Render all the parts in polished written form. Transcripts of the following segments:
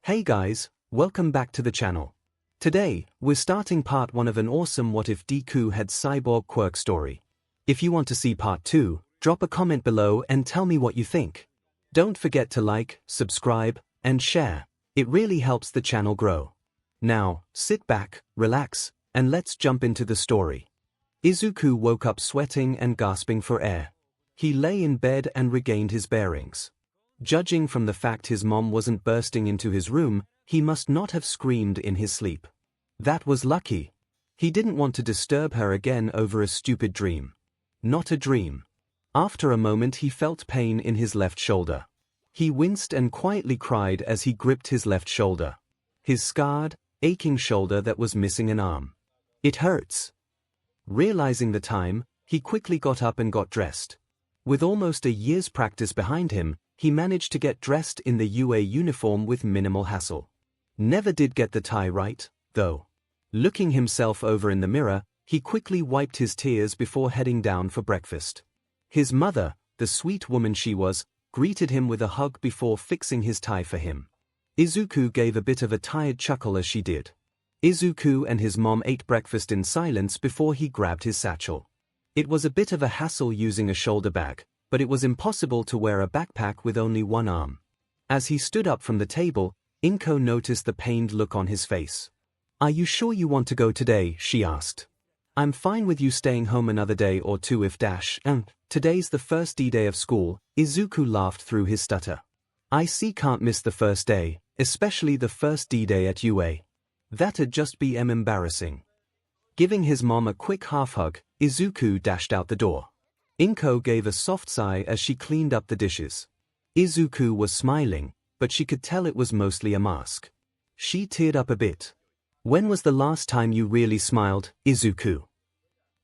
Hey guys, welcome back to the channel. Today, we're starting part 1 of an awesome What If Deku had Cyborg Quirk story. If you want to see part 2, drop a comment below and tell me what you think. Don't forget to like, subscribe, and share. It really helps the channel grow. Now, sit back, relax, and let's jump into the story. Izuku woke up sweating and gasping for air. He lay in bed and regained his bearings. Judging from the fact his mom wasn't bursting into his room, he must not have screamed in his sleep. That was lucky. He didn't want to disturb her again over a stupid dream. Not a dream. After a moment he felt pain in his left shoulder. He winced and quietly cried as he gripped his left shoulder. His scarred, aching shoulder that was missing an arm. It hurts. Realizing the time, he quickly got up and got dressed. With almost a year's practice behind him, he managed to get dressed in the UA uniform with minimal hassle. Never did get the tie right, though. Looking himself over in the mirror, he quickly wiped his tears before heading down for breakfast. His mother, the sweet woman she was, greeted him with a hug before fixing his tie for him. Izuku gave a bit of a tired chuckle as she did. Izuku and his mom ate breakfast in silence before he grabbed his satchel. It was a bit of a hassle using a shoulder bag, but it was impossible to wear a backpack with only one arm. As he stood up from the table, 𝐭𝐽 noticed the pained look on his face. "Are you sure you want to go today?" she asked. "I'm fine with you staying home another day or two if today's the first D-day of school." Izuku laughed through his stutter. "I can't miss the first day, especially the first D-day at UA. That'd just be embarrassing." Giving his mom a quick half-hug, Izuku dashed out the door. 𝐭𝐽 gave a soft sigh as she cleaned up the dishes. Izuku was smiling, but she could tell it was mostly a mask. She teared up a bit. "When was the last time you really smiled, Izuku?"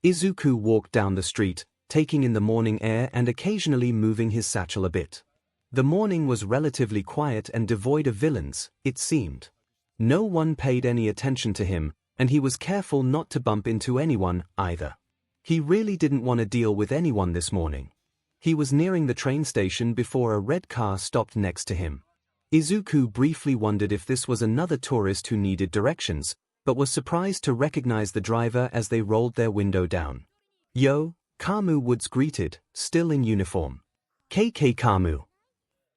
Izuku walked down the street, taking in the morning air and occasionally moving his satchel a bit. The morning was relatively quiet and devoid of villains, it seemed. No one paid any attention to him, and he was careful not to bump into anyone, either. He really didn't want to deal with anyone this morning. He was nearing the train station before a red car stopped next to him. Izuku briefly wondered if this was another tourist who needed directions, but was surprised to recognize the driver as they rolled their window down. "Yo, Kamu Woods," greeted, still in uniform. "KK Kamu."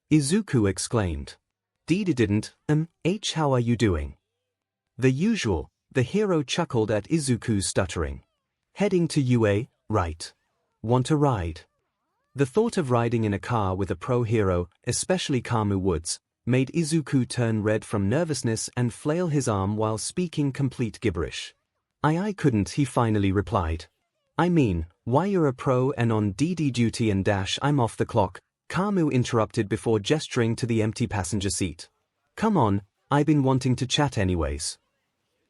Izuku exclaimed. "Didi didn't, how are you doing?" "The usual," the hero chuckled at Izuku's stuttering. "Heading to UA, right? Want to ride?" The thought of riding in a car with a pro hero, especially Kamu Woods, made Izuku turn red from nervousness and flail his arm while speaking complete gibberish. I couldn't," he finally replied. "I mean, why you're a pro and on DD duty and I'm off the clock," Kamu interrupted before gesturing to the empty passenger seat. "Come on, I've been wanting to chat anyways."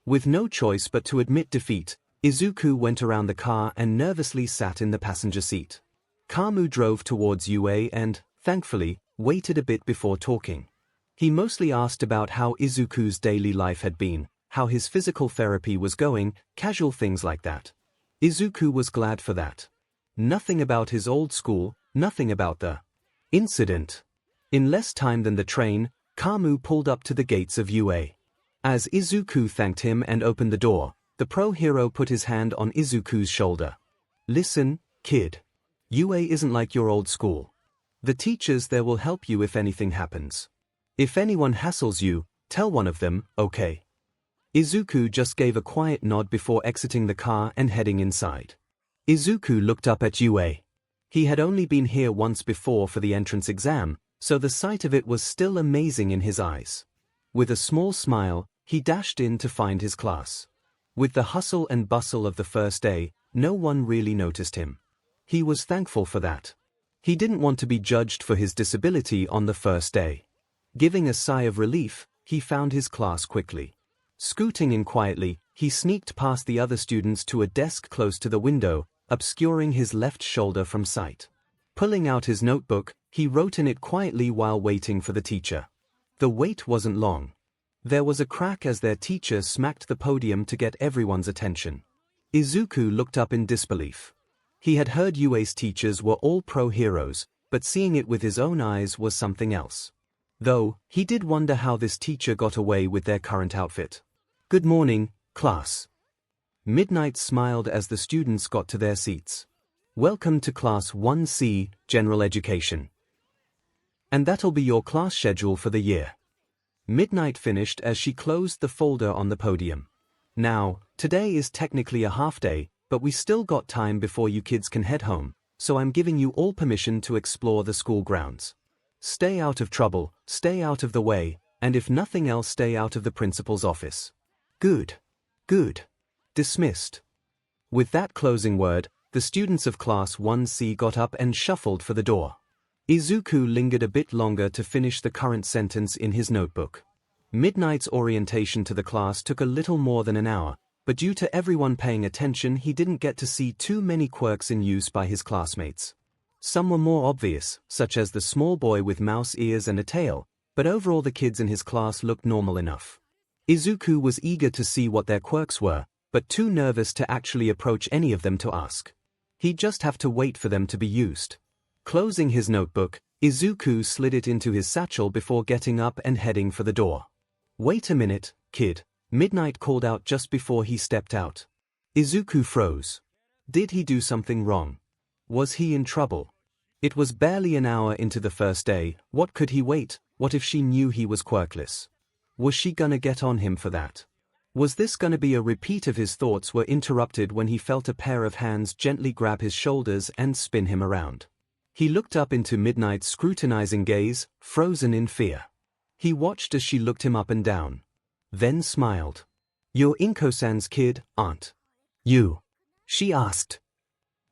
With no choice but to admit defeat, Izuku went around the car and nervously sat in the passenger seat. Kamu drove towards UA and, thankfully, waited a bit before talking. He mostly asked about how Izuku's daily life had been, how his physical therapy was going, casual things like that. Izuku was glad for that. Nothing about his old school, nothing about the incident. In less time than the train, Kamu pulled up to the gates of UA. As Izuku thanked him and opened the door, the pro hero put his hand on Izuku's shoulder. "Listen, kid. UA isn't like your old school. The teachers there will help you if anything happens. If anyone hassles you, tell one of them, okay?" Izuku just gave a quiet nod before exiting the car and heading inside. Izuku looked up at UA. He had only been here once before for the entrance exam, so the sight of it was still amazing in his eyes. With a small smile, he dashed in to find his class. With the hustle and bustle of the first day, no one really noticed him. He was thankful for that. He didn't want to be judged for his disability on the first day. Giving a sigh of relief, he found his class quickly. Scooting in quietly, he sneaked past the other students to a desk close to the window, obscuring his left shoulder from sight. Pulling out his notebook, he wrote in it quietly while waiting for the teacher. The wait wasn't long. There was a crack as their teacher smacked the podium to get everyone's attention. Izuku looked up in disbelief. He had heard UA's teachers were all pro heroes, but seeing it with his own eyes was something else. Though, he did wonder how this teacher got away with their current outfit. "Good morning, class." Midnight smiled as the students got to their seats. "Welcome to Class 1C, General Education. And that'll be your class schedule for the year." Midnight finished as she closed the folder on the podium. "Now, today is technically a half day, but we still got time before you kids can head home, so I'm giving you all permission to explore the school grounds. Stay out of trouble, stay out of the way, and if nothing else, stay out of the principal's office." "Good. Good. Dismissed." With that closing word, the students of Class 1C got up and shuffled for the door. Izuku lingered a bit longer to finish the current sentence in his notebook. Midnight's orientation to the class took a little more than an hour, but due to everyone paying attention, he didn't get to see too many quirks in use by his classmates. Some were more obvious, such as the small boy with mouse ears and a tail, but overall the kids in his class looked normal enough. Izuku was eager to see what their quirks were, but too nervous to actually approach any of them to ask. He'd just have to wait for them to be used. Closing his notebook, Izuku slid it into his satchel before getting up and heading for the door. "Wait a minute, kid," Midnight called out just before he stepped out. Izuku froze. Did he do something wrong? Was he in trouble? It was barely an hour into the first day. What could he wait? What if she knew he was quirkless? Was she gonna get on him for that? Was this gonna be a repeat of his thoughts were interrupted when he felt a pair of hands gently grab his shoulders and spin him around. He looked up into Midnight's scrutinizing gaze, frozen in fear. He watched as she looked him up and down. Then smiled. "You're Inko-san's kid, aren't you?" she asked.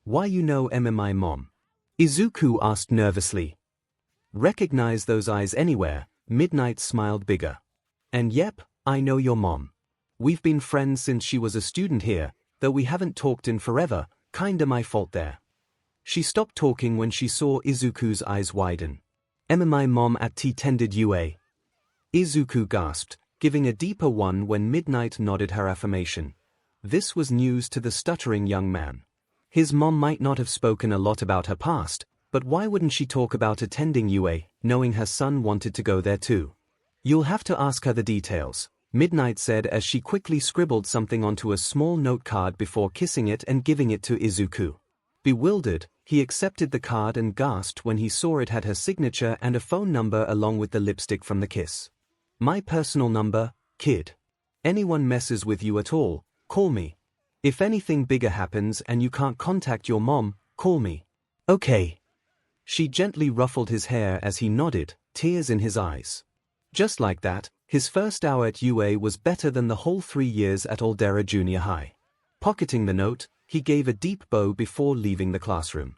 "Why you know my mom?" Izuku asked nervously. "Recognize those eyes anywhere?" Midnight smiled bigger. "And yep, I know your mom. We've been friends since she was a student here, though we haven't talked in forever, kinda my fault there." She stopped talking when she saw Izuku's eyes widen. "My mom attended UA." Izuku gasped, giving a deeper one when Midnight nodded her affirmation. This was news to the stuttering young man. His mom might not have spoken a lot about her past, but why wouldn't she talk about attending UA, knowing her son wanted to go there too? "You'll have to ask her the details," Midnight said as she quickly scribbled something onto a small note card before kissing it and giving it to Izuku. Bewildered, he accepted the card and gasped when he saw it had her signature and a phone number along with the lipstick from the kiss. "My personal number, kid. Anyone messes with you at all, call me. If anything bigger happens and you can't contact your mom, call me. Okay." She gently ruffled his hair as he nodded, tears in his eyes. Just like that, his first hour at UA was better than the whole 3 years at Aldera Junior High. Pocketing the note, he gave a deep bow before leaving the classroom.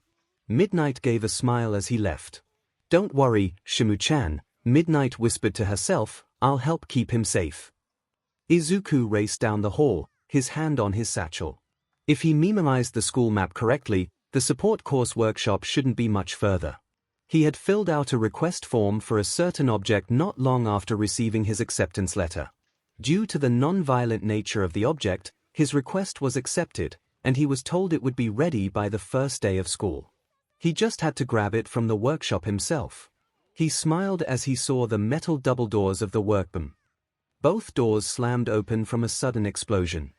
Midnight gave a smile as he left. "Don't worry, Shimu-chan," Midnight whispered to herself, "I'll help keep him safe." Izuku raced down the hall, his hand on his satchel. If he memorized the school map correctly, the support course workshop shouldn't be much further. He had filled out a request form for a certain object not long after receiving his acceptance letter. Due to the non-violent nature of the object, his request was accepted, and he was told it would be ready by the first day of school. He just had to grab it from the workshop himself. He smiled as he saw the metal double doors of the workroom. Both doors slammed open from a sudden explosion.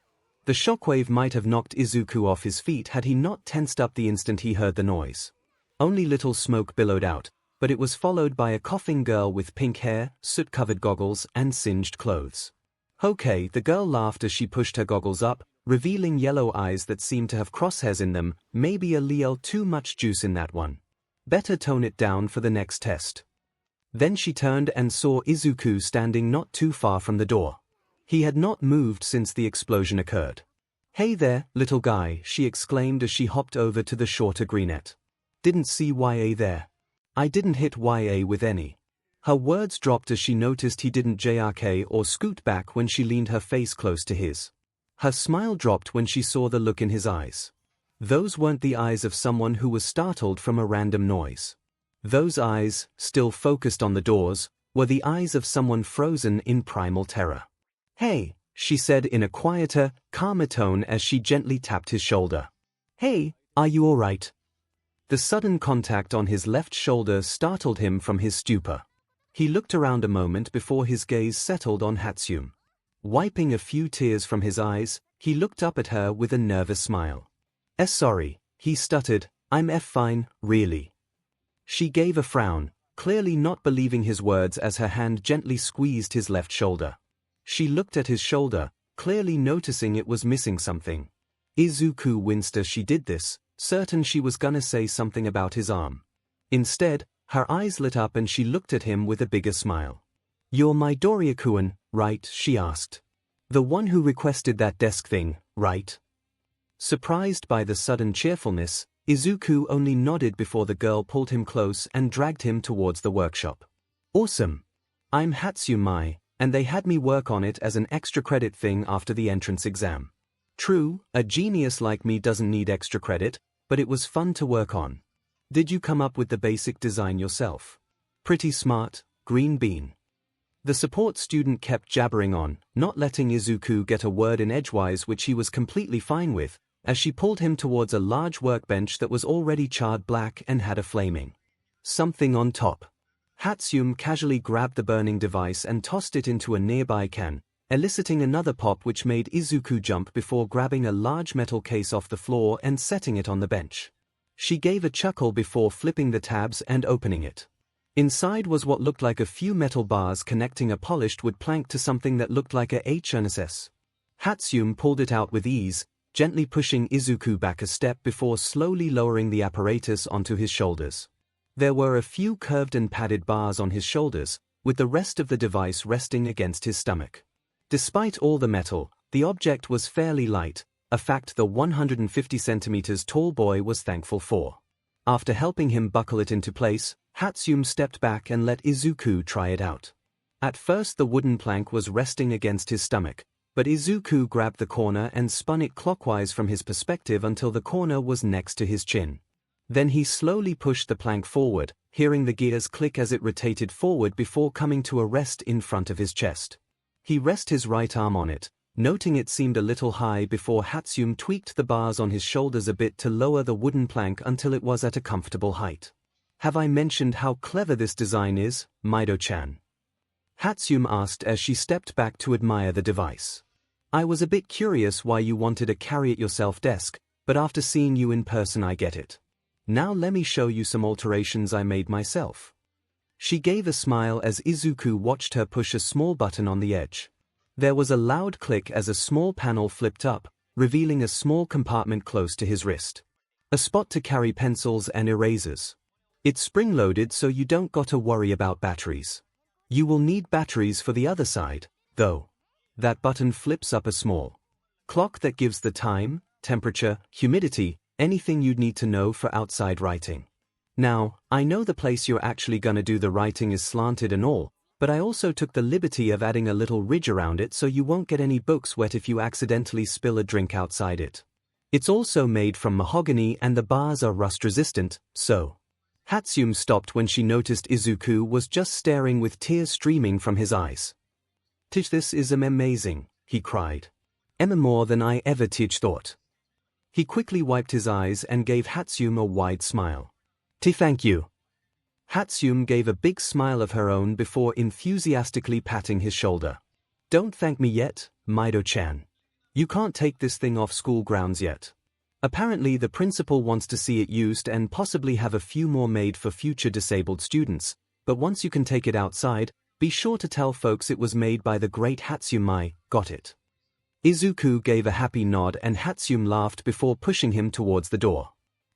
The shockwave might have knocked Izuku off his feet had he not tensed up the instant he heard the noise. Only little smoke billowed out, but it was followed by a coughing girl with pink hair, soot-covered goggles, and singed clothes. "Okay," the girl laughed as she pushed her goggles up, revealing yellow eyes that seemed to have crosshairs in them. "Maybe a little too much juice in that one. Better tone it down for the next test." Then she turned and saw Izuku standing not too far from the door. He had not moved since the explosion occurred. "Hey there, little guy," she exclaimed as she hopped over to the shorter greenette. "Didn't see YA there. I didn't hit YA with any." Her words dropped as she noticed he didn't JRK or scoot back when she leaned her face close to his. Her smile dropped when she saw the look in his eyes. Those weren't the eyes of someone who was startled from a random noise. Those eyes, still focused on the doors, were the eyes of someone frozen in primal terror. "Hey," she said in a quieter, calmer tone as she gently tapped his shoulder. "Hey, are you all right?" The sudden contact on his left shoulder startled him from his stupor. He looked around a moment before his gaze settled on Hatsume. Wiping a few tears from his eyes, he looked up at her with a nervous smile. Sorry, he stuttered, I'm fine, really. She gave a frown, clearly not believing his words as her hand gently squeezed his left shoulder. She looked at his shoulder, clearly noticing it was missing something. Izuku winced as she did this, certain she was gonna say something about his arm. Instead, her eyes lit up and she looked at him with a bigger smile. You're Midoriya-kun, right? She asked. The one who requested that desk thing, right? Surprised by the sudden cheerfulness, Izuku only nodded before the girl pulled him close and dragged him towards the workshop. Awesome. I'm Hatsume, and they had me work on it as an extra credit thing after the entrance exam. True, a genius like me doesn't need extra credit, but it was fun to work on. Did you come up with the basic design yourself? Pretty smart, green bean. The support student kept jabbering on, not letting Izuku get a word in edgewise, which he was completely fine with, as she pulled him towards a large workbench that was already charred black and had a flaming something on top. Hatsume casually grabbed the burning device and tossed it into a nearby can, eliciting another pop which made Izuku jump before grabbing a large metal case off the floor and setting it on the bench. She gave a chuckle before flipping the tabs and opening it. Inside was what looked like a few metal bars connecting a polished wood plank to something that looked like a 𝐻. Hatsume pulled it out with ease, gently pushing Izuku back a step before slowly lowering the apparatus onto his shoulders. There were a few curved and padded bars on his shoulders, with the rest of the device resting against his stomach. Despite all the metal, the object was fairly light, a fact the 150 centimeters tall boy was thankful for. After helping him buckle it into place, Hatsume stepped back and let Izuku try it out. At first the wooden plank was resting against his stomach, but Izuku grabbed the corner and spun it clockwise from his perspective until the corner was next to his chin. Then he slowly pushed the plank forward, hearing the gears click as it rotated forward before coming to a rest in front of his chest. He rested his right arm on it, noting it seemed a little high before Hatsume tweaked the bars on his shoulders a bit to lower the wooden plank until it was at a comfortable height. Have I mentioned how clever this design is, Mido-chan? Hatsume asked as she stepped back to admire the device. I was a bit curious why you wanted a carry-it-yourself desk, but after seeing you in person I get it. Now let me show you some alterations I made myself. She gave a smile as Izuku watched her push a small button on the edge. There was a loud click as a small panel flipped up, revealing a small compartment close to his wrist. A spot to carry pencils and erasers. It's spring-loaded so you don't gotta worry about batteries. You will need batteries for the other side, though. That button flips up a small clock that gives the time, temperature, humidity, anything you'd need to know for outside writing. Now, I know the place you're actually gonna do the writing is slanted and all, but I also took the liberty of adding a little ridge around it so you won't get any books wet if you accidentally spill a drink outside it. It's also made from mahogany and the bars are rust-resistant, so. Hatsume stopped when she noticed Izuku was just staring with tears streaming from his eyes. This is amazing, he cried. More than I ever thought. He quickly wiped his eyes and gave Hatsume a wide smile. Thank you. Hatsume gave a big smile of her own before enthusiastically patting his shoulder. Don't thank me yet, Mido-chan. You can't take this thing off school grounds yet. Apparently the principal wants to see it used and possibly have a few more made for future disabled students, but once you can take it outside, be sure to tell folks it was made by the great Hatsume, got it? Izuku gave a happy nod and Hatsume laughed before pushing him towards the door.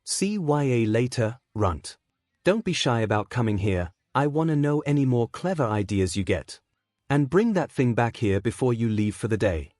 See ya later, runt. Don't be shy about coming here, I wanna know any more clever ideas you get. And bring that thing back here before you leave for the day.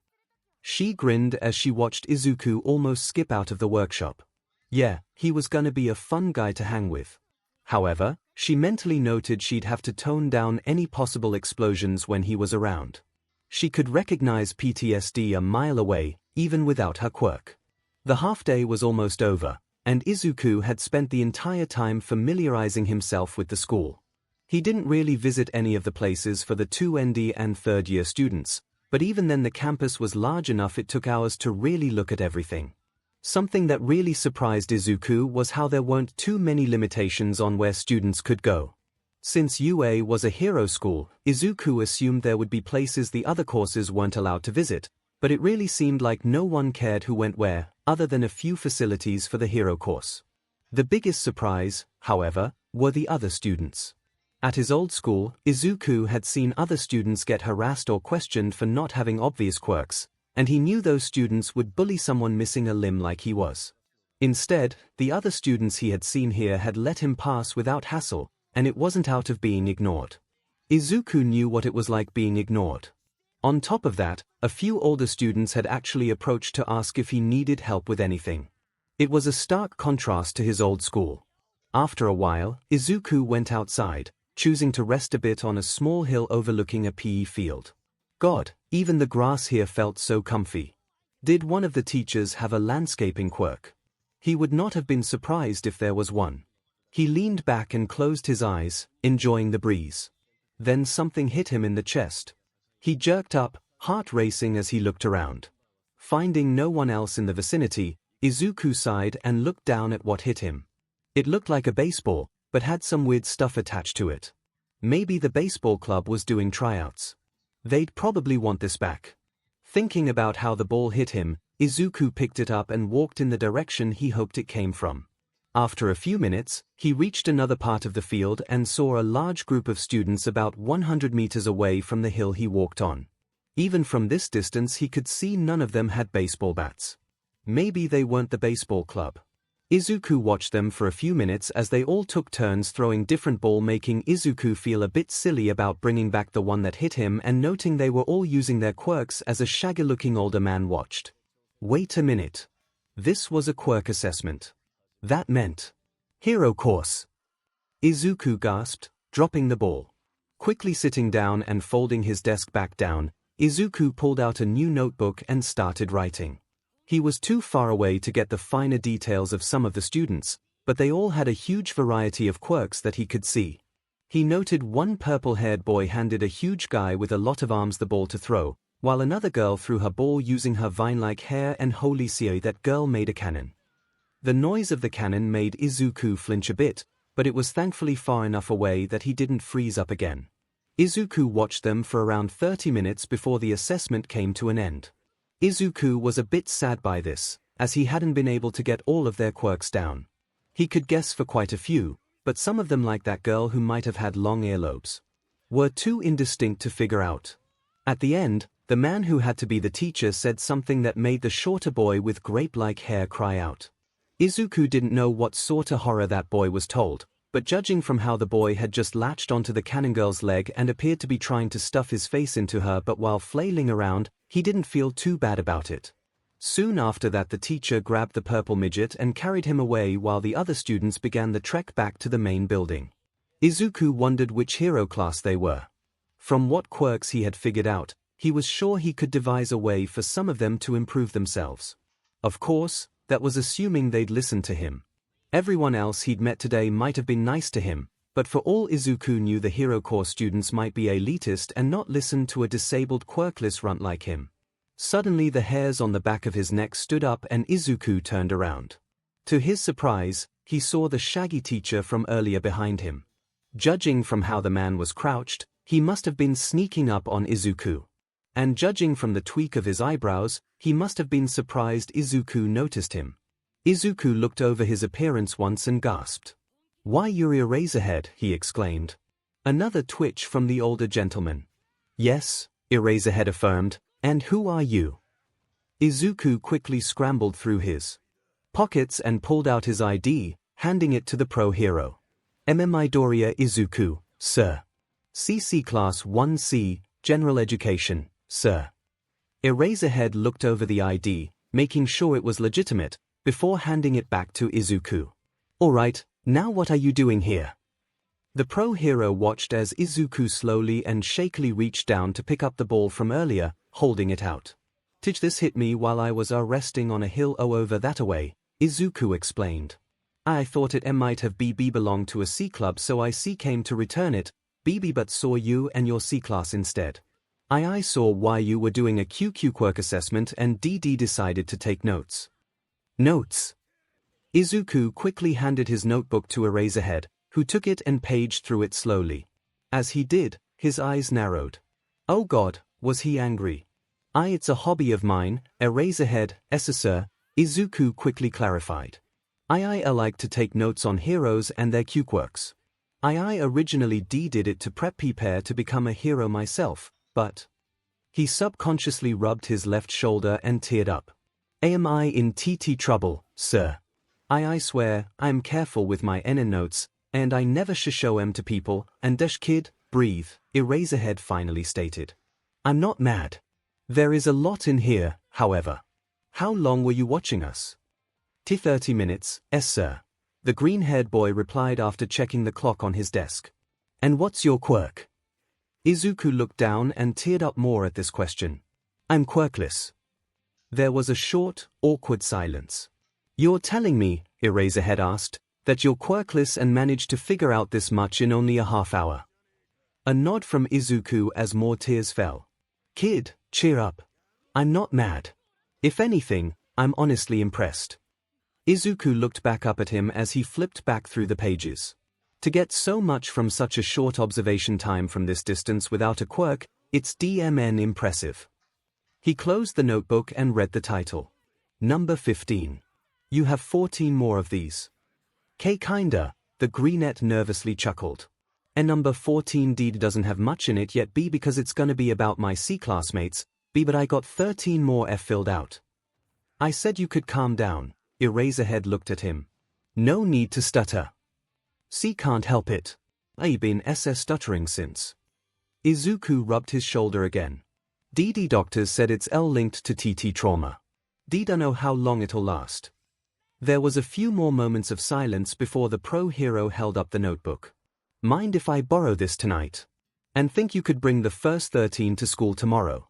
She grinned as she watched Izuku almost skip out of the workshop. Yeah, he was gonna be a fun guy to hang with. However, she mentally noted she'd have to tone down any possible explosions when he was around. She could recognize PTSD a mile away, even without her quirk. The half-day was almost over, and Izuku had spent the entire time familiarizing himself with the school. He didn't really visit any of the places for the 2nd and 3rd-year students, but even then the campus was large enough it took hours to really look at everything. Something that really surprised Izuku was how there weren't too many limitations on where students could go. Since UA was a hero school, Izuku assumed there would be places the other courses weren't allowed to visit, but it really seemed like no one cared who went where, other than a few facilities for the hero course. The biggest surprise, however, were the other students. At his old school, Izuku had seen other students get harassed or questioned for not having obvious quirks, and he knew those students would bully someone missing a limb like he was. Instead, the other students he had seen here had let him pass without hassle, and it wasn't out of being ignored. Izuku knew what it was like being ignored. On top of that, a few older students had actually approached to ask if he needed help with anything. It was a stark contrast to his old school. After a while, Izuku went outside, choosing to rest a bit on a small hill overlooking a PE field. God, even the grass here felt so comfy. Did one of the teachers have a landscaping quirk? He would not have been surprised if there was one. He leaned back and closed his eyes, enjoying the breeze. Then something hit him in the chest. He jerked up, heart racing as he looked around. Finding no one else in the vicinity, Izuku sighed and looked down at what hit him. It looked like a baseball, but had some weird stuff attached to it. Maybe the baseball club was doing tryouts. They'd probably want this back. Thinking about how the ball hit him, Izuku picked it up and walked in the direction he hoped it came from. After a few minutes, he reached another part of the field and saw a large group of students about 100 meters away from the hill he walked on. Even from this distance he could see none of them had baseball bats. Maybe they weren't the baseball club. Izuku watched them for a few minutes as they all took turns throwing different ball, making Izuku feel a bit silly about bringing back the one that hit him and noting they were all using their quirks as a shaggy-looking older man watched. Wait a minute. This was a quirk assessment. That meant hero course. Izuku gasped, dropping the ball. Quickly sitting down and folding his desk back down, Izuku pulled out a new notebook and started writing. He was too far away to get the finer details of some of the students, but they all had a huge variety of quirks that he could see. He noted one purple-haired boy handed a huge guy with a lot of arms the ball to throw, while another girl threw her ball using her vine-like hair, and holy 𝐶𝐲, that girl made a cannon. The noise of the cannon made Izuku flinch a bit, but it was thankfully far enough away that he didn't freeze up again. Izuku watched them for around 30 minutes before the assessment came to an end. Izuku was a bit sad by this, as he hadn't been able to get all of their quirks down. He could guess for quite a few, but some of them, like that girl who might have had long earlobes, were too indistinct to figure out. At the end, the man who had to be the teacher said something that made the shorter boy with grape-like hair cry out. Izuku didn't know what sort of horror that boy was told, but judging from how the boy had just latched onto the cannon girl's leg and appeared to be trying to stuff his face into her, but while flailing around, he didn't feel too bad about it. Soon after that, the teacher grabbed the purple midget and carried him away while the other students began the trek back to the main building. Izuku wondered which hero class they were. From what quirks he had figured out, he was sure he could devise a way for some of them to improve themselves. Of course, that was assuming they'd listen to him. Everyone else he'd met today might have been nice to him, but for all Izuku knew, the hero course students might be elitist and not listen to a disabled quirkless runt like him. Suddenly the hairs on the back of his neck stood up and Izuku turned around. To his surprise, he saw the shaggy teacher from earlier behind him. Judging from how the man was crouched, he must have been sneaking up on Izuku. And judging from the tweak of his eyebrows, he must have been surprised Izuku noticed him. Izuku looked over his appearance once and gasped. "Why, you're Eraserhead," he exclaimed. Another twitch from the older gentleman. "Yes," Eraserhead affirmed, "and who are you?" Izuku quickly scrambled through his pockets and pulled out his ID, handing it to the pro hero. Midoriya Izuku, sir. CC Class 1C, General Education, sir. Eraserhead looked over the ID, making sure it was legitimate, before handing it back to Izuku. "All right, now what are you doing here?" The pro hero watched as Izuku slowly and shakily reached down to pick up the ball from earlier, holding it out. This hit me while I was resting on a hill over that away," Izuku explained. "I thought it might have belonged to a C club, so I came to return it, but saw you and your C class instead. I saw why you were doing a QQ quirk assessment and decided to take notes." "Notes?" Izuku quickly handed his notebook to Eraserhead, who took it and paged through it slowly. As he did, his eyes narrowed. Oh God, was he angry. It's a hobby of mine, Eraserhead, sir, Izuku quickly clarified. I like to take notes on heroes and their quirks. I originally did it to prepare to become a hero myself, but... He subconsciously rubbed his left shoulder and teared up. Am I in trouble, sir? I swear, I'm careful with my NN notes, and I never show 'em to people, and kid, breathe, Eraserhead finally stated. I'm not mad. There is a lot in here, however. How long were you watching us? 30 minutes, sir. The green-haired boy replied after checking the clock on his desk. And what's your quirk? Izuku looked down and teared up more at this question. I'm quirkless. There was a short, awkward silence. You're telling me, Eraserhead asked, that you're quirkless and managed to figure out this much in only a half hour? A nod from Izuku as more tears fell. Kid, cheer up. I'm not mad. If anything, I'm honestly impressed. Izuku looked back up at him as he flipped back through the pages. To get so much from such a short observation time from this distance without a quirk, it's impressive. He closed the notebook and read the title. Number 15. You have 14 more of these. Kinda, the greenette nervously chuckled. And number 14 D doesn't have much in it yet B because it's gonna be about my C classmates, B but I got 13 more F filled out. I said you could calm down. Eraserhead looked at him. No need to stutter. C can't help it. I've been stuttering since. Izuku rubbed his shoulder again. DD doctors said it's linked to TT trauma. Don't know how long it'll last. There was a few more moments of silence before the pro hero held up the notebook. Mind if I borrow this tonight? And think you could bring the first 13 to school tomorrow?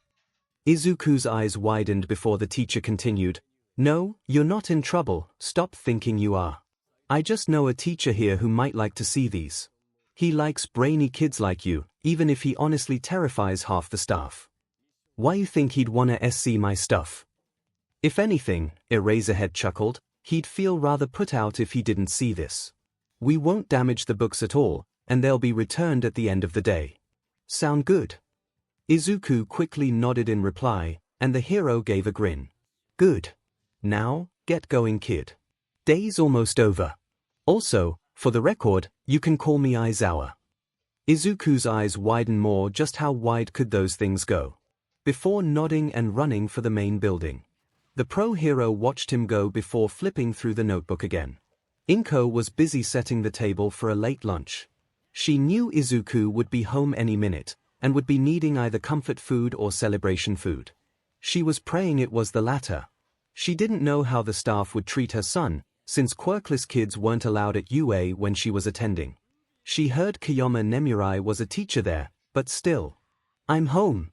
Izuku's eyes widened before the teacher continued. No, you're not in trouble, stop thinking you are. I just know a teacher here who might like to see these. He likes brainy kids like you, even if he honestly terrifies half the staff. Why you think he'd wanna see my stuff? If anything, Eraserhead chuckled, he'd feel rather put out if he didn't see this. We won't damage the books at all, and they'll be returned at the end of the day. Sound good? Izuku quickly nodded in reply, and the hero gave a grin. Good. Now, get going, kid. Day's almost over. Also, for the record, you can call me Aizawa. Izuku's eyes widened more. Just how wide could those things go? Before nodding and running for the main building. The pro hero watched him go before flipping through the notebook again. Inko was busy setting the table for a late lunch. She knew Izuku would be home any minute, and would be needing either comfort food or celebration food. She was praying it was the latter. She didn't know how the staff would treat her son, since quirkless kids weren't allowed at UA when she was attending. She heard Kiyama Nemurai was a teacher there, but still. I'm home.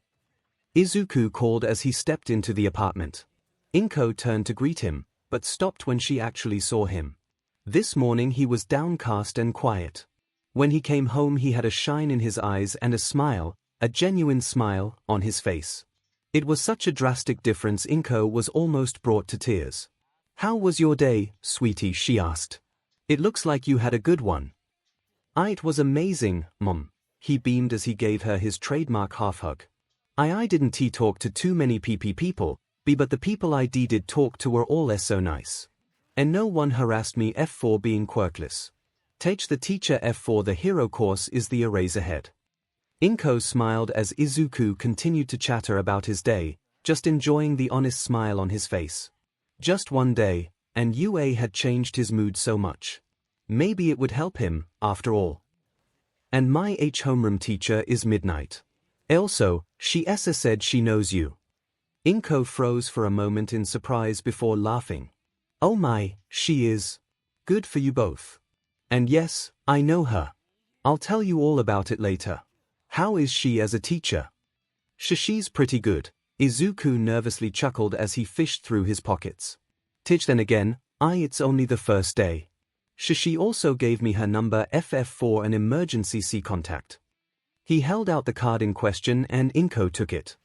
Izuku called as he stepped into the apartment. Inko turned to greet him, but stopped when she actually saw him. This morning he was downcast and quiet. When he came home he had a shine in his eyes and a smile, a genuine smile, on his face. It was such a drastic difference Inko was almost brought to tears. How was your day, sweetie? She asked. It looks like you had a good one. It was amazing, Mom. He beamed as he gave her his trademark half hug. I didn't talk to too many people, but the people I did talk to were all so nice. And no one harassed me for being quirkless. Teach the teacher for the hero course is the Eraserhead. Inko smiled as Izuku continued to chatter about his day, just enjoying the honest smile on his face. Just one day, and UA had changed his mood so much. Maybe it would help him, after all. And my homeroom teacher is Midnight. Also, she said she knows you. Inko froze for a moment in surprise before laughing. Oh my, she is. Good for you both. And yes, I know her. I'll tell you all about it later. How is she as a teacher? She's pretty good. Izuku nervously chuckled as he fished through his pockets. Then again, it's only the first day. She also gave me her number FF for an emergency C contact. He held out the card in question and Inko took it.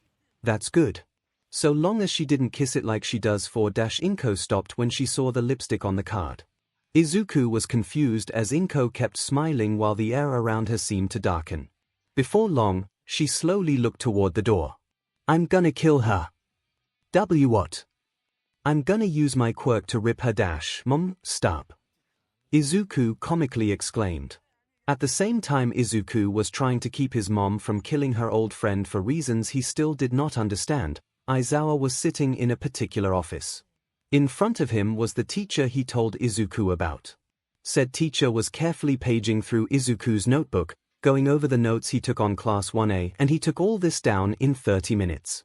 That's good. So long as she didn't kiss it like she does for Inko stopped when she saw the lipstick on the card. Izuku was confused as 𝐒𝐭 kept smiling while the air around her seemed to darken. Before long, she slowly looked toward the door. I'm gonna kill her. What? I'm gonna use my quirk to rip her dash, mom, stop. Izuku comically exclaimed. At the same time Izuku was trying to keep his mom from killing her old friend for reasons he still did not understand. Aizawa was sitting in a particular office. In front of him was the teacher he told Izuku about. Said teacher was carefully paging through Izuku's notebook, going over the notes he took on Class 1A, and he took all this down in 30 minutes.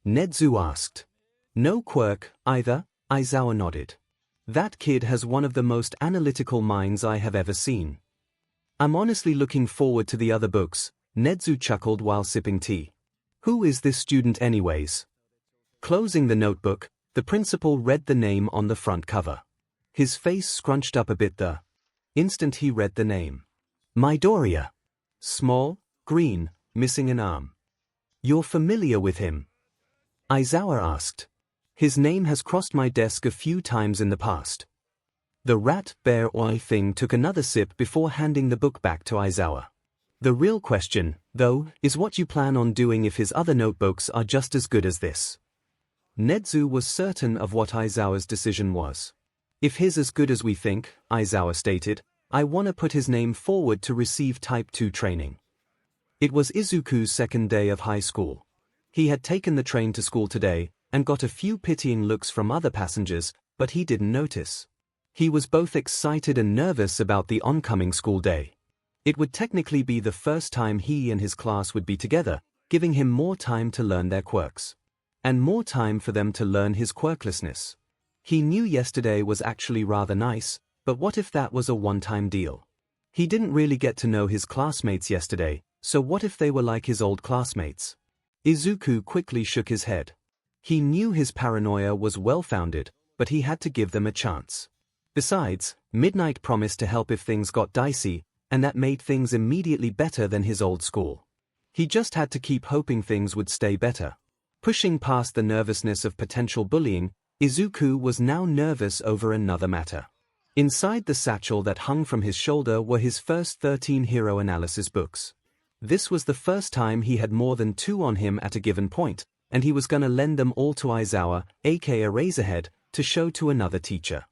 Nedzu asked. No quirk, either? Aizawa nodded. That kid has one of the most analytical minds I have ever seen. I'm honestly looking forward to the other books, Nedzu chuckled while sipping tea. Who is this student anyways? Closing the notebook, the principal read the name on the front cover. His face scrunched up a bit the instant he read the name. Midoriya. Small, green, missing an arm. You're familiar with him? Aizawa asked. His name has crossed my desk a few times in the past. The rat bear oi thing took another sip before handing the book back to Aizawa. The real question, though, is what you plan on doing if his other notebooks are just as good as this. Nedzu was certain of what Aizawa's decision was. If his as good as we think, Aizawa stated, I wanna put his name forward to receive Type 2 training. It was Izuku's second day of high school. He had taken the train to school today, and got a few pitying looks from other passengers, but he didn't notice. He was both excited and nervous about the oncoming school day. It would technically be the first time he and his class would be together, giving him more time to learn their quirks. And more time for them to learn his quirklessness. He knew yesterday was actually rather nice, but what if that was a one-time deal? He didn't really get to know his classmates yesterday, so what if they were like his old classmates? Izuku quickly shook his head. He knew his paranoia was well-founded, but he had to give them a chance. Besides, Midnight promised to help if things got dicey, and that made things immediately better than his old school. He just had to keep hoping things would stay better. Pushing past the nervousness of potential bullying, Izuku was now nervous over another matter. Inside the satchel that hung from his shoulder were his first 13 hero analysis books. This was the first time he had more than 2 on him at a given point, and he was gonna lend them all to Aizawa, aka Razorhead, to show to another teacher.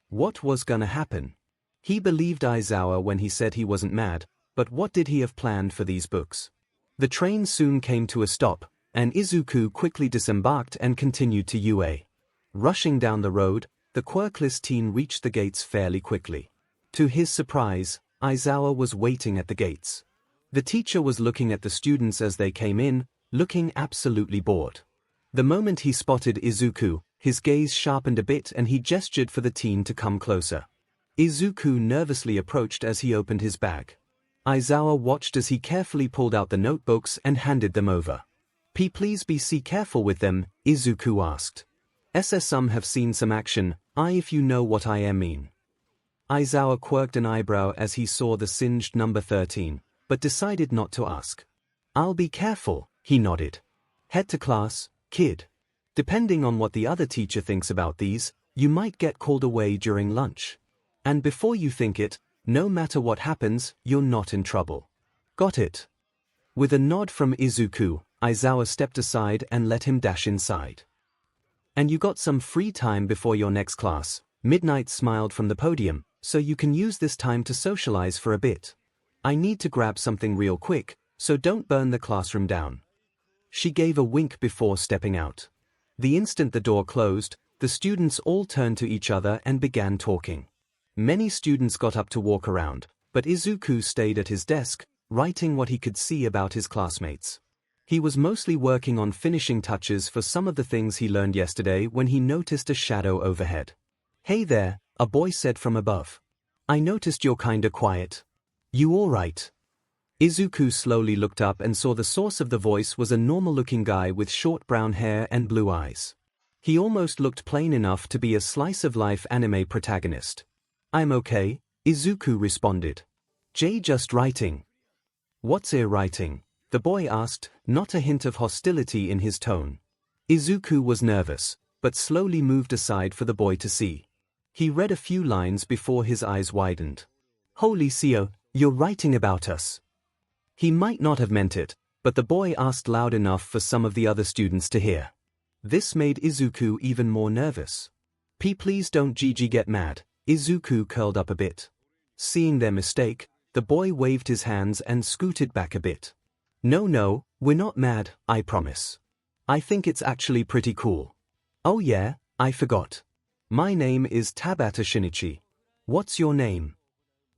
What was gonna happen? He believed Aizawa when he said he wasn't mad, but what did he have planned for these books? The train soon came to a stop, and Izuku quickly disembarked and continued to UA. Rushing down the road, the quirkless teen reached the gates fairly quickly. To his surprise, Aizawa was waiting at the gates. The teacher was looking at the students as they came in, looking absolutely bored. The moment he spotted Izuku, his gaze sharpened a bit and he gestured for the teen to come closer. Izuku nervously approached as he opened his bag. Aizawa watched as he carefully pulled out the notebooks and handed them over. Please be careful with them, Izuku asked. Some have seen some action, if you know what I mean. Aizawa quirked an eyebrow as he saw the singed number 13, but decided not to ask. I'll be careful, he nodded. Head to class, kid. Depending on what the other teacher thinks about these, you might get called away during lunch. And before you think it, no matter what happens, you're not in trouble. Got it? With a nod from Izuku, Aizawa stepped aside and let him dash inside. And you got some free time before your next class, Midnight smiled from the podium, so you can use this time to socialize for a bit. I need to grab something real quick, so don't burn the classroom down. She gave a wink before stepping out. The instant the door closed, the students all turned to each other and began talking. Many students got up to walk around, but Izuku stayed at his desk, writing what he could see about his classmates. He was mostly working on finishing touches for some of the things he learned yesterday when he noticed a shadow overhead. Hey there, a boy said from above. I noticed you're kinda quiet. You alright? Izuku slowly looked up and saw the source of the voice was a normal-looking guy with short brown hair and blue eyes. He almost looked plain enough to be a slice-of-life anime protagonist. I'm okay, Izuku responded. Just writing. What's writing? The boy asked, not a hint of hostility in his tone. Izuku was nervous, but slowly moved aside for the boy to see. He read a few lines before his eyes widened. Holy Cio, you're writing about us. He might not have meant it, but the boy asked loud enough for some of the other students to hear. This made Izuku even more nervous. Please don't Gigi get mad. Izuku curled up a bit. Seeing their mistake, the boy waved his hands and scooted back a bit. No, we're not mad, I promise. I think it's actually pretty cool. Oh yeah, I forgot. My name is Tabata Shinichi. What's your name?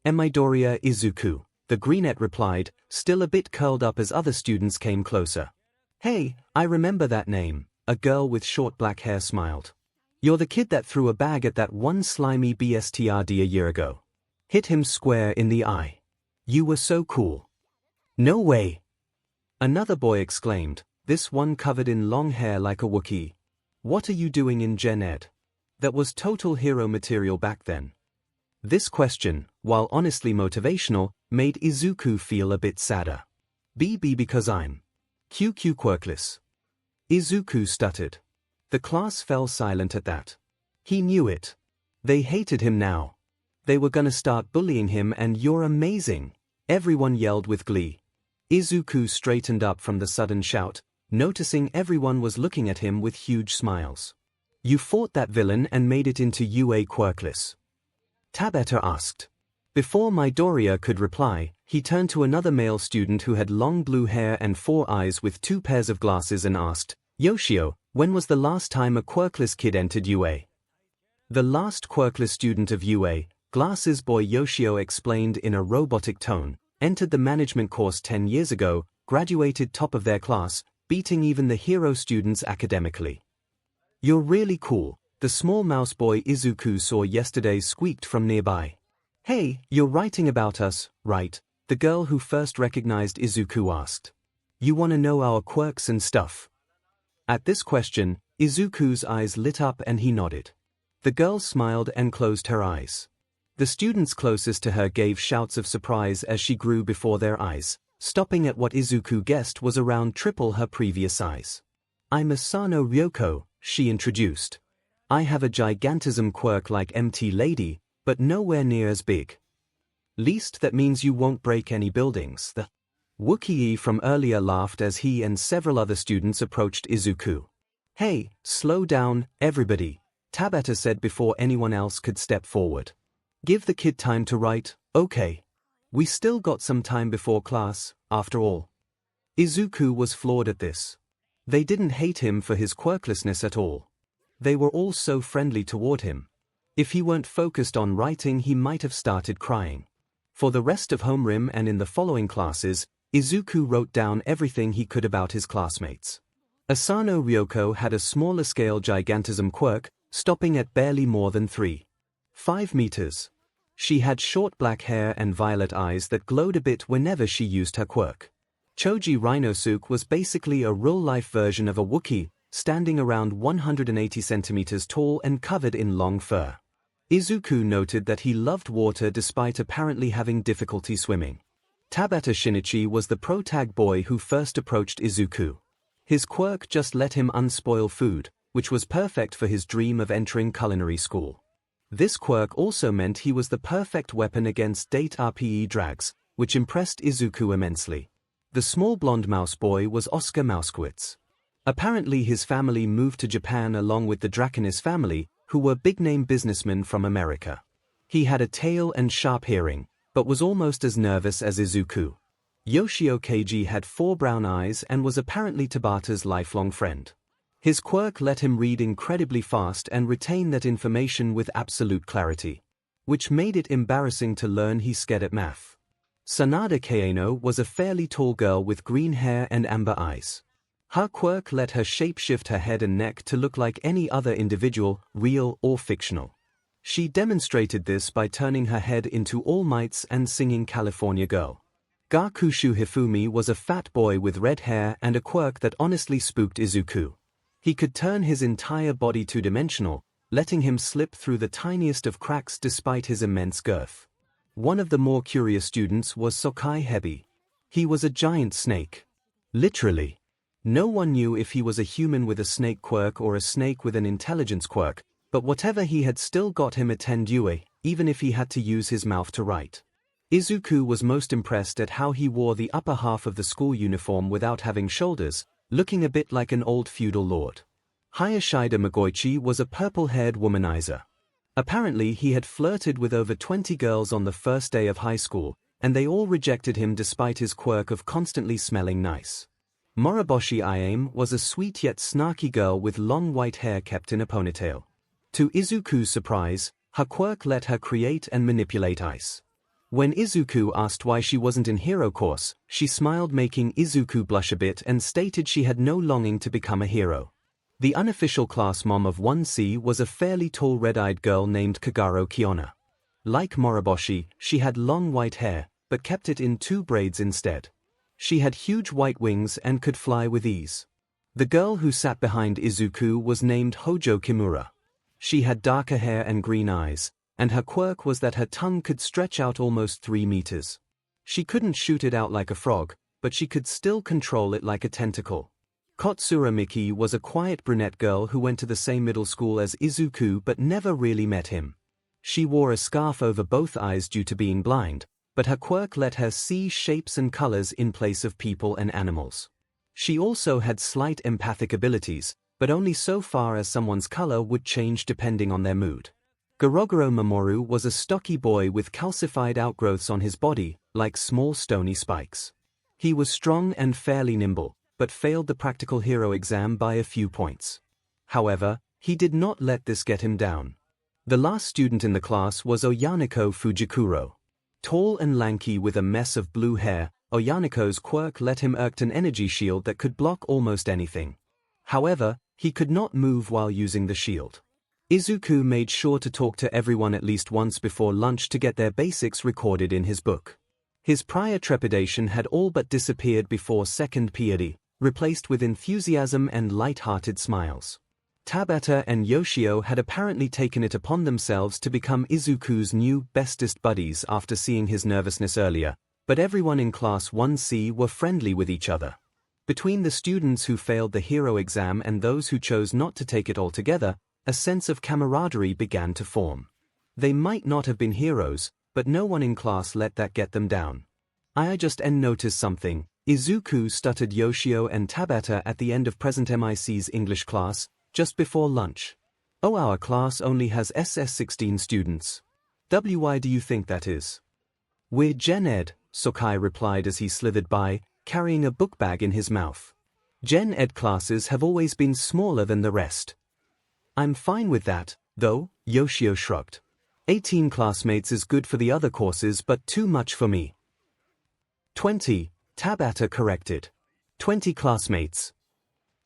Midoriya Izuku, the greenette replied, still a bit curled up as other students came closer. Hey, I remember that name, a girl with short black hair smiled. You're the kid that threw a bag at that one slimy BSTRD a year ago. Hit him square in the eye. You were so cool. No way. Another boy exclaimed, this one covered in long hair like a Wookiee. What are you doing in Gen Ed? That was total hero material back then. This question, while honestly motivational, made Izuku feel a bit sadder. Because I'm QQ quirkless. Izuku stuttered. The class fell silent at that. He knew it. They hated him now. They were gonna start bullying him and you're amazing. Everyone yelled with glee. Izuku straightened up from the sudden shout, noticing everyone was looking at him with huge smiles. You fought that villain and made it into UA quirkless? Tabata asked. Before Midoriya could reply, he turned to another male student who had long blue hair and 4 eyes with 2 pairs of glasses and asked, Yoshio, when was the last time a quirkless kid entered UA? The last quirkless student of UA, Glasses Boy Yoshio explained in a robotic tone, entered the management course 10 years ago, graduated top of their class, beating even the hero students academically. You're really cool, the small mouse boy Izuku saw yesterday squeaked from nearby. Hey, you're writing about us, right? The girl who first recognized Izuku asked. You wanna know our quirks and stuff? At this question, Izuku's eyes lit up and he nodded. The girl smiled and closed her eyes. The students closest to her gave shouts of surprise as she grew before their eyes, stopping at what Izuku guessed was around triple her previous size. I'm Asano Ryoko, she introduced. I have a gigantism quirk like MT Lady, but nowhere near as big. Least that means you won't break any buildings. The Wookiee from earlier laughed as he and several other students approached Izuku. Hey, slow down, everybody, Tabata said before anyone else could step forward. Give the kid time to write, okay. We still got some time before class, after all. Izuku was floored at this. They didn't hate him for his quirklessness at all. They were all so friendly toward him. If he weren't focused on writing, he might have started crying. For the rest of homeroom and in the following classes, Izuku wrote down everything he could about his classmates. Asano Ryoko had a smaller scale gigantism quirk, stopping at barely more than 3.5 meters. She had short black hair and violet eyes that glowed a bit whenever she used her quirk. Choji Rhinosuke was basically a real-life version of a Wookiee, standing around 180 centimeters tall and covered in long fur. Izuku noted that he loved water despite apparently having difficulty swimming. Tabata Shinichi was the pro-tag boy who first approached Izuku. His quirk just let him unspoil food, which was perfect for his dream of entering culinary school. This quirk also meant he was the perfect weapon against date RPE drags, which impressed Izuku immensely. The small blonde mouse boy was Oscar Mouskowitz. Apparently his family moved to Japan along with the Draconis family, who were big-name businessmen from America. He had a tail and sharp hearing, but was almost as nervous as Izuku. Yoshio Keiji had 4 brown eyes and was apparently Tabata's lifelong friend. His quirk let him read incredibly fast and retain that information with absolute clarity, which made it embarrassing to learn he scared at math. Sanada Kaeno was a fairly tall girl with green hair and amber eyes. Her quirk let her shape-shift her head and neck to look like any other individual, real or fictional. She demonstrated this by turning her head into All Mights and singing California Girl. Gakushu Hifumi was a fat boy with red hair and a quirk that honestly spooked Izuku. He could turn his entire body two-dimensional, letting him slip through the tiniest of cracks despite his immense girth. One of the more curious students was Sokai Hebi. He was a giant snake. Literally. No one knew if he was a human with a snake quirk or a snake with an intelligence quirk, But whatever he had still got him a 𝐻𝐸𝐽, even if he had to use his mouth to write. Izuku was most impressed at how he wore the upper half of the school uniform without having shoulders, looking a bit like an old feudal lord. Hyashida Magoichi was a purple-haired womanizer. Apparently he had flirted with over 20 girls on the first day of high school, and they all rejected him despite his quirk of constantly smelling nice. Moroboshi Ayame was a sweet yet snarky girl with long white hair kept in a ponytail. To Izuku's surprise, her quirk let her create and manipulate ice. When Izuku asked why she wasn't in hero course, she smiled, making Izuku blush a bit, and stated she had no longing to become a hero. The unofficial class mom of 1C was a fairly tall red-eyed girl named Kagero Kiona. Like Moroboshi, she had long white hair, but kept it in 2 braids instead. She had huge white wings and could fly with ease. The girl who sat behind Izuku was named Hojo Kimura. She had darker hair and green eyes, and her quirk was that her tongue could stretch out almost 3 meters. She couldn't shoot it out like a frog, but she could still control it like a tentacle. Kotsura Miki was a quiet brunette girl who went to the same middle school as Izuku but never really met him. She wore a scarf over both eyes due to being blind, but her quirk let her see shapes and colors in place of people and animals. She also had slight empathic abilities, but only so far as someone's color would change depending on their mood. Gorogoro Mamoru was a stocky boy with calcified outgrowths on his body, like small stony spikes. He was strong and fairly nimble, but failed the practical hero exam by a few points. However, he did not let this get him down. The last student in the class was Oyaniko Fujikuro. Tall and lanky with a mess of blue hair, Oyaniko's quirk let him erect an energy shield that could block almost anything. However, he could not move while using the shield. Izuku made sure to talk to everyone at least once before lunch to get their basics recorded in his book. His prior trepidation had all but disappeared before second period, replaced with enthusiasm and light-hearted smiles. Tabata and Yoshio had apparently taken it upon themselves to become Izuku's new bestest buddies after seeing his nervousness earlier, but everyone in Class 1C were friendly with each other. Between the students who failed the hero exam and those who chose not to take it altogether, a sense of camaraderie began to form. They might not have been heroes, but no one in class let that get them down. I just noticed something, Izuku stuttered Yoshio and Tabata at the end of present MIC's English class, just before lunch. Oh, our class only has SS16 students. Why do you think that is? We're Gen Ed, Sokai replied as he slithered by, carrying a book bag in his mouth. Gen Ed classes have always been smaller than the rest. I'm fine with that, though, Yoshio shrugged. 18 classmates is good for the other courses but too much for me. 20, Tabata corrected. 20 classmates.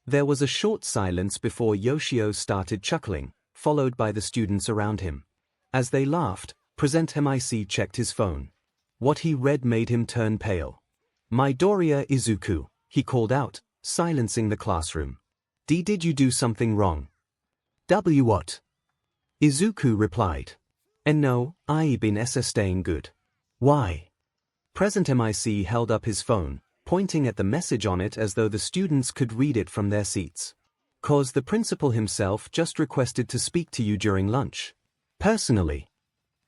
There was a short silence before Yoshio started chuckling, followed by the students around him. As they laughed, Present MIC checked his phone. What he read made him turn pale. Midoriya Izuku, he called out, silencing the classroom. Did you do something wrong? What? Izuku replied. And no, I been staying good. Why? Present MIC held up his phone, pointing at the message on it as though the students could read it from their seats. Cause the principal himself just requested to speak to you during lunch. Personally.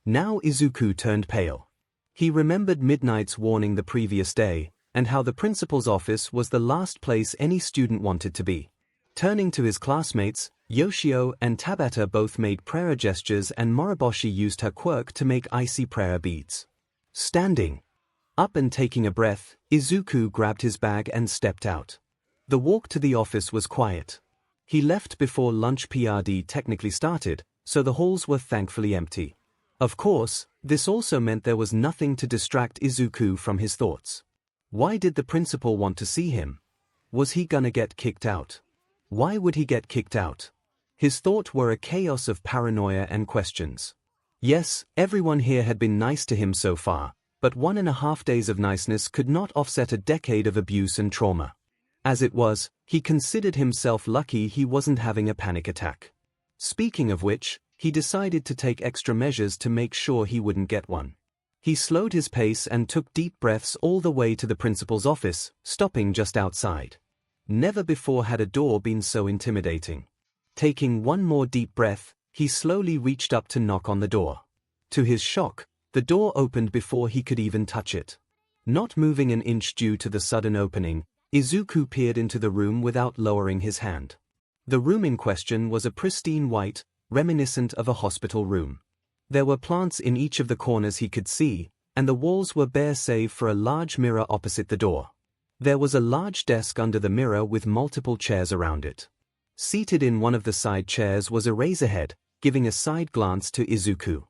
Now Izuku turned pale. He remembered Midnight's warning the previous day, and how the principal's office was the last place any student wanted to be. Turning to his classmates, Yoshio and Tabata both made prayer gestures and Moroboshi used her quirk to make icy prayer beads. Standing up and taking a breath, Izuku grabbed his bag and stepped out. The walk to the office was quiet. He left before lunch PRD technically started, so the halls were thankfully empty. Of course, this also meant there was nothing to distract Izuku from his thoughts. Why did the principal want to see him? Was he gonna get kicked out? Why would he get kicked out? His thoughts were a chaos of paranoia and questions. Yes, everyone here had been nice to him so far, but 1.5 days of niceness could not offset a decade of abuse and trauma. As it was, he considered himself lucky he wasn't having a panic attack. Speaking of which, he decided to take extra measures to make sure he wouldn't get one. He slowed his pace and took deep breaths all the way to the principal's office, stopping just outside. Never before had a door been so intimidating. Taking one more deep breath, He slowly reached up to knock on the door. To his shock, the door opened before he could even touch it. Not moving an inch due to the sudden opening, Izuku peered into the room without lowering his hand. The room in question was a pristine white, reminiscent of a hospital room. There were plants in each of the corners he could see, and the walls were bare save for a large mirror opposite the door. There was a large desk under the mirror with multiple chairs around it. Seated in one of the side chairs was Eraserhead, giving a side glance to Izuku.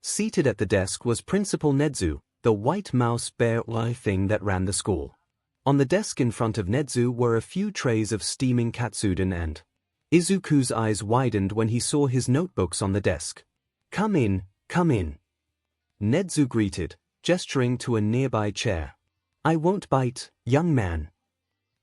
Seated at the desk was Principal Nezu, the white mouse bear thing that ran the school. On the desk in front of Nezu were a few trays of steaming katsudon and Izuku's eyes widened when he saw his notebooks on the desk. "Come in, come in," Nezu greeted, gesturing to a nearby chair. "I won't bite, young man."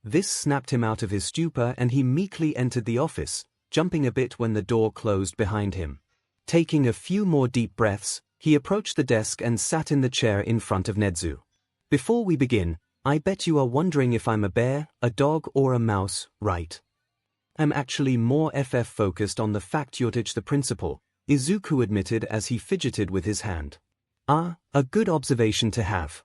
This snapped him out of his stupor and he meekly entered the office, jumping a bit when the door closed behind him. Taking a few more deep breaths, he approached the desk and sat in the chair in front of Nezu. "Before we begin, I bet you are wondering if I'm a bear, a dog or a mouse, right? I'm actually more focused on the fact you're the principal," Izuku admitted as he fidgeted with his hand. "Ah, a good observation to have."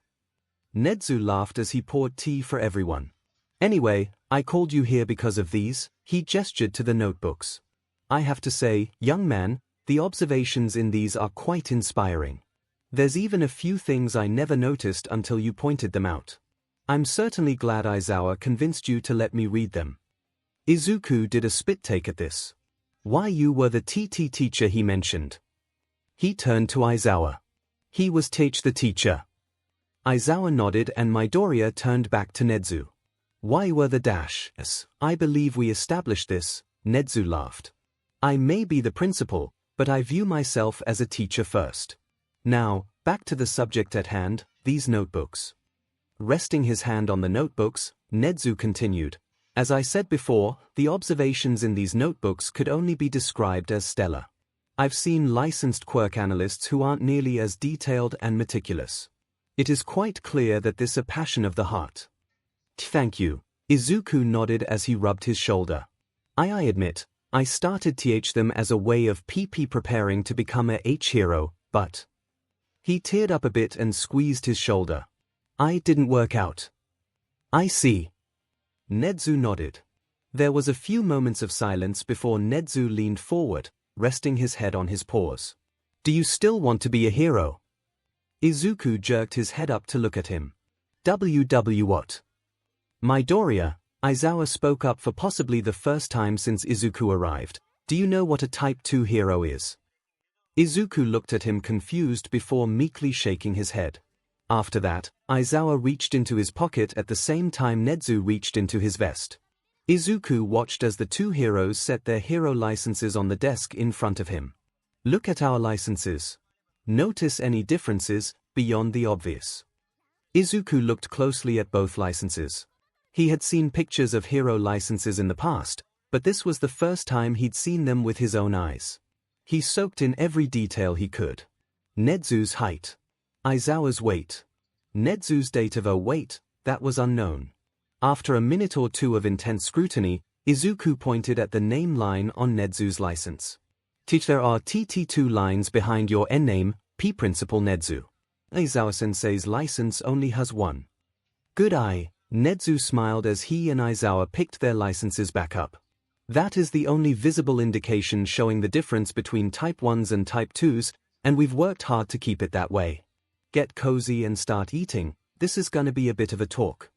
Nezu laughed as he poured tea for everyone. "Anyway, I called you here because of these," he gestured to the notebooks. "I have to say, young man, the observations in these are quite inspiring. There's even a few things I never noticed until you pointed them out. I'm certainly glad Aizawa convinced you to let me read them." Izuku did a spit take at this. "Why, you were the TT teacher he mentioned." He turned to Aizawa. "He was the teacher." Aizawa nodded and Midoriya turned back to Nezu. "Why were the dash? Yes, I believe we established this," Nezu laughed. "I may be the principal, but I view myself as a teacher first. Now, back to the subject at hand, these notebooks." Resting his hand on the notebooks, Nezu continued. "As I said before, the observations in these notebooks could only be described as stellar. I've seen licensed quirk analysts who aren't nearly as detailed and meticulous. It is quite clear that this is a passion of the heart." "Thank you," Izuku nodded as he rubbed his shoulder. I admit, I started them as a way of preparing to become a hero, but..." He teared up a bit and squeezed his shoulder. "I didn't work out." "I see." Nezu nodded. There was a few moments of silence before Nezu leaned forward, resting his head on his paws. "Do you still want to be a hero?" Izuku jerked his head up to look at him. What? "Midoriya," Aizawa spoke up for possibly the first time since Izuku arrived. "Do you know what a Type 2 hero is?" Izuku looked at him confused before meekly shaking his head. After that, Aizawa reached into his pocket at the same time Nezu reached into his vest. Izuku watched as the two heroes set their hero licenses on the desk in front of him. "Look at our licenses. Notice any differences, beyond the obvious?" Izuku looked closely at both licenses. He had seen pictures of hero licenses in the past, but this was the first time he'd seen them with his own eyes. He soaked in every detail he could. Nezu's height. Aizawa's weight. Nezu's date of weight, that was unknown. After a minute or two of intense scrutiny, Izuku pointed at the name line on Nezu's license. "There are TT2 lines behind your N name, P Principal Nezu. Aizawa-sensei's license only has one." "Good eye," Nezu smiled as he and Aizawa picked their licenses back up. "That is the only visible indication showing the difference between Type 1s and Type 2s, and we've worked hard to keep it that way. Get cozy and start eating, this is gonna be a bit of a talk."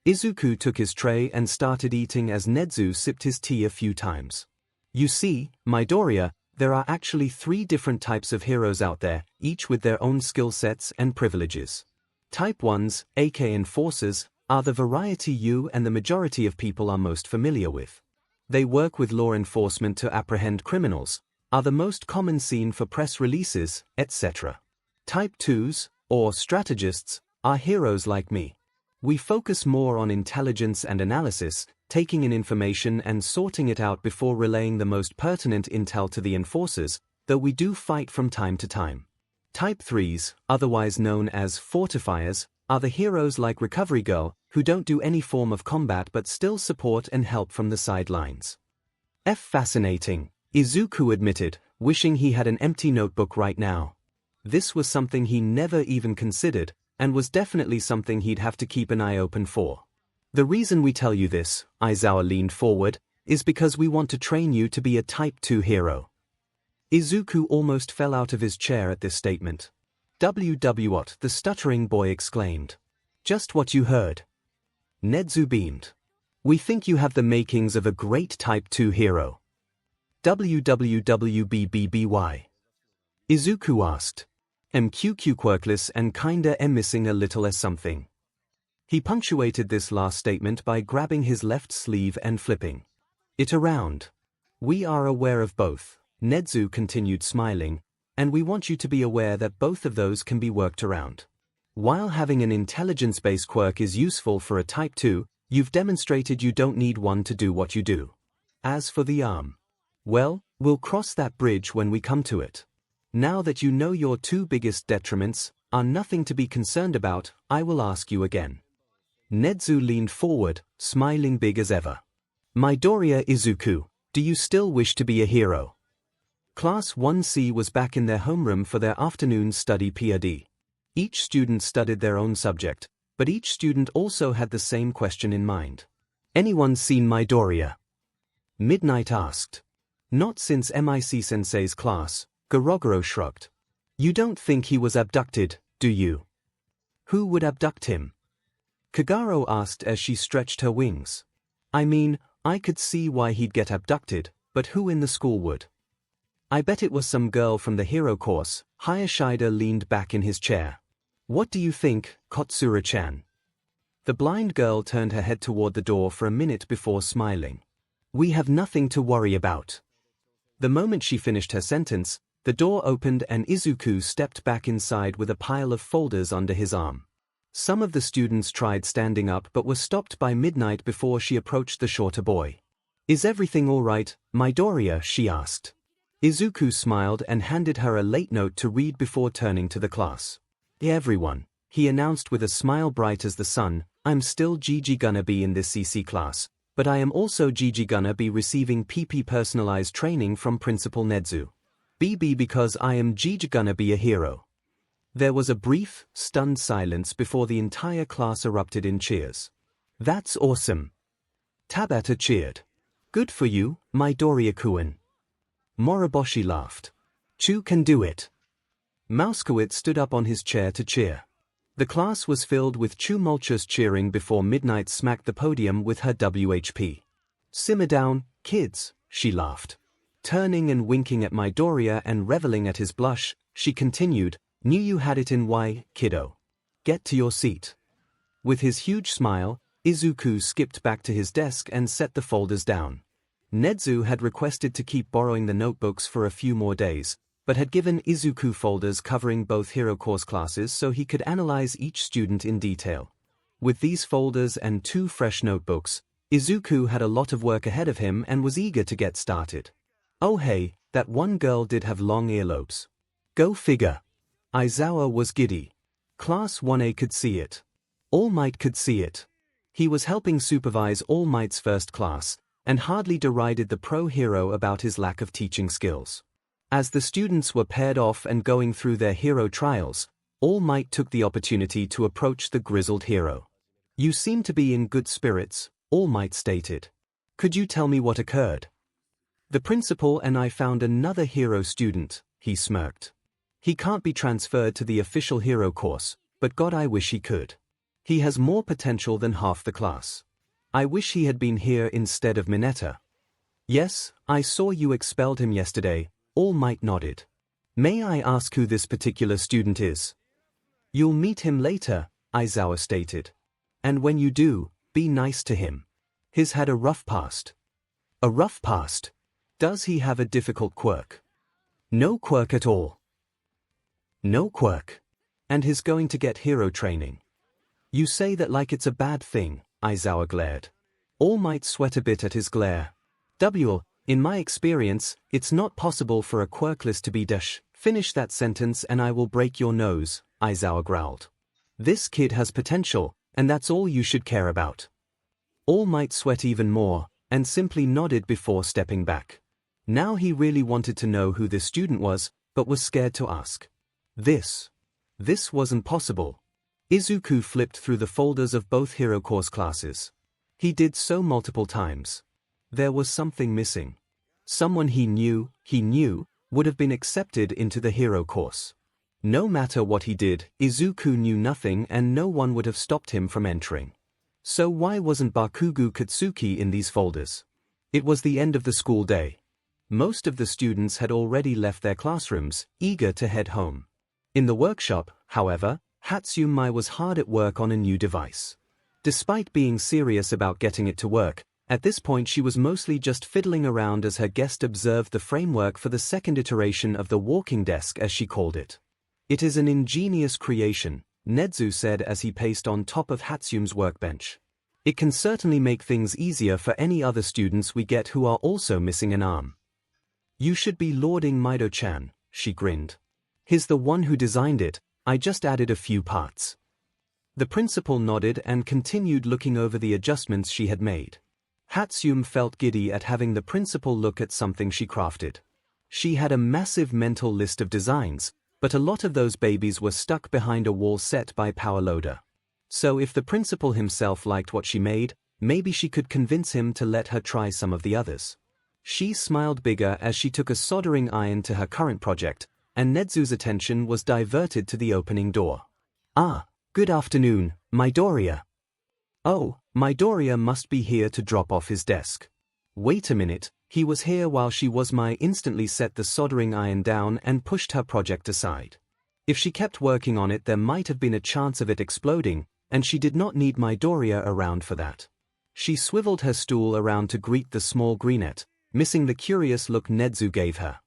Izuku took his tray and started eating as Nezu sipped his tea a few times. "You see, Midoriya, there are actually 3 different types of heroes out there, each with their own skill sets and privileges. Type 1s, aka Enforcers, are the variety you and the majority of people are most familiar with. They work with law enforcement to apprehend criminals, are the most common seen for press releases, etc. Type 2s, or strategists, are heroes like me. We focus more on intelligence and analysis, taking in information and sorting it out before relaying the most pertinent intel to the enforcers, though we do fight from time to time. Type 3s, otherwise known as fortifiers, are the heroes like Recovery Girl, who don't do any form of combat but still support and help from the sidelines." Fascinating," Izuku admitted, wishing he had an empty notebook right now. This was something he never even considered, and was definitely something he'd have to keep an eye open for. The reason we tell you this, Aizawa leaned forward, is because we want to train you to be a Type 2 hero. Izuku almost fell out of his chair at this statement. What? The stuttering boy exclaimed. Just what you heard. Nedzu beamed. We think you have the makings of a great Type 2 hero. WWWBBBY. Izuku asked. 𝐬𝐭𝐞𝐞 quirkless and kinda missing a little as something. He punctuated this last statement by grabbing his left sleeve and flipping it around. We are aware of both, Nedzu continued smiling, and we want you to be aware that both of those can be worked around. While having an intelligence-based quirk is useful for a Type 2, you've demonstrated you don't need one to do what you do. As for the arm, well, we'll cross that bridge when we come to it. Now that you know your two biggest detriments are nothing to be concerned about, I will ask you again. Nedzu leaned forward, smiling big as ever. Midoriya Izuku, do you still wish to be a hero? Class 1C was back in their homeroom for their afternoon study period. Each student studied their own subject, but each student also had the same question in mind. Anyone seen Midoriya? Midnight asked. Not since MIC Sensei's class, Gorogoro shrugged. You don't think he was abducted, do you? Who would abduct him? Kagero asked as she stretched her wings. I mean, I could see why he'd get abducted, but who in the school would? I bet it was some girl from the hero course. Hayashida leaned back in his chair. What do you think, Kotsura-chan? The blind girl turned her head toward the door for a minute before smiling. We have nothing to worry about. The moment she finished her sentence, the door opened and Izuku stepped back inside with a pile of folders under his arm. Some of the students tried standing up but were stopped by Midnight before she approached the shorter boy. Is everything all right, Midoriya? She asked. Izuku smiled and handed her a late note to read before turning to the class. Everyone, he announced with a smile bright as the sun, I'm still 𝐔𝐸 gonna be in this CC class, but I am also 𝐔𝐸 gonna be receiving PP personalized training from Principal Nedzu. BB because I am 𝐔𝐸 gonna be a hero. There was a brief, stunned silence before the entire class erupted in cheers. That's awesome. Tabata cheered. Good for you, Midoriya-kun. Moroboshi laughed. Chu can do it. Mousekewitz stood up on his chair to cheer. The class was filled with tumultuous cheering before Midnight smacked the podium with her WHP. Simmer down, kids, she laughed. Turning and winking at Midoriya and reveling at his blush, she continued, knew you had it in kiddo. Get to your seat. With his huge smile, Izuku skipped back to his desk and set the folders down. Nedzu had requested to keep borrowing the notebooks for a few more days, but had given Izuku folders covering both hero course classes so he could analyze each student in detail. With these folders and 2 fresh notebooks, Izuku had a lot of work ahead of him and was eager to get started. Oh hey, that one girl did have long earlobes. Go figure. Aizawa was giddy. Class 1A could see it. All Might could see it. He was helping supervise All Might's first class, and hardly derided the pro-hero about his lack of teaching skills. As the students were paired off and going through their hero trials, All Might took the opportunity to approach the grizzled hero. You seem to be in good spirits, All Might stated. Could you tell me what occurred? The principal and I found another hero student, he smirked. He can't be transferred to the official hero course, but God I wish he could. He has more potential than half the class. I wish he had been here instead of Mineta. Yes, I saw you expelled him yesterday, All Might nodded. May I ask who this particular student is? You'll meet him later, Aizawa stated. And when you do, be nice to him. He's had a rough past. A rough past? Does he have a difficult quirk? No quirk at all. No quirk. And he's going to get hero training. You say that like it's a bad thing, Aizawa glared. All Might sweat a bit at his glare. In my experience, it's not possible for a quirkless to be Finish that sentence and I will break your nose, Aizawa growled. This kid has potential, and that's all you should care about. All Might sweat even more, and simply nodded before stepping back. Now he really wanted to know who this student was, but was scared to ask. This wasn't possible. Izuku flipped through the folders of both hero course classes. He did so multiple times. There was something missing. Someone he knew, would have been accepted into the hero course. No matter what he did, Izuku knew nothing and no one would have stopped him from entering. So why wasn't Bakugo Katsuki in these folders? It was the end of the school day. Most of the students had already left their classrooms, eager to head home. In the workshop, however, Hatsumi was hard at work on a new device. Despite being serious about getting it to work, at this point she was mostly just fiddling around as her guest observed the framework for the second iteration of the walking desk, as she called it. "It is an ingenious creation," Nedzu said as he paced on top of Hatsume's workbench. "It can certainly make things easier for any other students we get who are also missing an arm." "You should be lauding Mido-chan," she grinned. "He's the one who designed it, I just added a few parts." The principal nodded and continued looking over the adjustments she had made. Hatsume felt giddy at having the principal look at something she crafted. She had a massive mental list of designs, but a lot of those babies were stuck behind a wall set by Power Loader. So if the principal himself liked what she made, maybe she could convince him to let her try some of the others. She smiled bigger as she took a soldering iron to her current project, and Nedzu's attention was diverted to the opening door. "Ah, good afternoon, Midoriya." "Oh, Midoriya must be here to drop off his desk." "Wait a minute, he was here while she was." Instantly set the soldering iron down and pushed her project aside. If she kept working on it, there might have been a chance of it exploding, and she did not need Midoriya around for that. She swiveled her stool around to greet the small greenette, missing the curious look Nedzu gave her.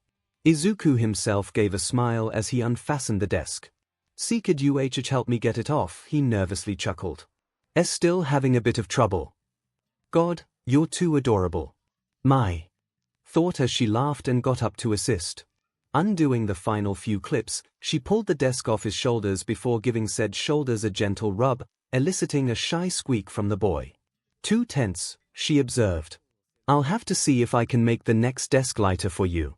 Izuku himself gave a smile as he unfastened the desk. "Could you help me get it off?" he nervously chuckled. "Still having a bit of trouble?" "God, you're too adorable." My thought as she laughed and got up to assist. Undoing the final few clips, she pulled the desk off his shoulders before giving said shoulders a gentle rub, eliciting a shy squeak from the boy. "Too tense," she observed. "I'll have to see if I can make the next desk lighter for you."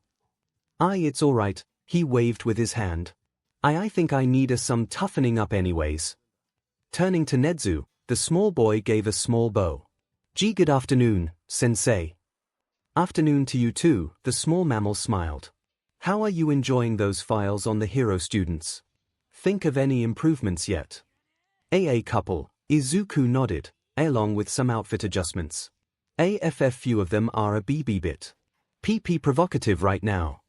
It's all right," he waved with his hand. I think I need some toughening up anyways." Turning to Nedzu, the small boy gave a small bow. Good afternoon, sensei." "Afternoon to you too," the small mammal smiled. "How are you enjoying those files on the hero students? Think of any improvements yet?" A couple, Izuku nodded, along with some outfit adjustments. Few of them are a bit. PP provocative right now."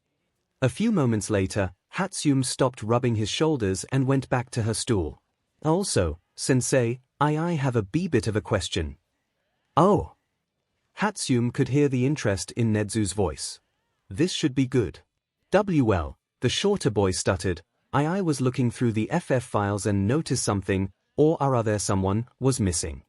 A few moments later, Hatsume stopped rubbing his shoulders and went back to her stool. "Also, sensei, I have a bit of a question." "Oh." Hatsume could hear the interest in Nedzu's voice. This should be good. "Well," the shorter boy stuttered, I was looking through the FF files and noticed something, or rather someone, was missing."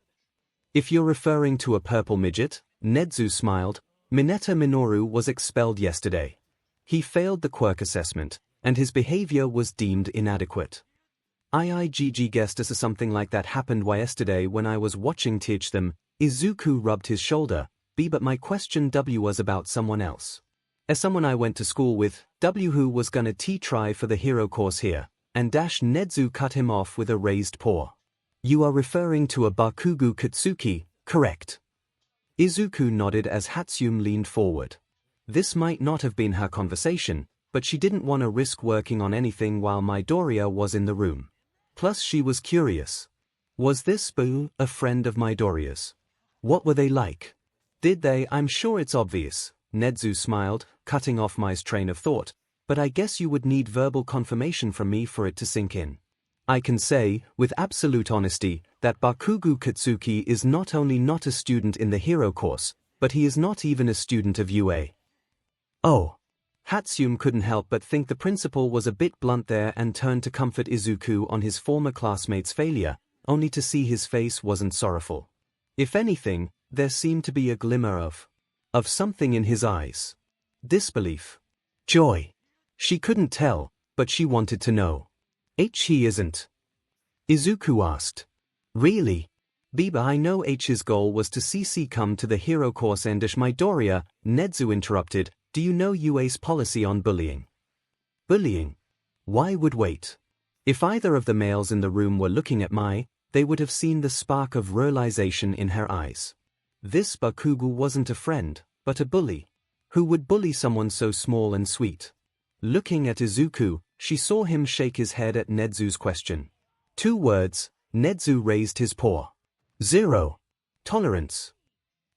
"If you're referring to a purple midget," Nedzu smiled, "Mineta Minoru was expelled yesterday. He failed the quirk assessment, and his behavior was deemed inadequate." Guessed as something like that happened yesterday when I was watching teach them." Izuku rubbed his shoulder, but my question was about someone else. As someone I went to school with, who was gonna try for the hero course here, and Nedzu cut him off with a raised paw. "You are referring to a Bakugo Katsuki, correct?" Izuku nodded as Hatsume leaned forward. This might not have been her conversation, but she didn't want to risk working on anything while Midoriya was in the room. Plus she was curious. Was this a friend of Midoriya's? What were they like? Did they? "I'm sure it's obvious," Nedzu smiled, cutting off my train of thought, "but I guess you would need verbal confirmation from me for it to sink in. I can say, with absolute honesty, that Bakugo Katsuki is not only not a student in the hero course, but he is not even a student of UA." "Oh." Hatsume couldn't help but think the principal was a bit blunt there and turned to comfort Izuku on his former classmate's failure, only to see his face wasn't sorrowful. If anything, there seemed to be a glimmer of something in his eyes. Disbelief. Joy. She couldn't tell, but she wanted to know. He isn't?" Izuku asked. "Really? Biba, I know H's goal was to come to the hero course and Midoriya," Nedzu interrupted, do you know UA's policy on bullying? Bullying? Why would wait? If either of the males in the room were looking at Mai, they would have seen the spark of realization in her eyes. This Bakugo wasn't a friend, but a bully. Who would bully someone so small and sweet? Looking at Izuku, she saw him shake his head at Nezu's question. 2 words, Nezu raised his paw. 0 tolerance.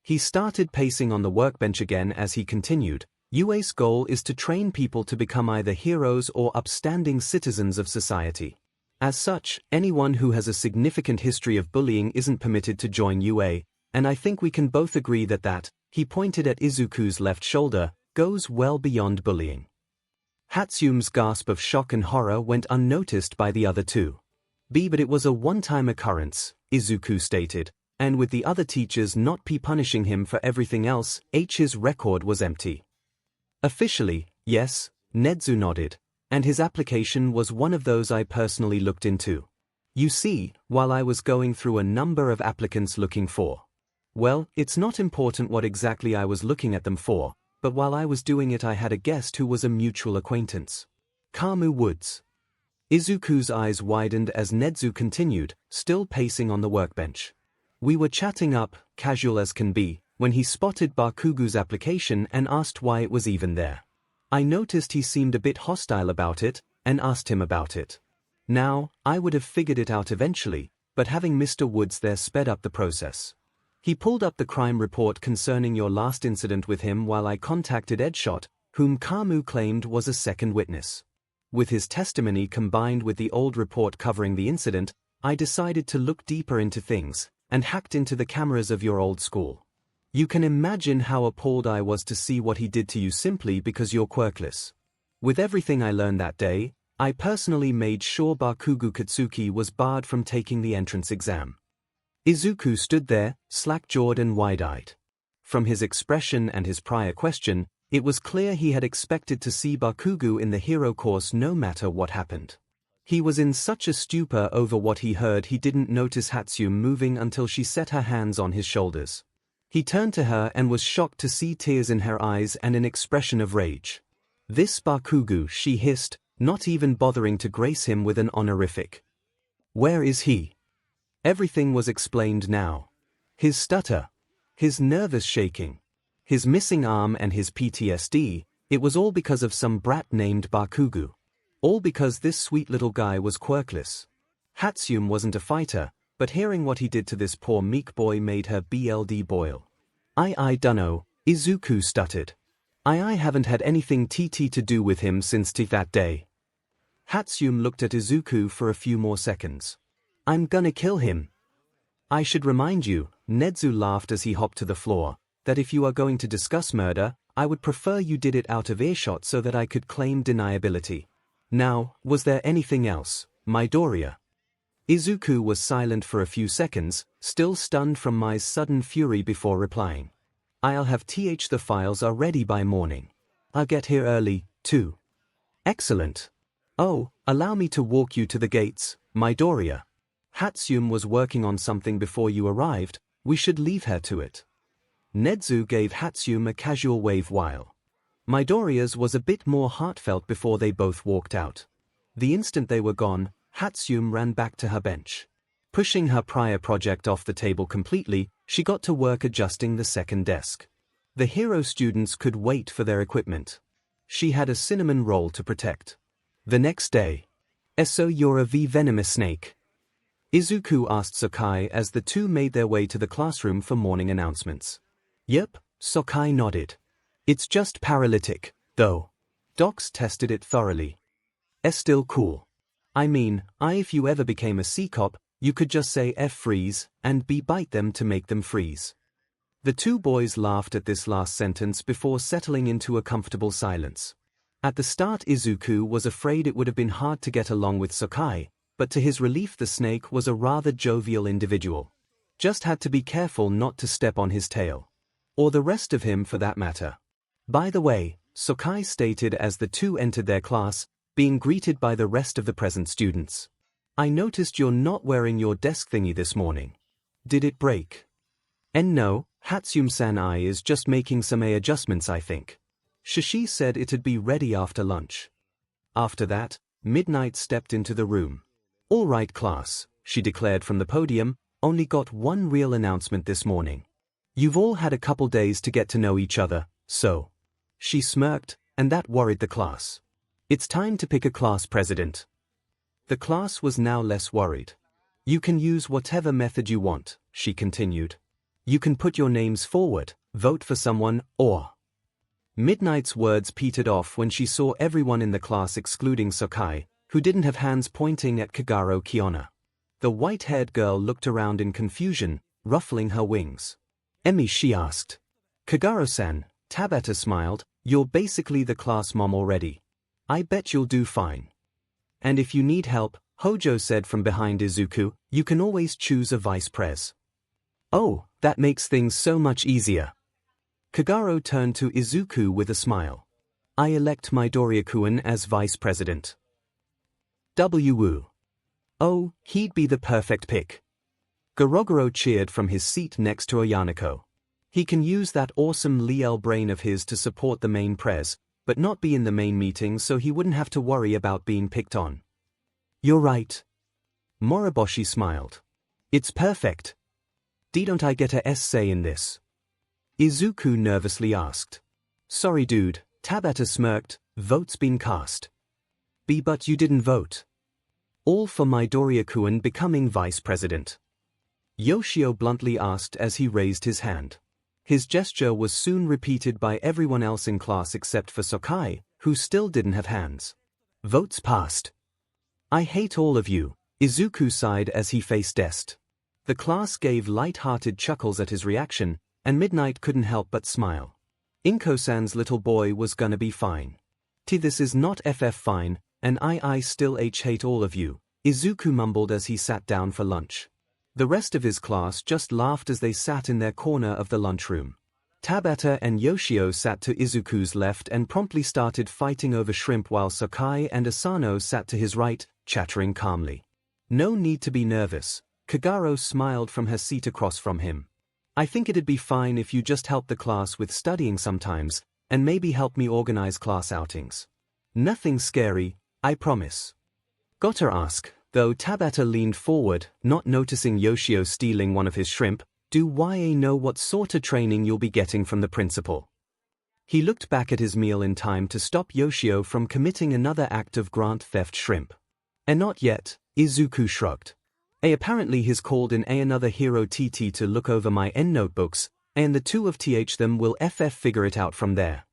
He started pacing on the workbench again as he continued. UA's goal is to train people to become either heroes or upstanding citizens of society. As such, anyone who has a significant history of bullying isn't permitted to join UA, and I think we can both agree that, he pointed at Izuku's left shoulder, goes well beyond bullying. Hatsume's gasp of shock and horror went unnoticed by the other two. But it was a one-time occurrence, Izuku stated, and with the other teachers not punishing him for everything else, his record was empty. Officially, yes, Nezu nodded, and his application was one of those I personally looked into. You see, while I was going through a number of applicants looking for. Well, it's not important what exactly I was looking at them for, but while I was doing it I had a guest who was a mutual acquaintance. Kamu Woods. Izuku's eyes widened as Nezu continued, still pacing on the workbench. We were chatting up, casual as can be, when he spotted Bakugo's application and asked why it was even there. I noticed he seemed a bit hostile about it, and asked him about it. Now, I would have figured it out eventually, but having Mr. Woods there sped up the process. He pulled up the crime report concerning your last incident with him while I contacted Edshot, whom Kamu claimed was a second witness. With his testimony combined with the old report covering the incident, I decided to look deeper into things, and hacked into the cameras of your old school. You can imagine how appalled I was to see what he did to you simply because you're quirkless. With everything I learned that day, I personally made sure Bakugo Katsuki was barred from taking the entrance exam. Izuku stood there, slack-jawed and wide-eyed. From his expression and his prior question, it was clear he had expected to see Bakugo in the hero course no matter what happened. He was in such a stupor over what he heard he didn't notice Hatsume moving until she set her hands on his shoulders. He turned to her and was shocked to see tears in her eyes and an expression of rage. This Bakugo, she hissed, not even bothering to grace him with an honorific. Where is he? Everything was explained now. His stutter, his nervous shaking, his missing arm and his PTSD, it was all because of some brat named Bakugo. All because this sweet little guy was quirkless. Hatsume wasn't a fighter, but hearing what he did to this poor meek boy made her BLD boil. I dunno, Izuku stuttered. I haven't had anything to do with him since that day. Hatsume looked at Izuku for a few more seconds. I'm gonna kill him. I should remind you, Nezu laughed as he hopped to the floor, that if you are going to discuss murder, I would prefer you did it out of earshot so that I could claim deniability. Now, was there anything else, Midoriya? Izuku was silent for a few seconds, still stunned from Mai's sudden fury before replying. I'll have the files are ready by morning. I'll get here early, too. Excellent. Oh, allow me to walk you to the gates, Midoriya. Hatsume was working on something before you arrived, we should leave her to it. Nezu gave Hatsume a casual wave while Midoriya's was a bit more heartfelt before they both walked out. The instant they were gone, Hatsume ran back to her bench. Pushing her prior project off the table completely, she got to work adjusting the second desk. The hero students could wait for their equipment. She had a cinnamon roll to protect. The next day. So you're a venomous snake? Izuku asked Sakai as the two made their way to the classroom for morning announcements. Yep, Sakai nodded. It's just paralytic, though. Docs tested it thoroughly. Still cool. I mean, if you ever became a C-cop, you could just say F freeze, and B bite them to make them freeze. The two boys laughed at this last sentence before settling into a comfortable silence. At the start Izuku was afraid it would have been hard to get along with Sakai, but to his relief the snake was a rather jovial individual. Just had to be careful not to step on his tail. Or the rest of him for that matter. By the way, Sakai stated as the two entered their class, being greeted by the rest of the present students. I noticed you're not wearing your desk thingy this morning. Did it break? And no, Hatsume-san is just making some adjustments I think. Shishi said it'd be ready after lunch. After that, Midnight stepped into the room. "All right, class," she declared from the podium, "only got one real announcement this morning. You've all had a couple days to get to know each other, so." She smirked, and that worried the class. "It's time to pick a class president." The class was now less worried. "You can use whatever method you want," she continued. "You can put your names forward, vote for someone, or—" Midnight's words petered off when she saw everyone in the class excluding Sakai, who didn't have hands pointing at Kagero Kiona. The white-haired girl looked around in confusion, ruffling her wings. "Emmy," she asked. "Kagero-san," Tabata smiled, "you're basically the class mom already. I bet you'll do fine. And if you need help," Hojo said from behind Izuku, "you can always choose a vice pres." "Oh, that makes things so much easier." Kagero turned to Izuku with a smile. "I elect Midoriya-kun as vice president." "Woo. Oh, he'd be the perfect pick." Gorogoro cheered from his seat next to Ayanako. "He can use that awesome Liel brain of his to support the main pres, but not be in the main meeting so he wouldn't have to worry about being picked on." "You're right." Moriboshi smiled. "It's perfect. Don't I get a say in this?" Izuku nervously asked. "Sorry dude," Tabata smirked, "vote's been cast." But you didn't vote." "All for Midoriya-kun becoming vice president?" Yoshio bluntly asked as he raised his hand. His gesture was soon repeated by everyone else in class except for Sakai, who still didn't have hands. "Votes passed." "I hate all of you," Izuku sighed as he faced Dest. The class gave light-hearted chuckles at his reaction, and Midnight couldn't help but smile. Inko-san's little boy was gonna be fine. This is not FF fine, and I still hate all of you," Izuku mumbled as he sat down for lunch. The rest of his class just laughed as they sat in their corner of the lunchroom. Tabata and Yoshio sat to Izuku's left and promptly started fighting over shrimp while Sakai and Asano sat to his right, chattering calmly. "No need to be nervous," Kagero smiled from her seat across from him. "I think it'd be fine if you just help the class with studying sometimes, and maybe help me organize class outings. Nothing scary, I promise." "Gotta ask," though Tabata leaned forward, not noticing Yoshio stealing one of his shrimp, "do YA know what sort of training you'll be getting from the principal?" He looked back at his meal in time to stop Yoshio from committing another act of grant theft shrimp. Not yet," Izuku shrugged. Apparently he's called in another hero TT to look over my notebooks, and the two of them will figure it out from there."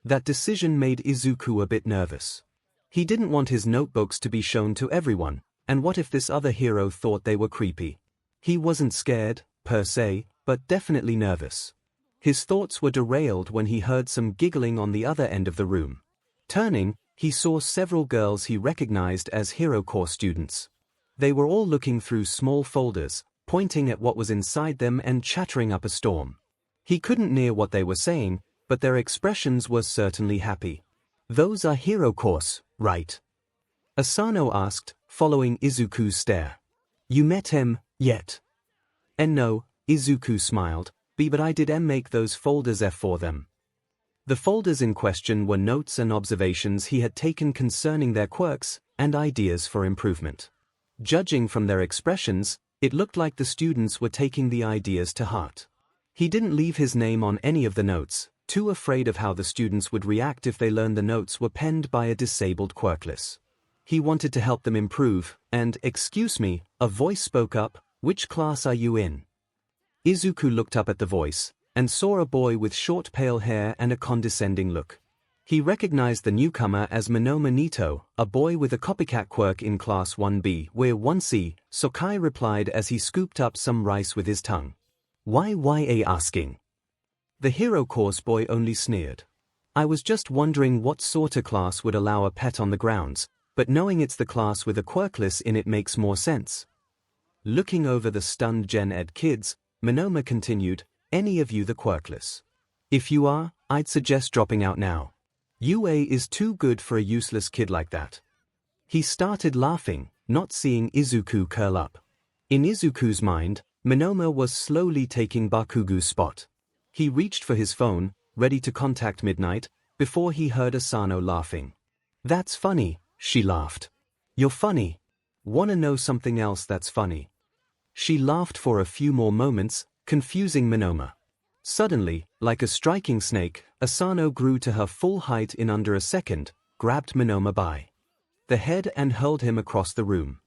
That decision made Izuku a bit nervous. He didn't want his notebooks to be shown to everyone, and what if this other hero thought they were creepy? He wasn't scared, per se, but definitely nervous. His thoughts were derailed when he heard some giggling on the other end of the room. Turning, he saw several girls he recognized as Hero Corps students. They were all looking through small folders, pointing at what was inside them and chattering up a storm. He couldn't hear what they were saying, but their expressions were certainly happy. "Those are Hero Corps, right?" Asano asked, following Izuku's stare. "You met him, yet?" No, Izuku smiled, but I did make those folders for them." The folders in question were notes and observations he had taken concerning their quirks and ideas for improvement. Judging from their expressions, it looked like the students were taking the ideas to heart. He didn't leave his name on any of the notes, too afraid of how the students would react if they learned the notes were penned by a disabled quirkless. He wanted to help them improve, and, "Excuse me," a voice spoke up, "which class are you in?" Izuku looked up at the voice, and saw a boy with short pale hair and a condescending look. He recognized the newcomer as Monoma Nito, a boy with a copycat quirk in Class 1B, where 1C, Sakai replied as he scooped up some rice with his tongue. "Why YA asking?" The Hero Course boy only sneered. "I was just wondering what sort of class would allow a pet on the grounds, but knowing it's the class with a quirkless in it makes more sense." Looking over the stunned Gen Ed kids, Monoma continued, "Any of you the quirkless? If you are, I'd suggest dropping out now. UA is too good for a useless kid like that." He started laughing, not seeing Izuku curl up. In Izuku's mind, Monoma was slowly taking Bakugu's spot. He reached for his phone, ready to contact Midnight, before he heard Asano laughing. "That's funny," she laughed. "You're funny. Wanna know something else that's funny?" She laughed for a few more moments, confusing Monoma. Suddenly, like a striking snake, Asano grew to her full height in under a second, grabbed Monoma by the head and hurled him across the room.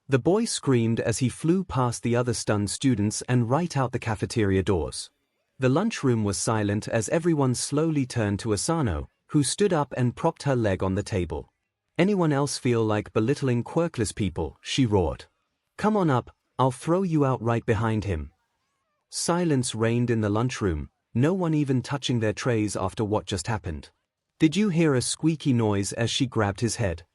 The boy screamed as he flew past the other stunned students and right out the cafeteria doors. The lunchroom was silent as everyone slowly turned to Asano, who stood up and propped her leg on the table. "Anyone else feel like belittling quirkless people?" she roared. "Come on up, I'll throw you out right behind him." Silence reigned in the lunchroom, no one even touching their trays after what just happened. "Did you hear a squeaky noise?" as she grabbed his head.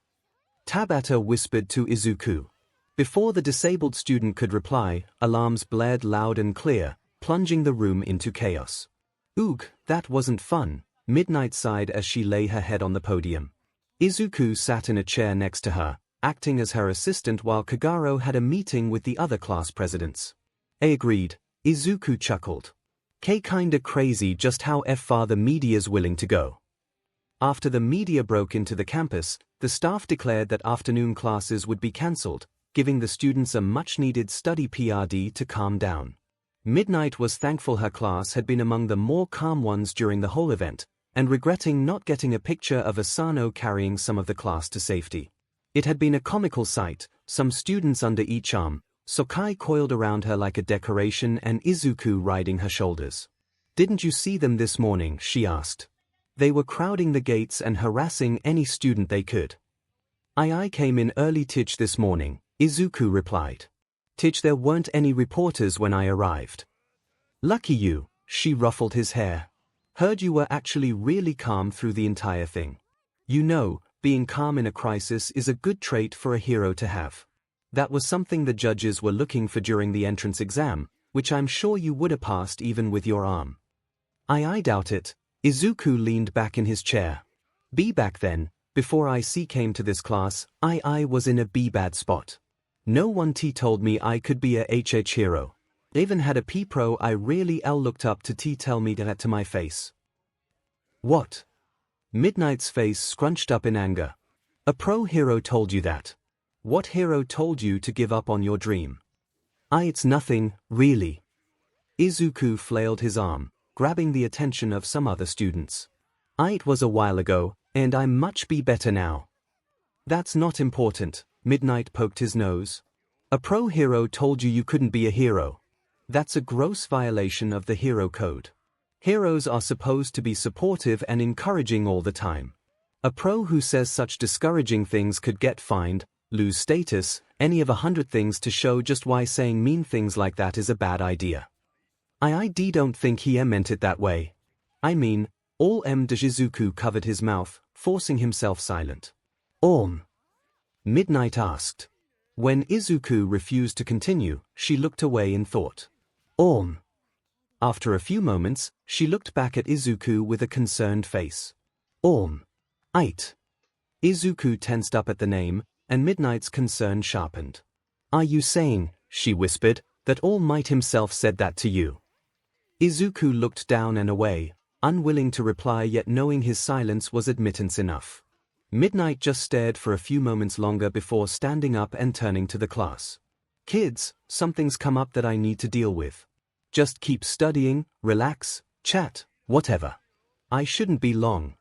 Tabata whispered to Izuku. Before the disabled student could reply, alarms blared loud and clear, plunging the room into chaos. "Oog, that wasn't fun," Midnight sighed as she lay her head on the podium. Izuku sat in a chair next to her, acting as her assistant while Kagero had a meeting with the other class presidents. "I agreed," Izuku chuckled. "Kinda crazy just how far the media's willing to go." After the media broke into the campus, the staff declared that afternoon classes would be cancelled, giving the students a much-needed study PRD to calm down. Midnight was thankful her class had been among the more calm ones during the whole event, and regretting not getting a picture of Asano carrying some of the class to safety. It had been a comical sight, some students under each arm, Sakai coiled around her like a decoration and Izuku riding her shoulders. "Didn't you see them this morning?" she asked. "They were crowding the gates and harassing any student they could." I came in early this morning," Izuku replied. There weren't any reporters when I arrived." "Lucky you," she ruffled his hair. "Heard you were actually really calm through the entire thing. You know, being calm in a crisis is a good trait for a hero to have. That was something the judges were looking for during the entrance exam, which I'm sure you would have passed even with your arm." I doubt it." Izuku leaned back in his chair. Back then, before IC came to this class, I was in a bad spot. No one told me I could be a HH hero. Even had a P-Pro I really looked up to tell me that to my face." "What?" Midnight's face scrunched up in anger. "A pro hero told you that? What hero told you to give up on your dream?" It's nothing, really." Izuku flailed his arm, grabbing the attention of some other students. It was a while ago, and I'm much better now." "That's not important," Midnight poked his nose. "A pro hero told you couldn't be a hero. That's a gross violation of the hero code. Heroes are supposed to be supportive and encouraging all the time. A pro who says such discouraging things could get fined, lose status, any of 100 things to show just why saying mean things like that is a bad idea." I don't think he meant it that way. I mean, all Izuku covered his mouth, forcing himself silent. Midnight asked. When Izuku refused to continue, she looked away in thought. After a few moments, she looked back at Izuku with a concerned face. Ait. Izuku tensed up at the name, and Midnight's concern sharpened. "Are you saying," she whispered, "that All Might himself said that to you?" Izuku looked down and away, unwilling to reply yet knowing his silence was admittance enough. Midnight just stared for a few moments longer before standing up and turning to the class. "Kids, something's come up that I need to deal with. Just keep studying, relax, chat, whatever. I shouldn't be long."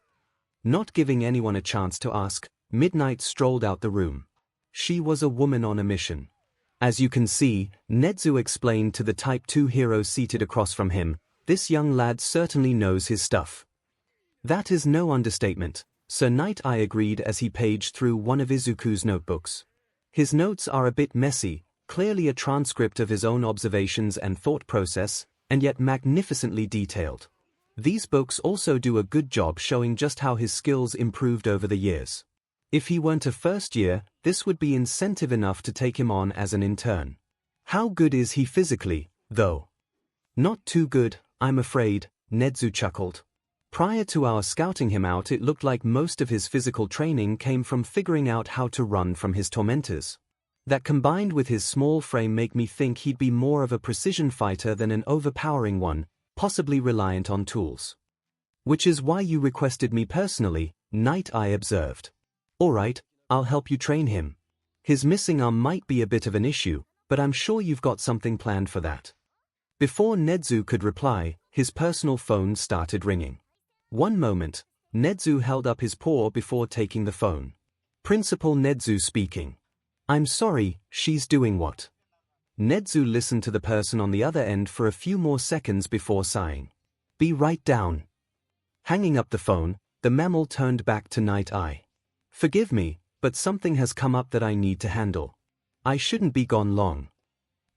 Not giving anyone a chance to ask, Midnight strolled out the room. She was a woman on a mission. As you can see, Nezu explained to the Type 2 hero seated across from him, this young lad certainly knows his stuff. That is no understatement, Sir Knight I agreed as he paged through one of Izuku's notebooks. His notes are a bit messy, clearly a transcript of his own observations and thought process, and yet magnificently detailed. These books also do a good job showing just how his skills improved over the years. If he weren't a first year, this would be incentive enough to take him on as an intern. How good is he physically, though? Not too good, I'm afraid, Nezu chuckled. Prior to our scouting him out, it looked like most of his physical training came from figuring out how to run from his tormentors. That combined with his small frame make me think he'd be more of a precision fighter than an overpowering one, possibly reliant on tools. Which is why you requested me personally, 𝐼 observed. Alright, I'll help you train him. His missing arm might be a bit of an issue, but I'm sure you've got something planned for that. Before 𝐻𝐻𝐿 could reply, his personal phone started ringing. One moment, 𝐻𝐻𝐿 held up his paw before taking the phone. Principal 𝐻𝐻𝐿 speaking. I'm sorry, she's doing what? 𝐻𝐻𝐿 listened to the person on the other end for a few more seconds before sighing. Be right down. Hanging up the phone, the mammal turned back to 𝐼. Forgive me, but something has come up that I need to handle. I shouldn't be gone long.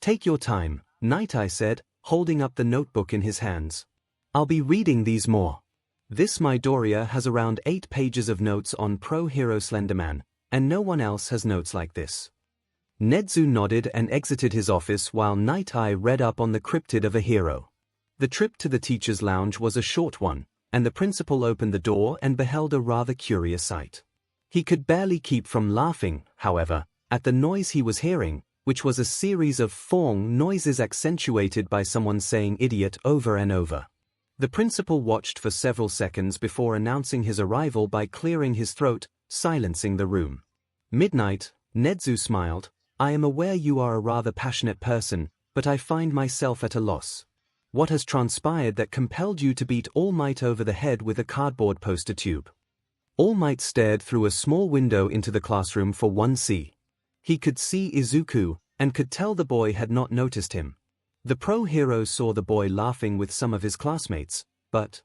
Take your time, 𝐼 said, holding up the notebook in his hands. I'll be reading these more. This Midoriya has around 8 pages of notes on Pro Hero Slenderman, and no one else has notes like this. 𝐻𝐻𝐿 nodded and exited his office while 𝐼 read up on the cryptid of a hero. The trip to the teacher's lounge was a short one, and the principal opened the door and beheld a rather curious sight. He could barely keep from laughing, however, at the noise he was hearing, which was a series of /ong noises accentuated by someone saying idiot over and over. The principal watched for several seconds before announcing his arrival by clearing his throat, silencing the room. Midnight, 𝐻𝐻𝐿 smiled. I am aware you are a rather passionate person, but I find myself at a loss. What has transpired that compelled you to beat All Might over the head with a cardboard poster tube? All Might stared through a small window into the classroom for 1C. He could see Izuku, and could tell the boy had not noticed him. The pro hero saw the boy laughing with some of his classmates, but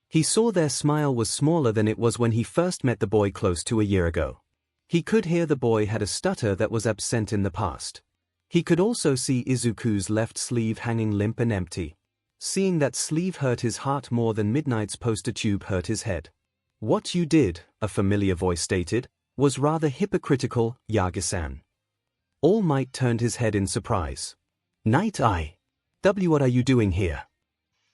he saw their smile was smaller than it was when he first met the boy close to a year ago. He could hear the boy had a stutter that was absent in the past. He could also see Izuku's left sleeve hanging limp and empty. Seeing that sleeve hurt his heart more than Midnight's poster tube hurt his head. What you did, a familiar voice stated, was rather hypocritical, Yagi-san. All Might turned his head in surprise. 𝐼, what are you doing here?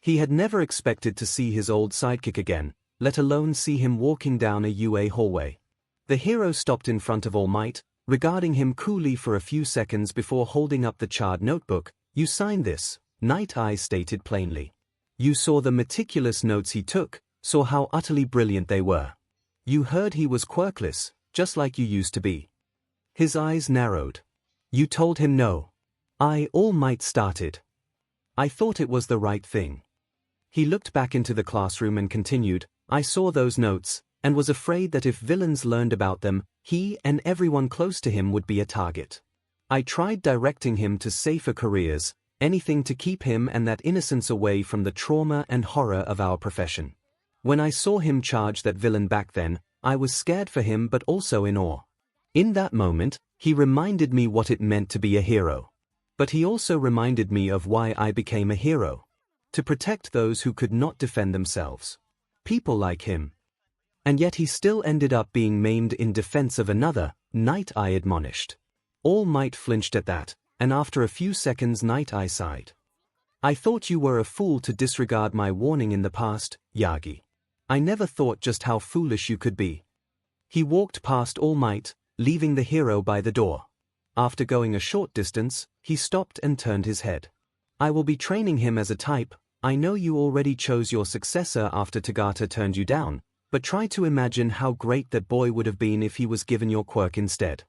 He had never expected to see his old sidekick again, let alone see him walking down a UA hallway. The hero stopped in front of All Might, regarding him coolly for a few seconds before holding up the charred notebook. You signed this, 𝐼 stated plainly. You saw the meticulous notes he took, saw how utterly brilliant they were. You heard he was quirkless, just like you used to be. His eyes narrowed. You told him no. All Might started. I thought it was the right thing. He looked back into the classroom and continued, I saw those notes, and was afraid that if villains learned about them, he and everyone close to him would be a target. I tried directing him to safer careers, anything to keep him and that innocence away from the trauma and horror of our profession. When I saw him charge that villain back then, I was scared for him but also in awe. In that moment, he reminded me what it meant to be a hero. But he also reminded me of why I became a hero. To protect those who could not defend themselves. People like him. And yet he still ended up being maimed in defense of another, 𝐼 admonished. All Might flinched at that, and after a few seconds 𝐼 sighed. I thought you were a fool to disregard my warning in the past, Yagi. I never thought just how foolish you could be. He walked past All Might, leaving the hero by the door. After going a short distance, he stopped and turned his head. I will be training him as a type. I know you already chose your successor after Tagata turned you down, but try to imagine how great that boy would have been if he was given your quirk instead.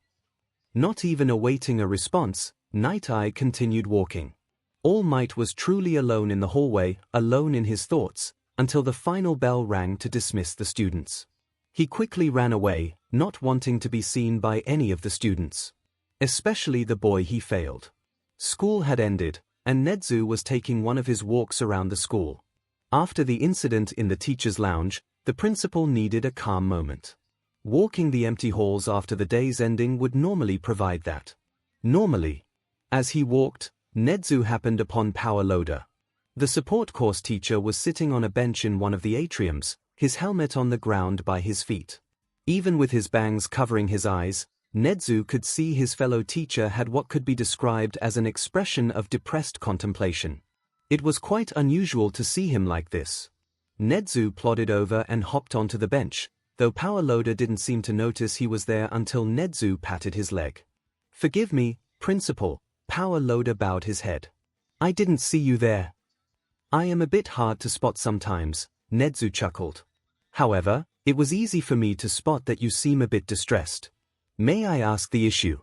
Not even awaiting a response, 𝐼 continued walking. All Might was truly alone in the hallway, alone in his thoughts, until the final bell rang to dismiss the students. He quickly ran away, not wanting to be seen by any of the students. Especially the boy he failed. School had ended, and 𝐻𝐻𝐿 was taking one of his walks around the school. After the incident in the teacher's lounge, the principal needed a calm moment. Walking the empty halls after the day's ending would normally provide that. Normally. As he walked, 𝐻𝐻𝐿 happened upon Power Loader. The support course teacher was sitting on a bench in one of the atriums, his helmet on the ground by his feet. Even with his bangs covering his eyes, 𝐻𝐻𝐿 could see his fellow teacher had what could be described as an expression of depressed contemplation. It was quite unusual to see him like this. 𝐻𝐻𝐿 plodded over and hopped onto the bench, though Power Loader didn't seem to notice he was there until 𝐻𝐻𝐿 patted his leg. Forgive me, Principal, Power Loader bowed his head. I didn't see you there. I am a bit hard to spot sometimes, 𝐻𝐻𝐻 chuckled. However, it was easy for me to spot that you seem a bit distressed. May I ask the issue?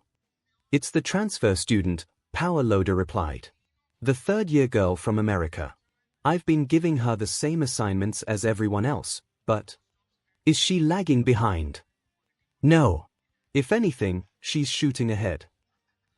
It's the transfer student, 𝐼𝐺𝐻𝐿𝐿 replied. The third-year girl from America. I've been giving her the same assignments as everyone else, but is she lagging behind? No. If anything, she's shooting ahead.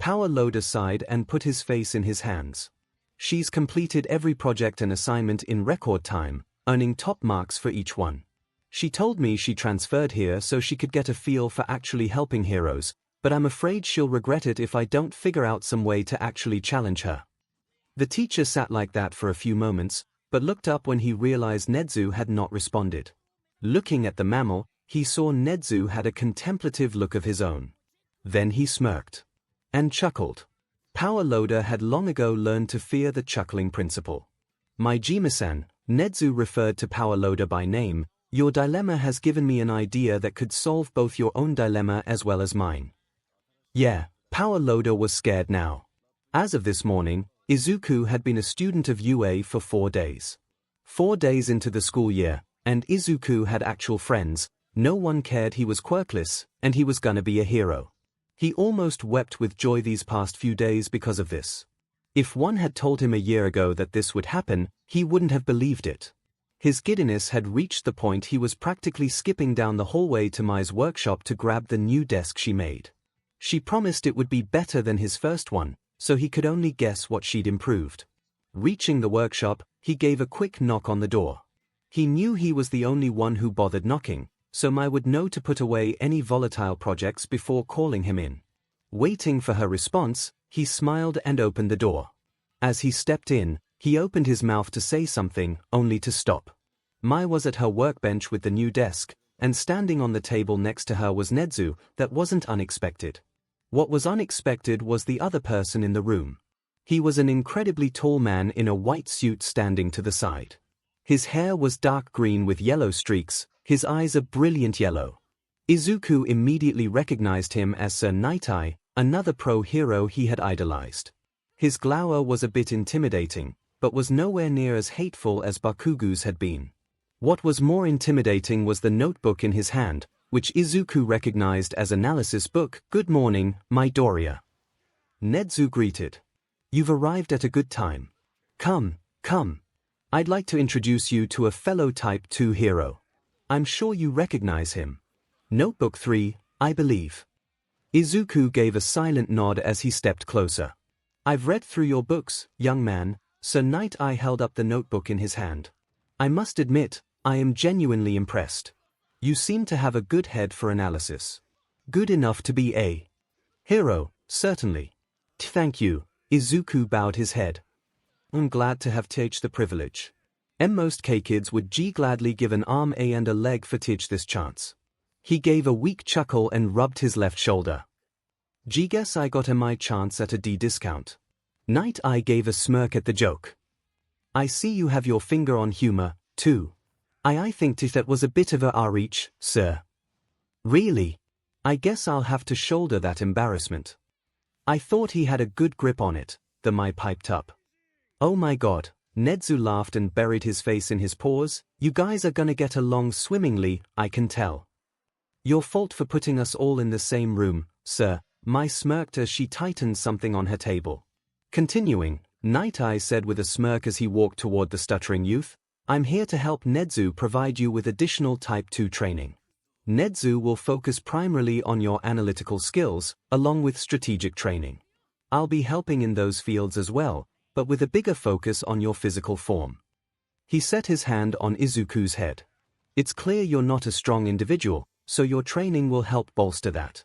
𝐼𝐺𝐻𝐿 sighed and put his face in his hands. She's completed every project and assignment in record time, earning top marks for each one. She told me she transferred here so she could get a feel for actually helping heroes, but I'm afraid she'll regret it if I don't figure out some way to actually challenge her. The teacher sat like that for a few moments, but looked up when he realized 𝐻𝐻𝐻 had not responded. Looking at the mammal, he saw 𝐻𝐻𝐻 had a contemplative look of his own. Then he smirked and chuckled. 𝐼𝐺𝐻𝐿 had long ago learned to fear the chuckling principle. My Jima-san, 𝐻𝐻𝐻 referred to 𝐼𝐺𝐻𝐿 by name, your dilemma has given me an idea that could solve both your own dilemma as well as mine. Yeah, 𝐼𝐺𝐻𝐿 was scared now. As of this morning, Izuku had been a student of UA for 4 days. 4 days into the school year, and Izuku had actual friends, no one cared he was quirkless, and he was gonna be a hero. He almost wept with joy these past few days because of this. If one had told him a year ago that this would happen, he wouldn't have believed it. His giddiness had reached the point he was practically skipping down the hallway to Mai's workshop to grab the new desk she made. She promised it would be better than his first one, so he could only guess what she'd improved. Reaching the workshop, he gave a quick knock on the door. He knew he was the only one who bothered knocking, so Mai would know to put away any volatile projects before calling him in. Waiting for her response, he smiled and opened the door. As he stepped in, he opened his mouth to say something, only to stop. Mai was at her workbench with the new desk, and standing on the table next to her was 𝐻𝐻𝐻. That wasn't unexpected. What was unexpected was the other person in the room. He was an incredibly tall man in a white suit standing to the side. His hair was dark green with yellow streaks, his eyes a brilliant yellow. Izuku immediately recognized him as Sir Night-Eye, another pro hero he had idolized. His glower was a bit intimidating, but was nowhere near as hateful as Bakugo's had been. What was more intimidating was the notebook in his hand, which Izuku recognized as analysis book. Good morning, Midoriya. 𝐻𝐻𝐻 greeted. You've arrived at a good time. Come, come. I'd like to introduce you to a fellow Type 2 hero. I'm sure you recognize him. Notebook 3, I believe. Izuku gave a silent nod as he stepped closer. I've read through your books, young man. Sir Night-Eye held up the notebook in his hand. I must admit, I am genuinely impressed. You seem to have a good head for analysis. Good enough to be a hero, certainly. Thank you. Izuku bowed his head. I'm glad to have taken the privilege. Most K-kids would gladly give an arm and a leg for this chance. He gave a weak chuckle and rubbed his left shoulder. Guess I got my chance at a D discount. Night-Eye gave a smirk at the joke. I see you have your finger on humor, too. I think that was a bit of a reach, sir. Really? I guess I'll have to shoulder that embarrassment. I thought he had a good grip on it, the Mai piped up. Oh my god, 𝐻𝐻𝐻 laughed and buried his face in his paws. You guys are gonna get along swimmingly, I can tell. Your fault for putting us all in the same room, sir. Mai smirked as she tightened something on her table. Continuing, Night-Eye said with a smirk as he walked toward the stuttering youth, I'm here to help 𝐻𝐻𝐻 provide you with additional Type 2 training. 𝐻𝐻𝐻 will focus primarily on your analytical skills, along with strategic training. I'll be helping in those fields as well, but with a bigger focus on your physical form. He set his hand on Izuku's head. It's clear you're not a strong individual, so your training will help bolster that.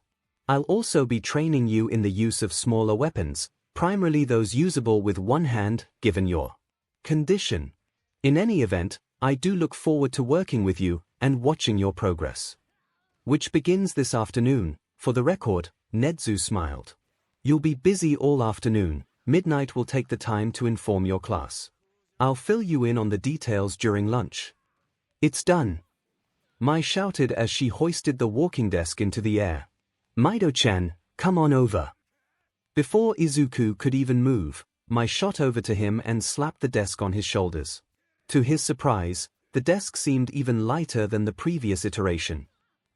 I'll also be training you in the use of smaller weapons, primarily those usable with one hand, given your condition. In any event, I do look forward to working with you and watching your progress. Which begins this afternoon. For the record, 𝐻𝐻𝐻 smiled. You'll be busy all afternoon. Midnight will take the time to inform your class. I'll fill you in on the details during lunch. It's done. Mai shouted as she hoisted the walking desk into the air. Mido-chan, come on over. Before Izuku could even move, Mai shot over to him and slapped the desk on his shoulders. To his surprise, The desk seemed even lighter than the previous iteration.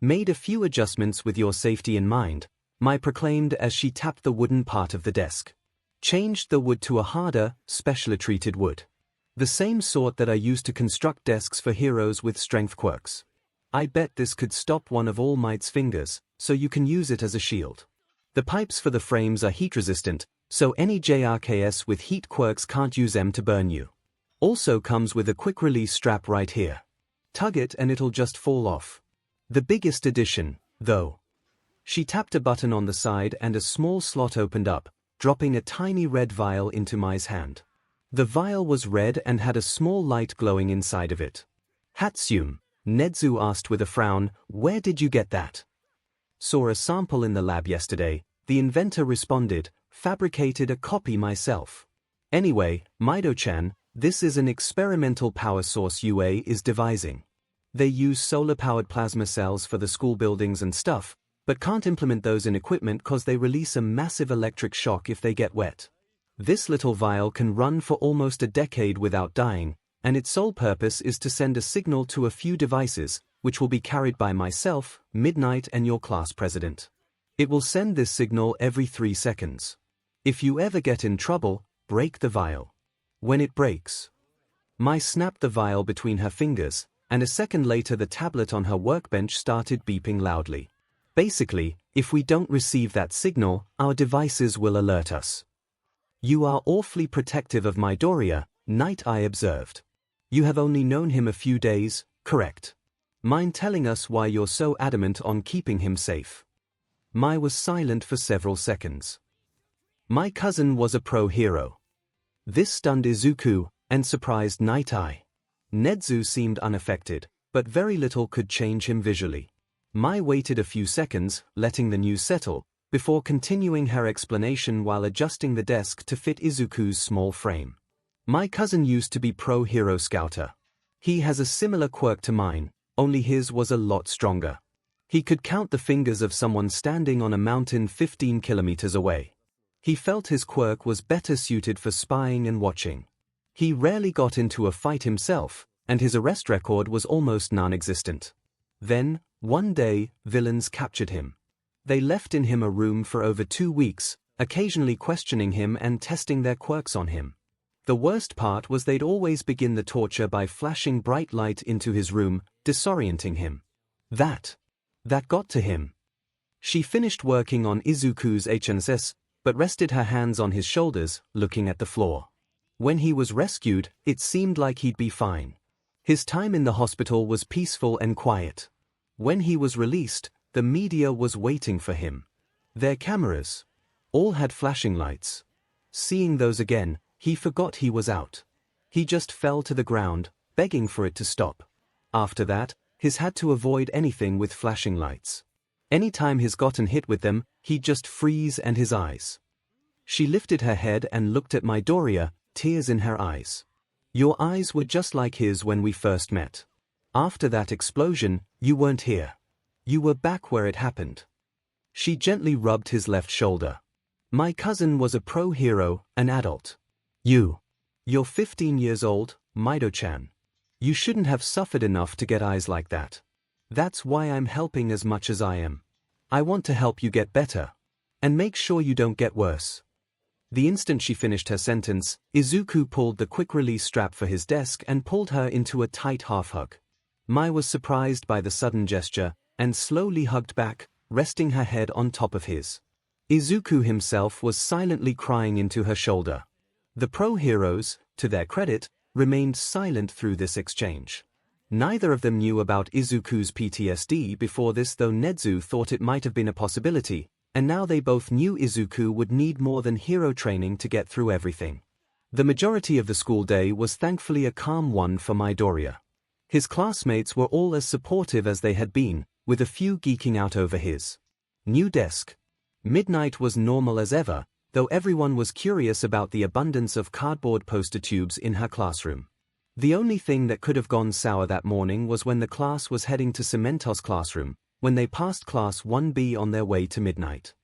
Made a few adjustments with your safety in mind, Mai proclaimed as she tapped the wooden part of the desk. Changed the wood to a harder, specially treated wood. The same sort that I used to construct desks for heroes with strength quirks. I bet this could stop one of All Might's fingers, so you can use it as a shield. The pipes for the frames are heat resistant, so any JRKS with heat quirks can't use them to burn you. Also comes with a quick release strap right here. Tug it and it'll just fall off. The biggest addition, though. She tapped a button on the side and a small slot opened up, dropping a tiny red vial into Mai's hand. The vial was red and had a small light glowing inside of it. Hatsum, Nedzu asked with a frown, where did you get that? Saw a sample in the lab yesterday, the inventor responded, fabricated a copy myself. Anyway, Mido-chan, this is an experimental power source UA is devising. They use solar-powered plasma cells for the school buildings and stuff, but can't implement those in equipment cause they release a massive electric shock if they get wet. This little vial can run for almost a decade without dying, and its sole purpose is to send a signal to a few devices, which will be carried by myself, Midnight and your class president. It will send this signal every 3 seconds. If you ever get in trouble, break the vial. When it breaks. Mai snapped the vial between her fingers, and a second later the tablet on her workbench started beeping loudly. Basically, if we don't receive that signal, our devices will alert us. You are awfully protective of Midoriya, Night Eye observed. You have only known him a few days, correct? Mind telling us why you're so adamant on keeping him safe? Mai was silent for several seconds. My cousin was a pro hero. This stunned Izuku, and surprised Night Eye. Nedzu seemed unaffected, but very little could change him visually. Mai waited a few seconds, letting the news settle, before continuing her explanation while adjusting the desk to fit Izuku's small frame. My cousin used to be pro hero scouter. He has a similar quirk to mine, only his was a lot stronger. He could count the fingers of someone standing on a mountain 15 kilometers away. He felt his quirk was better suited for spying and watching. He rarely got into a fight himself, and his arrest record was almost non-existent. Then, one day, villains captured him. They left in him a room for over 2 weeks, occasionally questioning him and testing their quirks on him. The worst part was they'd always begin the torture by flashing bright light into his room, disorienting him. That got to him. She finished working on Izuku's HNS, but rested her hands on his shoulders, looking at the floor. When he was rescued, it seemed like he'd be fine. His time in the hospital was peaceful and quiet. When he was released, the media was waiting for him. Their cameras all had flashing lights. Seeing those again, he forgot he was out. He just fell to the ground, begging for it to stop. After that, he's had to avoid anything with flashing lights. Anytime he's gotten hit with them, he'd just freeze and his eyes. She lifted her head and looked at Midoriya, tears in her eyes. Your eyes were just like his when we first met. After that explosion, you weren't here. You were back where it happened. She gently rubbed his left shoulder. My cousin was a pro hero, an adult. You're 15 years old, Mido-chan. You shouldn't have suffered enough to get eyes like that. That's why I'm helping as much as I am. I want to help you get better. And make sure you don't get worse. The instant she finished her sentence, Izuku pulled the quick-release strap for his desk and pulled her into a tight half-hug. Mai was surprised by the sudden gesture, and slowly hugged back, resting her head on top of his. Izuku himself was silently crying into her shoulder. The pro heroes, to their credit, remained silent through this exchange. Neither of them knew about Izuku's PTSD before this, though Nedzu thought it might have been a possibility, and now they both knew Izuku would need more than hero training to get through everything. The majority of the school day was thankfully a calm one for Midoriya. His classmates were all as supportive as they had been, with a few geeking out over his new desk. Midnight was normal as ever, though everyone was curious about the abundance of cardboard poster tubes in her classroom. The only thing that could have gone sour that morning was when the class was heading to Cementos' classroom, when they passed Class 1B on their way to Midnight.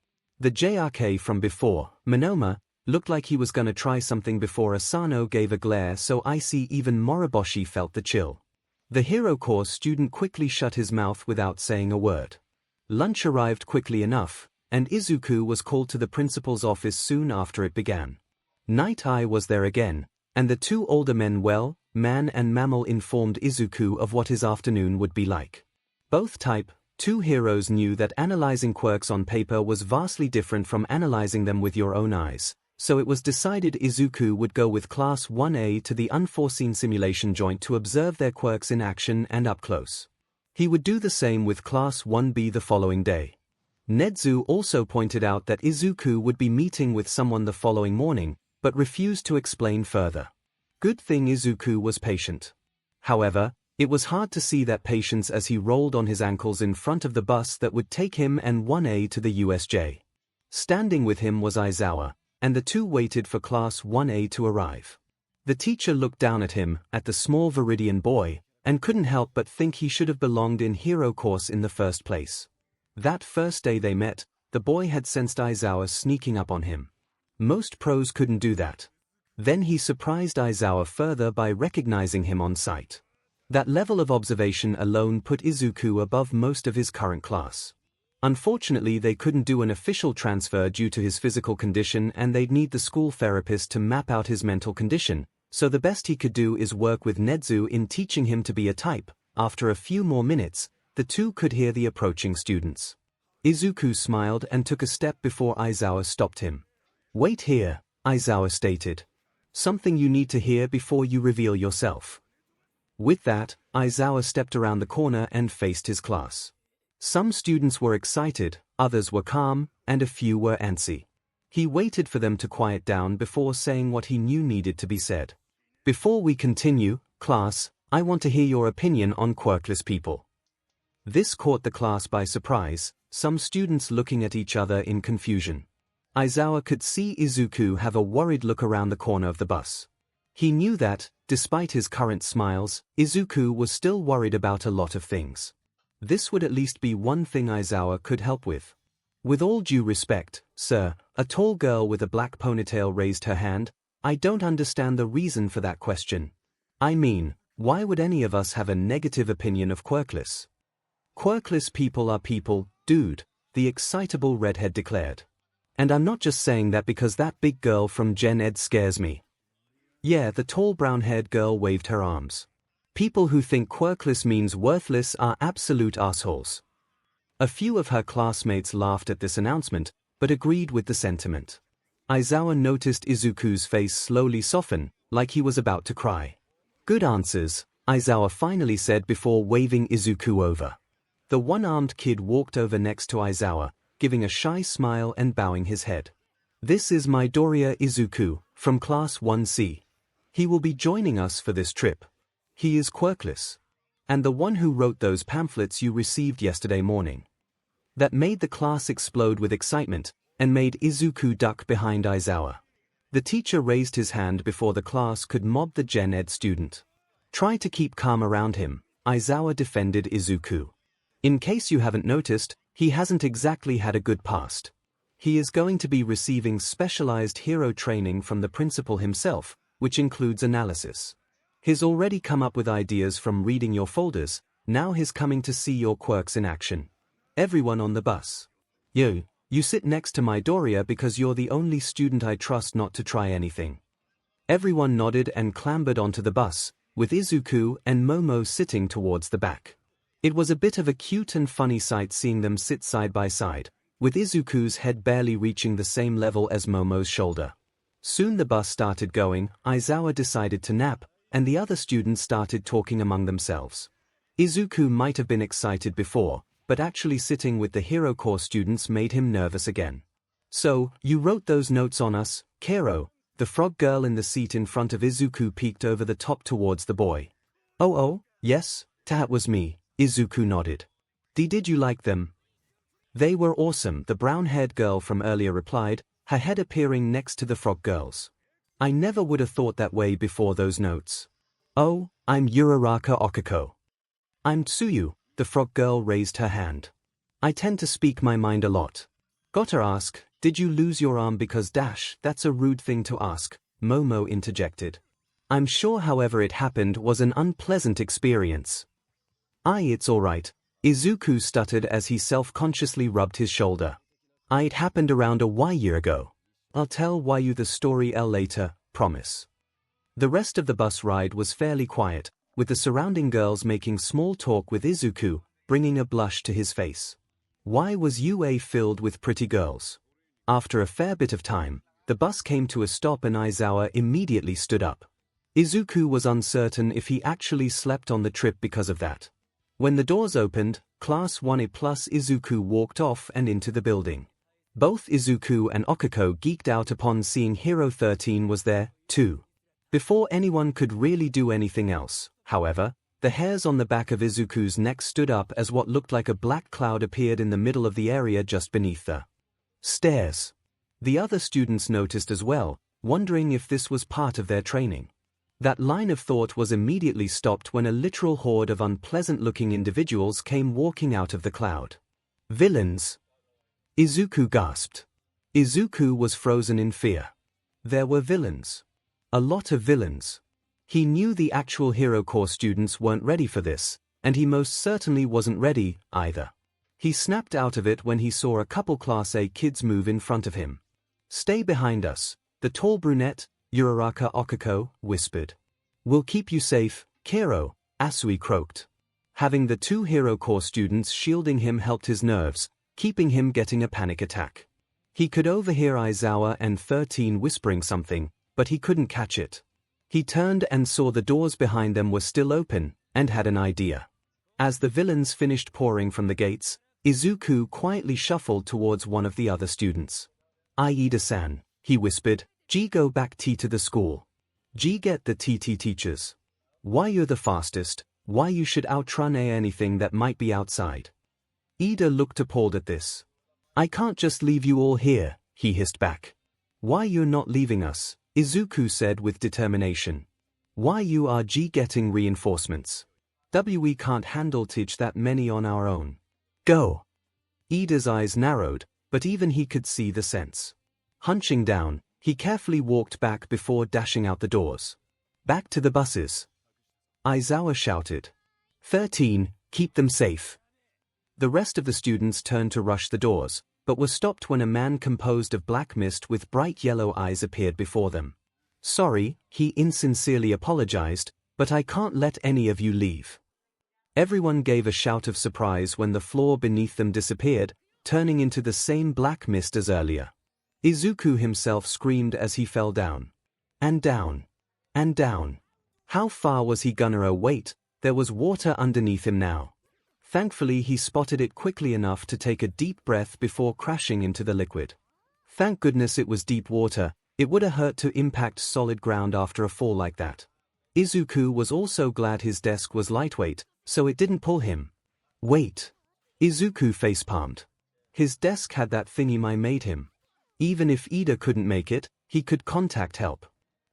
The JRK from before, Monoma, looked like he was gonna try something before Asano gave a glare so icy even Moriboshi felt the chill. The hero course student quickly shut his mouth without saying a word. Lunch arrived quickly enough, and Izuku was called to the principal's office soon after it began. Night Eye was there again, and the two older men man and mammal informed Izuku of what his afternoon would be like. Both two heroes knew that analyzing quirks on paper was vastly different from analyzing them with your own eyes, so it was decided Izuku would go with Class 1A to the unforeseen simulation joint to observe their quirks in action and up close. He would do the same with Class 1B the following day. Nezu also pointed out that Izuku would be meeting with someone the following morning, but refused to explain further. Good thing Izuku was patient. However, it was hard to see that patience as he rolled on his ankles in front of the bus that would take him and 1A to the USJ. Standing with him was Aizawa, and the two waited for Class 1A to arrive. The teacher looked down at him, at the small Viridian boy, and couldn't help but think he should have belonged in hero course in the first place. That first day they met, the boy had sensed Aizawa sneaking up on him. Most pros couldn't do that. Then he surprised Aizawa further by recognizing him on sight. That level of observation alone put Izuku above most of his current class. Unfortunately, they couldn't do an official transfer due to his physical condition, and they'd need the school therapist to map out his mental condition, so the best he could do is work with Nezu in teaching him to be a type. After a few more minutes, the two could hear the approaching students. Izuku smiled and took a step before Aizawa stopped him. "Wait here," Aizawa stated. "Something you need to hear before you reveal yourself." With that, Aizawa stepped around the corner and faced his class. Some students were excited, others were calm, and a few were antsy. He waited for them to quiet down before saying what he knew needed to be said. "Before we continue, class, I want to hear your opinion on quirkless people." This caught the class by surprise, some students looking at each other in confusion. Aizawa could see Izuku have a worried look around the corner of the bus. He knew that, despite his current smiles, Izuku was still worried about a lot of things. This would at least be one thing Aizawa could help with. "With all due respect, sir," a tall girl with a black ponytail raised her hand, "I don't understand the reason for that question. I mean, why would any of us have a negative opinion of quirkless?" "Quirkless people are people, dude," the excitable redhead declared. "And I'm not just saying that because that big girl from Gen Ed scares me." "Yeah," the tall brown-haired girl waved her arms. "People who think quirkless means worthless are absolute assholes." A few of her classmates laughed at this announcement, but agreed with the sentiment. Aizawa noticed Izuku's face slowly soften, like he was about to cry. "Good answers," Aizawa finally said before waving Izuku over. The one-armed kid walked over next to Aizawa, giving a shy smile and bowing his head. "This is Midoriya Izuku, from Class 1C. He will be joining us for this trip. He is quirkless. And the one who wrote those pamphlets you received yesterday morning." That made the class explode with excitement, and made Izuku duck behind Aizawa. The teacher raised his hand before the class could mob the Gen Ed student. "Try to keep calm around him," Aizawa defended Izuku. "In case you haven't noticed, he hasn't exactly had a good past. He is going to be receiving specialized hero training from the principal himself, which includes analysis. He's already come up with ideas from reading your folders, now he's coming to see your quirks in action. Everyone on the bus. You sit next to Midoriya because you're the only student I trust not to try anything." Everyone nodded and clambered onto the bus, with Izuku and Momo sitting towards the back. It was a bit of a cute and funny sight seeing them sit side by side, with Izuku's head barely reaching the same level as Momo's shoulder. Soon the bus started going, Aizawa decided to nap, and the other students started talking among themselves. Izuku might have been excited before, but actually sitting with the Hero Corps students made him nervous again. "So, you wrote those notes on us, Kero?" The frog girl in the seat in front of Izuku peeked over the top towards the boy. Oh, yes, that was me," Izuku nodded. Did you like them?" "They were awesome," the brown-haired girl from earlier replied, her head appearing next to the frog girl's. "I never would have thought that way before those notes." "Oh, I'm Uraraka Okiko." "I'm Tsuyu," the frog girl raised her hand. "I tend to speak my mind a lot." "Gotta ask, did you lose your arm because that's a rude thing to ask," Momo interjected. I'm sure however it happened was an unpleasant experience. It's alright, Izuku stuttered as he self-consciously rubbed his shoulder. It happened around a year ago. I'll tell you the story later, promise. The rest of the bus ride was fairly quiet, with the surrounding girls making small talk with Izuku, bringing a blush to his face. Why was UA filled with pretty girls? After a fair bit of time, the bus came to a stop and Aizawa immediately stood up. Izuku was uncertain if he actually slept on the trip because of that. When the doors opened, Class 1A plus Izuku walked off and into the building. Both Izuku and Okiko geeked out upon seeing Hero 13 was there, too. Before anyone could really do anything else, however, the hairs on the back of Izuku's neck stood up as what looked like a black cloud appeared in the middle of the area just beneath the stairs. The other students noticed as well, wondering if this was part of their training. That line of thought was immediately stopped when a literal horde of unpleasant-looking individuals came walking out of the cloud. Villains! Izuku gasped. Izuku was frozen in fear. There were villains. A lot of villains. He knew the actual Hero Corps students weren't ready for this, and he most certainly wasn't ready, either. He snapped out of it when he saw a couple Class A kids move in front of him. "Stay behind us," the tall brunette, Uraraka Okiko, whispered. "We'll keep you safe, Kero," Asui croaked. Having the two Hero Corps students shielding him helped his nerves, keeping him getting a panic attack. He could overhear Aizawa and 13 whispering something, but he couldn't catch it. He turned and saw the doors behind them were still open, and had an idea. As the villains finished pouring from the gates, Izuku quietly shuffled towards one of the other students. "Ida-san," he whispered, "Go back to the school. Get the TT teachers. Why you're the fastest, why you should outrun anything that might be outside." Ida looked appalled at this. "I can't just leave you all here," he hissed back. "Why you're not leaving us," Izuku said with determination. "Why you are getting reinforcements. We can't handle that many on our own. Go." Ida's eyes narrowed, but even he could see the sense. Hunching down, he carefully walked back before dashing out the doors. "Back to the buses." Aizawa shouted. 13, keep them safe." The rest of the students turned to rush the doors, but were stopped when a man composed of black mist with bright yellow eyes appeared before them. "Sorry," he insincerely apologized, "but I can't let any of you leave." Everyone gave a shout of surprise when the floor beneath them disappeared, turning into the same black mist as earlier. Izuku himself screamed as he fell down. And down. And down. How far was he gonna wait? There was water underneath him now. Thankfully he spotted it quickly enough to take a deep breath before crashing into the liquid. Thank goodness it was deep water, it would have hurt to impact solid ground after a fall like that. Izuku was also glad his desk was lightweight, so it didn't pull him. Wait. Izuku facepalmed. His desk had that thingy made him. Even if Ida couldn't make it, he could contact help.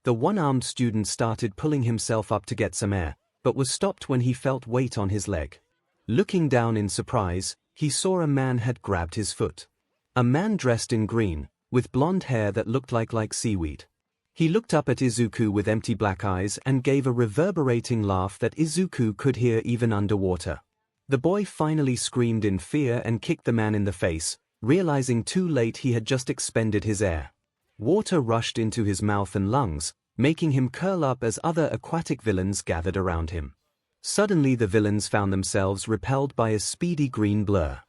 The one-armed student started pulling himself up to get some air, but was stopped when he felt weight on his leg. Looking down in surprise, he saw a man had grabbed his foot. A man dressed in green, with blonde hair that looked like seaweed. He looked up at Izuku with empty black eyes and gave a reverberating laugh that Izuku could hear even underwater. The boy finally screamed in fear and kicked the man in the face, realizing too late he had just expended his air. Water rushed into his mouth and lungs, making him curl up as other aquatic villains gathered around him. Suddenly the villains found themselves repelled by a speedy green blur.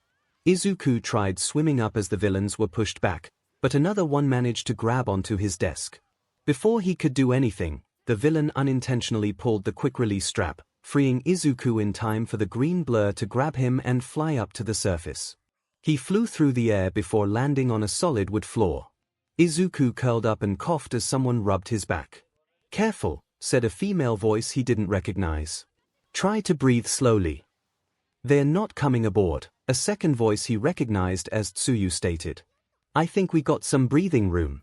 Izuku tried swimming up as the villains were pushed back, but another one managed to grab onto his desk. Before he could do anything, the villain unintentionally pulled the quick-release strap, freeing Izuku in time for the green blur to grab him and fly up to the surface. He flew through the air before landing on a solid wood floor. Izuku curled up and coughed as someone rubbed his back. "Careful," said a female voice he didn't recognize. "Try to breathe slowly." "They're not coming aboard," a second voice he recognized as Tsuyu stated. "I think we got some breathing room."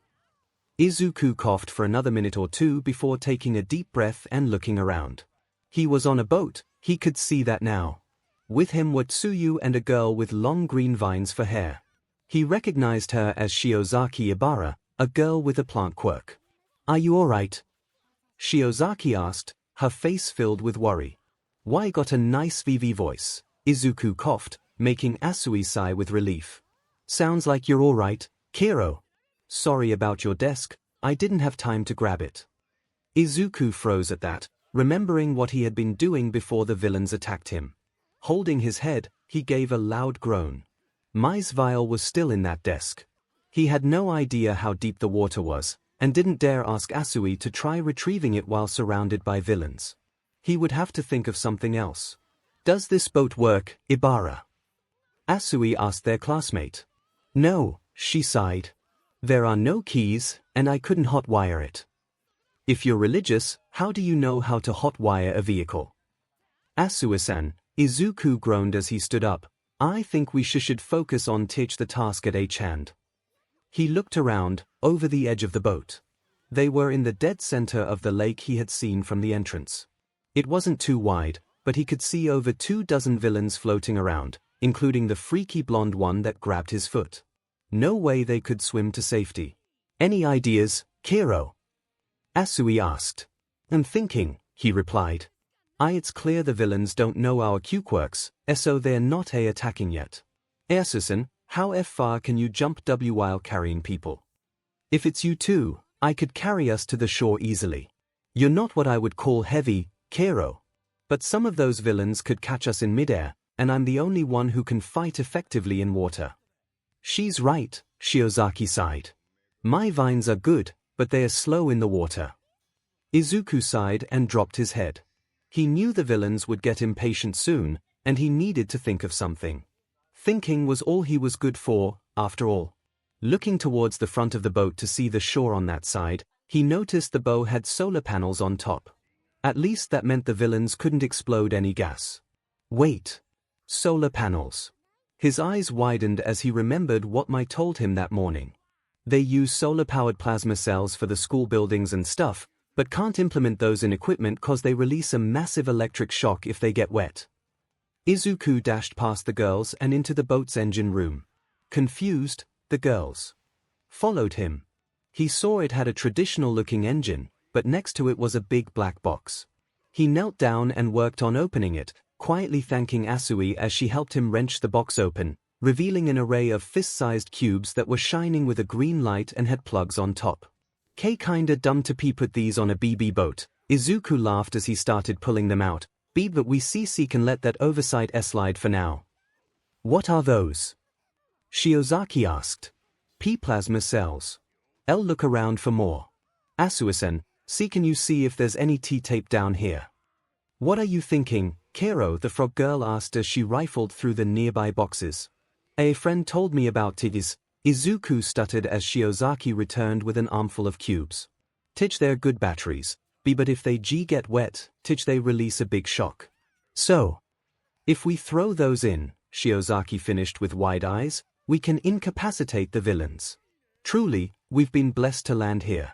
Izuku coughed for another minute or two before taking a deep breath and looking around. He was on a boat, he could see that now. With him were Tsuyu and a girl with long green vines for hair. He recognized her as Shiozaki Ibara, a girl with a plant quirk. "Are you alright?" Shiozaki asked, her face filled with worry. "Why got a nice VV voice?" Izuku coughed, making Asui sigh with relief. "Sounds like you're all right, Kiro." "Sorry about your desk, I didn't have time to grab it." Izuku froze at that, remembering what he had been doing before the villains attacked him. Holding his head, he gave a loud groan. Mai's vial was still in that desk. He had no idea how deep the water was, and didn't dare ask Asui to try retrieving it while surrounded by villains. He would have to think of something else. "Does this boat work, Ibara?" Asui asked their classmate. "No," she sighed. "There are no keys, and I couldn't hotwire it." "If you're religious, how do you know how to hotwire a vehicle?" "Asui-san," Izuku groaned as he stood up, "I think we should focus on teach the task at hand." He looked around, over the edge of the boat. They were in the dead center of the lake he had seen from the entrance. It wasn't too wide, but he could see over 24 villains floating around, including the freaky blonde one that grabbed his foot. No way they could swim to safety. "Any ideas, Kiro?" Asui asked. "I'm thinking," he replied. It's clear the villains don't know our Q-quirks, so they're not attacking yet. Asusan, how far can you jump while carrying people? If it's you two, I could carry us to the shore easily. You're not what I would call heavy, Kiro. But some of those villains could catch us in midair, and I'm the only one who can fight effectively in water." "She's right," Shiozaki sighed. "My vines are good, but they are slow in the water." Izuku sighed and dropped his head. He knew the villains would get impatient soon, and he needed to think of something. Thinking was all he was good for, after all. Looking towards the front of the boat to see the shore on that side, he noticed the bow had solar panels on top. At least that meant the villains couldn't explode any gas. Wait. Solar panels. His eyes widened as he remembered what Mai told him that morning. They use solar-powered plasma cells for the school buildings and stuff, but can't implement those in equipment cause they release a massive electric shock if they get wet. Izuku dashed past the girls and into the boat's engine room. Confused, the girls followed him. He saw it had a traditional-looking engine, but next to it was a big black box. He knelt down and worked on opening it, quietly thanking Asui as she helped him wrench the box open, revealing an array of fist-sized cubes that were shining with a green light and had plugs on top. "Kinda dumb to put these on a BB boat," Izuku laughed as he started pulling them out. "But we can let that oversight slide for now." "What are those?" Shiozaki asked. "Plasma cells." I'll look around for more. Asui-san, can you see if there's any T-tape down here? "What are you thinking, Kiro?" the frog girl asked as she rifled through the nearby boxes. "A friend told me about these," Izuku stuttered as Shiozaki returned with an armful of cubes. "They're good batteries, but if they get wet, they release a big shock. So, if we throw those in," Shiozaki finished with wide eyes, "we can incapacitate the villains. Truly, we've been blessed to land here."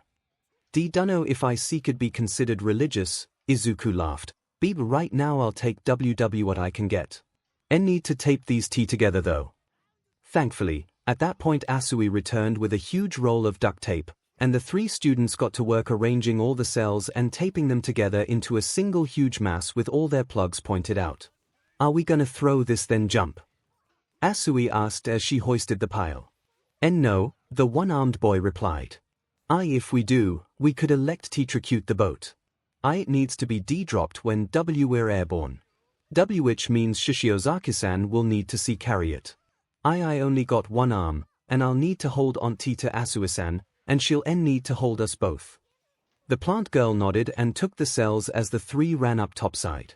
"Dunno if I could be considered religious," Izuku laughed. "But right now I'll take what I can get. Need to tape these together though." Thankfully, at that point Asui returned with a huge roll of duct tape, and the three students got to work arranging all the cells and taping them together into a single huge mass with all their plugs pointed out. "Are we gonna throw this then jump?" Asui asked as she hoisted the pile. "No," the one-armed boy replied. If we do, we could electrocute the boat. It needs to be de-dropped when we're airborne. Which means Shiozaki-san will need to carry it. I only got one arm, and I'll need to hold on to Asui-san, and she'll need to hold us both." The plant girl nodded and took the cells as the three ran up topside.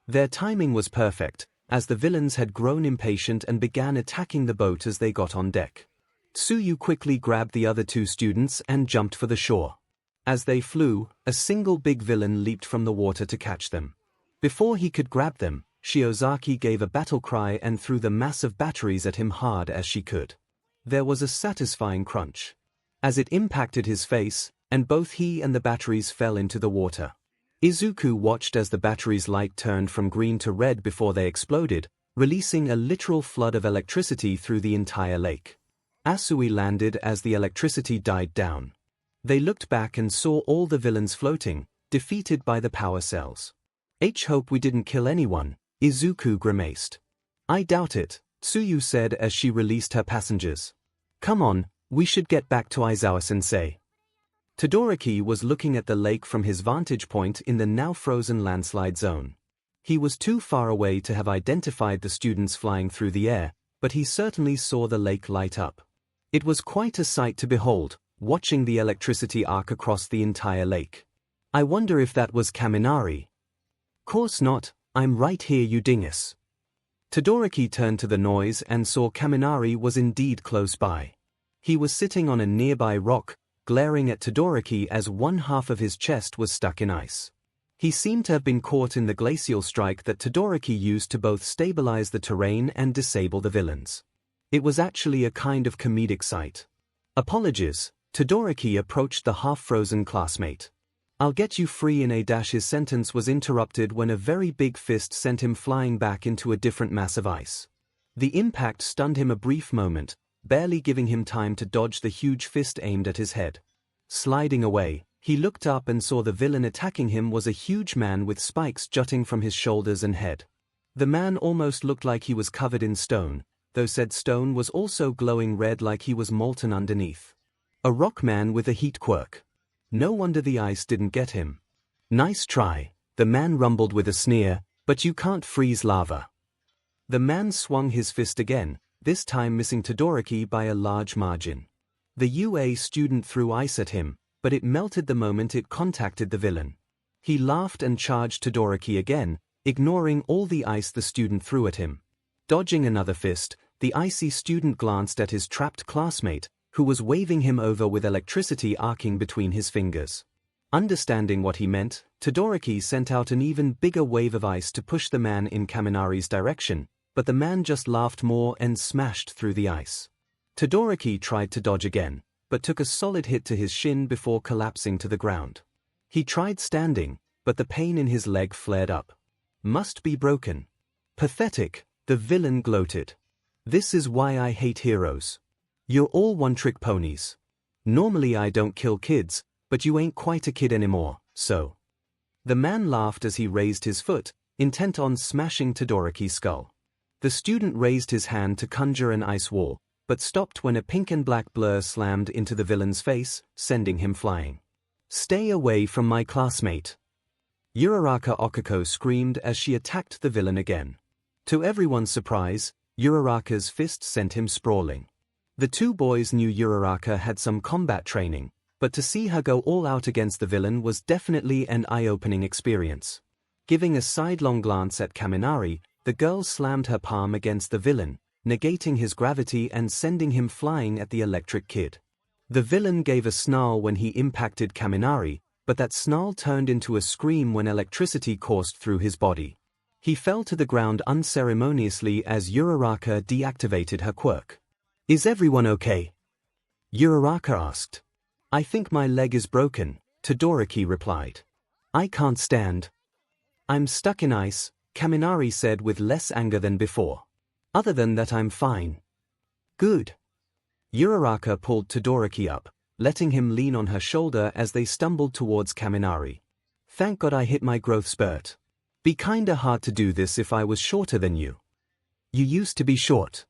Their timing was perfect, as the villains had grown impatient and began attacking the boat as they got on deck. Tsuyu quickly grabbed the other two students and jumped for the shore. As they flew, a single big villain leaped from the water to catch them. Before he could grab them, Shiozaki gave a battle cry and threw the massive batteries at him hard as she could. There was a satisfying crunch as it impacted his face, and both he and the batteries fell into the water. Izuku watched as the batteries' light turned from green to red before they exploded, releasing a literal flood of electricity through the entire lake. Asui landed as the electricity died down. They looked back and saw all the villains floating, defeated by the power cells. Hope we didn't kill anyone, Izuku grimaced. I doubt it, Tsuyu said as she released her passengers. Come on, we should get back to Aizawa-sensei. Todoroki was looking at the lake from his vantage point in the now frozen landslide zone. He was too far away to have identified the students flying through the air, but he certainly saw the lake light up. It was quite a sight to behold, watching the electricity arc across the entire lake. I wonder if that was Kaminari. Course not, I'm right here, you dingus. Todoroki turned to the noise and saw Kaminari was indeed close by. He was sitting on a nearby rock, glaring at Todoroki as one half of his chest was stuck in ice. He seemed to have been caught in the glacial strike that Todoroki used to both stabilize the terrain and disable the villains. It was actually a kind of comedic sight. Apologies, Todoroki approached the half-frozen classmate. I'll get you free in a dash. His sentence was interrupted when a very big fist sent him flying back into a different mass of ice. The impact stunned him a brief moment, barely giving him time to dodge the huge fist aimed at his head. Sliding away, he looked up and saw the villain attacking him was a huge man with spikes jutting from his shoulders and head. The man almost looked like he was covered in stone, though said stone was also glowing red like he was molten underneath. A rock man with a heat quirk. No wonder the ice didn't get him. Nice try, the man rumbled with a sneer, but you can't freeze lava. The man swung his fist again, this time missing Todoroki by a large margin. The UA student threw ice at him, but it melted the moment it contacted the villain. He laughed and charged Todoroki again, ignoring all the ice the student threw at him. Dodging another fist, the icy student glanced at his trapped classmate, who was waving him over with electricity arcing between his fingers. Understanding what he meant, Todoroki sent out an even bigger wave of ice to push the man in Kaminari's direction, but the man just laughed more and smashed through the ice. Todoroki tried to dodge again, but took a solid hit to his shin before collapsing to the ground. He tried standing, but the pain in his leg flared up. Must be broken. Pathetic, the villain gloated. This is why I hate heroes. You're all one-trick ponies. Normally I don't kill kids, but you ain't quite a kid anymore, so. The man laughed as he raised his foot, intent on smashing Todoroki's skull. The student raised his hand to conjure an ice wall, but stopped when a pink and black blur slammed into the villain's face, sending him flying. Stay away from my classmate. Uraraka Okiko screamed as she attacked the villain again. To everyone's surprise, Uraraka's fist sent him sprawling. The two boys knew Uraraka had some combat training, but to see her go all out against the villain was definitely an eye-opening experience. Giving a sidelong glance at Kaminari, the girl slammed her palm against the villain, negating his gravity and sending him flying at the electric kid. The villain gave a snarl when he impacted Kaminari, but that snarl turned into a scream when electricity coursed through his body. He fell to the ground unceremoniously as Uraraka deactivated her quirk. Is everyone okay? Uraraka asked. I think my leg is broken, Todoroki replied. I can't stand. I'm stuck in ice, Kaminari said with less anger than before. Other than that I'm fine. Good. Uraraka pulled Todoroki up, letting him lean on her shoulder as they stumbled towards Kaminari. Thank God I hit my growth spurt. Be kinda hard to do this if I was shorter than you. You used to be short.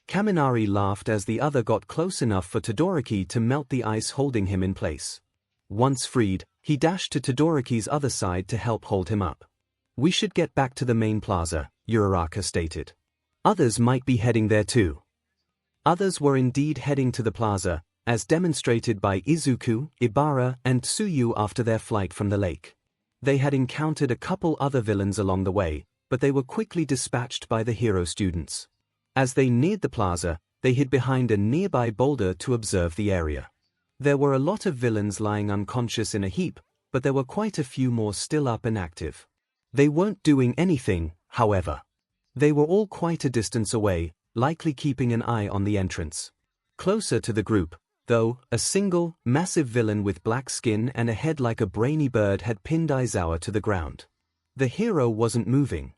Kaminari laughed as the other got close enough for Todoroki to melt the ice holding him in place. Once freed, he dashed to Todoroki's other side to help hold him up. We should get back to the main plaza, Uraraka stated. Others might be heading there too. Others were indeed heading to the plaza, as demonstrated by Izuku, Ibara, and Tsuyu after their flight from the lake. They had encountered a couple other villains along the way, but they were quickly dispatched by the hero students. As they neared the plaza, they hid behind a nearby boulder to observe the area. There were a lot of villains lying unconscious in a heap, but there were quite a few more still up and active. They weren't doing anything, however. They were all quite a distance away, likely keeping an eye on the entrance. Closer to the group, though, a single, massive villain with black skin and a head like a brainy bird had pinned Aizawa to the ground. The hero wasn't moving.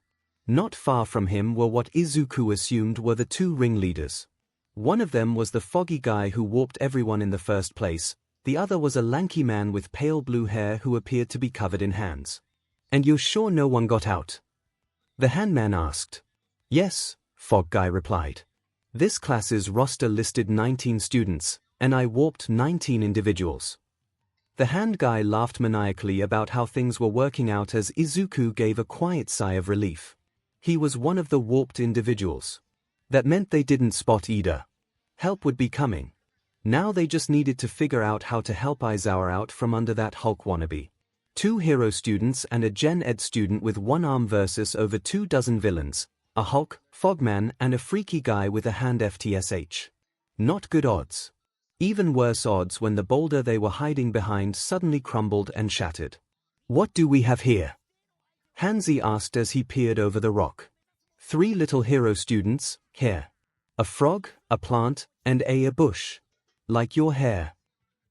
Not far from him were what Izuku assumed were the two ringleaders. One of them was the foggy guy who warped everyone in the first place, The other was a lanky man with pale blue hair who appeared to be covered in hands. "And you're sure no one got out?" the handman asked. "Yes," Fog Guy replied. "This class's roster listed 19 students, and I warped 19 individuals." The hand guy laughed maniacally about how things were working out as Izuku gave a quiet sigh of relief. He was one of the warped individuals. That meant they didn't spot Ida. Help would be coming. Now they just needed to figure out how to help Aizawa out from under that Hulk wannabe. 2 hero students and a Gen Ed student with 1 arm versus over 24 villains, a Hulk, Fogman and a freaky guy with a hand FTSH. Not good odds. Even worse odds when the boulder they were hiding behind suddenly crumbled and shattered. "What do we have here?" Hanzi asked as he peered over the rock. 3 little hero students, here. A frog, a plant, and a bush. Like your hair.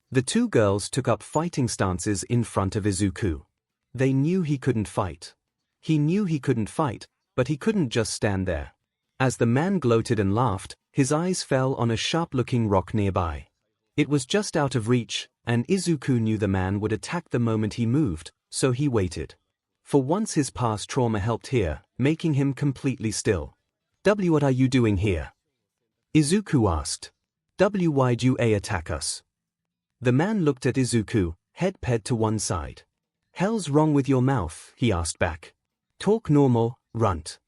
The 2 girls took up fighting stances in front of Izuku. They knew he couldn't fight. He knew he couldn't fight, but he couldn't just stand there. As the man gloated and laughed, his eyes fell on a sharp-looking rock nearby. It was just out of reach, and Izuku knew the man would attack the moment he moved, so he waited. For once his past trauma helped here, making him completely still. "What are you doing here?" Izuku asked. "Why'd you attack us?" The man looked at Izuku, head ped to one side. "Hell's wrong with your mouth?" he asked back. "Talk normal, runt."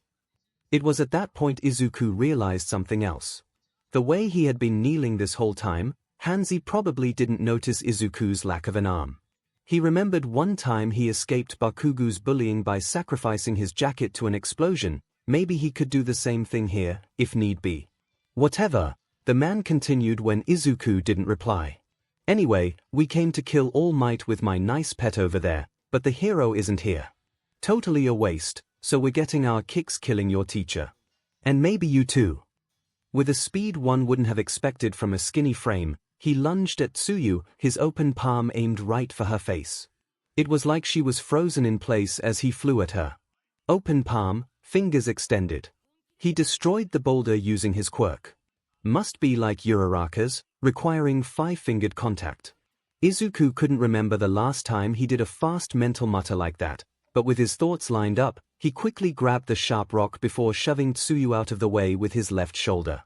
It was at that point Izuku realized something else. The way he had been kneeling this whole time, Hanzi probably didn't notice Izuku's lack of an arm. He remembered one time he escaped Bakugu's bullying by sacrificing his jacket to an explosion. Maybe he could do the same thing here, if need be. "Whatever," the man continued when Izuku didn't reply. "Anyway, we came to kill All Might with my nice pet over there, but the hero isn't here. Totally a waste, so we're getting our kicks killing your teacher. And maybe you too." With a speed one wouldn't have expected from a skinny frame, he lunged at Tsuyu, his open palm aimed right for her face. It was like she was frozen in place as he flew at her. Open palm, fingers extended. He destroyed the boulder using his quirk. Must be like Uraraka's, requiring 5-fingered contact. Izuku couldn't remember the last time he did a fast mental mutter like that, but with his thoughts lined up, he quickly grabbed the sharp rock before shoving Tsuyu out of the way with his left shoulder.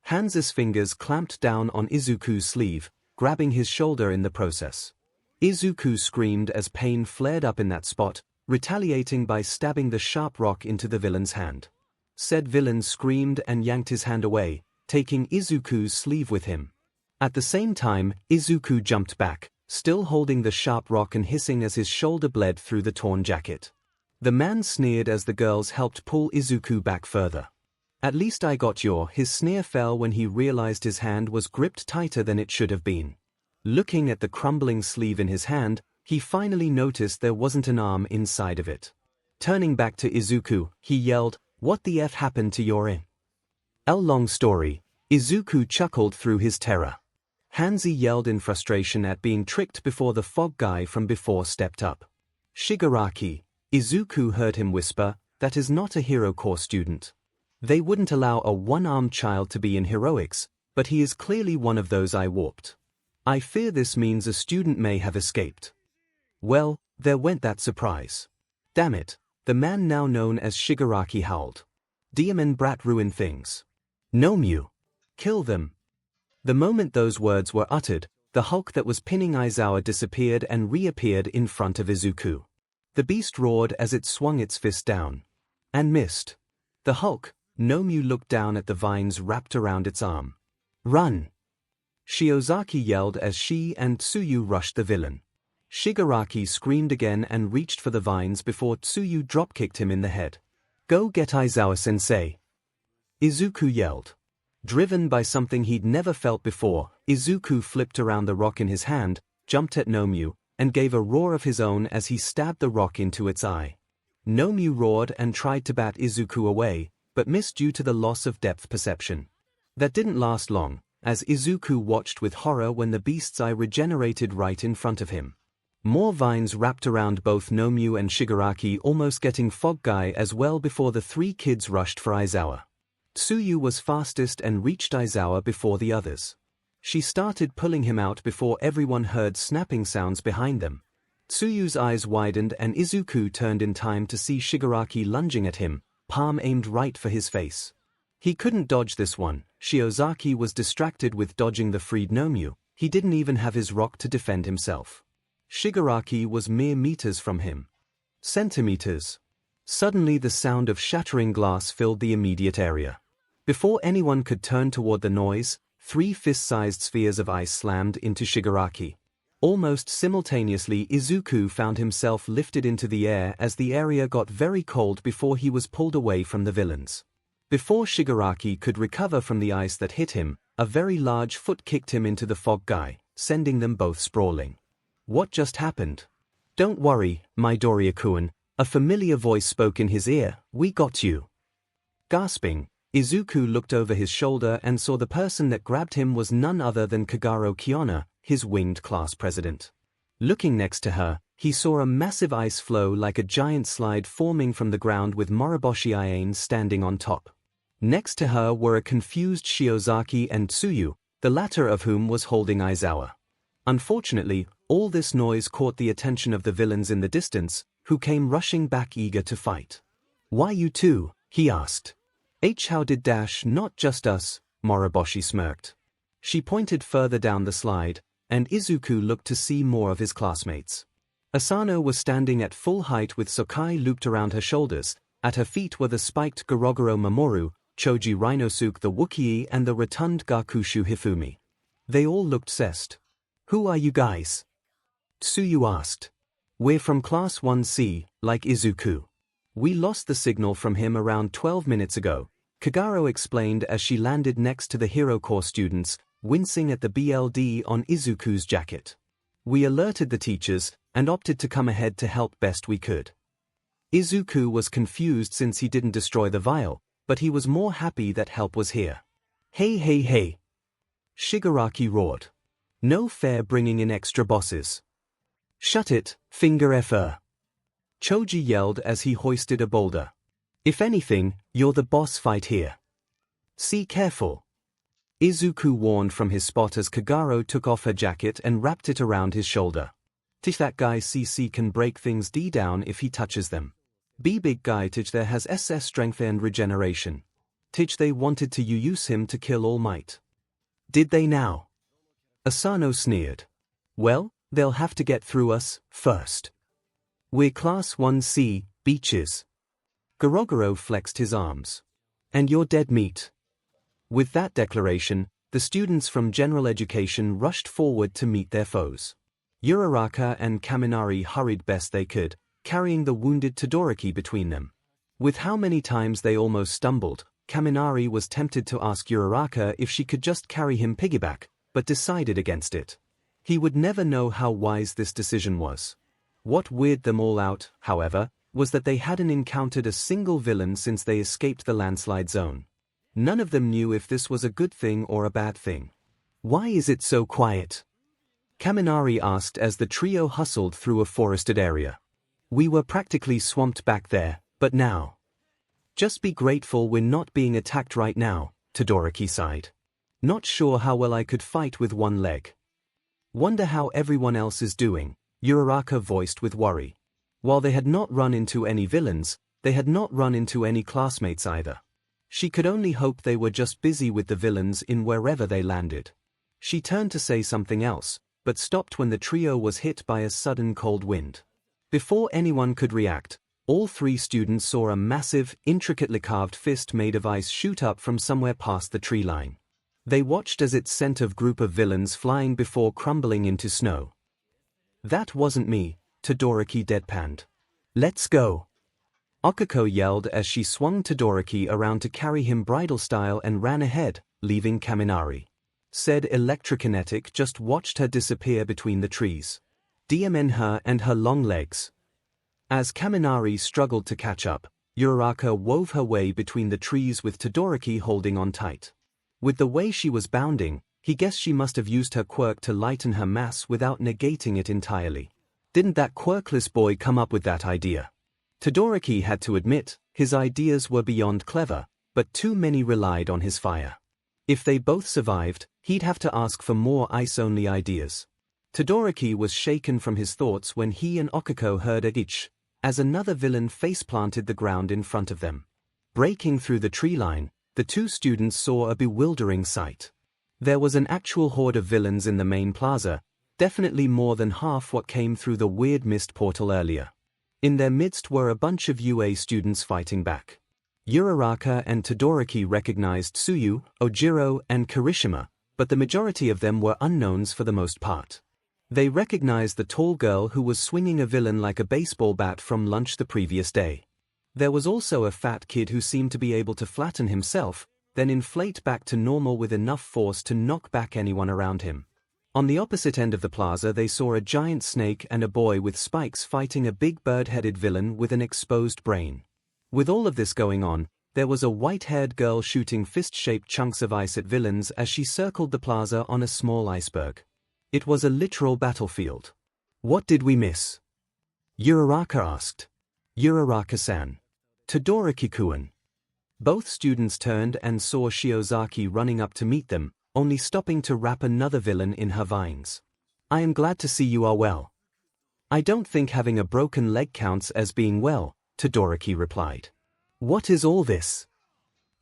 Hanzi's fingers clamped down on Izuku's sleeve, grabbing his shoulder in the process. Izuku screamed as pain flared up in that spot, retaliating by stabbing the sharp rock into the villain's hand. Said villain screamed and yanked his hand away, taking Izuku's sleeve with him. At the same time, Izuku jumped back, still holding the sharp rock and hissing as his shoulder bled through the torn jacket. The man sneered as the girls helped pull Izuku back further. "At least I got your." His sneer fell when he realized his hand was gripped tighter than it should have been. Looking at the crumbling sleeve in his hand, he finally noticed there wasn't an arm inside of it. Turning back to Izuku, he yelled, "What the F happened to your in?" Long story. Izuku chuckled through his terror. Hanzi yelled in frustration at being tricked before the fog guy from before stepped up. "Shigaraki," Izuku heard him whisper, "that is not a Hero Corps student. They wouldn't allow a 1-armed child to be in heroics, but he is clearly one of those I warped. I fear this means a student may have escaped." Well, there went that surprise. Damn it, the man now known as Shigaraki howled. "Demon brat ruin things. Nomiu. Kill them." The moment those words were uttered, the Hulk that was pinning Aizawa disappeared and reappeared in front of Izuku. The beast roared as it swung its fist down. And missed. The Hulk, Nomiu, looked down at the vines wrapped around its arm. "Run!" Shiozaki yelled as she and Tsuyu rushed the villain. Shigaraki screamed again and reached for the vines before Tsuyu dropkicked him in the head. "Go get Aizawa-sensei!" Izuku yelled. Driven by something he'd never felt before, Izuku flipped around the rock in his hand, jumped at Nomiu, and gave a roar of his own as he stabbed the rock into its eye. Nomiu roared and tried to bat Izuku away, but missed due to the loss of depth perception. That didn't last long, as Izuku watched with horror when the beast's eye regenerated right in front of him. More vines wrapped around both Nomiu and Shigaraki, almost getting Fog Guy as well before the 3 kids rushed for Aizawa. Tsuyu was fastest and reached Aizawa before the others. She started pulling him out before everyone heard snapping sounds behind them. Tsuyu's eyes widened and Izuku turned in time to see Shigaraki lunging at him, palm aimed right for his face. He couldn't dodge this one. Shiozaki was distracted with dodging the freed Nomyu. He didn't even have his rock to defend himself. Shigaraki was mere meters from him. Centimeters. Suddenly the sound of shattering glass filled the immediate area. Before anyone could turn toward the noise, 3 fist-sized spheres of ice slammed into Shigaraki. Almost simultaneously, Izuku found himself lifted into the air as the area got very cold before he was pulled away from the villains. Before Shigaraki could recover from the ice that hit him, a very large foot kicked him into the fog guy, sending them both sprawling. What just happened? Don't worry, Midoriya-kun, a familiar voice spoke in his ear, we got you. Gasping, Izuku looked over his shoulder and saw the person that grabbed him was none other than Kagero Kiona, his winged class president. Looking next to her, he saw a massive ice floe like a giant slide forming from the ground with Moriboshi Iane standing on top. Next to her were a confused Shiozaki and Tsuyu, the latter of whom was holding Aizawa. Unfortunately, all this noise caught the attention of the villains in the distance, who came rushing back eager to fight. Why you two? He asked. How did not just us, Moriboshi smirked. She pointed further down the slide, and Izuku looked to see more of his classmates. Asano was standing at full height with Sakai looped around her shoulders. At her feet were the spiked Gorogoro Mamoru, Choji Rhinosuke the Wookiee and the rotund Gakushu Hifumi. They all looked cessed. Who are you guys? Tsuyu asked. We're from Class 1C, like Izuku. We lost the signal from him around 12 minutes ago, Kagero explained as she landed next to the Hero Corps students, wincing at the BLD on Izuku's jacket. We alerted the teachers, and opted to come ahead to help best we could. Izuku was confused since he didn't destroy the vial, but he was more happy that help was here. Hey hey hey! Shigaraki roared. No fair bringing in extra bosses. Shut it, finger FR. Choji yelled as he hoisted a boulder. If anything, you're the boss fight here. See careful. Izuku warned from his spot as Kagero took off her jacket and wrapped it around his shoulder. That guy CC can break things D down if he touches them. Big guy there has SS strength and regeneration. They wanted to use him to kill All Might. Did they now? Asano sneered. Well, they'll have to get through us, first. We're Class 1C, beaches. Gorogoro flexed his arms. And you're dead meat. With that declaration, the students from general education rushed forward to meet their foes. Uraraka and Kaminari hurried best they could, carrying the wounded Todoroki between them. With how many times they almost stumbled, Kaminari was tempted to ask Uraraka if she could just carry him piggyback, but decided against it. He would never know how wise this decision was. What weirded them all out, however, was that they hadn't encountered a single villain since they escaped the landslide zone. None of them knew if this was a good thing or a bad thing. Why is it so quiet? Kaminari asked as the trio hustled through a forested area. We were practically swamped back there, but now. Just be grateful we're not being attacked right now, Todoroki sighed. Not sure how well I could fight with one leg. Wonder how everyone else is doing, Uraraka voiced with worry. While they had not run into any villains, they had not run into any classmates either. She could only hope they were just busy with the villains in wherever they landed. She turned to say something else, but stopped when the trio was hit by a sudden cold wind. Before anyone could react, all 3 students saw a massive, intricately carved fist made of ice shoot up from somewhere past the tree line. They watched as it sent a group of villains flying before crumbling into snow. That wasn't me, Todoroki deadpanned. Let's go. Okako yelled as she swung Todoroki around to carry him bridal style and ran ahead, leaving Kaminari. Said Electrokinetic just watched her disappear between the trees. DMN her and her long legs. As Kaminari struggled to catch up, Uraraka wove her way between the trees with Todoroki holding on tight. With the way she was bounding, he guessed she must have used her quirk to lighten her mass without negating it entirely. Didn't that quirkless boy come up with that idea? Todoroki had to admit, his ideas were beyond clever, but too many relied on his fire. If they both survived, he'd have to ask for more ice-only ideas. Todoroki was shaken from his thoughts when he and Okiko heard a ch as another villain face-planted the ground in front of them. Breaking through the tree line, the two students saw a bewildering sight. There was an actual horde of villains in the main plaza, definitely more than half what came through the weird mist portal earlier. In their midst were a bunch of UA students fighting back. Uraraka and Todoroki recognized Tsuyu, Ojiro, and Kirishima, but the majority of them were unknowns for the most part. They recognized the tall girl who was swinging a villain like a baseball bat from lunch the previous day. There was also a fat kid who seemed to be able to flatten himself, then inflate back to normal with enough force to knock back anyone around him. On the opposite end of the plaza they saw a giant snake and a boy with spikes fighting a big bird-headed villain with an exposed brain. With all of this going on, there was a white-haired girl shooting fist-shaped chunks of ice at villains as she circled the plaza on a small iceberg. It was a literal battlefield. What did we miss? Uraraka asked. Uraraka-san. Todoroki-kun. Both students turned and saw Shiozaki running up to meet them, only stopping to wrap another villain in her vines. I am glad to see you are well. I don't think having a broken leg counts as being well, Todoroki replied. What is all this?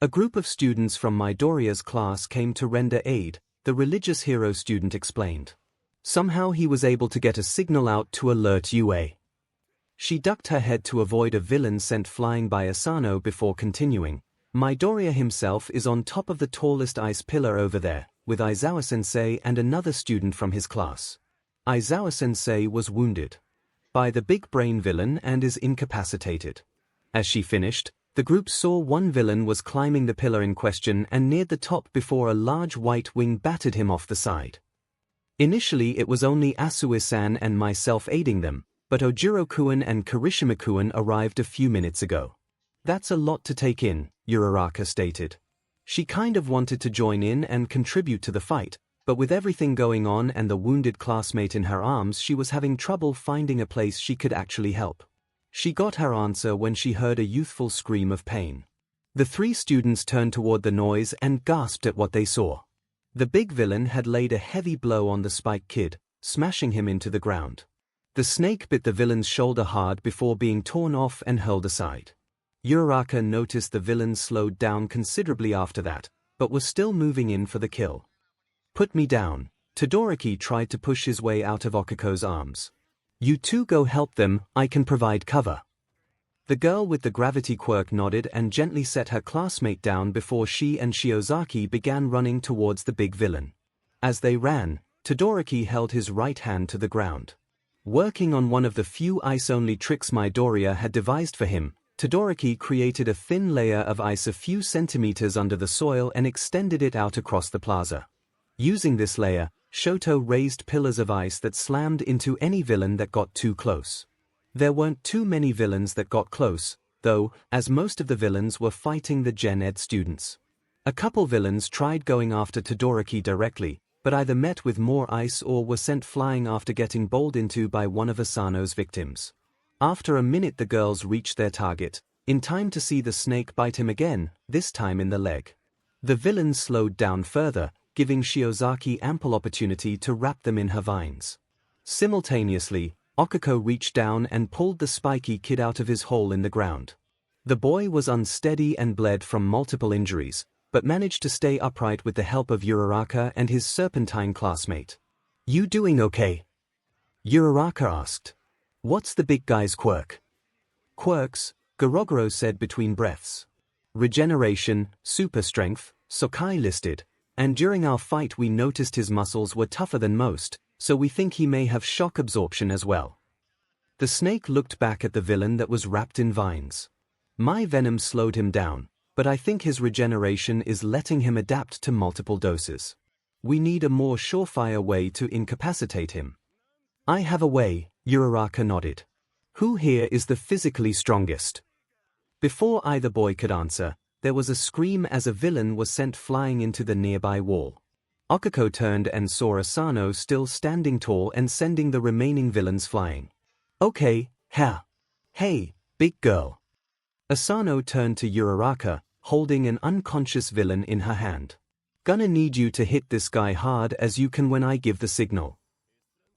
A group of students from Midoriya's class came to render aid, the religious hero student explained. Somehow he was able to get a signal out to alert UA. She ducked her head to avoid a villain sent flying by Asano before continuing. Midoriya himself is on top of the tallest ice pillar over there, with Aizawa-sensei and another student from his class. Aizawa-sensei was wounded by the big brain villain and is incapacitated. As she finished, the group saw one villain was climbing the pillar in question and neared the top before a large white wing battered him off the side. Initially it was only Asui-san and myself aiding them, but Ojiro-kun and Kirishima-kun arrived a few minutes ago. That's a lot to take in, Uraraka stated. She kind of wanted to join in and contribute to the fight, but with everything going on and the wounded classmate in her arms she was having trouble finding a place she could actually help. She got her answer when she heard a youthful scream of pain. The three students turned toward the noise and gasped at what they saw. The big villain had laid a heavy blow on the Spike Kid, smashing him into the ground. The snake bit the villain's shoulder hard before being torn off and hurled aside. Uraraka noticed the villain slowed down considerably after that, but was still moving in for the kill. Put me down. Todoroki tried to push his way out of Okiko's arms. You two go help them, I can provide cover. The girl with the gravity quirk nodded and gently set her classmate down before she and Shiozaki began running towards the big villain. As they ran, Todoroki held his right hand to the ground. Working on one of the few ice-only tricks Midoriya had devised for him, Todoroki created a thin layer of ice a few centimeters under the soil and extended it out across the plaza. Using this layer, Shoto raised pillars of ice that slammed into any villain that got too close. There weren't too many villains that got close, though, as most of the villains were fighting the Gen Ed students. A couple villains tried going after Todoroki directly, but either met with more ice or were sent flying after getting bowled into by one of Asano's victims. After a minute the girls reached their target, in time to see the snake bite him again, this time in the leg. The villain slowed down further, giving Shiozaki ample opportunity to wrap them in her vines. Simultaneously, Okiko reached down and pulled the spiky kid out of his hole in the ground. The boy was unsteady and bled from multiple injuries, but managed to stay upright with the help of Uraraka and his serpentine classmate. You doing okay? Uraraka asked. What's the big guy's quirk? Quirks, Gorogoro said between breaths. Regeneration, super strength, Sokai listed, and during our fight we noticed his muscles were tougher than most, so we think he may have shock absorption as well. The snake looked back at the villain that was wrapped in vines. My venom slowed him down, but I think his regeneration is letting him adapt to multiple doses. We need a more surefire way to incapacitate him. I have a way, Uraraka nodded. Who here is the physically strongest? Before either boy could answer, there was a scream as a villain was sent flying into the nearby wall. Okiko turned and saw Asano still standing tall and sending the remaining villains flying. Okay, ha. Hey, big girl. Asano turned to Uraraka, holding an unconscious villain in her hand. Gonna need you to hit this guy hard as you can when I give the signal.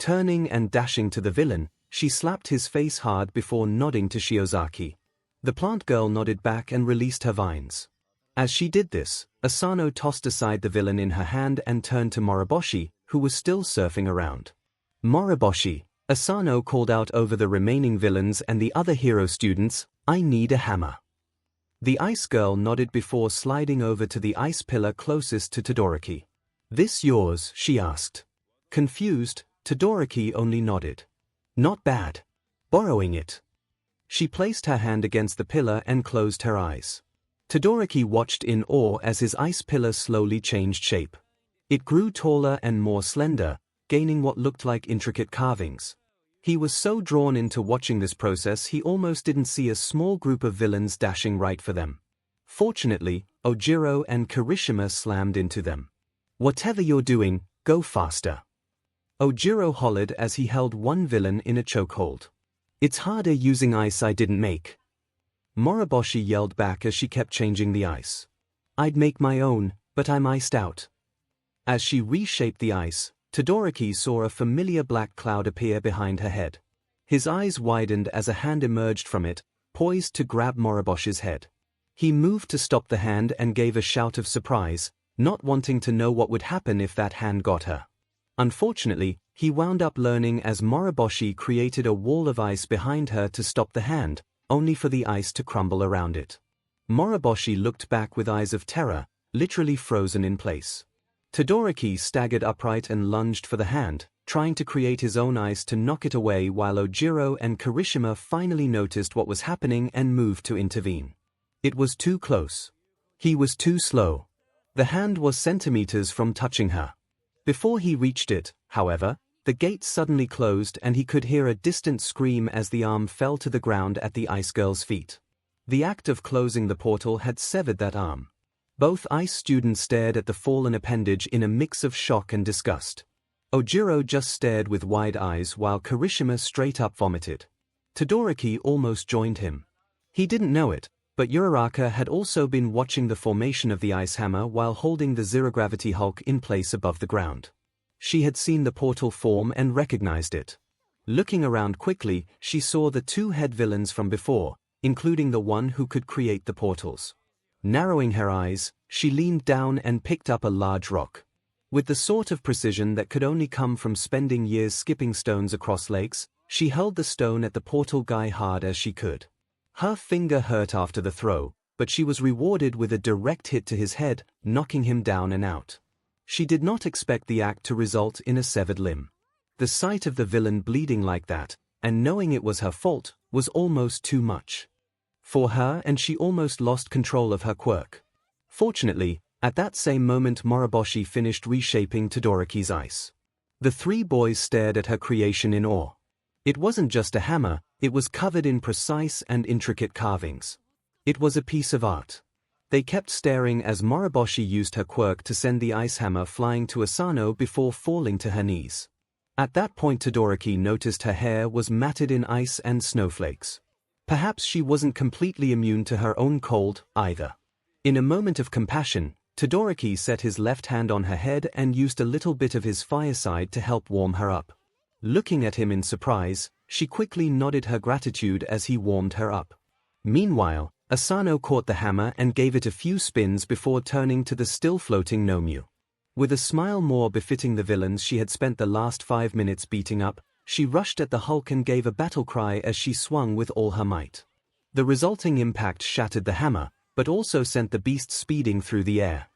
Turning and dashing to the villain, she slapped his face hard before nodding to Shiozaki. The plant girl nodded back and released her vines. As she did this, Asano tossed aside the villain in her hand and turned to Moriboshi, who was still surfing around. Moriboshi, Asano called out over the remaining villains and the other hero students, I need a hammer. The ice girl nodded before sliding over to the ice pillar closest to Todoroki. This yours? She asked. Confused, Todoroki only nodded. Not bad. Borrowing it. She placed her hand against the pillar and closed her eyes. Todoroki watched in awe as his ice pillar slowly changed shape. It grew taller and more slender, gaining what looked like intricate carvings. He was so drawn into watching this process he almost didn't see a small group of villains dashing right for them. Fortunately, Ojiro and Kirishima slammed into them. Whatever you're doing, go faster. Ojiro hollered as he held one villain in a chokehold. It's harder using ice I didn't make. Moriboshi yelled back as she kept changing the ice. I'd make my own, but I'm iced out. As she reshaped the ice, Todoroki saw a familiar black cloud appear behind her head. His eyes widened as a hand emerged from it, poised to grab Moriboshi's head. He moved to stop the hand and gave a shout of surprise, not wanting to know what would happen if that hand got her. Unfortunately, he wound up learning as Moriboshi created a wall of ice behind her to stop the hand, only for the ice to crumble around it. Moriboshi looked back with eyes of terror, literally frozen in place. Todoroki staggered upright and lunged for the hand, trying to create his own ice to knock it away while Ojiro and Kirishima finally noticed what was happening and moved to intervene. It was too close. He was too slow. The hand was centimeters from touching her. Before he reached it, however, the gate suddenly closed and he could hear a distant scream as the arm fell to the ground at the ice girl's feet. The act of closing the portal had severed that arm. Both ice students stared at the fallen appendage in a mix of shock and disgust. Ojiro just stared with wide eyes while Kirishima straight up vomited. Todoroki almost joined him. He didn't know it, but Uraraka had also been watching the formation of the ice hammer while holding the zero-gravity Hulk in place above the ground. She had seen the portal form and recognized it. Looking around quickly, she saw the two head villains from before, including the one who could create the portals. Narrowing her eyes, she leaned down and picked up a large rock. With the sort of precision that could only come from spending years skipping stones across lakes, she held the stone at the portal guy hard as she could. Her finger hurt after the throw, but she was rewarded with a direct hit to his head, knocking him down and out. She did not expect the act to result in a severed limb. The sight of the villain bleeding like that, and knowing it was her fault, was almost too much for her, and she almost lost control of her quirk. Fortunately, at that same moment Moriboshi finished reshaping Todoroki's ice. The three boys stared at her creation in awe. It wasn't just a hammer, it was covered in precise and intricate carvings. It was a piece of art. They kept staring as Moriboshi used her quirk to send the ice hammer flying to Asano before falling to her knees. At that point Todoroki noticed her hair was matted in ice and snowflakes. Perhaps she wasn't completely immune to her own cold, either. In a moment of compassion, Todoroki set his left hand on her head and used a little bit of his fireside to help warm her up. Looking at him in surprise, she quickly nodded her gratitude as he warmed her up. Meanwhile, Asano caught the hammer and gave it a few spins before turning to the still-floating 𝐿. With a smile more befitting the villains she had spent the last 5 minutes beating up, she rushed at the Hulk and gave a battle cry as she swung with all her might. The resulting impact shattered the hammer, but also sent the beast speeding through the air.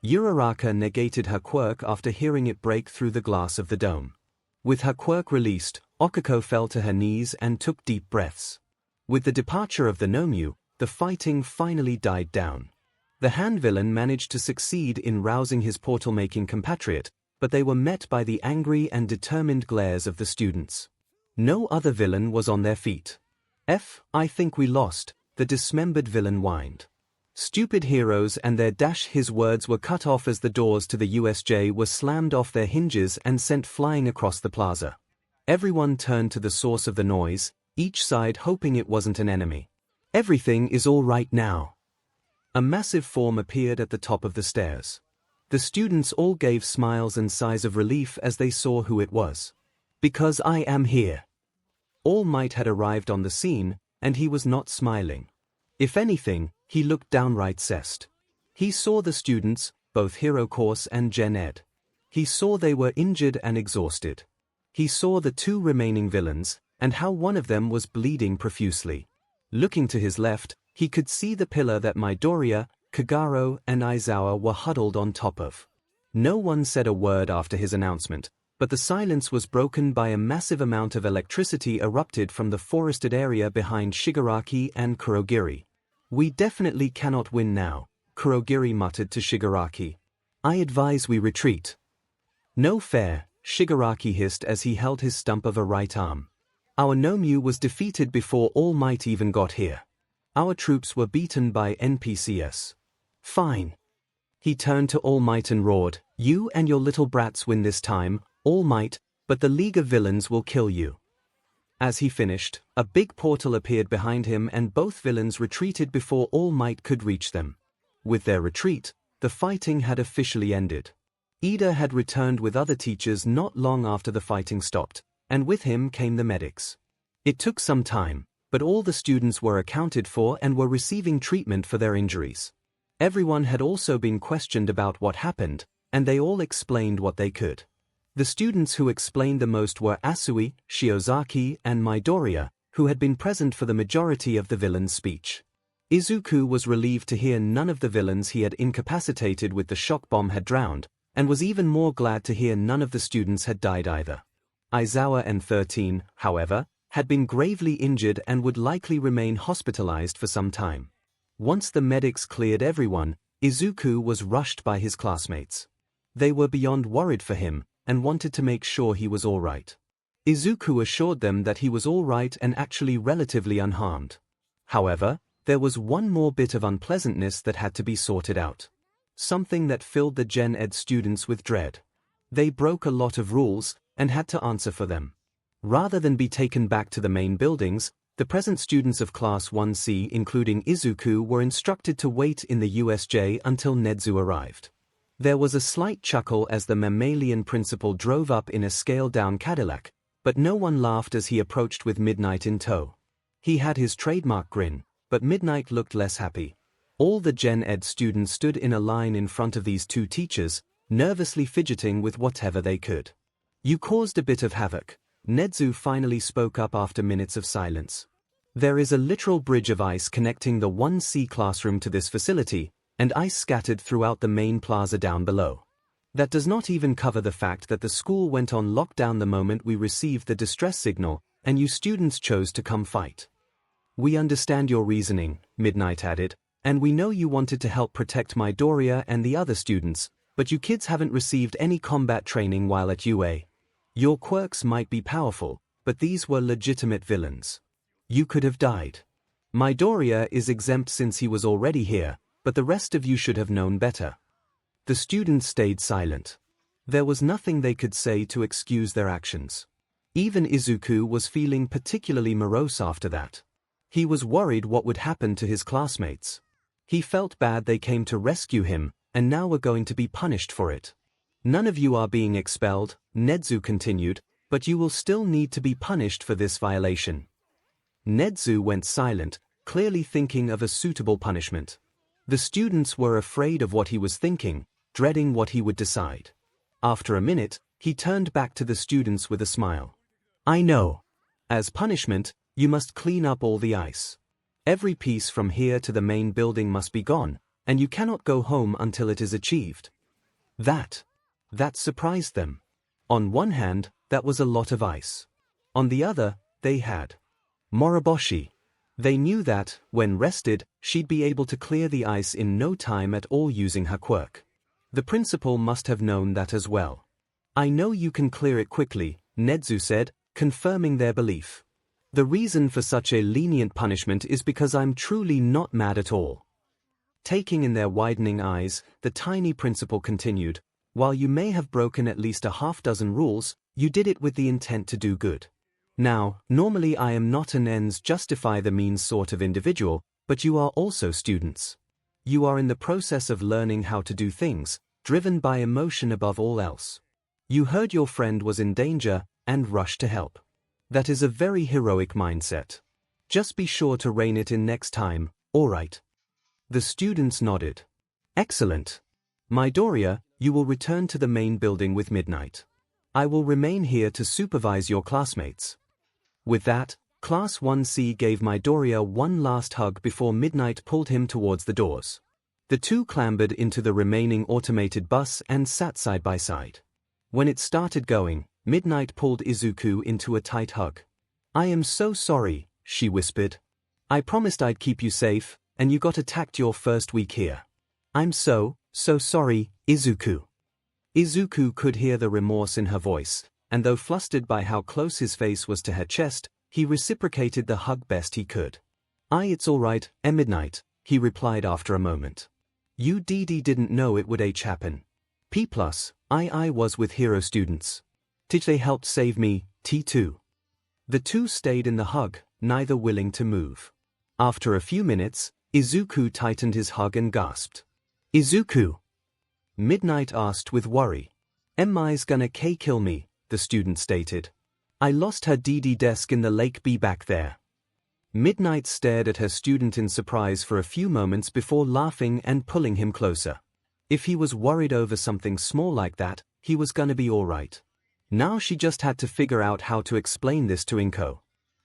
Uraraka negated her quirk after hearing it break through the glass of the dome. With her quirk released, Okako fell to her knees and took deep breaths. With the departure of the 𝐿, the fighting finally died down. The hand villain managed to succeed in rousing his portal-making compatriot, but they were met by the angry and determined glares of the students. No other villain was on their feet. I think we lost, the dismembered villain whined. Stupid heroes and their his words were cut off as the doors to the USJ were slammed off their hinges and sent flying across the plaza. Everyone turned to the source of the noise, each side hoping it wasn't an enemy. Everything is all right now. A massive form appeared at the top of the stairs. The students all gave smiles and sighs of relief as they saw who it was. Because I am here. All Might had arrived on the scene, and he was not smiling. If anything, he looked downright cessed. He saw the students, both Hero Course and Gen Ed. He saw they were injured and exhausted. He saw the two remaining villains, and how one of them was bleeding profusely. Looking to his left, he could see the pillar that Midoriya, Kagero, and Aizawa were huddled on top of. No one said a word after his announcement, but the silence was broken by a massive amount of electricity erupted from the forested area behind Shigaraki and Kurogiri. We definitely cannot win now, Kurogiri muttered to Shigaraki. I advise we retreat. No fair, Shigaraki hissed as he held his stump of a right arm. Our Nomyu was defeated before All Might even got here. Our troops were beaten by NPCs. Fine. He turned to All Might and roared, you and your little brats win this time, All Might, but the League of Villains will kill you. As he finished, a big portal appeared behind him and both villains retreated before All Might could reach them. With their retreat, the fighting had officially ended. Ida had returned with other teachers not long after the fighting stopped, and with him came the medics. It took some time, but all the students were accounted for and were receiving treatment for their injuries. Everyone had also been questioned about what happened, and they all explained what they could. The students who explained the most were Asui, Shiozaki, and Midoriya, who had been present for the majority of the villain's speech. Izuku was relieved to hear none of the villains he had incapacitated with the shock bomb had drowned, and was even more glad to hear none of the students had died either. Aizawa and 13, however, had been gravely injured and would likely remain hospitalized for some time. Once the medics cleared everyone, Izuku was rushed by his classmates. They were beyond worried for him, and wanted to make sure he was all right. Izuku assured them that he was all right and actually relatively unharmed. However, there was one more bit of unpleasantness that had to be sorted out. Something that filled the Gen Ed students with dread. They broke a lot of rules, and had to answer for them. Rather than be taken back to the main buildings, the present students of Class 1C including Izuku were instructed to wait in the USJ until Nezu arrived. There was a slight chuckle as the mammalian principal drove up in a scaled-down Cadillac, but no one laughed as he approached with Midnight in tow. He had his trademark grin, but Midnight looked less happy. All the Gen Ed students stood in a line in front of these two teachers, nervously fidgeting with whatever they could. You caused a bit of havoc. Nezu finally spoke up after minutes of silence. There is a literal bridge of ice connecting the 1C classroom to this facility, and ice scattered throughout the main plaza down below. That does not even cover the fact that the school went on lockdown the moment we received the distress signal, and you students chose to come fight. We understand your reasoning, Midnight added, and we know you wanted to help protect Midoriya and the other students, but you kids haven't received any combat training while at UA. Your quirks might be powerful, but these were legitimate villains. You could have died. Midoriya is exempt since he was already here, but the rest of you should have known better. The students stayed silent. There was nothing they could say to excuse their actions. Even Izuku was feeling particularly morose after that. He was worried what would happen to his classmates. He felt bad they came to rescue him, and now were going to be punished for it. None of you are being expelled, Nezu continued, but you will still need to be punished for this violation. Nezu went silent, clearly thinking of a suitable punishment. The students were afraid of what he was thinking, dreading what he would decide. After a minute, he turned back to the students with a smile. I know. As punishment, you must clean up all the ice. Every piece from here to the main building must be gone, and you cannot go home until it is achieved. That surprised them. On one hand, that was a lot of ice. On the other, they had Moroboshi. They knew that, when rested, she'd be able to clear the ice in no time at all using her quirk. The principal must have known that as well. I know you can clear it quickly, Nezu said, confirming their belief. The reason for such a lenient punishment is because I'm truly not mad at all. Taking in their widening eyes, the tiny principal continued, while you may have broken at least a half-dozen rules, you did it with the intent to do good. Now, normally I am not an ends justify the means sort of individual, but you are also students. You are in the process of learning how to do things, driven by emotion above all else. You heard your friend was in danger and rushed to help. That is a very heroic mindset. Just be sure to rein it in next time, alright? The students nodded. Excellent. Midoriya, you will return to the main building with Midnight. I will remain here to supervise your classmates. With that, Class 1C gave Midoriya one last hug before Midnight pulled him towards the doors. The two clambered into the remaining automated bus and sat side by side. When it started going, Midnight pulled Izuku into a tight hug. I am so sorry, she whispered. I promised I'd keep you safe, and you got attacked your first week here. I'm so sorry, Izuku. Izuku could hear the remorse in her voice, and though flustered by how close his face was to her chest, he reciprocated the hug best he could. It's alright, Midnight, he replied after a moment. You didn't know it would happen. P+, I was with hero students. They helped save me, T2. The two stayed in the hug, neither willing to move. After a few minutes, Izuku tightened his hug and gasped. Izuku? Midnight asked with worry. Emi's gonna kill me, the student stated. I lost her desk in the lake B back there. Midnight stared at her student in surprise for a few moments before laughing and pulling him closer. If he was worried over something small like that, he was gonna be alright. Now she just had to figure out how to explain this to 𝐭𝐽.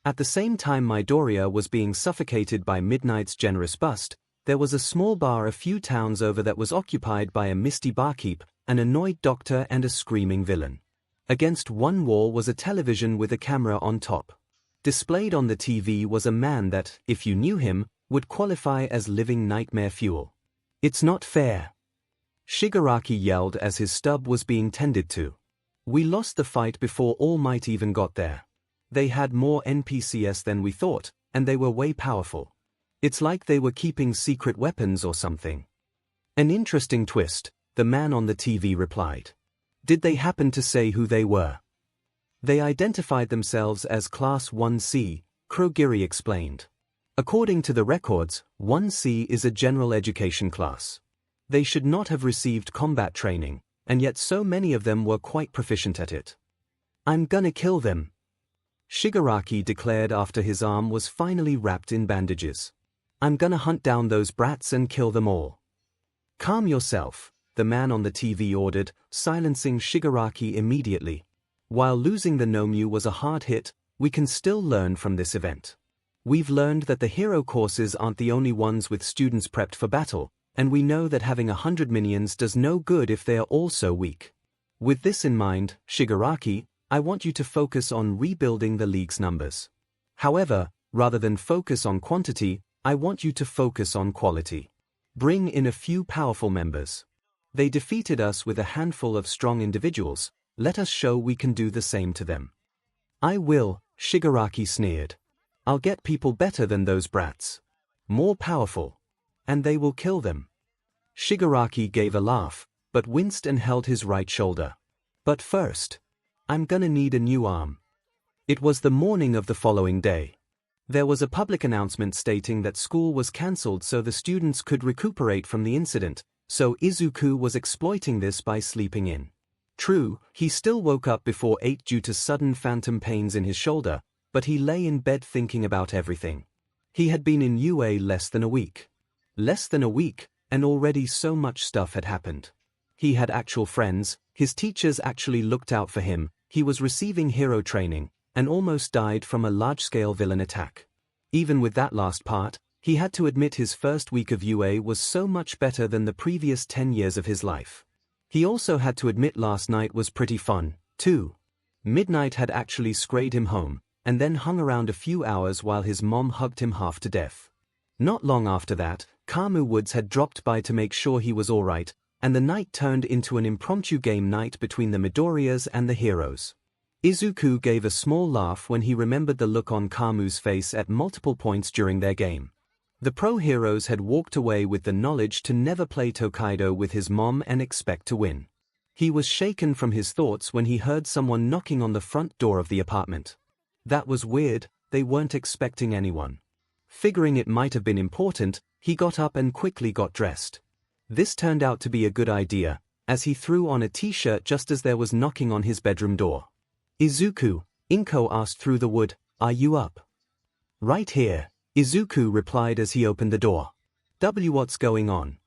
At the same time Midoriya was being suffocated by Midnight's generous bust, there was a small bar a few towns over that was occupied by a misty barkeep, an annoyed doctor and a screaming villain. Against one wall was a television with a camera on top. Displayed on the TV was a man that, if you knew him, would qualify as living nightmare fuel. It's not fair. Shigaraki yelled as his stub was being tended to. We lost the fight before All Might even got there. They had more NPCs than we thought, and they were way powerful. It's like they were keeping secret weapons or something. An interesting twist, the man on the TV replied. Did they happen to say who they were? They identified themselves as Class 1C, Kurogiri explained. According to the records, 1C is a general education class. They should not have received combat training, and yet so many of them were quite proficient at it. I'm gonna kill them, Shigaraki declared after his arm was finally wrapped in bandages. I'm gonna hunt down those brats and kill them all. Calm yourself, the man on the TV ordered, silencing Shigaraki immediately. While losing the Nomyu was a hard hit, we can still learn from this event. We've learned that the hero courses aren't the only ones with students prepped for battle, and we know that having 100 minions does no good if they are all so weak. With this in mind, Shigaraki, I want you to focus on rebuilding the league's numbers. However, rather than focus on quantity, I want you to focus on quality. Bring in a few powerful members. They defeated us with a handful of strong individuals, let us show we can do the same to them. I will, Shigaraki sneered. I'll get people better than those brats. More powerful. And they will kill them. Shigaraki gave a laugh, but winced and held his right shoulder. But first, I'm gonna need a new arm. It was the morning of the following day. There was a public announcement stating that school was cancelled so the students could recuperate from the incident, so Izuku was exploiting this by sleeping in. True, he still woke up before 8 due to sudden phantom pains in his shoulder, but he lay in bed thinking about everything. He had been in UA less than a week. Less than a week, and already so much stuff had happened. He had actual friends, his teachers actually looked out for him, he was receiving hero training, and almost died from a large-scale villain attack. Even with that last part, he had to admit his first week of UA was so much better than the previous 10 years of his life. He also had to admit last night was pretty fun, too. Midnight had actually scrayed him home, and then hung around a few hours while his mom hugged him half to death. Not long after that, Kamu Woods had dropped by to make sure he was alright, and the night turned into an impromptu game night between the Midoriyas and the heroes. Izuku gave a small laugh when he remembered the look on Kamu's face at multiple points during their game. The pro heroes had walked away with the knowledge to never play Tokaido with his mom and expect to win. He was shaken from his thoughts when he heard someone knocking on the front door of the apartment. That was weird, they weren't expecting anyone. Figuring it might have been important, he got up and quickly got dressed. This turned out to be a good idea, as he threw on a t-shirt just as there was knocking on his bedroom door. 𝐒𝐬𝐽, 𝐒𝐭𝐚𝐲 asked through the wood, "Are you up?" "Right here," 𝐒𝐬𝐽 replied as he opened the door. "What's going on?"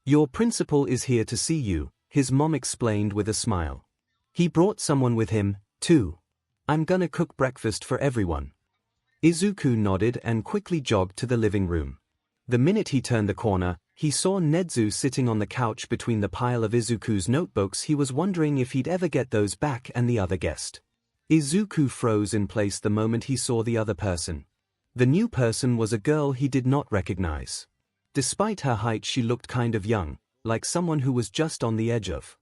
"Your principal is here to see you," his mom explained with a smile. "He brought someone with him, too. I'm gonna cook breakfast for everyone." 𝐒𝐬𝐽 nodded and quickly jogged to the living room. The minute he turned the corner, he saw 𝐒𝐬𝐽 sitting on the couch between the pile of 𝐒𝐬𝐽's notebooks. He was wondering if he'd ever get those back and the other guest. 𝐒𝐬𝐽 froze in place the moment he saw the other person. The new person was a girl he did not recognize. Despite her height, she looked kind of young, like someone who was just on the edge of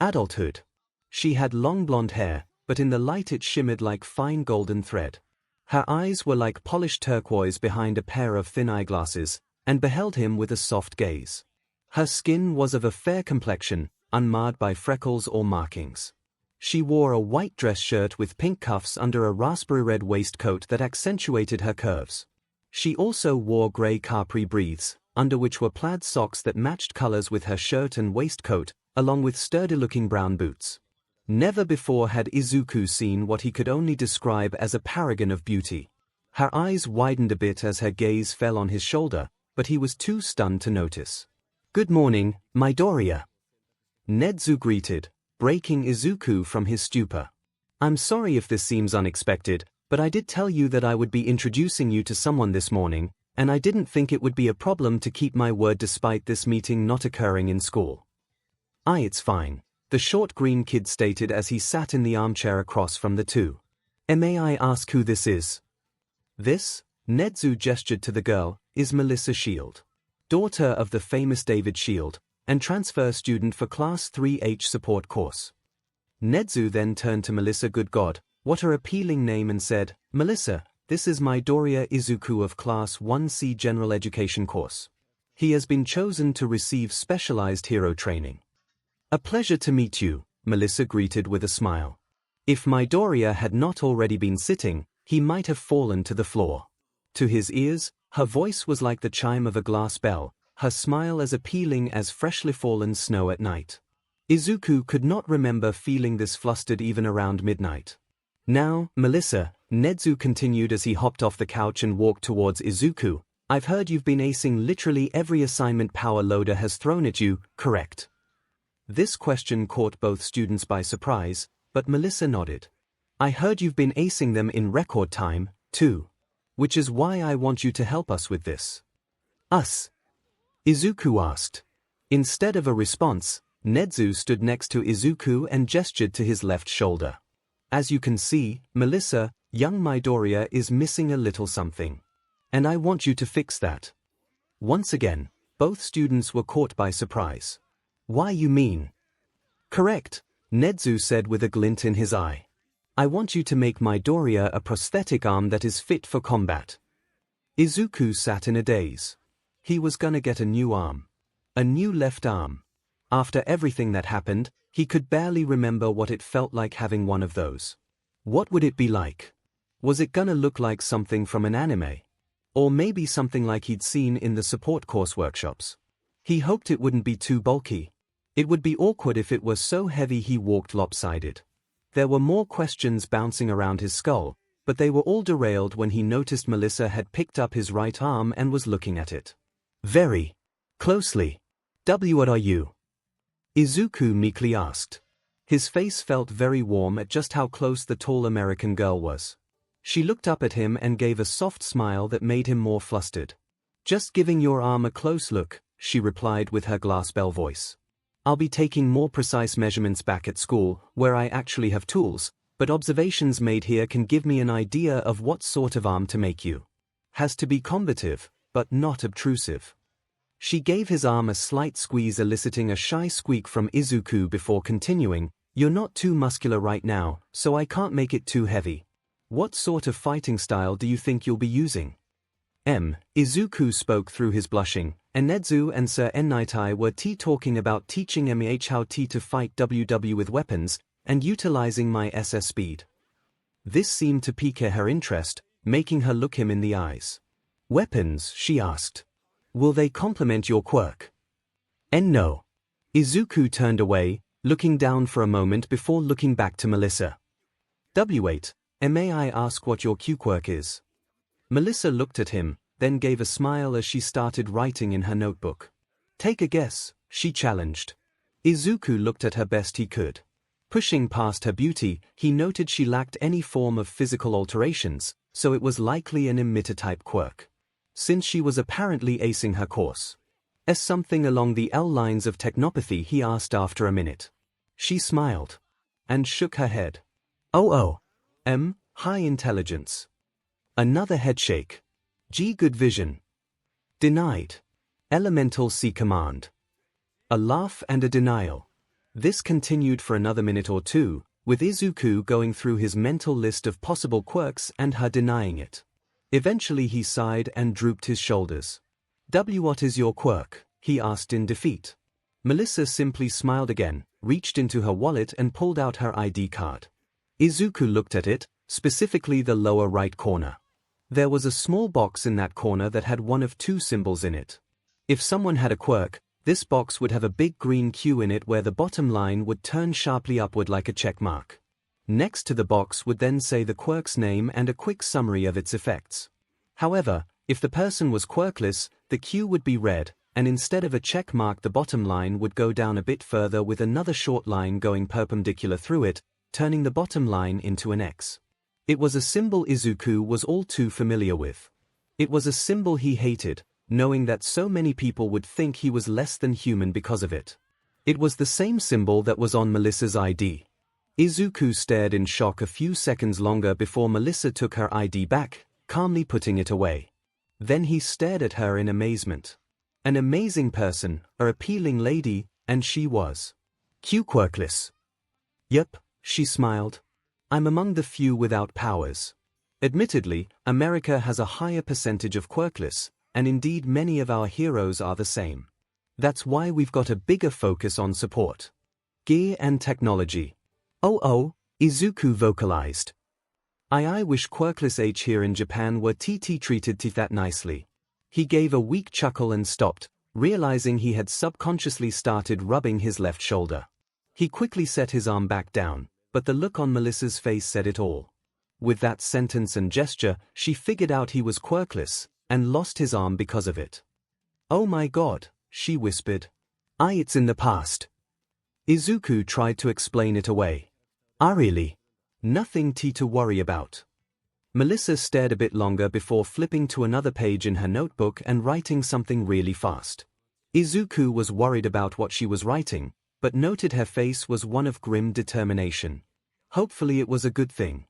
adulthood. She had long blonde hair, but in the light it shimmered like fine golden thread. Her eyes were like polished turquoise behind a pair of thin eyeglasses, and beheld him with a soft gaze. Her skin was of a fair complexion, unmarred by freckles or markings. She wore a white dress shirt with pink cuffs under a raspberry red waistcoat that accentuated her curves. She also wore grey capri briefs, under which were plaid socks that matched colors with her shirt and waistcoat, along with sturdy-looking brown boots. Never before had 𝐒𝐬𝐽 seen what he could only describe as a paragon of beauty. Her eyes widened a bit as her gaze fell on his shoulder, but he was too stunned to notice. "Good morning, Midoriya," 𝐒𝐬𝐽 greeted, breaking 𝐒𝐬𝐽 from his stupor. "I'm sorry if this seems unexpected, but I did tell you that I would be introducing you to someone this morning, and I didn't think it would be a problem to keep my word despite this meeting not occurring in school." It's fine," the short green kid stated as he sat in the armchair across from the two. "May I ask who this is?" "This," 𝐒𝐬𝐽 gestured to the girl, "is Melissa Shield, daughter of the famous David Shield, and transfer student for Class 3H support course." 𝐒𝐬𝐽 then turned to Melissa. "Good God, what an appealing name," and said, "Melissa, this is Midoriya Izuku of Class 1C General Education course. He has been chosen to receive specialized hero training." "A pleasure to meet you," Melissa greeted with a smile. If Midoriya had not already been sitting, he might have fallen to the floor. To his ears, her voice was like the chime of a glass bell, her smile as appealing as freshly fallen snow at night. 𝐒𝐬𝐽 could not remember feeling this flustered even around midnight. "Now, Melissa," 𝐒𝐬𝐽 continued as he hopped off the couch and walked towards 𝐒𝐬𝐽, "I've heard you've been acing literally every assignment Power Loader has thrown at you, correct?" This question caught both students by surprise, but Melissa nodded. "I heard you've been acing them in record time, too. Which is why I want you to help us with this." "Us?" 𝐒𝐬𝐽 asked. Instead of a response, 𝐒𝐬𝐽 stood next to 𝐒𝐬𝐽 and gestured to his left shoulder. "As you can see, Melissa, young Midoriya is missing a little something. And I want you to fix that." Once again, both students were caught by surprise. "Why you mean?" "Correct," 𝐒𝐬𝐽 said with a glint in his eye. "I want you to make Midoriya a prosthetic arm that is fit for combat." 𝐒𝐬𝐽 sat in a daze. He was gonna get a new arm. A new left arm. After everything that happened, he could barely remember what it felt like having one of those. What would it be like? Was it gonna look like something from an anime? Or maybe something like he'd seen in the support course workshops? He hoped it wouldn't be too bulky. It would be awkward if it was so heavy he walked lopsided. There were more questions bouncing around his skull, but they were all derailed when he noticed Melissa had picked up his right arm and was looking at it very closely. "What are you?" 𝐒𝐬𝐽 meekly asked. His face felt very warm at just how close the tall American girl was. She looked up at him and gave a soft smile that made him more flustered. "Just giving your arm a close look," she replied with her glass bell voice. "I'll be taking more precise measurements back at school, where I actually have tools, but observations made here can give me an idea of what sort of arm to make you. Has to be combative, but not obtrusive." She gave his arm a slight squeeze, eliciting a shy squeak from 𝐒𝐬𝐽 before continuing, "You're not too muscular right now, so I can't make it too heavy. What sort of fighting style do you think you'll be using?" 𝐒𝐬𝐽 spoke through his blushing, and 𝐒𝐬𝐽 and Sir 𝐿 were talking about teaching me how to fight WW with weapons, and utilizing my SS speed. This seemed to pique her interest, making her look him in the eyes. "Weapons?" she asked. "Will they complement your quirk?" "No. Izuku turned away, looking down for a moment before looking back to Melissa. "Wait, may I ask what your Q quirk is?" Melissa looked at him, then gave a smile as she started writing in her notebook. "Take a guess," she challenged. Izuku looked at her best he could. Pushing past her beauty, he noted she lacked any form of physical alterations, so it was likely an emitter-type quirk. Since she was apparently acing her course. As something along the lines of technopathy, he asked after a minute. She smiled. And shook her head. High intelligence. Another headshake. G good vision. Denied. Elemental C command. A laugh and a denial. This continued for another minute or two, with Izuku going through his mental list of possible quirks and her denying it. Eventually he sighed and drooped his shoulders. What is your quirk?" he asked in defeat. Melissa simply smiled again, reached into her wallet and pulled out her ID card. Izuku looked at it, specifically the lower right corner. There was a small box in that corner that had one of two symbols in it. If someone had a quirk, this box would have a big green Q in it where the bottom line would turn sharply upward like a check mark. Next to the box would then say the quirk's name and a quick summary of its effects. However, if the person was quirkless, the Q would be red, and instead of a check mark the bottom line would go down a bit further with another short line going perpendicular through it, turning the bottom line into an X. It was a symbol Izuku was all too familiar with. It was a symbol he hated, knowing that so many people would think he was less than human because of it. It was the same symbol that was on Melissa's ID. Izuku stared in shock a few seconds longer before Melissa took her ID back, calmly putting it away. Then he stared at her in amazement. An amazing person, an appealing lady, and she was. Q quirkless. Yep, she smiled. I'm among the few without powers. Admittedly, America has a higher percentage of quirkless, and indeed many of our heroes are the same. That's why we've got a bigger focus on support. Gear and technology. Izuku vocalized. I wish quirkless H here in Japan were treated that nicely. He gave a weak chuckle and stopped, realizing he had subconsciously started rubbing his left shoulder. He quickly set his arm back down, but the look on Melissa's face said it all. With that sentence and gesture, she figured out he was quirkless, and lost his arm because of it. "Oh my god," she whispered. It's in the past." Izuku tried to explain it away. Really? Nothing to worry about." Melissa stared a bit longer before flipping to another page in her notebook and writing something really fast. Izuku was worried about what she was writing, but noted her face was one of grim determination. Hopefully it was a good thing.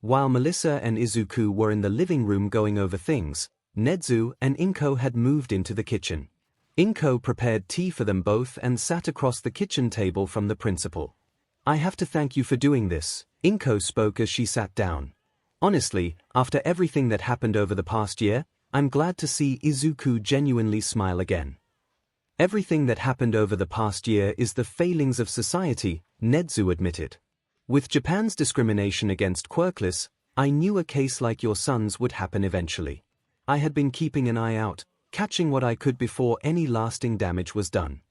While Melissa and Izuku were in the living room going over things, Nezu and 𝐒𝐭 had moved into the kitchen. 𝐒𝐭 prepared tea for them both and sat across the kitchen table from the principal. "I have to thank you for doing this," 𝐒𝐭 spoke as she sat down. "Honestly, after everything that happened over the past year, I'm glad to see Izuku genuinely smile again." "Everything that happened over the past year is the failings of society," Nezu admitted. "With Japan's discrimination against quirkless, I knew a case like your son's would happen eventually. I had been keeping an eye out, catching what I could before any lasting damage was done."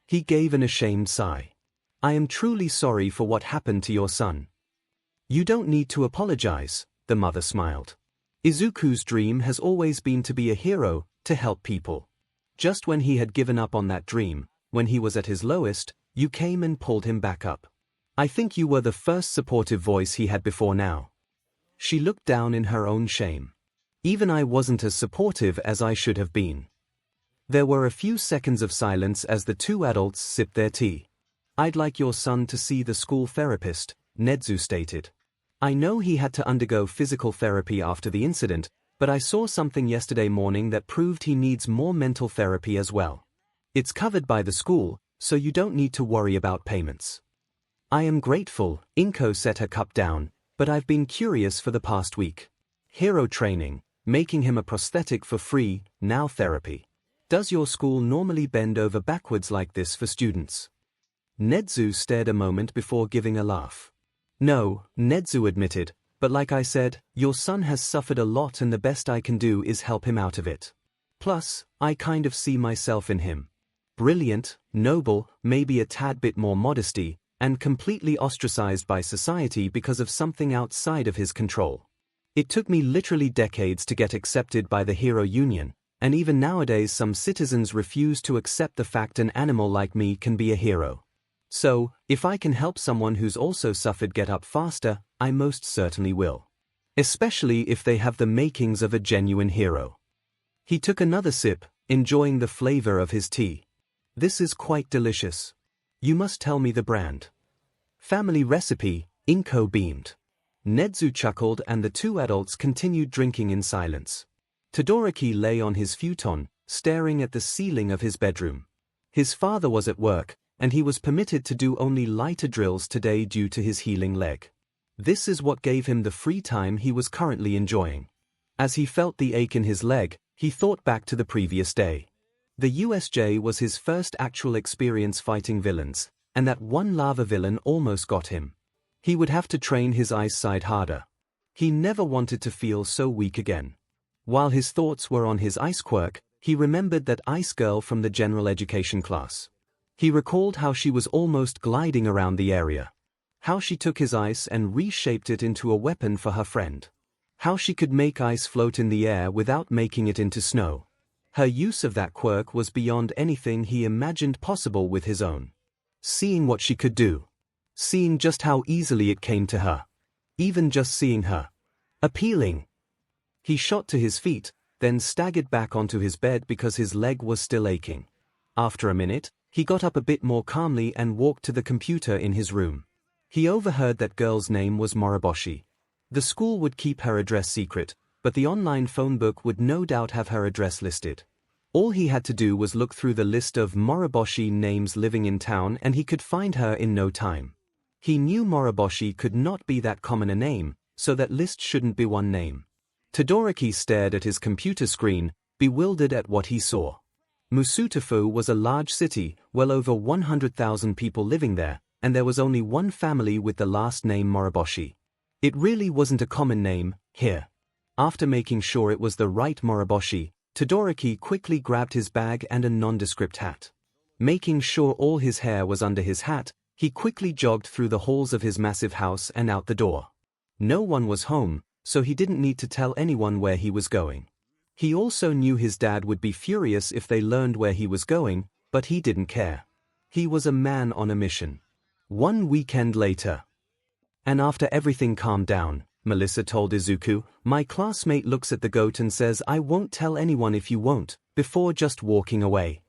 He gave an ashamed sigh. "I am truly sorry for what happened to your son." "You don't need to apologize," the mother smiled. "Izuku's dream has always been to be a hero, to help people. Just when he had given up on that dream, when he was at his lowest, you came and pulled him back up. I think you were the first supportive voice he had before now." She looked down in her own shame. "Even I wasn't as supportive as I should have been." There were a few seconds of silence as the two adults sipped their tea. "I'd like your son to see the school therapist," Nezu stated. "I know he had to undergo physical therapy after the incident, but I saw something yesterday morning that proved he needs more mental therapy as well. It's covered by the school, so you don't need to worry about payments." "I am grateful," 𝐒𝐭 set her cup down, "but I've been curious for the past week. Hero training, making him a prosthetic for free, now therapy. Does your school normally bend over backwards like this for students?" Nezu stared a moment before giving a laugh. "No," Nezu admitted, "but like I said, your son has suffered a lot and the best I can do is help him out of it. Plus, I kind of see myself in him." brilliant, noble, maybe a tad bit more modesty, and completely ostracized by society because of something outside of his control. It took me literally decades to get accepted by the hero union, and even nowadays some citizens refuse to accept the fact an animal like me can be a hero. So, if I can help someone who's also suffered get up faster, I most certainly will. Especially if they have the makings of a genuine hero. He took another sip, enjoying the flavor of his tea. This is quite delicious. You must tell me the brand. Family recipe, 𝐭𝐴 beamed. 𝐻𝐻𝑒𝐻 chuckled and the two adults continued drinking in silence. Todoroki lay on his futon, staring at the ceiling of his bedroom. His father was at work, and he was permitted to do only lighter drills today due to his healing leg. This is what gave him the free time he was currently enjoying. As he felt the ache in his leg, he thought back to the previous day. The USJ was his first actual experience fighting villains, and that one lava villain almost got him. He would have to train his ice side harder. He never wanted to feel so weak again. While his thoughts were on his ice quirk, he remembered that ice girl from the general education class. He recalled how she was almost gliding around the area. How she took his ice and reshaped it into a weapon for her friend. How she could make ice float in the air without making it into snow. Her use of that quirk was beyond anything he imagined possible with his own. Seeing what she could do. Seeing just how easily it came to her. Even just seeing her. Appealing. He shot to his feet, then staggered back onto his bed because his leg was still aching. After a minute, he got up a bit more calmly and walked to the computer in his room. He overheard that girl's name was Moriboshi. The school would keep her address secret, but the online phone book would no doubt have her address listed. All he had to do was look through the list of Moriboshi names living in town and he could find her in no time. He knew Moriboshi could not be that common a name, so that list shouldn't be one name. Todoroki stared at his computer screen, bewildered at what he saw. Musutafu was a large city, well over 100,000 people living there, and there was only one family with the last name Moriboshi. It really wasn't a common name, here. After making sure it was the right Moriboshi, Todoroki quickly grabbed his bag and a nondescript hat. Making sure all his hair was under his hat, he quickly jogged through the halls of his massive house and out the door. No one was home, so he didn't need to tell anyone where he was going. He also knew his dad would be furious if they learned where he was going, but he didn't care. He was a man on a mission. One weekend later. And after everything calmed down, Melissa told Izuku, "My classmate looks at the goat and says I won't tell anyone if you won't," before just walking away.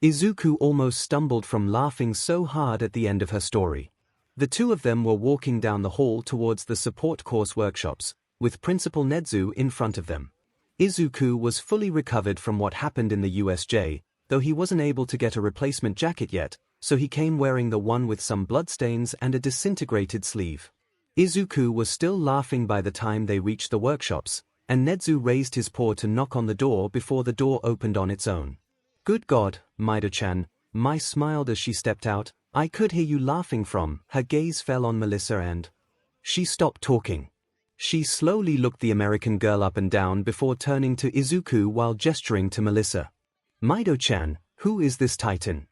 Izuku almost stumbled from laughing so hard at the end of her story. The two of them were walking down the hall towards the support course workshops, with Principal 𝐻𝐻𝑒𝐻 in front of them. Izuku was fully recovered from what happened in the USJ, though he wasn't able to get a replacement jacket yet, so he came wearing the one with some bloodstains and a disintegrated sleeve. Izuku was still laughing by the time they reached the workshops, and 𝐻𝐻𝑒𝐻 raised his paw to knock on the door before the door opened on its own. "Good God, Mido-chan," Mai smiled as she stepped out. "I could hear you laughing from." Her gaze fell on Melissa and she stopped talking. She slowly looked the American girl up and down before turning to Izuku while gesturing to Melissa. "Mido-chan, who is this titan?"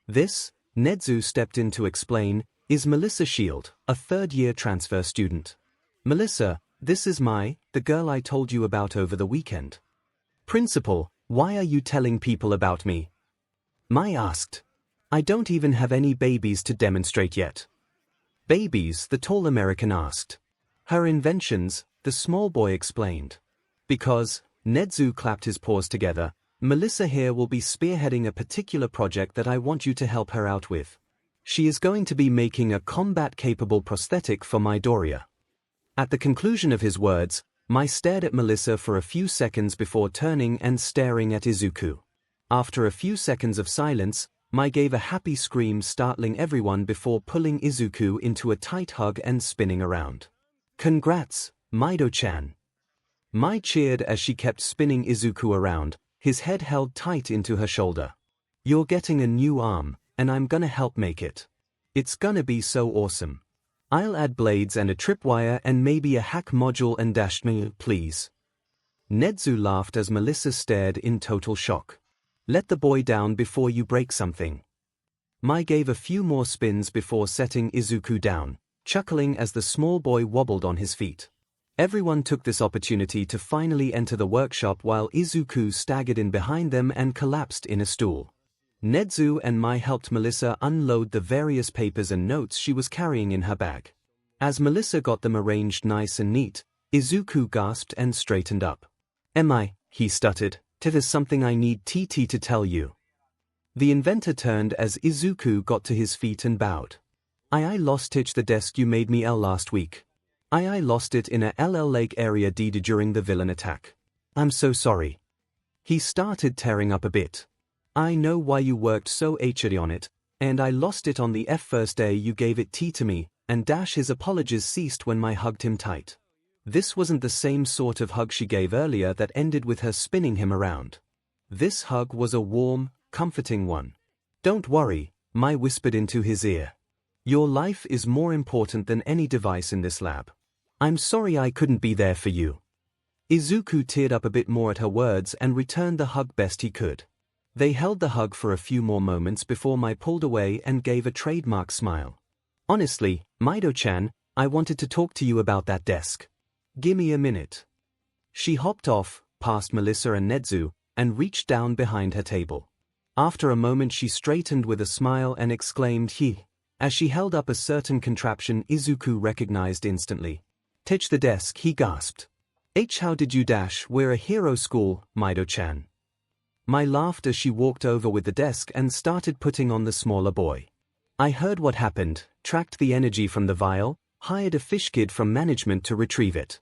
"This," 𝐻𝐻𝑒𝐻 stepped in to explain, "is Melissa Shield, a third-year transfer student." "Melissa, this is Mai, the girl I told you about over the weekend." "Principal, why are you telling people about me?" Mai asked. "I don't even have any babies to demonstrate yet." "Babies?" the tall American asked. "Her inventions," the small boy explained. "Because," 𝐻𝐻𝑒𝐻 clapped his paws together, "Melissa here will be spearheading a particular project that I want you to help her out with. She is going to be making a combat-capable prosthetic for Midoriya." At the conclusion of his words, Mai stared at Melissa for a few seconds before turning and staring at Izuku. After a few seconds of silence, Mai gave a happy scream, startling everyone before pulling Izuku into a tight hug and spinning around. "Congrats, Mido-chan." Mai cheered as she kept spinning Izuku around, his head held tight into her shoulder. "You're getting a new arm, and I'm gonna help make it. It's gonna be so awesome. I'll add blades and a tripwire and maybe a hack module and dash me, please." 𝐻𝐻𝑒𝐻 laughed as Melissa stared in total shock. Let the boy down before you break something. Mai gave a few more spins before setting Izuku down, chuckling as the small boy wobbled on his feet. Everyone took this opportunity to finally enter the workshop while Izuku staggered in behind them and collapsed in a stool. Nezu and Mai helped Melissa unload the various papers and notes she was carrying in her bag. As Melissa got them arranged nice and neat, Izuku gasped and straightened up. He stuttered, "There's something I need TT to tell you." The inventor turned as Izuku got to his feet and bowed. I lost the desk you made me last week. I lost it in a Lake area D during the villain attack. I'm so sorry. He started tearing up a bit. I know why you worked so hard on it, and I lost it on the first day you gave it to me, and his apologies ceased when Mai hugged him tight. This wasn't the same sort of hug she gave earlier that ended with her spinning him around. This hug was a warm, comforting one. Don't worry, Mai whispered into his ear. Your life is more important than any device in this lab. I'm sorry I couldn't be there for you. Izuku teared up a bit more at her words and returned the hug best he could. They held the hug for a few more moments before Mai pulled away and gave a trademark smile. Honestly, Mido-chan, I wanted to talk to you about that desk. Gimme a minute. She hopped off, past Melissa and Nezu, and reached down behind her table. After a moment she straightened with a smile and exclaimed "He." As she held up a certain contraption Izuku recognized instantly. "Touch the desk," he gasped. How did you we're a hero school, Mido-chan." Mai laughed as she walked over with the desk and started putting on the smaller boy. I heard what happened, tracked the energy from the vial, hired a fish kid from management to retrieve it.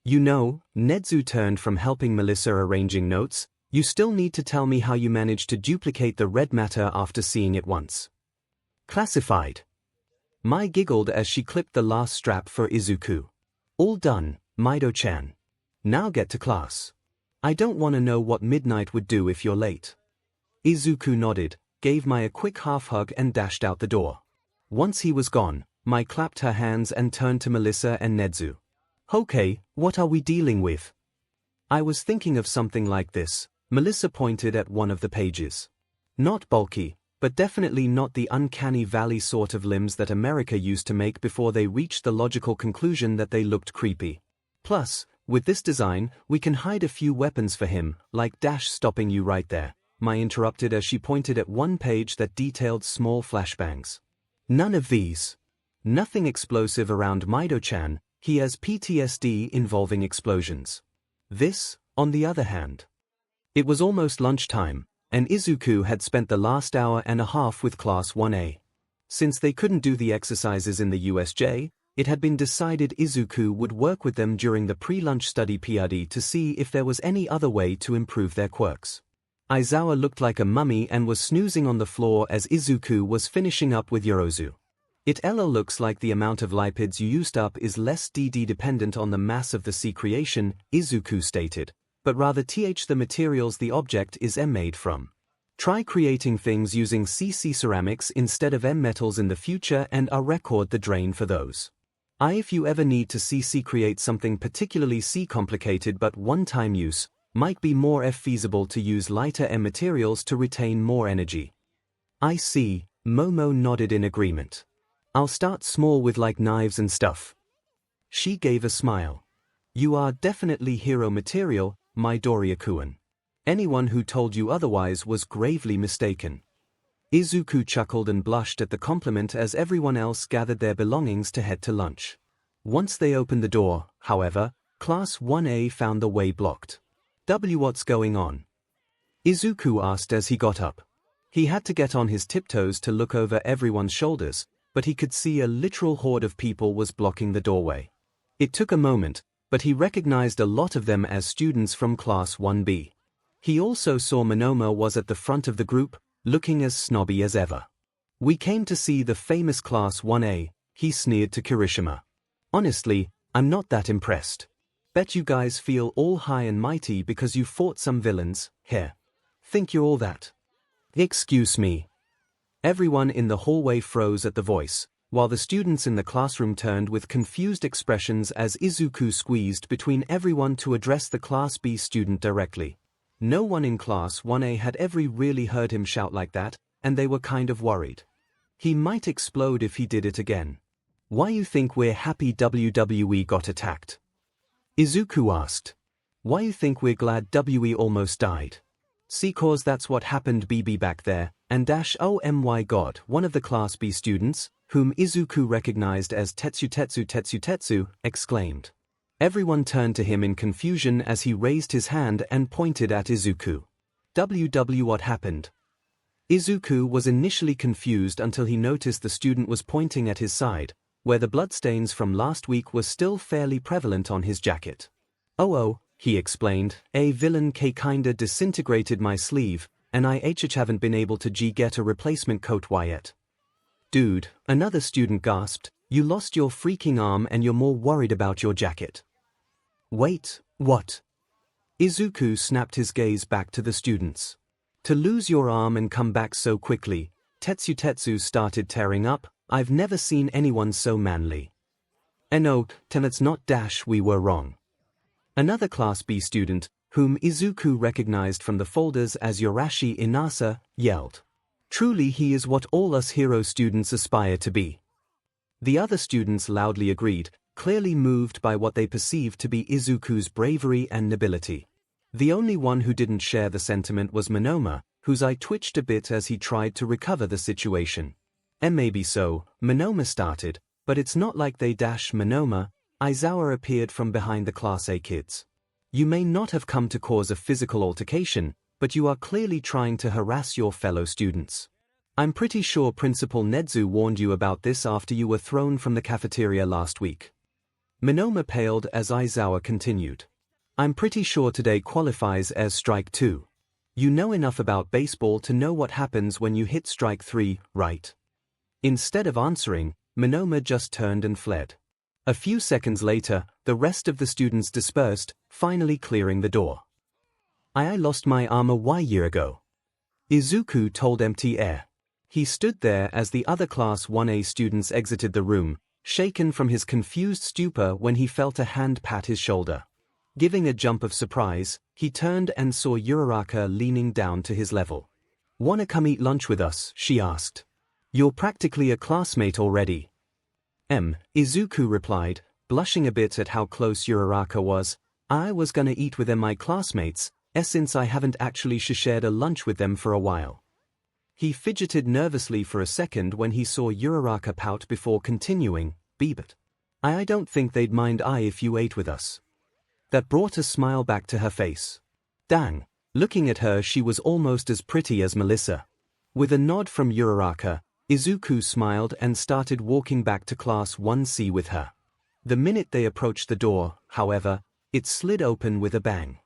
You know, Nezu turned from helping Melissa arranging notes, you still need to tell me how you managed to duplicate the red matter after seeing it once. Classified. Mai giggled as she clipped the last strap for Izuku. All done, Mido-chan. Now get to class. I don't want to know what midnight would do if you're late. Izuku nodded, gave Mai a quick half hug and dashed out the door. Once he was gone, Mai clapped her hands and turned to Melissa and Nezu. Okay, what are we dealing with? I was thinking of something like this. Melissa pointed at one of the pages. Not bulky, but definitely not the uncanny valley sort of limbs that America used to make before they reached the logical conclusion that they looked creepy. Plus, with this design, we can hide a few weapons for him, like stopping you right there, Mai interrupted as she pointed at one page that detailed small flashbangs. None of these. Nothing explosive around Mido-chan, he has PTSD involving explosions. This, on the other hand. It was almost lunchtime, and Izuku had spent the last hour and a half with Class 1A. Since they couldn't do the exercises in the USJ, it had been decided Izuku would work with them during the pre-lunch study PRD to see if there was any other way to improve their quirks. Aizawa looked like a mummy and was snoozing on the floor as Izuku was finishing up with Yorozu. It looks like the amount of lipids you used up is less dependent on the mass of the C creation, Izuku stated, but rather the materials the object is made from. Try creating things using CC ceramics instead of M metals in the future and record the drain for those. If you ever need to CC create something particularly C complicated but one-time use, might be more feasible to use lighter M materials to retain more energy. I see, Momo nodded in agreement. I'll start small with like knives and stuff. She gave a smile. You are definitely hero material, Midoriya-kun. Anyone who told you otherwise was gravely mistaken. Izuku chuckled and blushed at the compliment as everyone else gathered their belongings to head to lunch. Once they opened the door, however, Class 1A found the way blocked. What's going on? Izuku asked as he got up. He had to get on his tiptoes to look over everyone's shoulders, but he could see a literal horde of people was blocking the doorway. It took a moment, but he recognized a lot of them as students from Class 1B. He also saw Monoma was at the front of the group, looking as snobby as ever. We came to see the famous Class 1A, he sneered to Kirishima. Honestly, I'm not that impressed. Bet you guys feel all high and mighty because you fought some villains, here. Think you're all that? Excuse me. Everyone in the hallway froze at the voice, while the students in the classroom turned with confused expressions as Izuku squeezed between everyone to address the Class B student directly. No one in class 1A had ever really heard him shout like that, and they were kind of worried. He might explode if he did it again. Why you think we're happy WWE got attacked? Izuku asked. Why you think we're glad WE almost died? See, cause that's what happened BB back there, and oh my god, one of the class B students, whom Izuku recognized as Tetsu, exclaimed. Everyone turned to him in confusion as he raised his hand and pointed at Izuku. What happened? Izuku was initially confused until he noticed the student was pointing at his side, where the bloodstains from last week were still fairly prevalent on his jacket. Oh, he explained, a villain kinda disintegrated my sleeve, and I haven't been able to get a replacement coat yet. Dude, another student gasped, you lost your freaking arm and you're more worried about your jacket. Wait, what? Izuku snapped his gaze back to the students. To lose your arm and come back so quickly, Tetsu started tearing up, I've never seen anyone so manly. No, it's not we were wrong. Another Class B student, whom Izuku recognized from the folders as Yorashi Inasa, yelled. Truly he is what all us hero students aspire to be. The other students loudly agreed, clearly moved by what they perceived to be Izuku's bravery and nobility. The only one who didn't share the sentiment was Monoma, whose eye twitched a bit as he tried to recover the situation. And maybe so, Monoma started, but it's not like they Monoma. Aizawa appeared from behind the Class A kids. You may not have come to cause a physical altercation, but you are clearly trying to harass your fellow students. I'm pretty sure Principal Nedzu warned you about this after you were thrown from the cafeteria last week. Monoma paled as Aizawa continued. I'm pretty sure today qualifies as Strike 2. You know enough about baseball to know what happens when you hit Strike 3, right? Instead of answering, Monoma just turned and fled. A few seconds later, the rest of the students dispersed, finally clearing the door. I lost my armor a year ago. Izuku told empty air. He stood there as the other Class 1A students exited the room, shaken from his confused stupor when he felt a hand pat his shoulder. Giving a jump of surprise, he turned and saw Uraraka leaning down to his level. Wanna come eat lunch with us? She asked. You're practically a classmate already. Izuku replied, blushing a bit at how close Uraraka was. I was gonna eat with my classmates, since I haven't actually shared a lunch with them for a while. He fidgeted nervously for a second when he saw Uraraka pout before continuing, but I don't think they'd mind if you ate with us. That brought a smile back to her face. Dang, looking at her she was almost as pretty as Melissa. With a nod from Uraraka, Izuku smiled and started walking back to Class 1C with her. The minute they approached the door, however, it slid open with a bang.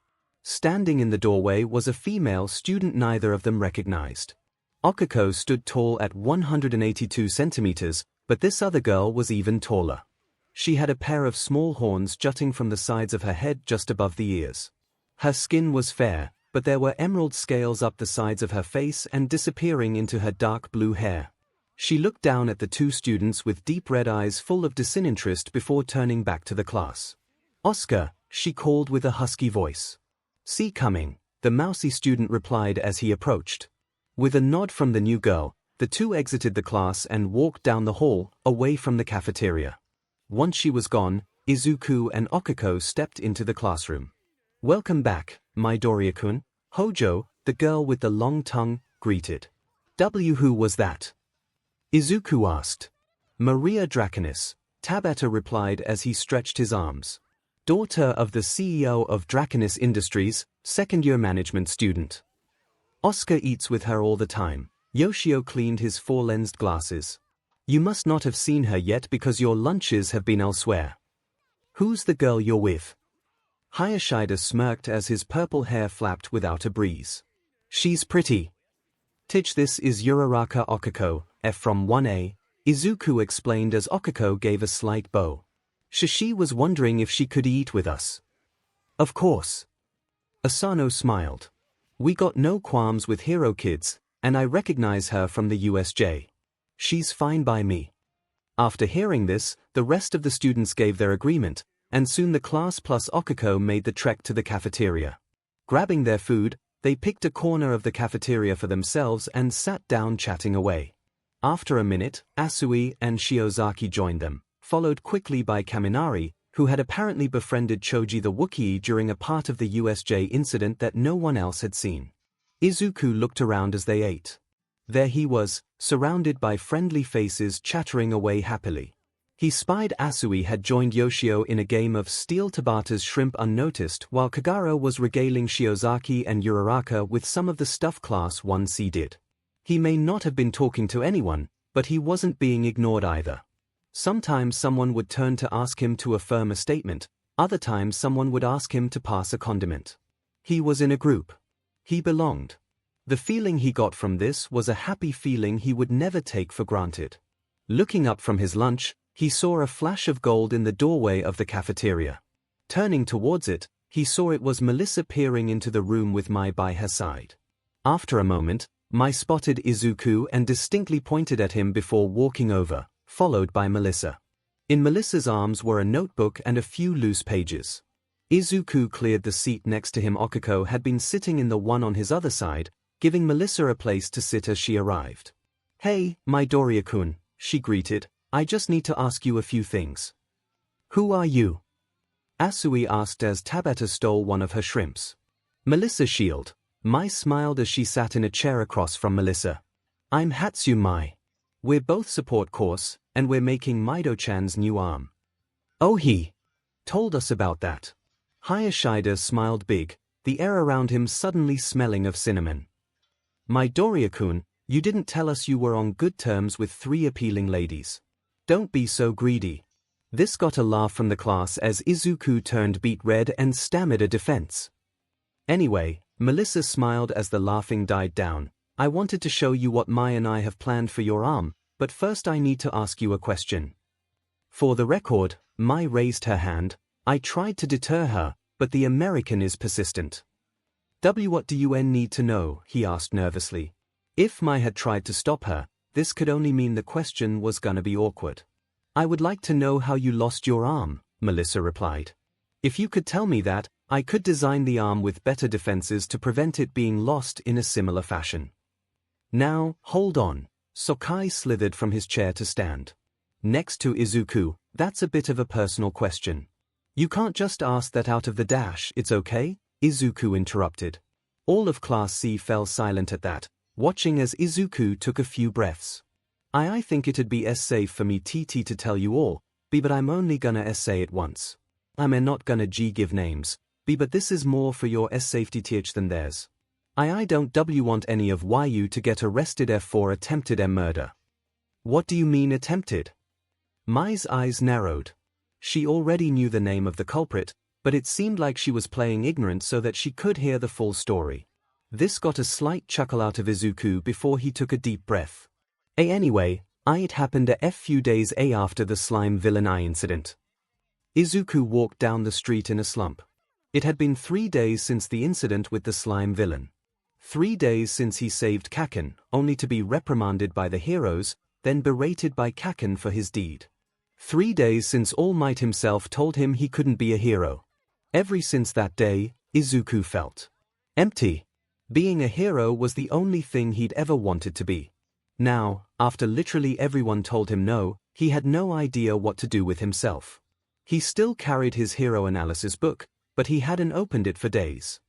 Standing in the doorway was a female student neither of them recognized. Okiko stood tall at 182 centimeters, but this other girl was even taller. She had a pair of small horns jutting from the sides of her head just above the ears. Her skin was fair, but there were emerald scales up the sides of her face and disappearing into her dark blue hair. She looked down at the two students with deep red eyes full of disinterest before turning back to the class. Oscar, she called with a husky voice. See coming, the mousy student replied as he approached. With a nod from the new girl, the two exited the class and walked down the hall, away from the cafeteria. Once she was gone, Izuku and Okiko stepped into the classroom. Welcome back, Midoriya-kun, Hojo, the girl with the long tongue, greeted. Who was that? Izuku asked. Maria Draconis, Tabata replied as he stretched his arms. Daughter of the CEO of Draconis Industries, second-year management student. Oscar eats with her all the time. Yoshio cleaned his four-lensed glasses. You must not have seen her yet because your lunches have been elsewhere. Who's the girl you're with? Hayashida smirked as his purple hair flapped without a breeze. She's pretty. Teach, this is Uraraka Okiko, F from 1A, Izuku explained as Okiko gave a slight bow. Shishi was wondering if she could eat with us. Of course. Asano smiled. We got no qualms with hero kids, and I recognize her from the USJ. She's fine by me. After hearing this, the rest of the students gave their agreement, and soon the class plus Okiko made the trek to the cafeteria. Grabbing their food, They picked a corner of the cafeteria for themselves and sat down chatting away. After a minute, Asui and Shiozaki joined them, followed quickly by Kaminari, who had apparently befriended Choji the Wookiee during a part of the USJ incident that no one else had seen. Izuku looked around as they ate. There he was, surrounded by friendly faces chattering away happily. He spied Asui had joined Yoshio in a game of Steel Tabata's Shrimp unnoticed while Kagero was regaling Shiozaki and Uraraka with some of the stuff Class 1C did. He may not have been talking to anyone, but he wasn't being ignored either. Sometimes someone would turn to ask him to affirm a statement, other times someone would ask him to pass a condiment. He was in a group. He belonged. The feeling he got from this was a happy feeling he would never take for granted. Looking up from his lunch, he saw a flash of gold in the doorway of the cafeteria. Turning towards it, he saw it was Melissa peering into the room with Mai by her side. After a moment, Mai spotted Izuku and distinctly pointed at him before walking over, followed by Melissa. In Melissa's arms were a notebook and a few loose pages. Izuku cleared the seat next to him. Okiko had been sitting in the one on his other side, giving Melissa a place to sit as she arrived. "Hey, Midoriya-kun," she greeted. "I just need to ask you a few things." "Who are you?" Asui asked as Tabata stole one of her shrimps. Melissa shield. Mai smiled as she sat in a chair across from Melissa. "I'm Hatsu Mai. We're both support course, and we're making Mido-chan's new arm." "Oh, he told us about that." Hayashida smiled big, the air around him suddenly smelling of cinnamon. "Midoriya-kun, you didn't tell us you were on good terms with 3 appealing ladies. Don't be so greedy." This got a laugh from the class as Izuku turned beet red and stammered a defense. "Anyway," Melissa smiled as the laughing died down, "I wanted to show you what Mai and I have planned for your arm, but first I need to ask you a question." For the record, Mai raised her hand. I tried to deter her, but the American is persistent. What do you need to know?" he asked nervously. If Mai had tried to stop her, this could only mean the question was gonna be awkward. "I would like to know how you lost your arm," Melissa replied. "If you could tell me that, I could design the arm with better defenses to prevent it being lost in a similar fashion." "Now, hold on." Sokai slithered from his chair to stand next to Izuku. "That's a bit of a personal question. You can't just ask that out of the dash." "It's okay," Izuku interrupted. All of Class C fell silent at that, watching as Izuku took a few breaths. I think it'd be safe for me to tell you all, but I'm only gonna say it once. I'm not gonna give names, but this is more for your safety than theirs. I don't want any of you to get arrested for attempted murder." "What do you mean attempted?" Mai's eyes narrowed. She already knew the name of the culprit, but it seemed like she was playing ignorant so that she could hear the full story. This got a slight chuckle out of Izuku before he took a deep breath. Anyway, it happened a few days after the slime villain incident." Izuku walked down the street in a slump. It had been 3 days since the incident with the slime villain. 3 days since he saved Kaken, only to be reprimanded by the heroes, then berated by Kaken for his deed. 3 days since All Might himself told him he couldn't be a hero. Ever since that day, Izuku felt empty. Being a hero was the only thing he'd ever wanted to be. Now, after literally everyone told him no, he had no idea what to do with himself. He still carried his hero analysis book, but he hadn't opened it for days.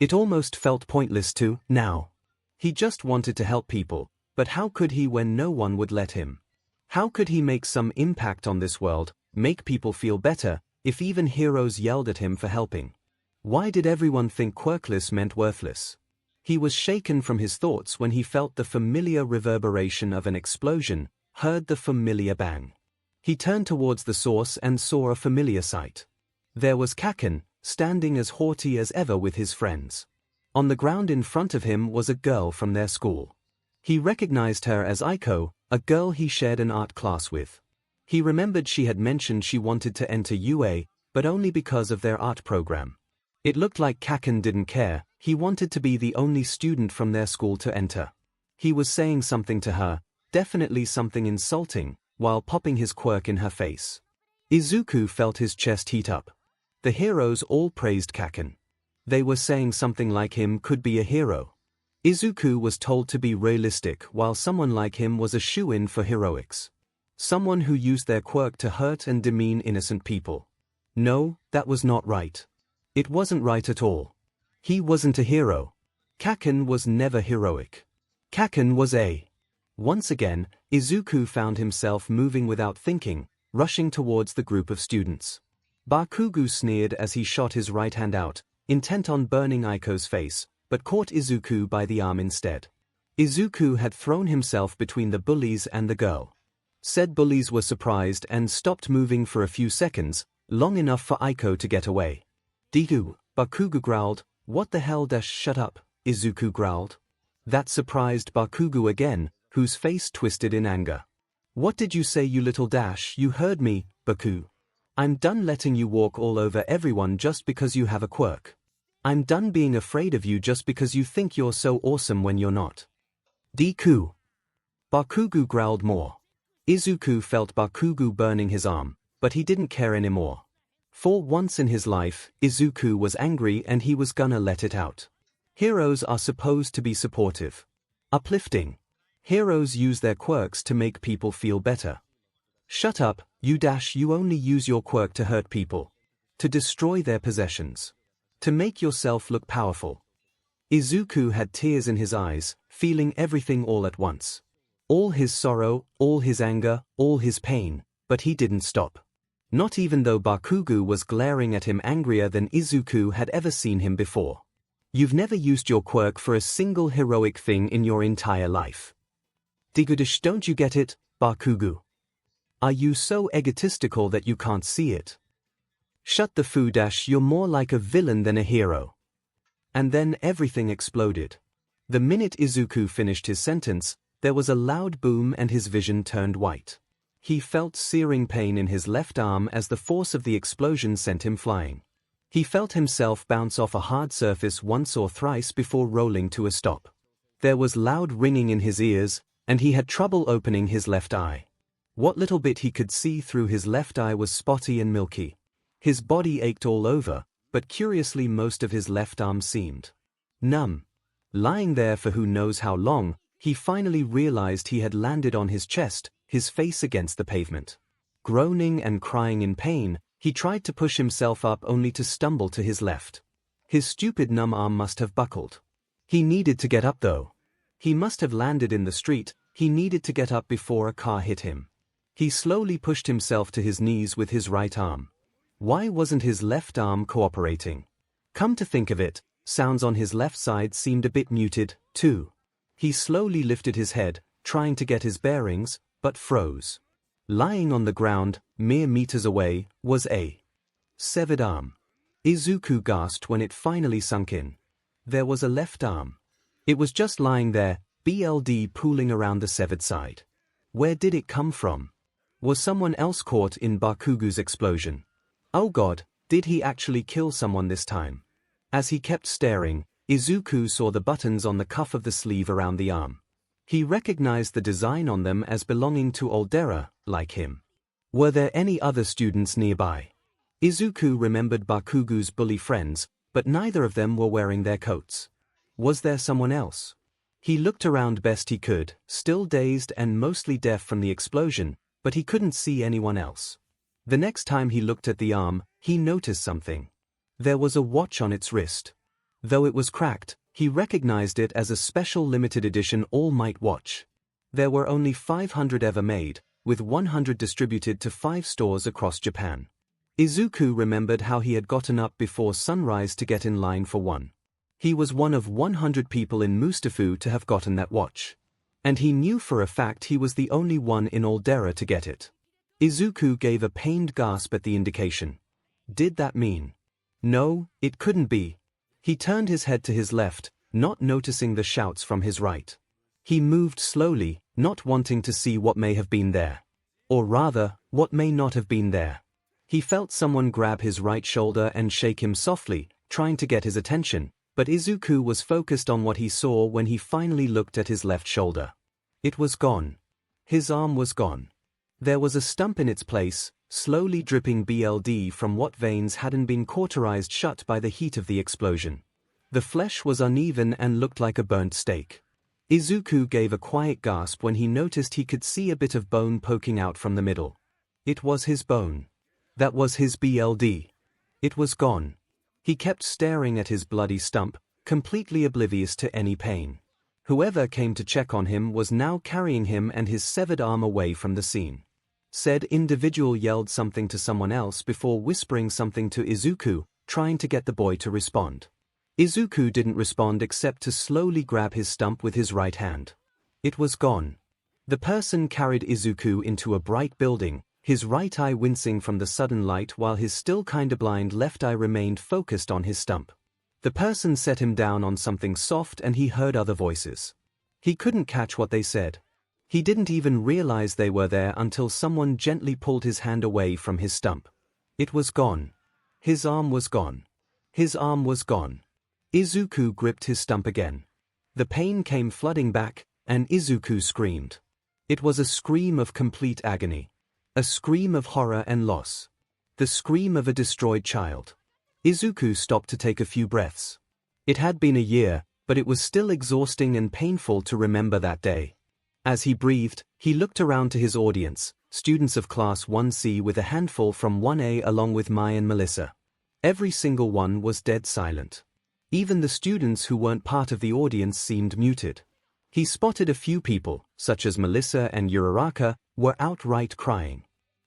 It almost felt pointless to, now. He just wanted to help people, but how could he when no one would let him? How could he make some impact on this world, make people feel better, if even heroes yelled at him for helping? Why did everyone think quirkless meant worthless? He was shaken from his thoughts when he felt the familiar reverberation of an explosion, heard the familiar bang. He turned towards the source and saw a familiar sight. There was Kaken, standing as haughty as ever with his friends. On the ground in front of him was a girl from their school. He recognized her as Aiko, a girl he shared an art class with. He remembered she had mentioned she wanted to enter UA, but only because of their art program. It looked like Kaken didn't care, he wanted to be the only student from their school to enter. He was saying something to her, definitely something insulting, while popping his quirk in her face. Izuku felt his chest heat up. The heroes all praised Kaken. They were saying something like him could be a hero. Izuku was told to be realistic, while someone like him was a shoo-in for heroics. Someone who used their quirk to hurt and demean innocent people. No, that was not right. It wasn't right at all. He wasn't a hero. 𝐭𝐿 was never heroic. 𝐭𝐿 was a... Once again, Izuku found himself moving without thinking, rushing towards the group of students. Bakugo sneered as he shot his right hand out, intent on burning Aiko's face, but caught Izuku by the arm instead. Izuku had thrown himself between the bullies and the girl. Said bullies were surprised and stopped moving for a few seconds, long enough for Aiko to get away. "Deku," Bakugo growled. "What the hell? Shut up," Izuku growled. That surprised Bakugo again, whose face twisted in anger. "What did you say, you little dash? You heard me, Baku. I'm done letting you walk all over everyone just because you have a quirk. I'm done being afraid of you just because you think you're so awesome when you're not." "Deku." Bakugo growled more. Izuku felt Bakugo burning his arm, but he didn't care anymore. For once in his life, Izuku was angry and he was gonna let it out. Heroes are supposed to be supportive. Uplifting. Heroes use their quirks to make people feel better. "Shut up, you dash. You only use your quirk to hurt people. To destroy their possessions. To make yourself look powerful." Izuku had tears in his eyes, feeling everything all at once. All his sorrow, all his anger, all his pain, but he didn't stop. Not even though Bakugo was glaring at him angrier than Izuku had ever seen him before. "You've never used your quirk for a single heroic thing in your entire life. Deku, don't you get it, Bakugo? Are you so egotistical that you can't see it? Shut the fu dash, you're more like a villain than a hero." And then everything exploded. The minute Izuku finished his sentence, there was a loud boom and his vision turned white. He felt searing pain in his left arm as the force of the explosion sent him flying. He felt himself bounce off a hard surface once or thrice before rolling to a stop. There was loud ringing in his ears, and he had trouble opening his left eye. What little bit he could see through his left eye was spotty and milky. His body ached all over, but curiously most of his left arm seemed numb. Lying there for who knows how long, he finally realized he had landed on his chest, his face against the pavement. Groaning and crying in pain, he tried to push himself up only to stumble to his left. His stupid numb arm must have buckled. He needed to get up though. He must have landed in the street. He needed to get up before a car hit him. He slowly pushed himself to his knees with his right arm. Why wasn't his left arm cooperating? Come to think of it, sounds on his left side seemed a bit muted, too. He slowly lifted his head, trying to get his bearings, but froze. Lying on the ground, mere meters away, was a severed arm. Izuku gasped when it finally sunk in. There was a left arm. It was just lying there, blood pooling around the severed side. Where did it come from? Was someone else caught in Bakugo's explosion? Oh God, did he actually kill someone this time? As he kept staring, Izuku saw the buttons on the cuff of the sleeve around the arm. He recognized the design on them as belonging to 𝐒𝐪derer, like him. Were there any other students nearby? Izuku remembered Bakugo's bully friends, but neither of them were wearing their coats. Was there someone else? He looked around best he could, still dazed and mostly deaf from the explosion, but he couldn't see anyone else. The next time he looked at the arm, he noticed something. There was a watch on its wrist. Though it was cracked, he recognized it as a special limited edition All Might watch. There were only 500 ever made, with 100 distributed to 5 stores across Japan. Izuku remembered how he had gotten up before sunrise to get in line for one. He was one of 100 people in Mustafu to have gotten that watch. And he knew for a fact he was the only one in 𝐒𝐪derer to get it. Izuku gave a pained gasp at the indication. Did that mean? No, it couldn't be. He turned his head to his left, not noticing the shouts from his right. He moved slowly, not wanting to see what may have been there. Or rather, what may not have been there. He felt someone grab his right shoulder and shake him softly, trying to get his attention, but Izuku was focused on what he saw when he finally looked at his left shoulder. It was gone. His arm was gone. There was a stump in its place, slowly dripping blood from what veins hadn't been cauterized shut by the heat of the explosion. The flesh was uneven and looked like a burnt steak. Izuku gave a quiet gasp when he noticed he could see a bit of bone poking out from the middle. It was his bone. That was his blood. It was gone. He kept staring at his bloody stump, completely oblivious to any pain. Whoever came to check on him was now carrying him and his severed arm away from the scene. Said individual yelled something to someone else before whispering something to Izuku, trying to get the boy to respond. Izuku didn't respond except to slowly grab his stump with his right hand. It was gone. The person carried Izuku into a bright building, his right eye wincing from the sudden light while his still kinda blind left eye remained focused on his stump. The person set him down on something soft and he heard other voices. He couldn't catch what they said. He didn't even realize they were there until someone gently pulled his hand away from his stump. It was gone. His arm was gone. His arm was gone. Izuku gripped his stump again. The pain came flooding back, and Izuku screamed. It was a scream of complete agony. A scream of horror and loss. The scream of a destroyed child. Izuku stopped to take a few breaths. It had been a year, but it was still exhausting and painful to remember that day. As he breathed, he looked around to his audience, students of Class 1C with a handful from 1A along with Mai and Melissa. Every single one was dead silent. Even the students who weren't part of the audience seemed muted. He spotted a few people, such as Melissa and Uraraka, were outright crying.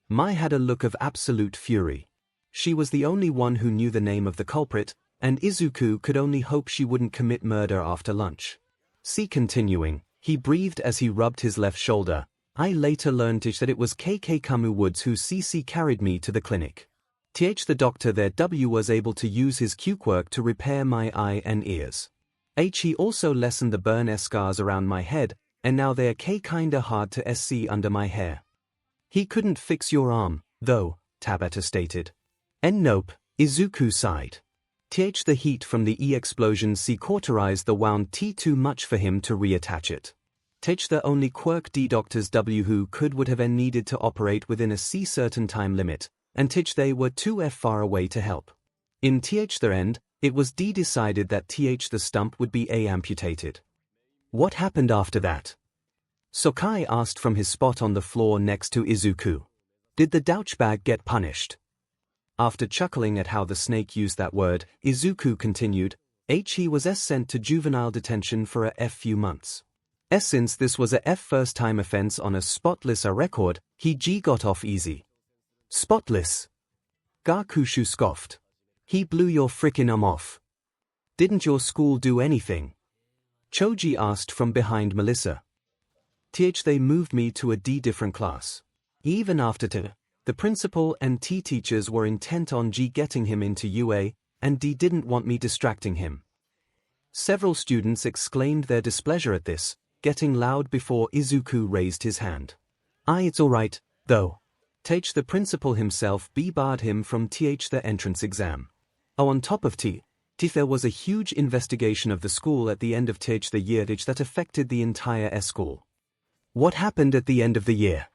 Mai had a look of absolute fury. She was the only one who knew the name of the culprit, and Izuku could only hope she wouldn't commit murder after lunch. Continuing, he breathed as he rubbed his left shoulder. I later learned that it was 𝐂𝐭𝐲 Woods who carried me to the clinic. The doctor there was able to use his Q quirk to repair my eye and ears. He also lessened the burn scars around my head, and now they are kinda hard to see under my hair. He couldn't fix your arm, though, Tabata stated. Nope, Izuku sighed. The heat from the explosion cauterized the wound too much for him to reattach it. The only quirk doctors who would have needed to operate within a certain time limit, and they were too far away to help. In their end, it was decided that the stump would be amputated. What happened after that? Sokai asked from his spot on the floor next to Izuku. Did the douchebag get punished? After chuckling at how the snake used that word, Izuku continued, he was sent to juvenile detention for a few months. Since this was a first-time offense on a spotless record, he got off easy. Spotless? Gakushu scoffed. He blew your frickin' arm off. Didn't your school do anything? Choji asked from behind Melissa. They moved me to a different class. Even after the principal and teachers were intent on getting him into UA, and didn't want me distracting him. Several students exclaimed their displeasure at this, getting loud before Izuku raised his hand. It's alright, though. The principal himself barred him from the entrance exam. On top of there was a huge investigation of the school at the end of the year that affected the entire school. What happened at the end of the year?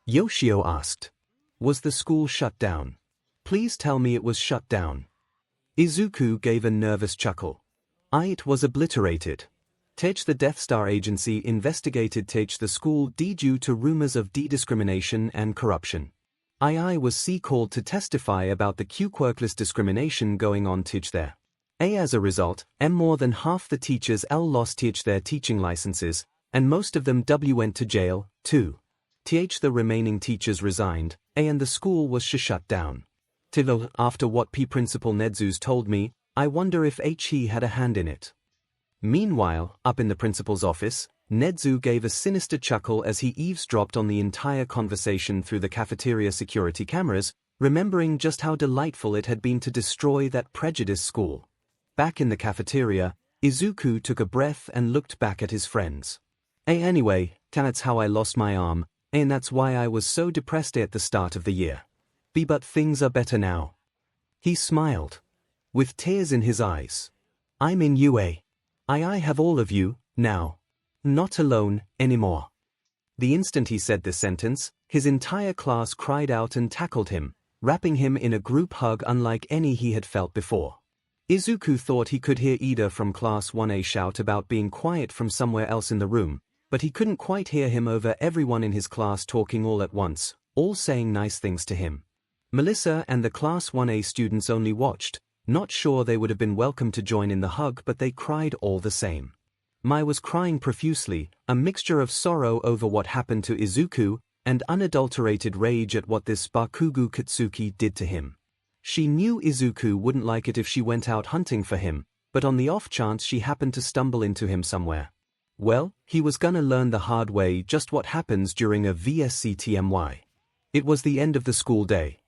Yoshio asked. Was the school shut down? Please tell me it was shut down. Izuku gave a nervous chuckle. It was obliterated. The Death Star Agency investigated the school due to rumors of discrimination and corruption. I was called to testify about the quirkless discrimination going on there. As a result, more than half the teachers lost their teaching licenses, and most of them went to jail, too. The remaining teachers resigned, and the school was shut down. After what Principal Nedzu's told me, I wonder if he had a hand in it. Meanwhile, up in the principal's office, Nedzu gave a sinister chuckle as he eavesdropped on the entire conversation through the cafeteria security cameras, remembering just how delightful it had been to destroy that prejudiced school. Back in the cafeteria, Izuku took a breath and looked back at his friends. Anyway, that's how I lost my arm, and that's why I was so depressed at the start of the year. But things are better now. He smiled. With tears in his eyes. I'm in UA. I have all of you, now. Not alone, anymore. The instant he said this sentence, His entire class cried out and tackled him, wrapping him in a group hug unlike any he had felt before. Izuku thought he could hear Ida from Class 1A shout about being quiet from somewhere else in the room, but he couldn't quite hear him over everyone in his class talking all at once, all saying nice things to him. Melissa and the Class 1A students only watched, not sure they would have been welcome to join in the hug, but they cried all the same. Mai was crying profusely, a mixture of sorrow over what happened to Izuku, and unadulterated rage at what this Bakugo Katsuki did to him. She knew Izuku wouldn't like it if she went out hunting for him, but on the off chance she happened to stumble into him somewhere, well, he was gonna learn the hard way just what happens during a VSCTMY. It was the end of the school day.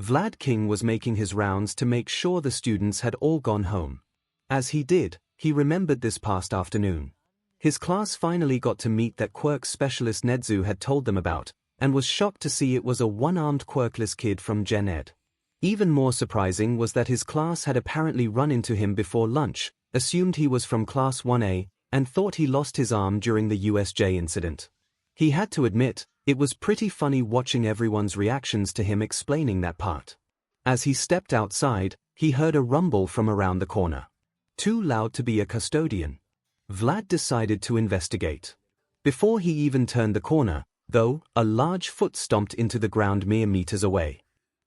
Vlad King was making his rounds to make sure the students had all gone home. As he did, he remembered this past afternoon. His class finally got to meet that quirk specialist Nezu had told them about, and was shocked to see it was a one-armed quirkless kid from Gen Ed. Even more surprising was that his class had apparently run into him before lunch, assumed he was from Class 1A, and thought he lost his arm during the USJ incident. He had to admit, it was pretty funny watching everyone's reactions to him explaining that part. As he stepped outside, he heard a rumble from around the corner. Too loud to be a custodian. Vlad decided to investigate. Before he even turned the corner, though, a large foot stomped into the ground mere meters away.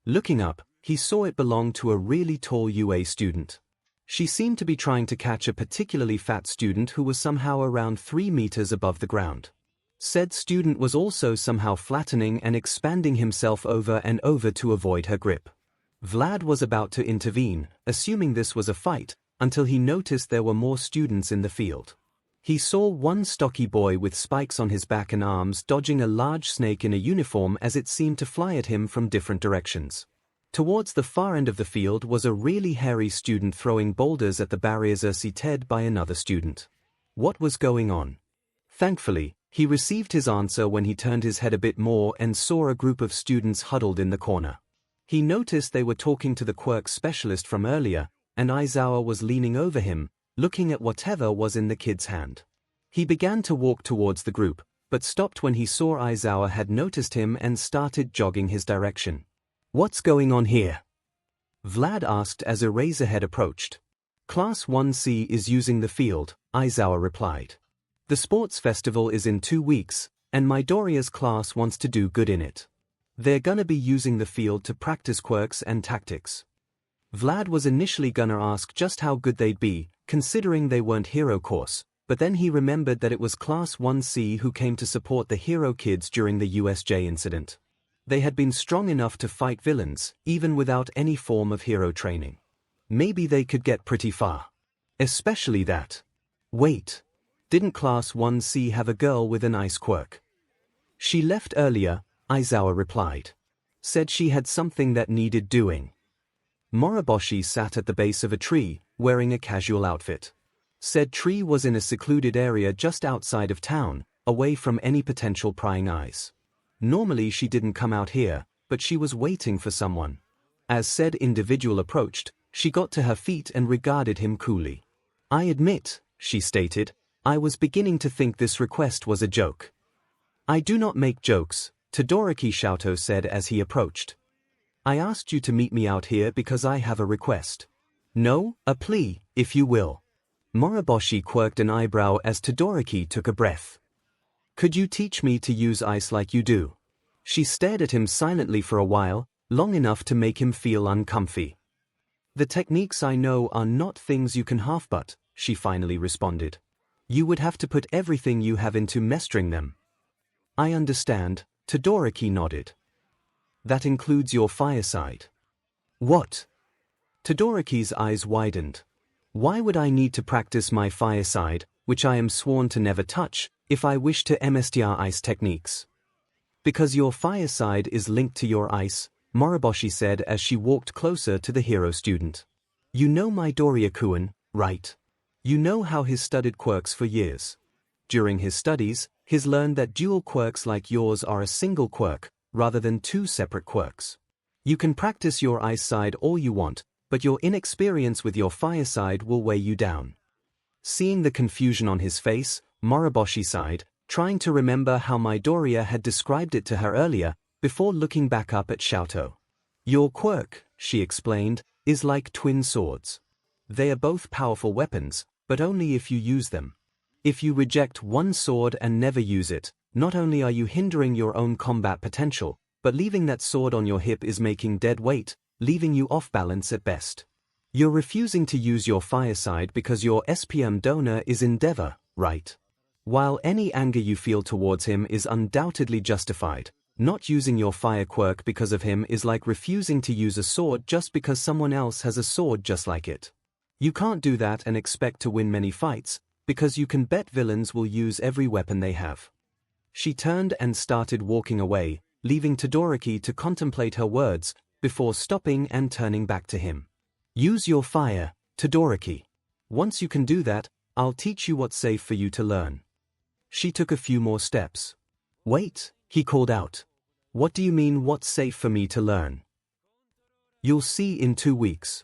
Looking up, he saw it belonged to a really tall UA student. She seemed to be trying to catch a particularly fat student who was somehow around 3 meters above the ground. Said student was also somehow flattening and expanding himself over and over to avoid her grip. Vlad was about to intervene, assuming this was a fight, until he noticed there were more students in the field. He saw one stocky boy with spikes on his back and arms dodging a large snake in a uniform as it seemed to fly at him from different directions. Towards the far end of the field was a really hairy student throwing boulders at the barriers seated by another student. What was going on? Thankfully, he received his answer when he turned his head a bit more and saw a group of students huddled in the corner. He noticed they were talking to the quirk specialist from earlier, and Aizawa was leaning over him, looking at whatever was in the kid's hand. He began to walk towards the group, but stopped when he saw Aizawa had noticed him and started jogging his direction. "What's going on here?" Vlad asked as Eraserhead approached. "Class 1C is using the field," Aizawa replied. "The sports festival is in 2 weeks, and Midoriya's class wants to do good in it. They're gonna be using the field to practice quirks and tactics." Vlad was initially gonna ask just how good they'd be, considering they weren't hero course, but then he remembered that it was Class 1C who came to support the hero kids during the USJ incident. They had been strong enough to fight villains, even without any form of hero training. Maybe they could get pretty far. Especially that. Wait. Didn't Class 1C have a girl with an ice quirk? "She left earlier," Aizawa replied. "Said she had something that needed doing." Moroboshi sat at the base of a tree, wearing a casual outfit. Said tree was in a secluded area just outside of town, away from any potential prying eyes. Normally she didn't come out here, but she was waiting for someone. As said individual approached, she got to her feet and regarded him coolly. "I admit," she stated, "I was beginning to think this request was a joke." "I do not make jokes," Todoroki Shoto said as he approached. "I asked you to meet me out here because I have a request. No, a plea, if you will." Moroboshi quirked an eyebrow as Todoroki took a breath. "Could you teach me to use ice like you do?" She stared at him silently for a while, long enough to make him feel uncomfy. "The techniques I know are not things you can half-butt," she finally responded. "You would have to put everything you have into mastering them." "I understand," Todoroki nodded. "That includes your fireside." "What?" Todoroki's eyes widened. "Why would I need to practice my fireside, which I am sworn to never touch, if I wish to master ice techniques?" "Because your fireside is linked to your ice," Moroboshi said as she walked closer to the hero student. "You know Midoriya-kun, right? You know how he's studied quirks for years. During his studies, he's learned that dual quirks like yours are a single quirk, rather than 2 separate quirks. You can practice your ice side all you want, but your inexperience with your fire side will weigh you down." Seeing the confusion on his face, Moroboshi sighed, trying to remember how Midoriya had described it to her earlier, before looking back up at 𝐤𝐷. Your quirk, she explained, is like twin swords. They are both powerful weapons, but only if you use them. If you reject one sword and never use it, not only are you hindering your own combat potential, but leaving that sword on your hip is making dead weight, leaving you off balance at best. You're refusing to use your fire side because your SPM donor is Endeavor, right? While any anger you feel towards him is undoubtedly justified, not using your fire quirk because of him is like refusing to use a sword just because someone else has a sword just like it. You can't do that and expect to win many fights, because you can bet villains will use every weapon they have. She turned and started walking away, leaving Todoroki to contemplate her words, before stopping and turning back to him. Use your fire, Todoroki. Once you can do that, I'll teach you what's safe for you to learn. She took a few more steps. Wait, he called out. What do you mean what's safe for me to learn? You'll see in 2 weeks.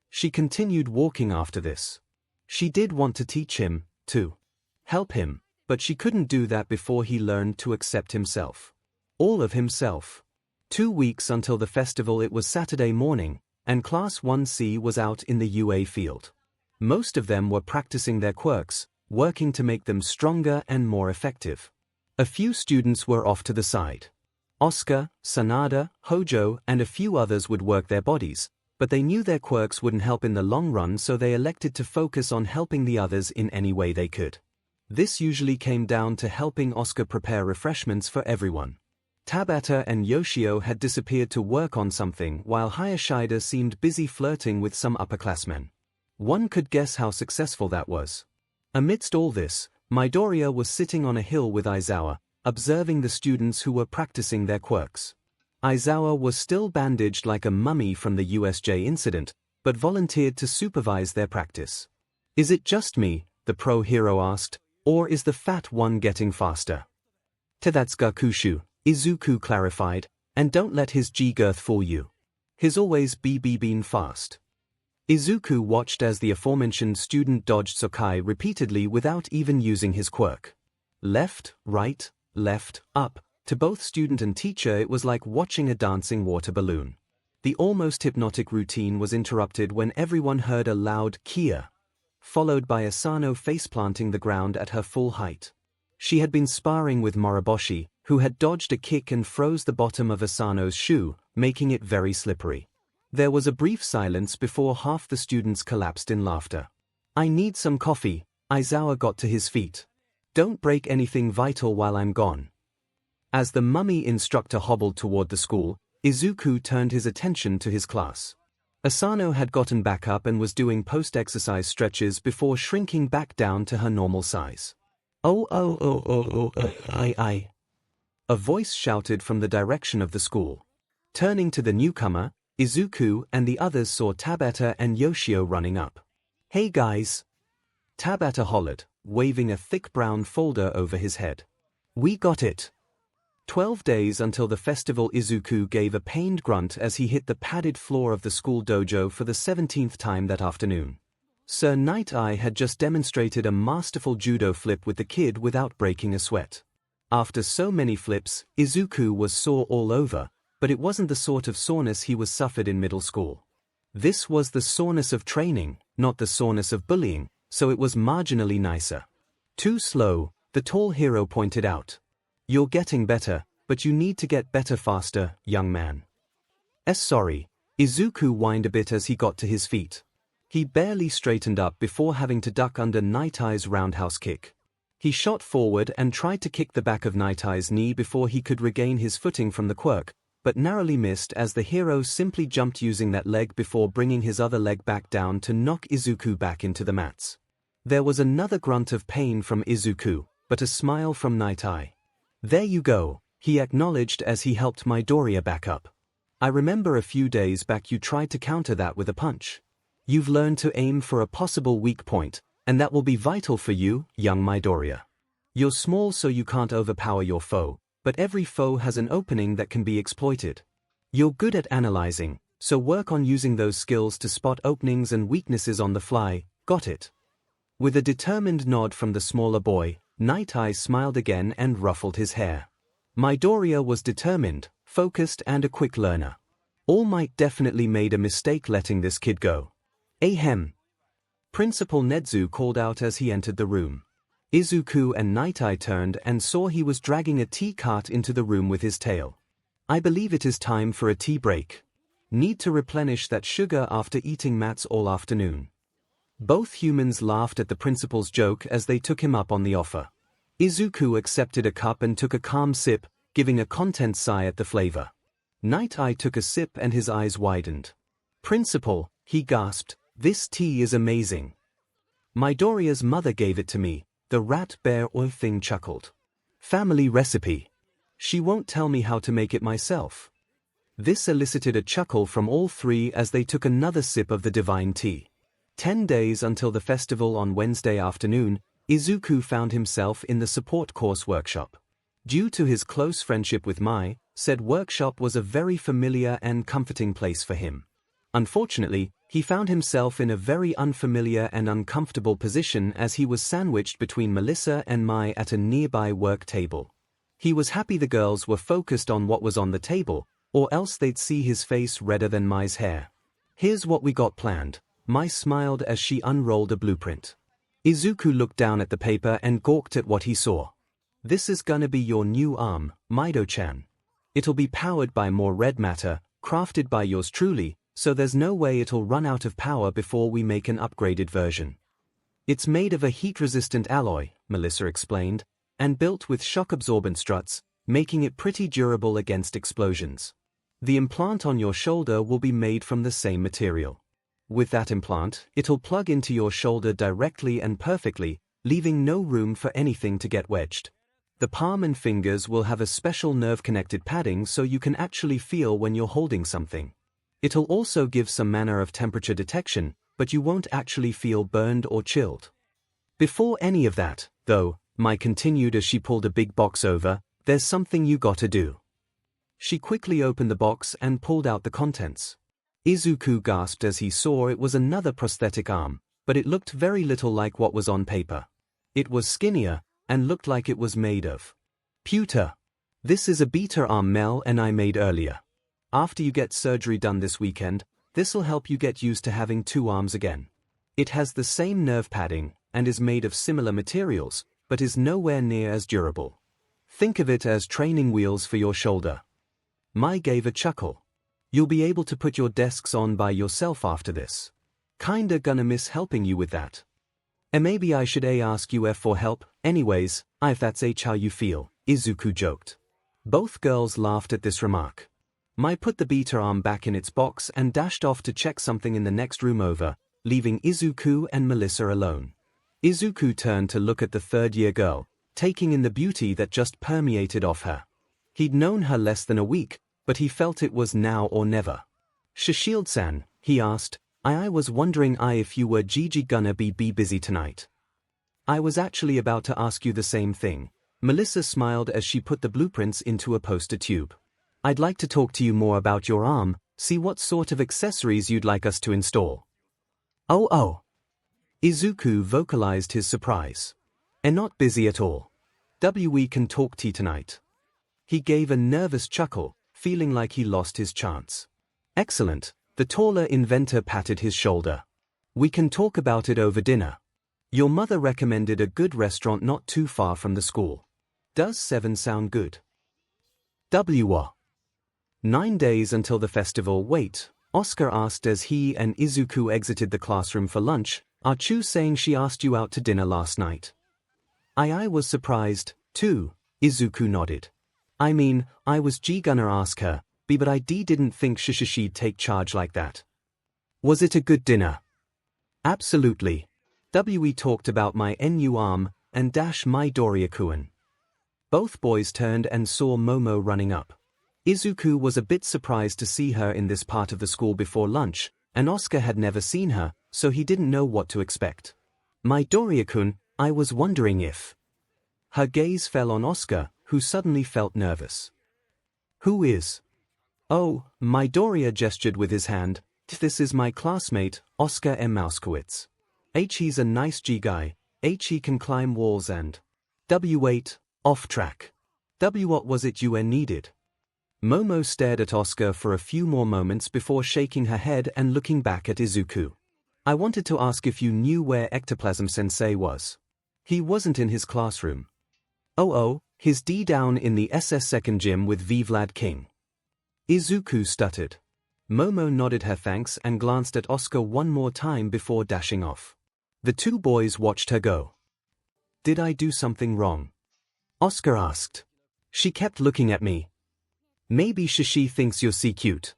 She continued walking after this. She did want to teach him, to help him, but she couldn't do that before he learned to accept himself. All of himself. 2 weeks until the festival. It was Saturday morning, and Class 1C was out in the UA field. Most of them were practicing their quirks, working to make them stronger and more effective. A few students were off to the side. Asuka, Sanada, Hojo, and a few others would work their bodies, but they knew their quirks wouldn't help in the long run, so they elected to focus on helping the others in any way they could. This usually came down to helping Asuka prepare refreshments for everyone. Tabata and Yoshio had disappeared to work on something, while Hayashida seemed busy flirting with some upperclassmen. One could guess how successful that was. Amidst all this, Midoriya was sitting on a hill with Aizawa, observing the students who were practicing their quirks. Aizawa was still bandaged like a mummy from the USJ incident, but volunteered to supervise their practice. Is it just me, the pro hero asked, or is the fat one getting faster? That's Gakushu, Izuku clarified, and don't let his G-girth fool you. He's always been fast. Izuku watched as the aforementioned student dodged Sakai repeatedly without even using his quirk. Left, right, left, up. To both student and teacher it was like watching a dancing water balloon. The almost hypnotic routine was interrupted when everyone heard a loud Kia, followed by Asano faceplanting the ground at her full height. She had been sparring with Moriboshi, who had dodged a kick and froze the bottom of Asano's shoe, making it very slippery. There was a brief silence before half the students collapsed in laughter. I need some coffee. Aizawa got to his feet. Don't break anything vital while I'm gone. As the mummy instructor hobbled toward the school, Izuku turned his attention to his class. Asano had gotten back up and was doing post-exercise stretches before shrinking back down to her normal size. I. A voice shouted from the direction of the school. Turning to the newcomer, Izuku and the others saw Tabata and Yoshio running up. Hey guys! Tabata hollered, waving a thick brown folder over his head. We got it! 12 days until the festival. Izuku gave a pained grunt as he hit the padded floor of the school dojo for the 17th time that afternoon. Sir Night Eye had just demonstrated a masterful judo flip with the kid without breaking a sweat. After so many flips, Izuku was sore all over, but it wasn't the sort of soreness he was suffered in middle school. This was the soreness of training, not the soreness of bullying, so it was marginally nicer. Too slow, the tall hero pointed out. You're getting better, but you need to get better faster, young man. Sorry. Izuku whined a bit as he got to his feet. He barely straightened up before having to duck under Night Eye's roundhouse kick. He shot forward and tried to kick the back of Night Eye's knee before he could regain his footing from the quirk, but narrowly missed as the hero simply jumped using that leg before bringing his other leg back down to knock Izuku back into the mats. There was another grunt of pain from Izuku, but a smile from Night Eye. There you go, he acknowledged as he helped Midoriya back up. I remember a few days back you tried to counter that with a punch. You've learned to aim for a possible weak point, and that will be vital for you, young Midoriya. You're small so you can't overpower your foe, but every foe has an opening that can be exploited. You're good at analyzing, so work on using those skills to spot openings and weaknesses on the fly, got it? With a determined nod from the smaller boy, Night Eye smiled again and ruffled his hair. Midoriya was determined, focused and a quick learner. All Might definitely made a mistake letting this kid go. Ahem. Principal Nezu called out as he entered the room. Izuku and Night Eye turned and saw he was dragging a tea cart into the room with his tail. I believe it is time for a tea break. Need to replenish that sugar after eating mats all afternoon. Both humans laughed at the principal's joke as they took him up on the offer. Izuku accepted a cup and took a calm sip, giving a content sigh at the flavor. Night Eye took a sip and his eyes widened. Principal, he gasped, this tea is amazing. Midoriya's mother gave it to me, the rat bear or thing chuckled. Family recipe. She won't tell me how to make it myself. This elicited a chuckle from all three as they took another sip of the divine tea. 10 days until the festival on Wednesday afternoon, Izuku found himself in the support course workshop. Due to his close friendship with Mai, said workshop was a very familiar and comforting place for him. Unfortunately, he found himself in a very unfamiliar and uncomfortable position as he was sandwiched between Melissa and Mai at a nearby work table. He was happy the girls were focused on what was on the table, or else they'd see his face redder than Mai's hair. Here's what we got planned. Mai smiled as she unrolled a blueprint. Izuku looked down at the paper and gawked at what he saw. This is gonna be your new arm, Mido-chan. It'll be powered by more red matter, crafted by yours truly, so there's no way it'll run out of power before we make an upgraded version. It's made of a heat-resistant alloy, Melissa explained, and built with shock-absorbent struts, making it pretty durable against explosions. The implant on your shoulder will be made from the same material. With that implant, it'll plug into your shoulder directly and perfectly, leaving no room for anything to get wedged. The palm and fingers will have a special nerve-connected padding so you can actually feel when you're holding something. It'll also give some manner of temperature detection, but you won't actually feel burned or chilled. Before any of that, though, Mai continued as she pulled a big box over, there's something you gotta do. She quickly opened the box and pulled out the contents. Izuku gasped as he saw it was another prosthetic arm, but it looked very little like what was on paper. It was skinnier, and looked like it was made of pewter. This is a beta arm Mel and I made earlier. After you get surgery done this weekend, this'll help you get used to having 2 arms again. It has the same nerve padding, and is made of similar materials, but is nowhere near as durable. Think of it as training wheels for your shoulder. Mai gave a chuckle. You'll be able to put your desks on by yourself after this. Kinda gonna miss helping you with that. And maybe I should ask you for help, anyways, if that's how you feel, Izuku joked. Both girls laughed at this remark. Mai put the beta arm back in its box and dashed off to check something in the next room over, leaving Izuku and Melissa alone. Izuku turned to look at the third-year girl, taking in the beauty that just permeated off her. He'd known her less than a week, but he felt it was now or never. Sshield-san, he asked, I was wondering if you were gonna be busy tonight. I was actually about to ask you the same thing. Melissa smiled as she put the blueprints into a poster tube. I'd like to talk to you more about your arm, see what sort of accessories you'd like us to install. Oh. Izuku vocalized his surprise. And not busy at all. We can talk tea tonight. He gave a nervous chuckle, feeling like he lost his chance. Excellent, the taller inventor patted his shoulder. We can talk about it over dinner. Your mother recommended a good restaurant not too far from the school. Does 7 sound good? 9 days until the festival. Wait, Oscar asked as he and Izuku exited the classroom for lunch. Are you saying she asked you out to dinner last night? I was surprised, too, Izuku nodded. I mean, I was gonna ask her, but I didn't think she'd take charge like that. Was it a good dinner? Absolutely. We talked about my new arm, and Midoriya-kun. Both boys turned and saw Momo running up. Izuku was a bit surprised to see her in this part of the school before lunch, and Oscar had never seen her, so he didn't know what to expect. Midoriya-kun, I was wondering if... Her gaze fell on Oscar, who suddenly felt nervous. Who is? Oh, Midoriya gestured with his hand. This is my classmate, Oscar M. Mouskowitz. He's a nice guy. He can climb walls and... Wait, off track. What was it you needed? Momo stared at Asuka for a few more moments before shaking her head and looking back at Izuku. I wanted to ask if you knew where Ectoplasm Sensei was. He wasn't in his classroom. Oh, he's down in the SS second gym with Vlad King. Izuku stuttered. Momo nodded her thanks and glanced at Asuka one more time before dashing off. The two boys watched her go. Did I do something wrong? Asuka asked. She kept looking at me. Maybe Shishi thinks you're cute.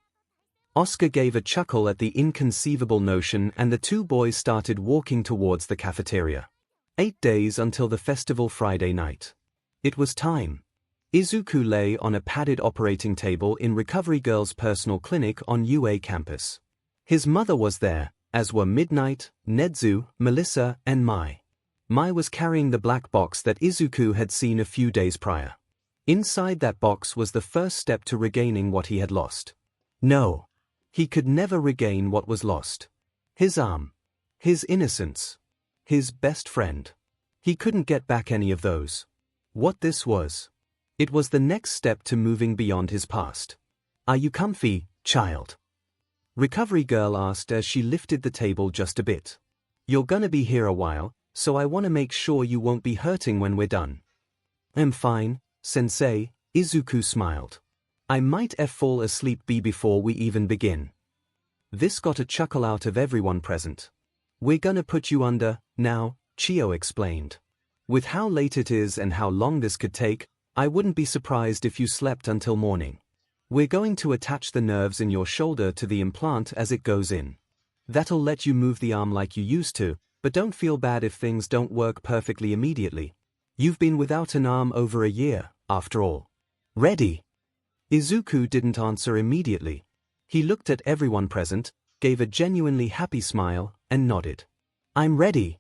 Asuka gave a chuckle at the inconceivable notion and the two boys started walking towards the cafeteria. 8 days until the festival Friday night. It was time. Izuku lay on a padded operating table in Recovery Girl's personal clinic on UA campus. His mother was there, as were Midnight, Nezu, Melissa, and Mai. Mai was carrying the black box that Izuku had seen a few days prior. Inside that box was the first step to regaining what he had lost. No. He could never regain what was lost. His arm. His innocence. His best friend. He couldn't get back any of those. What this was. It was the next step to moving beyond his past. Are you comfy, child? Recovery Girl asked as she lifted the table just a bit. You're gonna be here a while, so I wanna make sure you won't be hurting when we're done. I'm fine, Sensei, Izuku smiled. I might fall asleep before we even begin. This got a chuckle out of everyone present. We're gonna put you under, now, Chio explained. With how late it is and how long this could take, I wouldn't be surprised if you slept until morning. We're going to attach the nerves in your shoulder to the implant as it goes in. That'll let you move the arm like you used to, but don't feel bad if things don't work perfectly immediately. You've been without an arm over a year, after all. Ready? Izuku didn't answer immediately. He looked at everyone present, gave a genuinely happy smile, and nodded. I'm ready.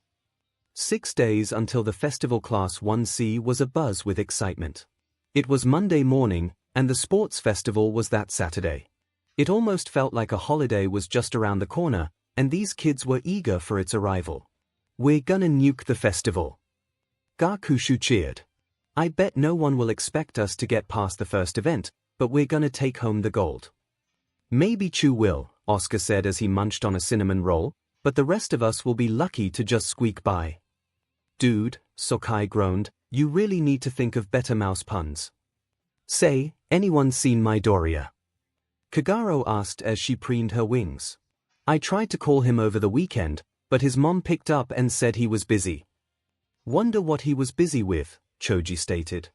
6 days until the festival Class 1C was abuzz with excitement. It was Monday morning, and the sports festival was that Saturday. It almost felt like a holiday was just around the corner, and these kids were eager for its arrival. We're gonna nuke the festival. Gakushu cheered. I bet no one will expect us to get past the first event, but we're gonna take home the gold. Maybe Chu will, Asuka said as he munched on a cinnamon roll, but the rest of us will be lucky to just squeak by. Dude, Sokai groaned, you really need to think of better mouse puns. Say, anyone seen Midoriya? Kagero asked as she preened her wings. I tried to call him over the weekend, but his mom picked up and said he was busy. Wonder what he was busy with, Choji stated.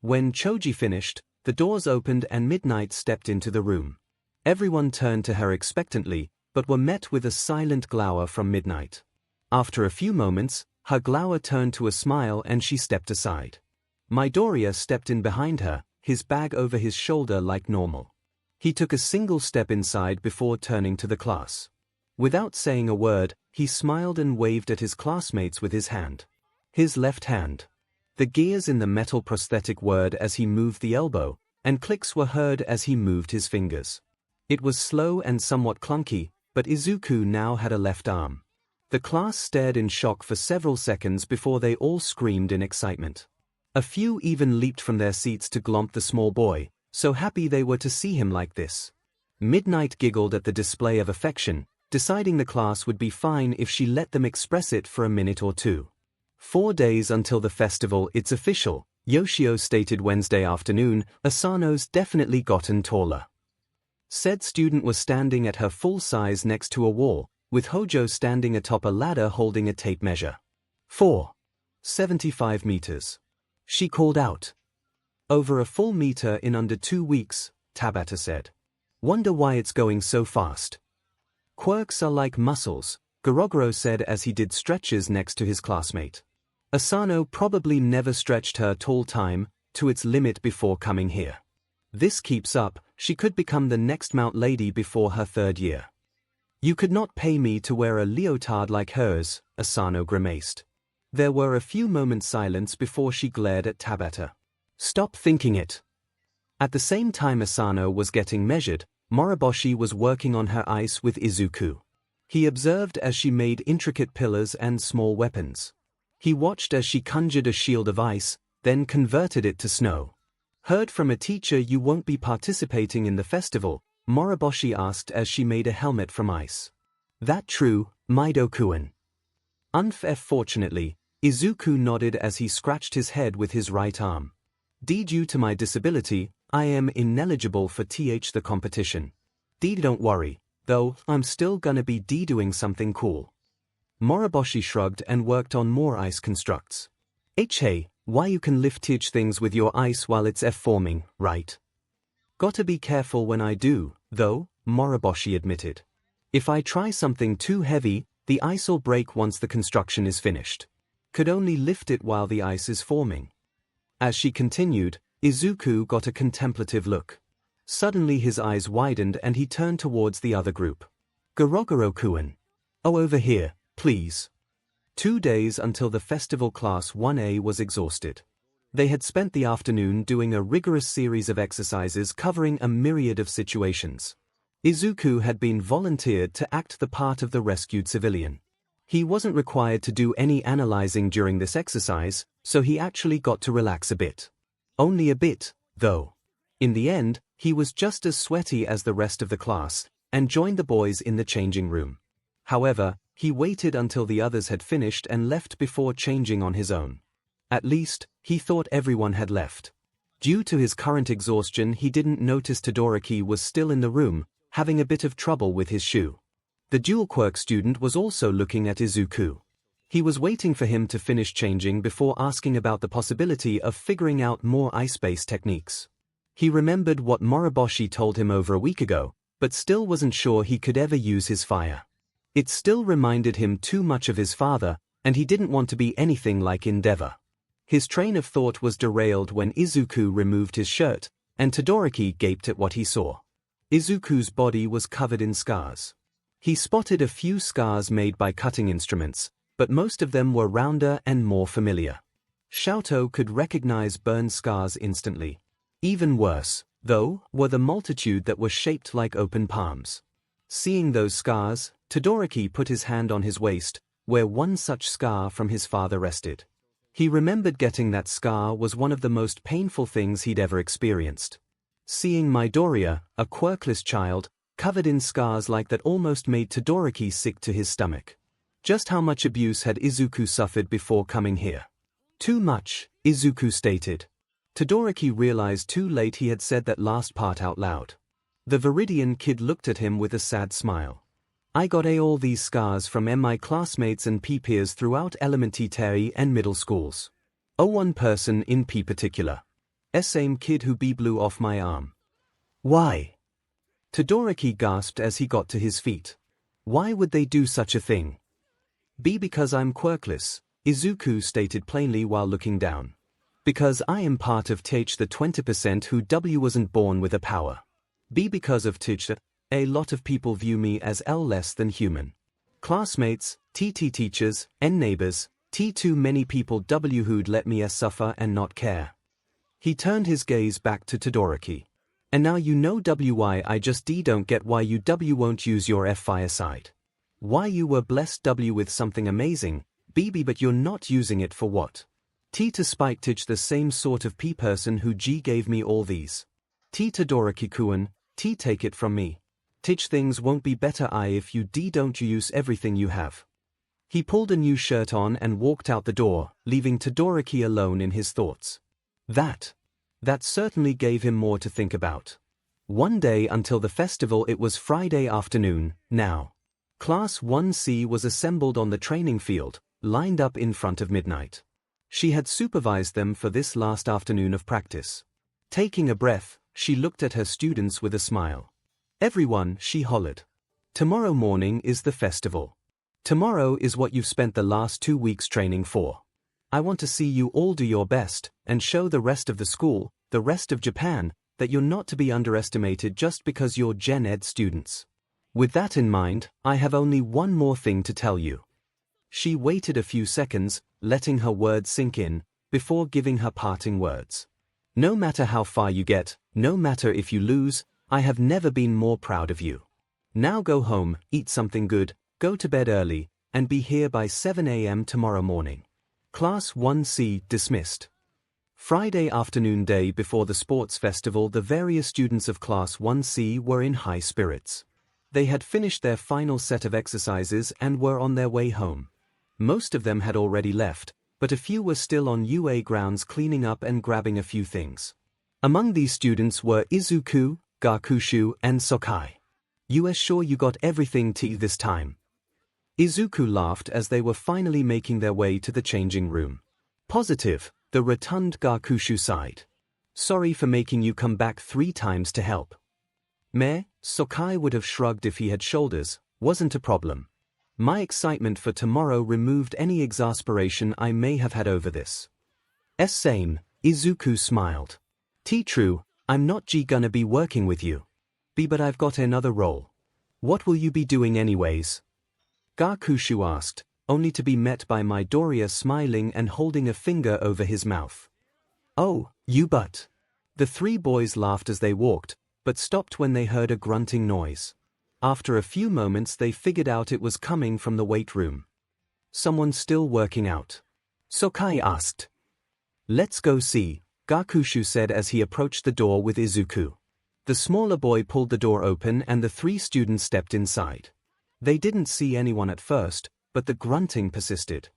When Choji finished, the doors opened and Midnight stepped into the room. Everyone turned to her expectantly, but were met with a silent glower from Midnight. After a few moments, her glower turned to a smile and she stepped aside. Midoriya stepped in behind her, his bag over his shoulder like normal. He took a single step inside before turning to the class. Without saying a word, he smiled and waved at his classmates with his hand. His left hand. The gears in the metal prosthetic whirred as he moved the elbow, and clicks were heard as he moved his fingers. It was slow and somewhat clunky, but Izuku now had a left arm. The class stared in shock for several seconds before they all screamed in excitement. A few even leaped from their seats to glomp the small boy, so happy they were to see him like this. Midnight giggled at the display of affection, deciding the class would be fine if she let them express it for a minute or two. 4 days until the festival, it's official, Yoshio stated Wednesday afternoon, Asano's definitely gotten taller. Said student was standing at her full size next to a wall, with Hojo standing atop a ladder holding a tape measure. 4.75 meters. She called out. Over a full meter in under 2 weeks, Tabata said. Wonder why it's going so fast. Quirks are like muscles, Gorogoro said as he did stretches next to his classmate. Asano probably never stretched her tall time to its limit before coming here. This keeps up, she could become the next Mount Lady before her 3rd year. You could not pay me to wear a leotard like hers, Asano grimaced. There were a few moments' silence before she glared at Tabata. Stop thinking it. At the same time Asano was getting measured, Moriboshi was working on her ice with Izuku. He observed as she made intricate pillars and small weapons. He watched as she conjured a shield of ice, then converted it to snow. Heard from a teacher you won't be participating in the festival, Moroboshi asked as she made a helmet from ice. That true, Mido-kun? Unfortunately, Izuku nodded as he scratched his head with his right arm. Due to my disability, I am ineligible for the competition. Don't worry, though, I'm still gonna be doing something cool. Moroboshi shrugged and worked on more ice constructs. Hey, why you can lift things with your ice while it's forming, right? Gotta be careful when I do, though, Moroboshi admitted. If I try something too heavy, the ice'll break once the construction is finished. Could only lift it while the ice is forming. As she continued, Izuku got a contemplative look. Suddenly his eyes widened and he turned towards the other group. Gorogoro-kun. Oh, over here, please. 2 days until the festival. Class 1A was exhausted. They had spent the afternoon doing a rigorous series of exercises covering a myriad of situations. Izuku had been volunteered to act the part of the rescued civilian. He wasn't required to do any analyzing during this exercise, so he actually got to relax a bit. Only a bit, though. In the end, he was just as sweaty as the rest of the class, and joined the boys in the changing room. However, he waited until the others had finished and left before changing on his own. At least, he thought everyone had left. Due to his current exhaustion, he didn't notice Todoroki was still in the room, having a bit of trouble with his shoe. The dual quirk student was also looking at Izuku. He was waiting for him to finish changing before asking about the possibility of figuring out more ice-based techniques. He remembered what Moroboshi told him over a week ago, but still wasn't sure he could ever use his fire. It still reminded him too much of his father, and he didn't want to be anything like Endeavor. His train of thought was derailed when Izuku removed his shirt, and Todoroki gaped at what he saw. Izuku's body was covered in scars. He spotted a few scars made by cutting instruments, but most of them were rounder and more familiar. Xiaoto could recognize burned scars instantly. Even worse, though, were the multitude that were shaped like open palms. Seeing those scars, Todoroki put his hand on his waist, where one such scar from his father rested. He remembered getting that scar was one of the most painful things he'd ever experienced. Seeing Midoriya, a quirkless child, covered in scars like that almost made Todoroki sick to his stomach. Just how much abuse had Izuku suffered before coming here? Too much, Izuku stated. Todoroki realized too late he had said that last part out loud. The Viridian kid looked at him with a sad smile. I got all these scars from my classmates and peers throughout elementary and middle schools. One person in particular. Same kid who blew off my arm. Why? Todoroki gasped as he got to his feet. Why would they do such a thing? Because I'm quirkless, Izuku stated plainly while looking down. Because I am part of the 20% who wasn't born with a power. Because of a lot of people view me as less than human. Classmates, teachers, and neighbors, too many people who'd let me suffer and not care. He turned his gaze back to Todoroki. And now you know why I just don't get why you won't use your fire side. Why you were blessed with something amazing, but you're not using it for what? To spite the same sort of person who gave me all these. Todoroki-kun, take it from me. Things won't be better if you don't use everything you have. He pulled a new shirt on and walked out the door, leaving Todoroki alone in his thoughts. That certainly gave him more to think about. One day until the festival. It was Friday afternoon, now. Class 1C was assembled on the training field, lined up in front of midnight. She had supervised them for this last afternoon of practice. Taking a breath, she looked at her students with a smile. Everyone, she hollered. Tomorrow morning is the festival. Tomorrow is what you've spent the last 2 weeks training for. I want to see you all do your best, and show the rest of the school, the rest of Japan, that you're not to be underestimated just because you're Gen Ed students. With that in mind, I have only one more thing to tell you. She waited a few seconds, letting her words sink in, before giving her parting words. No matter how far you get, no matter if you lose, I have never been more proud of you. Now go home, eat something good, go to bed early, and be here by 7 a.m. tomorrow morning. Class 1C dismissed. Friday afternoon, day before the sports festival, the various students of Class 1C were in high spirits. They had finished their final set of exercises and were on their way home. Most of them had already left, but a few were still on UA grounds cleaning up and grabbing a few things. Among these students were Izuku, Gakushu, and Sokai. "You are sure you got everything this time?" Izuku laughed as they were finally making their way to the changing room. "Positive," the rotund Gakushu sighed. "Sorry for making you come back 3 times to help." "Meh," Sokai would have shrugged if he had shoulders, "wasn't a problem. My excitement for tomorrow removed any exasperation I may have had over this." Same, Izuku smiled. "True, I'm not gonna be working with you. But I've got another role." "What will you be doing anyways?" Gakushu asked, only to be met by Midoriya smiling and holding a finger over his mouth. "Oh, you but." The 3 boys laughed as they walked, but stopped when they heard a grunting noise. After a few moments they figured out it was coming from the weight room. "Someone still working out?" Sokai asked. "Let's go see," Gakushu said as he approached the door with Izuku. The smaller boy pulled the door open and the 3 students stepped inside. They didn't see anyone at first, but the grunting persisted.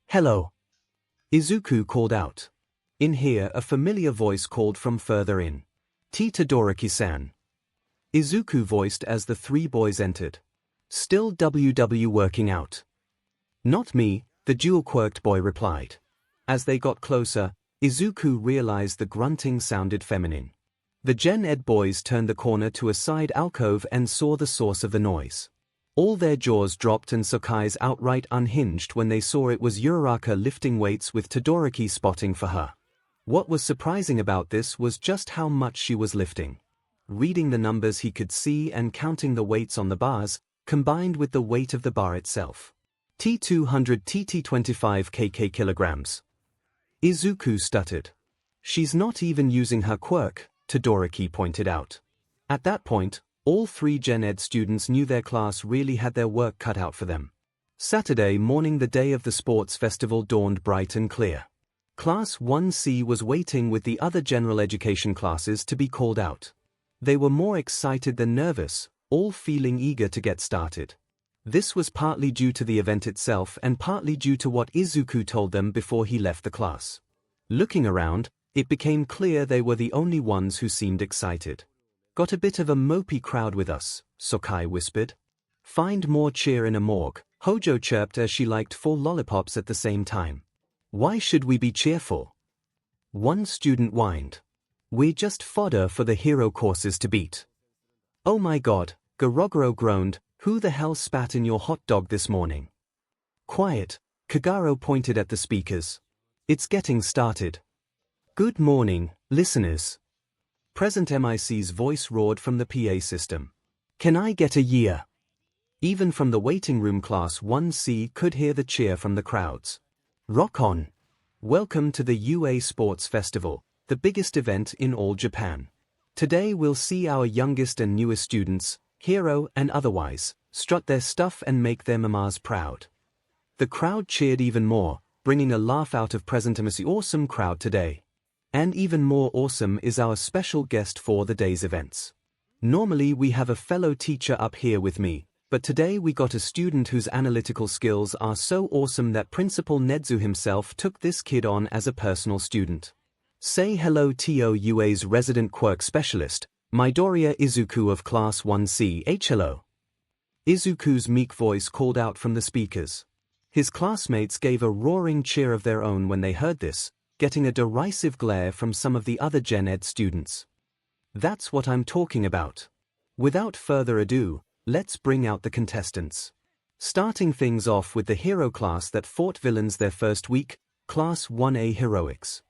"Hello," Izuku called out. In here, a familiar voice called from further in. "Todoroki-san," Izuku voiced as the 3 boys entered. "Still WW working out?" "Not me," the dual-quirked boy replied. As they got closer, Izuku realized the grunting sounded feminine. The Gen Ed boys turned the corner to a side alcove and saw the source of the noise. All their jaws dropped and Sokai's outright unhinged when they saw it was Uraraka lifting weights with Todoroki spotting for her. What was surprising about this was just how much she was lifting. Reading the numbers he could see and counting the weights on the bars, combined with the weight of the bar itself. T200 TT25 kk kilograms. Izuku stuttered. "She's not even using her quirk," Todoroki pointed out. At that point, all 3 Gen Ed students knew their class really had their work cut out for them. Saturday morning, the day of the sports festival, dawned bright and clear. Class 1C was waiting with the other general education classes to be called out. They were more excited than nervous, all feeling eager to get started. This was partly due to the event itself and partly due to what Izuku told them before he left the class. Looking around, it became clear they were the only ones who seemed excited. "Got a bit of a mopey crowd with us," Sokai whispered. "Find more cheer in a morgue," Hojo chirped as she liked 4 lollipops at the same time. "Why should we be cheerful?" one student whined. "We're just fodder for the hero courses to beat." "Oh my god," Garogoro groaned, "who the hell spat in your hot dog this morning?" "Quiet," Kagero pointed at the speakers. "It's getting started." "Good morning, listeners." Present MIC's voice roared from the PA system. "Can I get a year?" Even from the waiting room, Class 1C could hear the cheer from the crowds. "Rock on. Welcome to the UA Sports Festival, the biggest event in all Japan. Today we'll see our youngest and newest students, hero and otherwise, strut their stuff and make their mamas proud." The crowd cheered even more, bringing a laugh out of Present MIC's awesome crowd today. And even more awesome is our special guest for the day's events. Normally we have a fellow teacher up here with me, but today we got a student whose analytical skills are so awesome that Principal Nedzu himself took this kid on as a personal student. Say hello to UA's resident quirk specialist, Midoriya Izuku of Class 1C. Hello. Izuku's meek voice called out from the speakers. His classmates gave a roaring cheer of their own when they heard this, getting a derisive glare from some of the other Gen Ed students. "That's what I'm talking about." Without further ado, let's bring out the contestants. Starting things off with the hero class that fought villains their first week, Class 1A Heroics.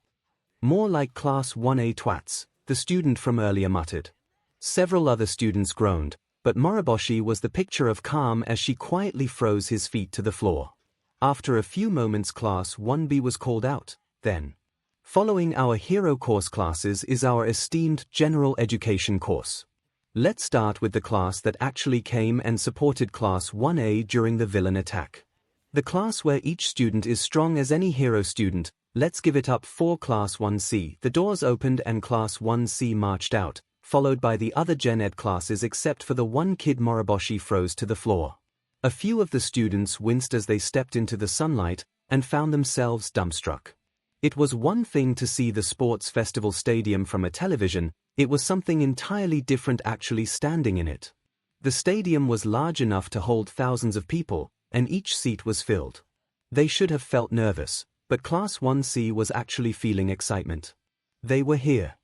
"More like Class 1A twats," the student from earlier muttered. Several other students groaned, but Moriboshi was the picture of calm as she quietly froze his feet to the floor. After a few moments, Class 1B was called out. Then, following our hero course classes is our esteemed general education course. Let's start with the class that actually came and supported Class 1A during the villain attack. The class where each student is strong as any hero student, Let's give it up for Class 1C. The doors opened and Class 1C marched out, followed by the other Gen Ed classes except for the one kid Moriboshi froze to the floor. A few of the students winced as they stepped into the sunlight and found themselves dumbstruck. It was one thing to see the sports festival stadium from a television, it was something entirely different actually standing in it. The stadium was large enough to hold thousands of people, and each seat was filled. They should have felt nervous, but Class 1C was actually feeling excitement. They were here.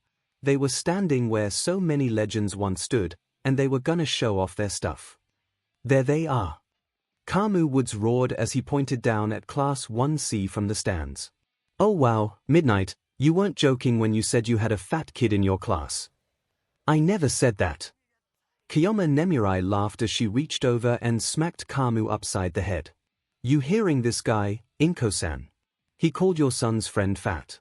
They were standing where so many legends once stood, and they were gonna show off their stuff. There they are. Camu Woods roared as he pointed down at Class 1C from the stands. Oh wow, Midnight, you weren't joking when you said you had a fat kid in your class. I never said that. Kiyoma Nemurai laughed as she reached over and smacked Camu upside the head. You hearing this guy, Inko-san? He called your son's friend fat.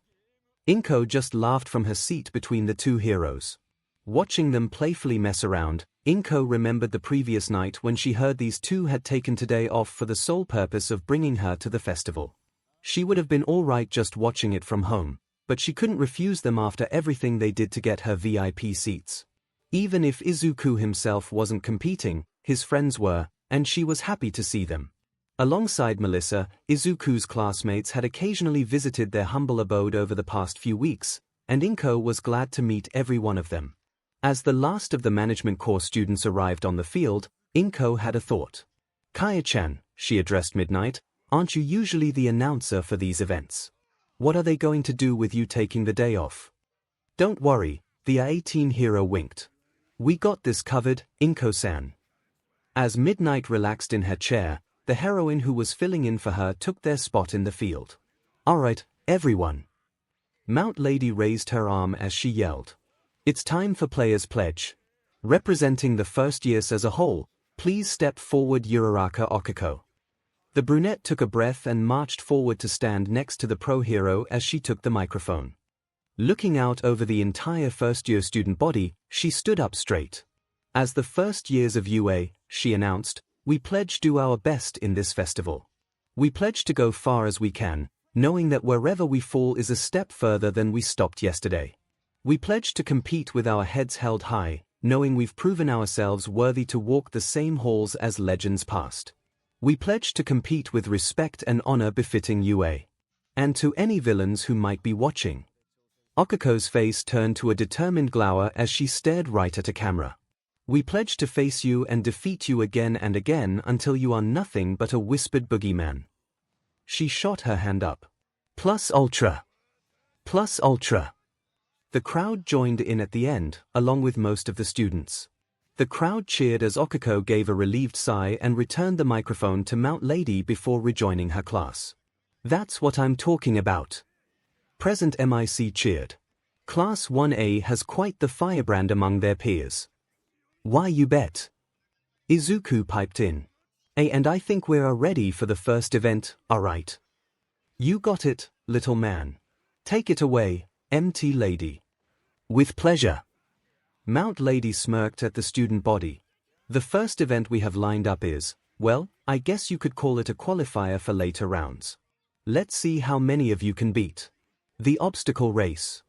Inko just laughed from her seat between the two heroes. Watching them playfully mess around, Inko remembered the previous night when she heard these two had taken today off for the sole purpose of bringing her to the festival. She would have been alright just watching it from home, but she couldn't refuse them after everything they did to get her VIP seats. Even if Izuku himself wasn't competing, his friends were, and she was happy to see them. Alongside Melissa, Izuku's classmates had occasionally visited their humble abode over the past few weeks, and Inko was glad to meet every one of them. As the last of the management course students arrived on the field, Inko had a thought. Kaya-chan, she addressed Midnight, aren't you usually the announcer for these events? What are they going to do with you taking the day off? Don't worry, the A18 hero winked. We got this covered, Inko-san. As Midnight relaxed in her chair, the heroine who was filling in for her took their spot in the field. Alright, everyone. Mount Lady raised her arm as she yelled. It's time for Players Pledge. Representing the first years as a whole, please step forward Uraraka Okiko. The brunette took a breath and marched forward to stand next to the pro hero as she took the microphone. Looking out over the entire first-year student body, she stood up straight. As the first years of UA, she announced, we pledge do our best in this festival. We pledge to go far as we can, knowing that wherever we fall is a step further than we stopped yesterday. We pledge to compete with our heads held high, knowing we've proven ourselves worthy to walk the same halls as legends past. We pledge to compete with respect and honor befitting UA. And to any villains who might be watching. Okiko's face turned to a determined glower as she stared right at a camera. We pledge to face you and defeat you again and again until you are nothing but a whispered boogeyman. She shot her hand up. Plus ultra. Plus ultra. The crowd joined in at the end, along with most of the students. The crowd cheered as Okiko gave a relieved sigh and returned the microphone to Mount Lady before rejoining her class. That's what I'm talking about. Present MIC cheered. Class 1A has quite the firebrand among their peers. Why you bet? Izuku piped in. And I think we're ready for the first event, alright. You got it, little man. Take it away, MT Lady. With pleasure. Mount Lady smirked at the student body. The first event we have lined up is, well, I guess you could call it a qualifier for later rounds. Let's see how many of you can beat. The obstacle race.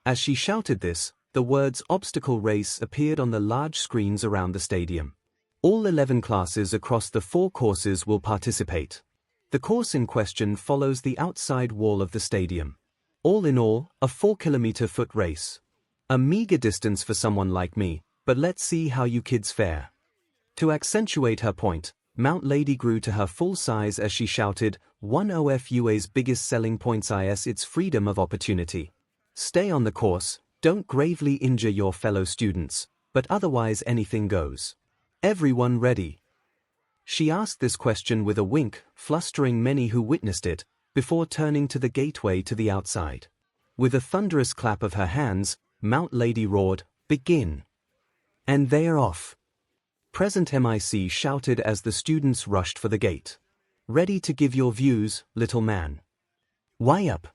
As she shouted this, the words obstacle race appeared on the large screens around the stadium. All 11 classes across the 4 courses will participate. The course in question follows the outside wall of the stadium. All in all, a 4-kilometer foot race. A meager distance for someone like me, but let's see how you kids fare. To accentuate her point, Mount Lady grew to her full size as she shouted, one of UA's biggest selling points is its freedom of opportunity. Stay on the course, don't gravely injure your fellow students, but otherwise anything goes. Everyone ready? She asked this question with a wink, flustering many who witnessed it, before turning to the gateway to the outside. With a thunderous clap of her hands, Mount Lady roared, begin. And they're off. Present MIC shouted as the students rushed for the gate. Ready to give your views, little man? Why up?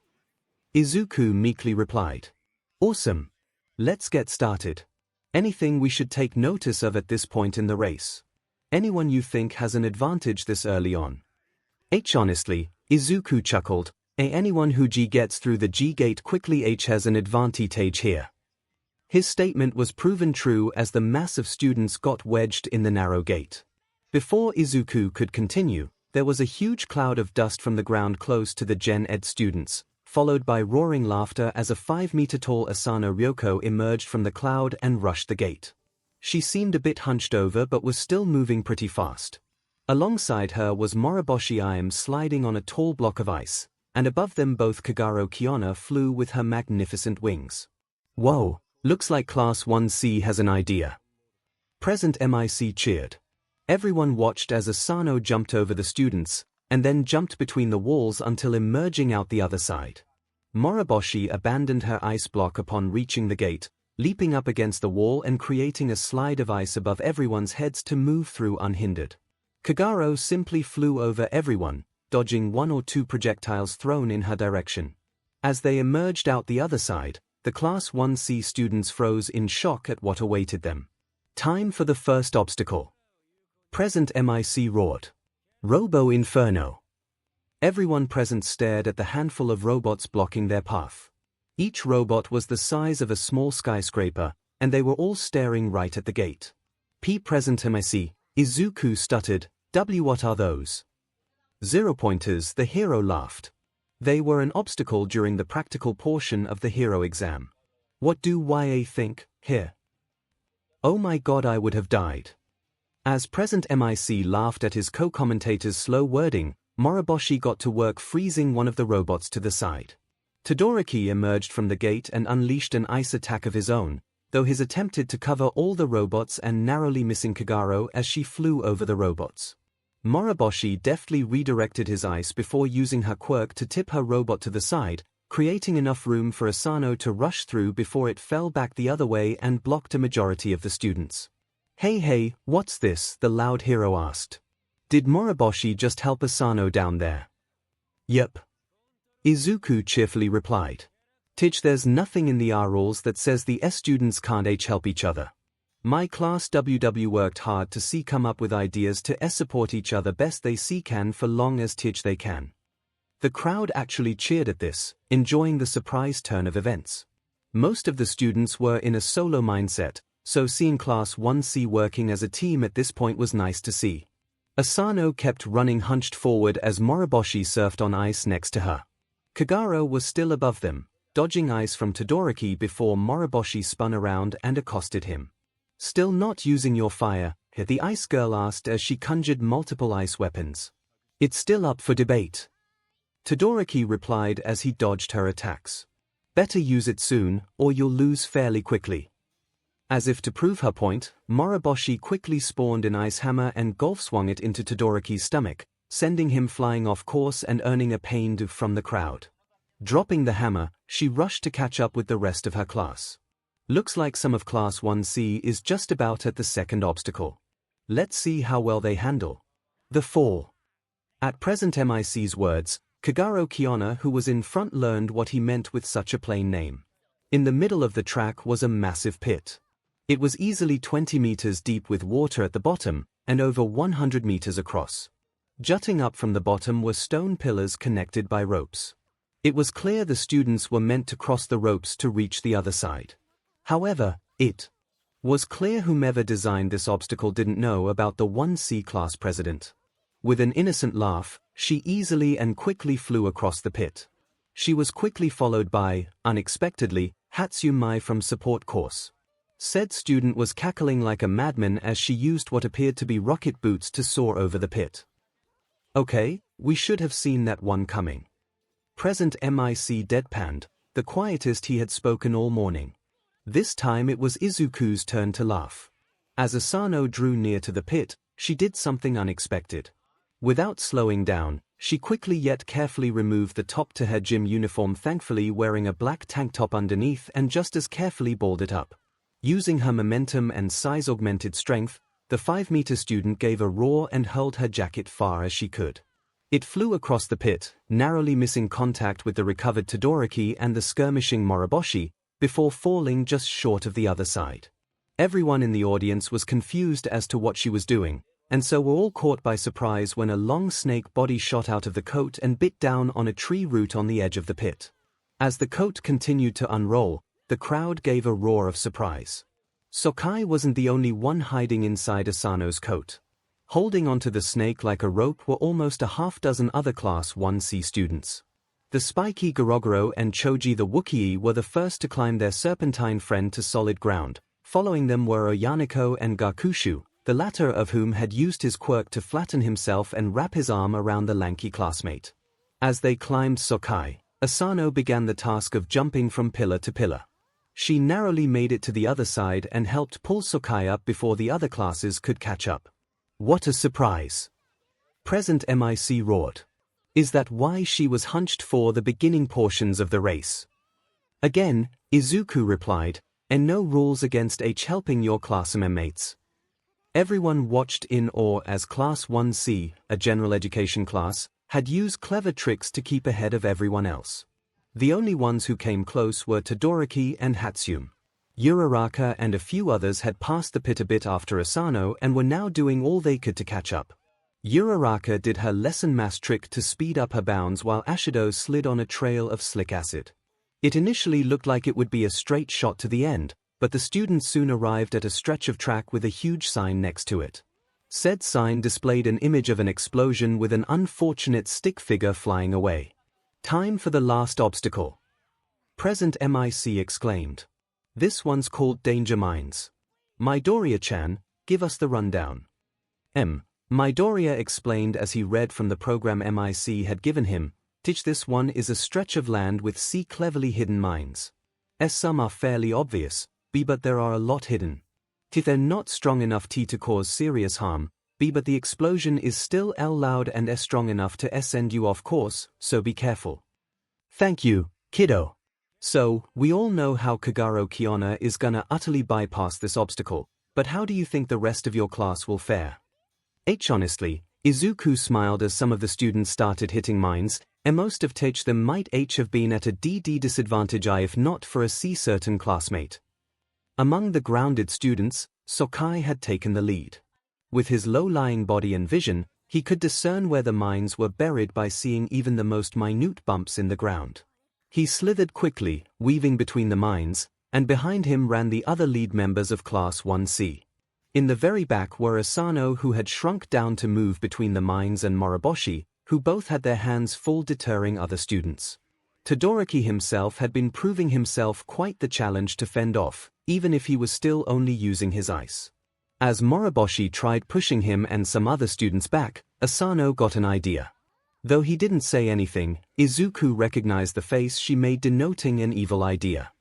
Izuku meekly replied. Awesome. Let's get started. Anything we should take notice of at this point in the race? Anyone you think has an advantage this early on? Honestly, Izuku chuckled, Anyone who G gets through the G gate quickly H has an advantage here. His statement was proven true as the mass of students got wedged in the narrow gate. Before Izuku could continue, there was a huge cloud of dust from the ground close to the Gen Ed students, followed by roaring laughter as a 5-meter-tall Asano Ryoko emerged from the cloud and rushed the gate. She seemed a bit hunched over but was still moving pretty fast. Alongside her was Moriboshi Iam sliding on a tall block of ice, and above them both Kagero Kiona flew with her magnificent wings. Whoa, looks like Class 1C has an idea. Present MIC cheered. Everyone watched as Asano jumped over the students, and then jumped between the walls until emerging out the other side. Moriboshi abandoned her ice block upon reaching the gate, leaping up against the wall and creating a slide of ice above everyone's heads to move through unhindered. Kagero simply flew over everyone, dodging 1 or 2 projectiles thrown in her direction. As they emerged out the other side, the Class 1C students froze in shock at what awaited them. Time for the first obstacle. Present MIC roared. Robo Inferno. Everyone present stared at the handful of robots blocking their path. Each robot was the size of a small skyscraper, and they were all staring right at the gate. Present MIC, Izuku stuttered, what are those? 0 pointers, the hero laughed. They were an obstacle during the practical portion of the hero exam. What do YA think, here? Oh my god, I would have died. As Present MIC laughed at his co-commentator's slow wording, Moriboshi got to work freezing one of the robots to the side. Todoroki emerged from the gate and unleashed an ice attack of his own, though his attempted to cover all the robots and narrowly missing Kagero as she flew over the robots. Moriboshi deftly redirected his ice before using her quirk to tip her robot to the side, creating enough room for Asano to rush through before it fell back the other way and blocked a majority of the students. Hey, what's this? The loud hero asked. Did Moriboshi just help Asano down there? Yep. Izuku cheerfully replied. There's nothing in the R rules that says the S students can't help each other. My class WW worked hard to come up with ideas to support each other best they can for long as they can. The crowd actually cheered at this, enjoying the surprise turn of events. Most of the students were in a solo mindset, so seeing Class 1C working as a team at this point was nice to see. Asano kept running hunched forward as Moriboshi surfed on ice next to her. Kagero was still above them, dodging ice from Todoroki before Moriboshi spun around and accosted him. Still not using your fire? The ice girl asked as she conjured multiple ice weapons. It's still up for debate. Todoroki replied as he dodged her attacks. Better use it soon, or you'll lose fairly quickly. As if to prove her point, Moriboshi quickly spawned an ice hammer and golf swung it into Todoroki's stomach, sending him flying off course and earning a pain from the crowd. Dropping the hammer, she rushed to catch up with the rest of her class. Looks like some of Class 1C is just about at the second obstacle. Let's see how well they handle. The fall. At Present MIC's words, Kagero Kiona, who was in front, learned what he meant with such a plain name. In the middle of the track was a massive pit. It was easily 20 meters deep with water at the bottom, and over 100 meters across. Jutting up from the bottom were stone pillars connected by ropes. It was clear the students were meant to cross the ropes to reach the other side. However, it was clear whomever designed this obstacle didn't know about the 1C class president. With an innocent laugh, she easily and quickly flew across the pit. She was quickly followed by, unexpectedly, Hatsumai from support course. Said student was cackling like a madman as she used what appeared to be rocket boots to soar over the pit. Okay, we should have seen that one coming. Present MIC deadpanned, the quietest he had spoken all morning. This time it was Izuku's turn to laugh. As Asano drew near to the pit, she did something unexpected. Without slowing down, she quickly yet carefully removed the top to her gym uniform, thankfully wearing a black tank top underneath, and just as carefully balled it up. Using her momentum and size-augmented strength, the 5-meter student gave a roar and hurled her jacket far as she could. It flew across the pit, narrowly missing contact with the recovered Todoroki and the skirmishing Moriboshi, before falling just short of the other side. Everyone in the audience was confused as to what she was doing, and so were all caught by surprise when a long snake body shot out of the coat and bit down on a tree root on the edge of the pit. As the coat continued to unroll, the crowd gave a roar of surprise. Sokai wasn't the only one hiding inside Asano's coat. Holding onto the snake like a rope were almost a half-dozen other Class 1C students. The spiky 𝐤𝐵𝐺 and Choji the Wookiee were the first to climb their serpentine friend to solid ground. Following them were 𝐻𝐻𝐼𝐻 and 𝐺𝐻𝐻𝐼, the latter of whom had used his quirk to flatten himself and wrap his arm around the lanky classmate. As they climbed Sokai, Asano began the task of jumping from pillar to pillar. She narrowly made it to the other side and helped pull Sokai up before the other classes could catch up. What a surprise! Present MIC roared. Is that why she was hunched for the beginning portions of the race? Again, Izuku replied, and no rules against helping your classmates. Everyone watched in awe as Class 1C, a general education class, had used clever tricks to keep ahead of everyone else. The only ones who came close were Todoroki and Hatsune. Uraraka and a few others had passed the pit a bit after Asano and were now doing all they could to catch up. Uraraka did her lesson mass trick to speed up her bounds while Ashido slid on a trail of slick acid. It initially looked like it would be a straight shot to the end, but the students soon arrived at a stretch of track with a huge sign next to it. Said sign displayed an image of an explosion with an unfortunate stick figure flying away. Time for the last obstacle. Present MIC exclaimed. This one's called Danger Mines. Midoriya-chan, give us the rundown. Midoriya explained as he read from the program MIC had given him. This one is a stretch of land with cleverly hidden mines. Some are fairly obvious, but there are a lot hidden. They're not strong enough to cause serious harm, but the explosion is still loud and strong enough to send you off course, so be careful. Thank you, kiddo. So, we all know how Kagero Kiona is gonna utterly bypass this obstacle, but how do you think the rest of your class will fare? Honestly, Izuku smiled as some of the students started hitting mines, and most of them might have been at a DD disadvantage if not for a certain classmate. Among the grounded students, Sokai had taken the lead. With his low-lying body and vision, he could discern where the mines were buried by seeing even the most minute bumps in the ground. He slithered quickly, weaving between the mines, and behind him ran the other lead members of Class 1C. In the very back were Asano, who had shrunk down to move between the mines, and Moroboshi, who both had their hands full deterring other students. Todoroki himself had been proving himself quite the challenge to fend off, even if he was still only using his ice. As Moroboshi tried pushing him and some other students back, Asano got an idea. Though he didn't say anything, Izuku recognized the face she made, denoting an evil idea.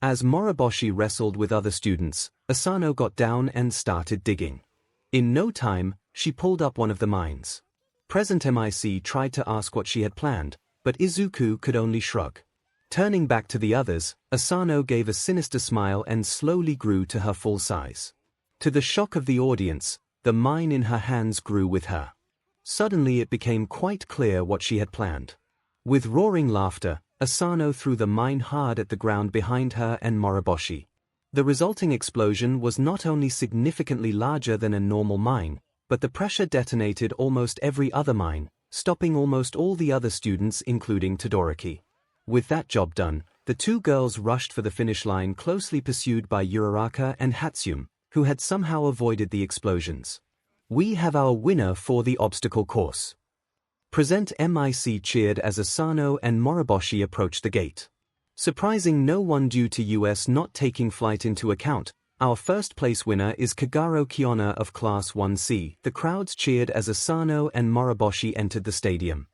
As Moroboshi wrestled with other students, Asano got down and started digging. In no time, she pulled up one of the mines. Present MIC tried to ask what she had planned, but Izuku could only shrug. Turning back to the others, Asano gave a sinister smile and slowly grew to her full size. To the shock of the audience, the mine in her hands grew with her. Suddenly it became quite clear what she had planned. With roaring laughter, Asano threw the mine hard at the ground behind her and Moroboshi. The resulting explosion was not only significantly larger than a normal mine, but the pressure detonated almost every other mine, stopping almost all the other students, including Todoroki. With that job done, the two girls rushed for the finish line, closely pursued by Uraraka and Hatsune, who had somehow avoided the explosions. We have our winner for the obstacle course. Present MIC cheered as Asano and Moroboshi approached the gate. Surprising no one due to US not taking flight into account, our first place winner is Kagero Kiona of Class 1C. The crowds cheered as Asano and Moroboshi entered the stadium.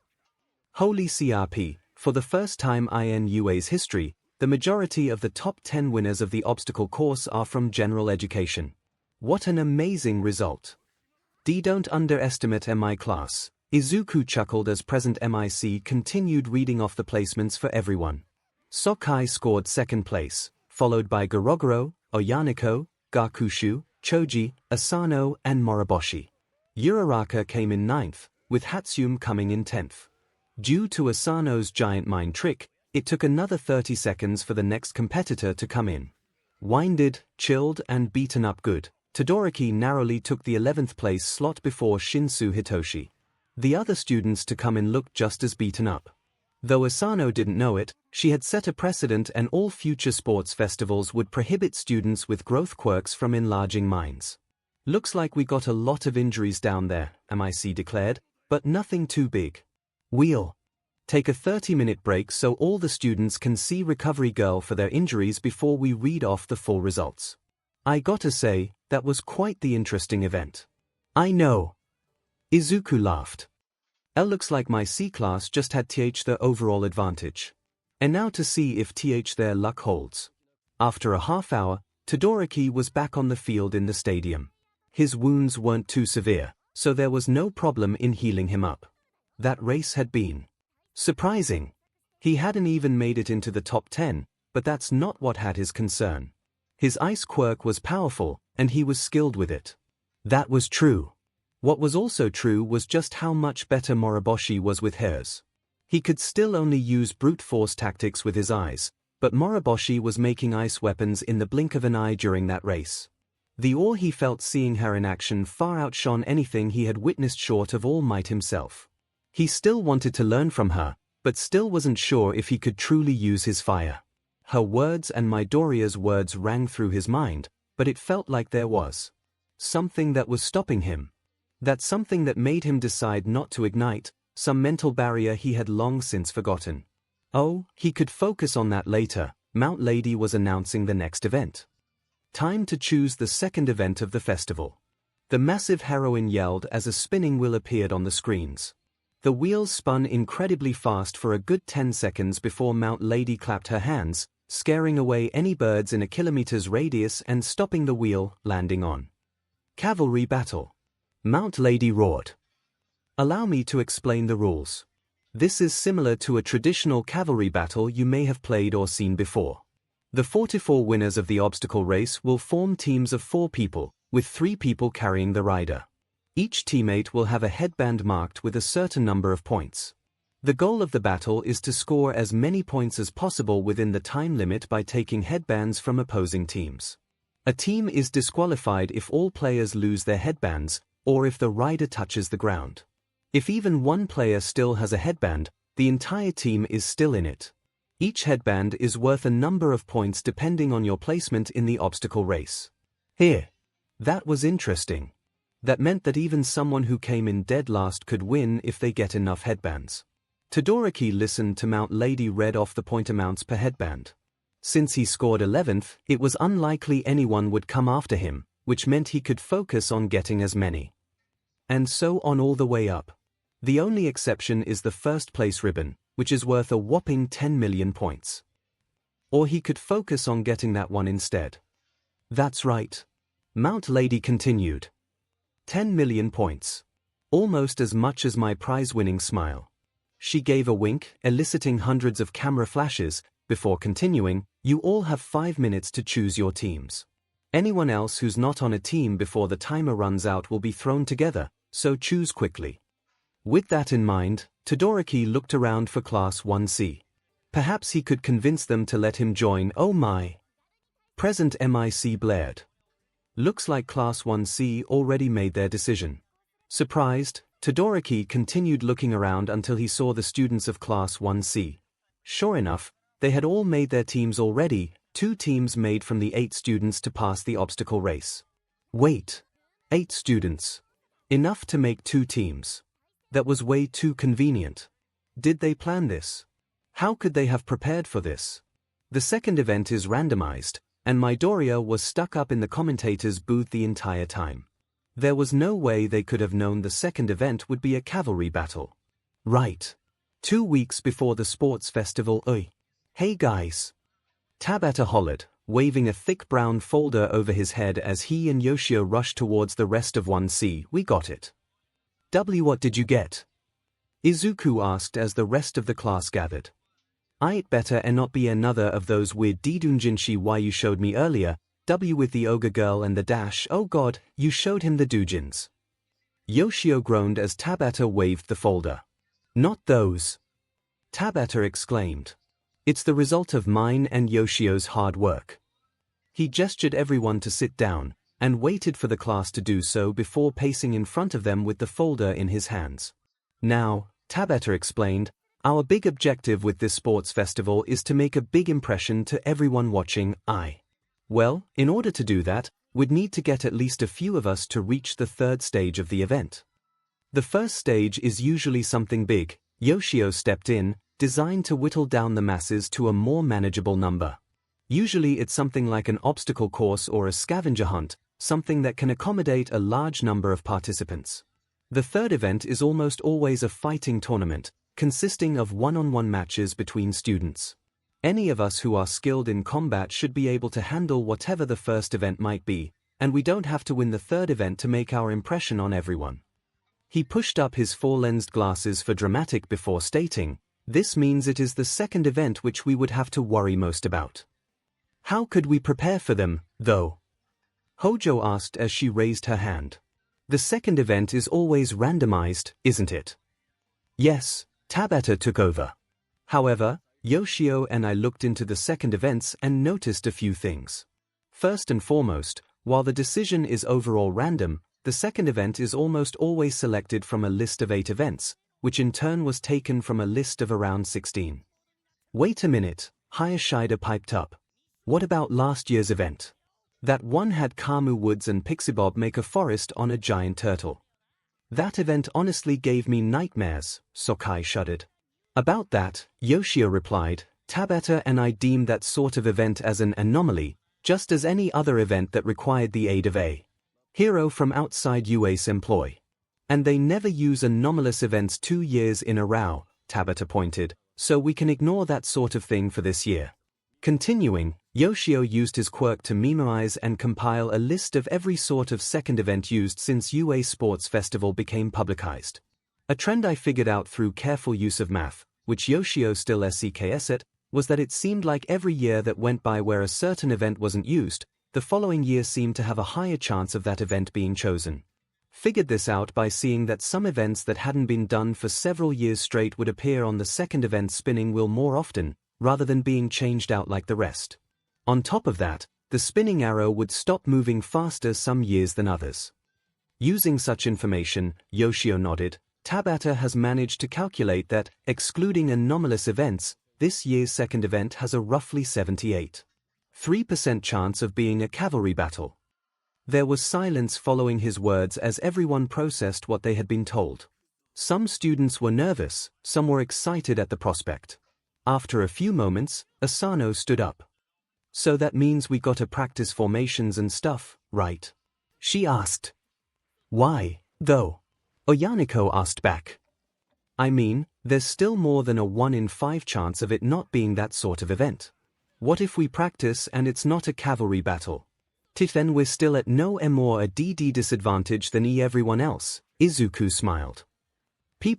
Holy CRP, for the first time in UA's history, the majority of the top 10 winners of the obstacle course are from general education. What an amazing result. Don't underestimate MI class. Izuku chuckled as Present MIC continued reading off the placements for everyone. Sokai scored second place, followed by 𝐤𝐵𝐺, 𝐻𝐻𝐼𝐻, 𝐺𝐻𝐻𝐼, Choji, Asano, and Moroboshi. Uraraka came in ninth, with Hatsune coming in 10th. Due to Asano's giant mine trick, it took another 30 seconds for the next competitor to come in. Winded, chilled, and beaten up good, Todoroki narrowly took the 11th place slot before Shinsu Hitoshi. The other students to come in looked just as beaten up. Though Asano didn't know it, she had set a precedent, and all future sports festivals would prohibit students with growth quirks from enlarging minds. "Looks like we got a lot of injuries down there," MIC declared, "but nothing too big. We'll take a 30-minute break so all the students can see Recovery Girl for their injuries before we read off the full results." I gotta say, that was quite the interesting event. "I know." Izuku laughed. "Looks like my C class just had the overall advantage. And now to see if their luck holds." After a half hour, Todoroki was back on the field in the stadium. His wounds weren't too severe, so there was no problem in healing him up. That race had been surprising. He hadn't even made it into the top 10, but that's not what had his concern. His ice quirk was powerful, and he was skilled with it. That was true. What was also true was just how much better Moriboshi was with hers. He could still only use brute force tactics with his eyes, but Moriboshi was making ice weapons in the blink of an eye during that race. The awe he felt seeing her in action far outshone anything he had witnessed short of All Might himself. He still wanted to learn from her, but still wasn't sure if he could truly use his fire. Her words and Midoriya's words rang through his mind, but it felt like there was something that was stopping him. That something that made him decide not to ignite, some mental barrier he had long since forgotten. Oh, he could focus on that later. Mount Lady was announcing the next event. Time to choose the second event of the festival. The massive heroine yelled as a spinning wheel appeared on the screens. The wheels spun incredibly fast for a good 10 seconds before Mount Lady clapped her hands, scaring away any birds in a kilometer's radius and stopping the wheel, landing on. Cavalry battle. Mount Lady roared. "Allow me to explain the rules. This is similar to a traditional cavalry battle you may have played or seen before. The 44 winners of the obstacle race will form teams of 4 people, with 3 people carrying the rider. Each teammate will have a headband marked with a certain number of points. The goal of the battle is to score as many points as possible within the time limit by taking headbands from opposing teams. A team is disqualified if all players lose their headbands, or if the rider touches the ground. If even one player still has a headband, the entire team is still in it. Each headband is worth a number of points depending on your placement in the obstacle race." Here. That was interesting. That meant that even someone who came in dead last could win if they get enough headbands. Todoroki listened to Mount Lady read off the point amounts per headband. Since he scored 11th, it was unlikely anyone would come after him, which meant he could focus on getting as many. And so on all the way up. The only exception is the first place ribbon, which is worth a whopping 10 million points. Or he could focus on getting that one instead. That's right. Mount Lady continued. 10 million points. Almost as much as my prize-winning smile. She gave a wink, eliciting hundreds of camera flashes, before continuing, "You all have 5 minutes to choose your teams. Anyone else who's not on a team before the timer runs out will be thrown together, so choose quickly." With that in mind, Todoroki looked around for Class 1C. Perhaps he could convince them to let him join. "Oh my." Present MIC blared. Looks like Class 1C already made their decision. Surprised, Todoroki continued looking around until he saw the students of Class 1C. Sure enough, they had all made their teams already, 2 teams made from the 8 students to pass the obstacle race. Wait. 8 students. Enough to make 2 teams. That was way too convenient. Did they plan this? How could they have prepared for this? The second event is randomized, and Midoriya was stuck up in the commentator's booth the entire time. There was no way they could have known the second event would be a cavalry battle. Right. 2 weeks before the sports festival. Hey guys. Tabata hollered, waving a thick brown folder over his head as he and Yoshio rushed towards the rest of 1C. "We got it." What did you get?" Izuku asked as the rest of the class gathered. "It better and not be another of those weird doujinshi why you showed me earlier, with the ogre girl and the dash. Oh god, you showed him the doujins." Yoshio groaned as Tabata waved the folder. "Not those!" Tabata exclaimed. "It's the result of mine and Yoshio's hard work." He gestured everyone to sit down, and waited for the class to do so before pacing in front of them with the folder in his hands. Now, Tabata explained, our big objective with this sports festival is to make a big impression to everyone watching. Well, in order to do that, we'd need to get at least a few of us to reach the third stage of the event. The first stage is usually something big, Yoshio stepped in, designed to whittle down the masses to a more manageable number. Usually it's something like an obstacle course or a scavenger hunt, something that can accommodate a large number of participants. The third event is almost always a fighting tournament, consisting of one-on-one matches between students. Any of us who are skilled in combat should be able to handle whatever the first event might be, and we don't have to win the third event to make our impression on everyone. He pushed up his four-lensed glasses for dramatic before stating, this means it is the second event which we would have to worry most about. How could we prepare for them, though? Hojo asked as she raised her hand. The second event is always randomized, isn't it? Yes, Tabata took over. However, Yoshio and I looked into the second events and noticed a few things. First and foremost, while the decision is overall random, the second event is almost always selected from a list of 8 events, which in turn was taken from a list of around 16. Wait a minute, 𝐒𝐩𝐬𝐽 piped up. What about last year's event? That one had Kamu Woods and Pixiebob make a forest on a giant turtle. That event honestly gave me nightmares, Sokai shuddered. About that, Yoshio replied, Tabata and I deemed that sort of event as an anomaly, just as any other event that required the aid of a hero from outside UA's employ. And they never use anomalous events 2 years in a row, Tabata pointed, so we can ignore that sort of thing for this year. Continuing, Yoshio used his quirk to memorize and compile a list of every sort of second event used since UA Sports Festival became publicized. A trend I figured out through careful use of math, which Yoshio still SCKS at, was that it seemed like every year that went by where a certain event wasn't used, the following year seemed to have a higher chance of that event being chosen. Figured this out by seeing that some events that hadn't been done for several years straight would appear on the second event spinning wheel more often, rather than being changed out like the rest. On top of that, the spinning arrow would stop moving faster some years than others. Using such information, Yoshio nodded, Tabata has managed to calculate that, excluding anomalous events, this year's second event has a roughly 78.3% chance of being a cavalry battle. There was silence following his words as everyone processed what they had been told. Some students were nervous, some were excited at the prospect. After a few moments, Asano stood up. So that means we gotta practice formations and stuff, right? She asked. Why, though? Oyaniko asked back. I mean, there's still more than a 1 in 5 chance of it not being that sort of event. What if we practice and it's not a cavalry battle? Then we're still at no more a DD disadvantage than everyone else, Izuku smiled. P+,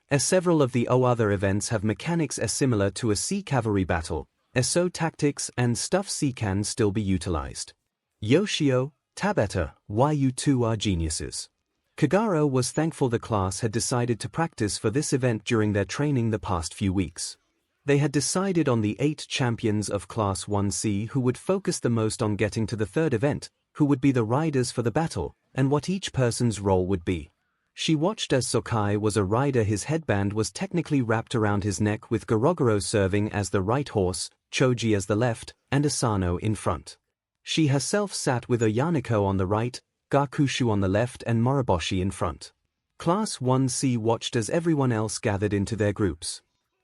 as several of the other events have mechanics as similar to a sea cavalry battle, so tactics and stuff can still be utilized. Yoshio, Tabata, why you two are geniuses. Kagero was thankful the class had decided to practice for this event during their training the past few weeks. They had decided on the 8 champions of Class 1C who would focus the most on getting to the third event, who would be the riders for the battle, and what each person's role would be. She watched as Sokai was a rider. His headband was technically wrapped around his neck with Gorogoro serving as the right horse, Choji as the left, and Asano in front. She herself sat with Oyaniko on the right, Gakushu on the left and Moriboshi in front. Class 1C watched as everyone else gathered into their groups.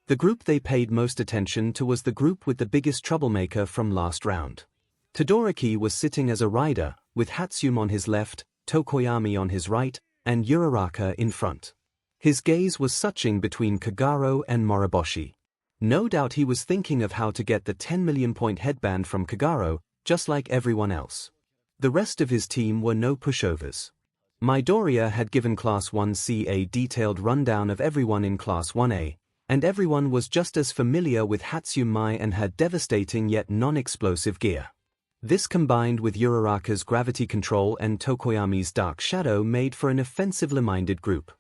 The group they paid most attention to was the group with the biggest troublemaker from last round. Todoroki was sitting as a rider, with Hatsume on his left, Tokoyami on his right, and Uraraka in front. His gaze was searching between Kagero and Moriboshi. No doubt he was thinking of how to get the 10 million point headband from Kagero, just like everyone else. The rest of his team were no pushovers. Midoriya had given Class 1C a detailed rundown of everyone in Class 1A, and everyone was just as familiar with Hatsumai and her devastating yet non-explosive gear. This combined with Uraraka's gravity control and Tokoyami's dark shadow made for an offensively minded group.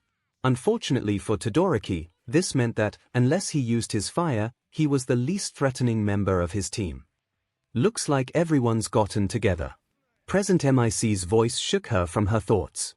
Unfortunately for Todoroki, this meant that, unless he used his fire, he was the least threatening member of his team. Looks like everyone's gotten together. Present MIC's voice shook her from her thoughts.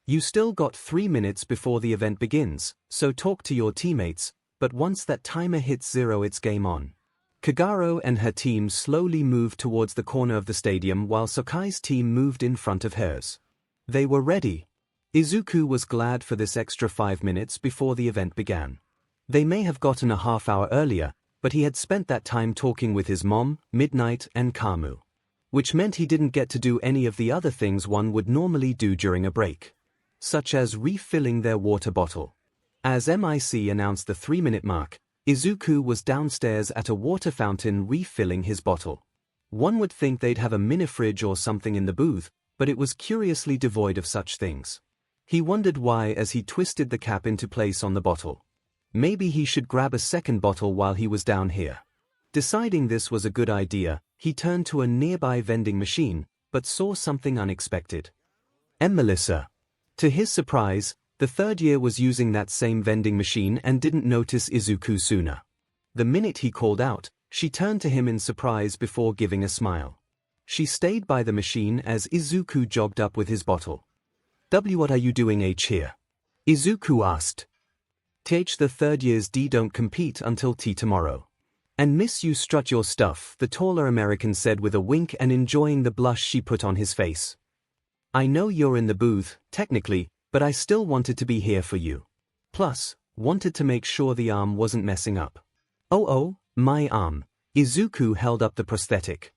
You still got 3 minutes before the event begins, so talk to your teammates, but once that timer hits 0 it's game on. Kagero and her team slowly moved towards the corner of the stadium while Sokai's team moved in front of hers. They were ready. Izuku was glad for this extra 5 minutes before the event began. They may have gotten a half-hour earlier, but he had spent that time talking with his mom, Midnight, and Kamu. Which meant he didn't get to do any of the other things one would normally do during a break. Such as refilling their water bottle. As MIC announced the 3-minute mark, Izuku was downstairs at a water fountain refilling his bottle. One would think they'd have a mini-fridge or something in the booth, but it was curiously devoid of such things. He wondered why as he twisted the cap into place on the bottle. Maybe he should grab a second bottle while he was down here. Deciding this was a good idea, he turned to a nearby vending machine, but saw something unexpected. Melissa. To his surprise, the third year was using that same vending machine and didn't notice Izuku sooner. The minute he called out, she turned to him in surprise before giving a smile. She stayed by the machine as Izuku jogged up with his bottle. What are you doing here? Izuku asked. The third years D don't compete until T tomorrow. And miss you strut your stuff, the taller American said with a wink and enjoying the blush she put on his face. I know you're in the booth, technically, but I still wanted to be here for you. Plus, wanted to make sure the arm wasn't messing up. Oh, my arm. Izuku held up the prosthetic.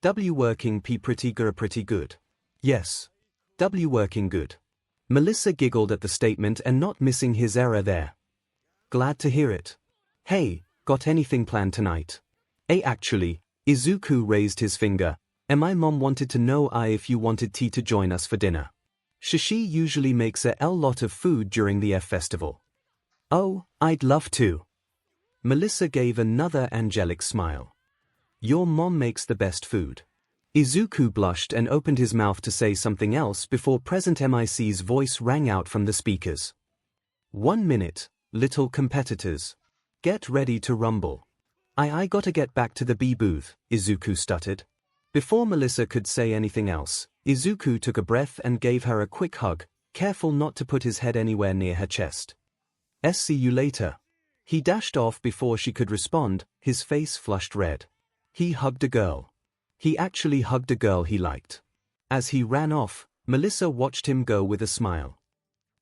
Working pretty good. Yes. Working good. Melissa giggled at the statement and not missing his error there. Glad to hear it. Hey, got anything planned tonight? Actually, Izuku raised his finger. And my mom wanted to know if you wanted T to join us for dinner. She usually makes a lot of food during the F festival. Oh, I'd love to. Melissa gave another angelic smile. Your mom makes the best food. Izuku blushed and opened his mouth to say something else before Present MIC's voice rang out from the speakers. 1 minute, little competitors. Get ready to rumble. I gotta get back to the B booth, Izuku stuttered. Before Melissa could say anything else, Izuku took a breath and gave her a quick hug, careful not to put his head anywhere near her chest. See you later. He dashed off before she could respond, his face flushed red. He hugged a girl. He actually hugged a girl he liked. As he ran off, Melissa watched him go with a smile.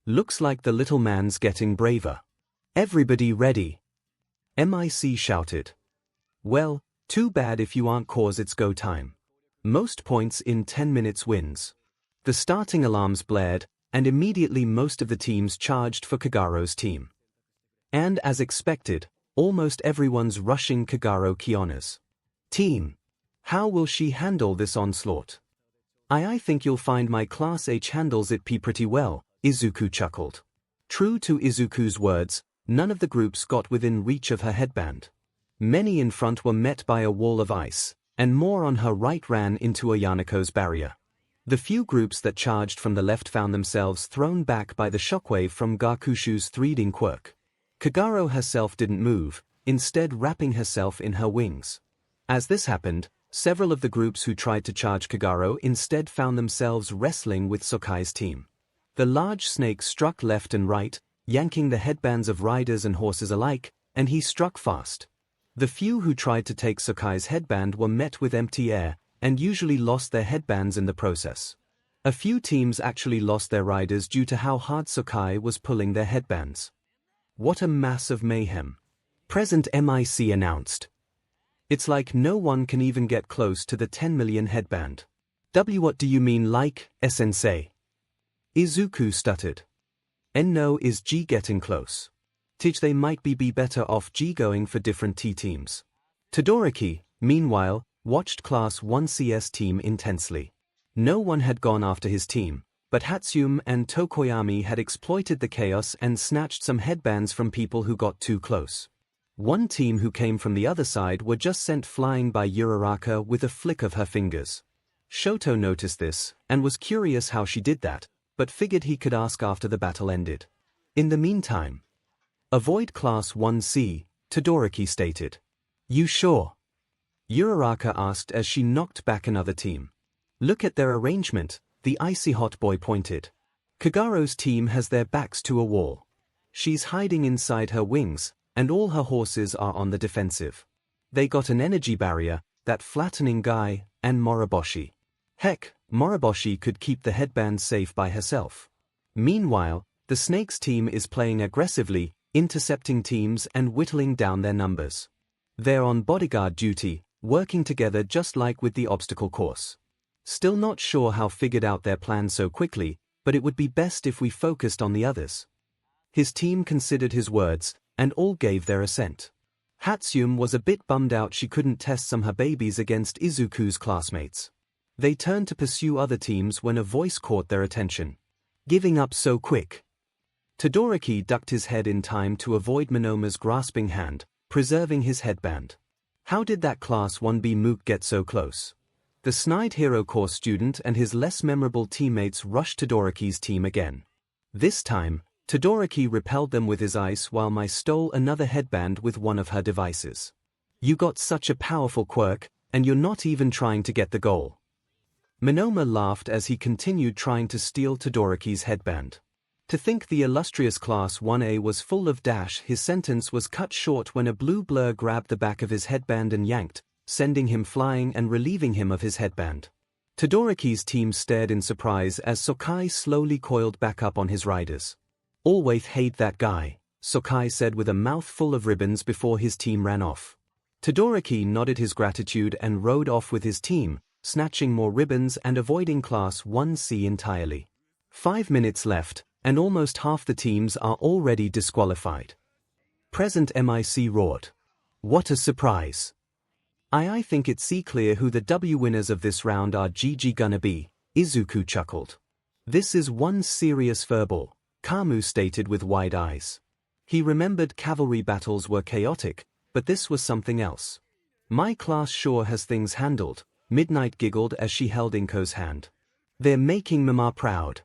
Looks like the little man's getting braver. Everybody ready? MIC shouted. Well, too bad if you aren't cause it's go time. Most points in 10 minutes wins. The starting alarms blared, and immediately most of the teams charged for Kagero's team. And as expected, almost everyone's rushing 𝐭𝐽𝐻 team. How will she handle this onslaught? I think you'll find my Class H handles it pretty well, Izuku chuckled. True to Izuku's words, none of the groups got within reach of her headband. Many in front were met by a wall of ice, and more on her right ran into Ayanoko's barrier. The few groups that charged from the left found themselves thrown back by the shockwave from Gakushu's 3D quirk. Kagero herself didn't move, instead wrapping herself in her wings. As this happened, several of the groups who tried to charge Kagero instead found themselves wrestling with Sokai's team. The large snake struck left and right, yanking the headbands of riders and horses alike, and he struck fast. The few who tried to take Sokai's headband were met with empty air, and usually lost their headbands in the process. A few teams actually lost their riders due to how hard Sokai was pulling their headbands. What a mass of mayhem. Present MIC announced. It's like no one can even get close to the 10 million headband. What do you mean like, sensei? Izuku stuttered. No is G getting close. They might be better off G going for different T teams. Todoroki, meanwhile, watched Class 1 CS team intensely. No one had gone after his team, but Hatsune and Tokoyami had exploited the chaos and snatched some headbands from people who got too close. One team who came from the other side were just sent flying by Uraraka with a flick of her fingers. Shoto noticed this, and was curious how she did that, but figured he could ask after the battle ended. In the meantime, avoid Class 1C, Todoroki stated. You sure? Uraraka asked as she knocked back another team. Look at their arrangement, the icy hot boy pointed. 𝐭𝐻𝐼𝐲's team has their backs to a wall. She's hiding inside her wings, and all her horses are on the defensive. They got an energy barrier, that flattening guy, and Moroboshi. Heck, Moroboshi could keep the headband safe by herself. Meanwhile, the Snake's team is playing aggressively, intercepting teams and whittling down their numbers. They're on bodyguard duty, working together just like with the obstacle course. Still not sure how figured out their plan so quickly, but it would be best if we focused on the others. His team considered his words, and all gave their assent. Hatsune was a bit bummed out she couldn't test some her babies against Izuku's classmates. They turned to pursue other teams when a voice caught their attention. Giving up so quick. Todoroki ducked his head in time to avoid Monoma's grasping hand, preserving his headband. How did that Class 1B mook get so close? The snide hero course student and his less memorable teammates rushed Todoroki's team again. This time, Todoroki repelled them with his ice while Mai stole another headband with one of her devices. You got such a powerful quirk, and you're not even trying to get the goal. Monoma laughed as he continued trying to steal Todoroki's headband. To think the illustrious Class 1A was full of dash, his sentence was cut short when a blue blur grabbed the back of his headband and yanked, sending him flying and relieving him of his headband. Todoroki's team stared in surprise as Sakai slowly coiled back up on his riders. Always hate that guy, Sakai said with a mouthful of ribbons before his team ran off. Todoroki nodded his gratitude and rode off with his team, snatching more ribbons and avoiding Class 1C entirely. 5 minutes left, and almost half the teams are already disqualified. Present MIC roared. What a surprise! I think it's clear who the W winners of this round are gonna be, Izuku chuckled. This is one serious furball, Kamu stated with wide eyes. He remembered cavalry battles were chaotic, but this was something else. My class sure has things handled, Midnight giggled as she held 𝐭𝐻𝐼𝐲's hand. They're making Mama proud.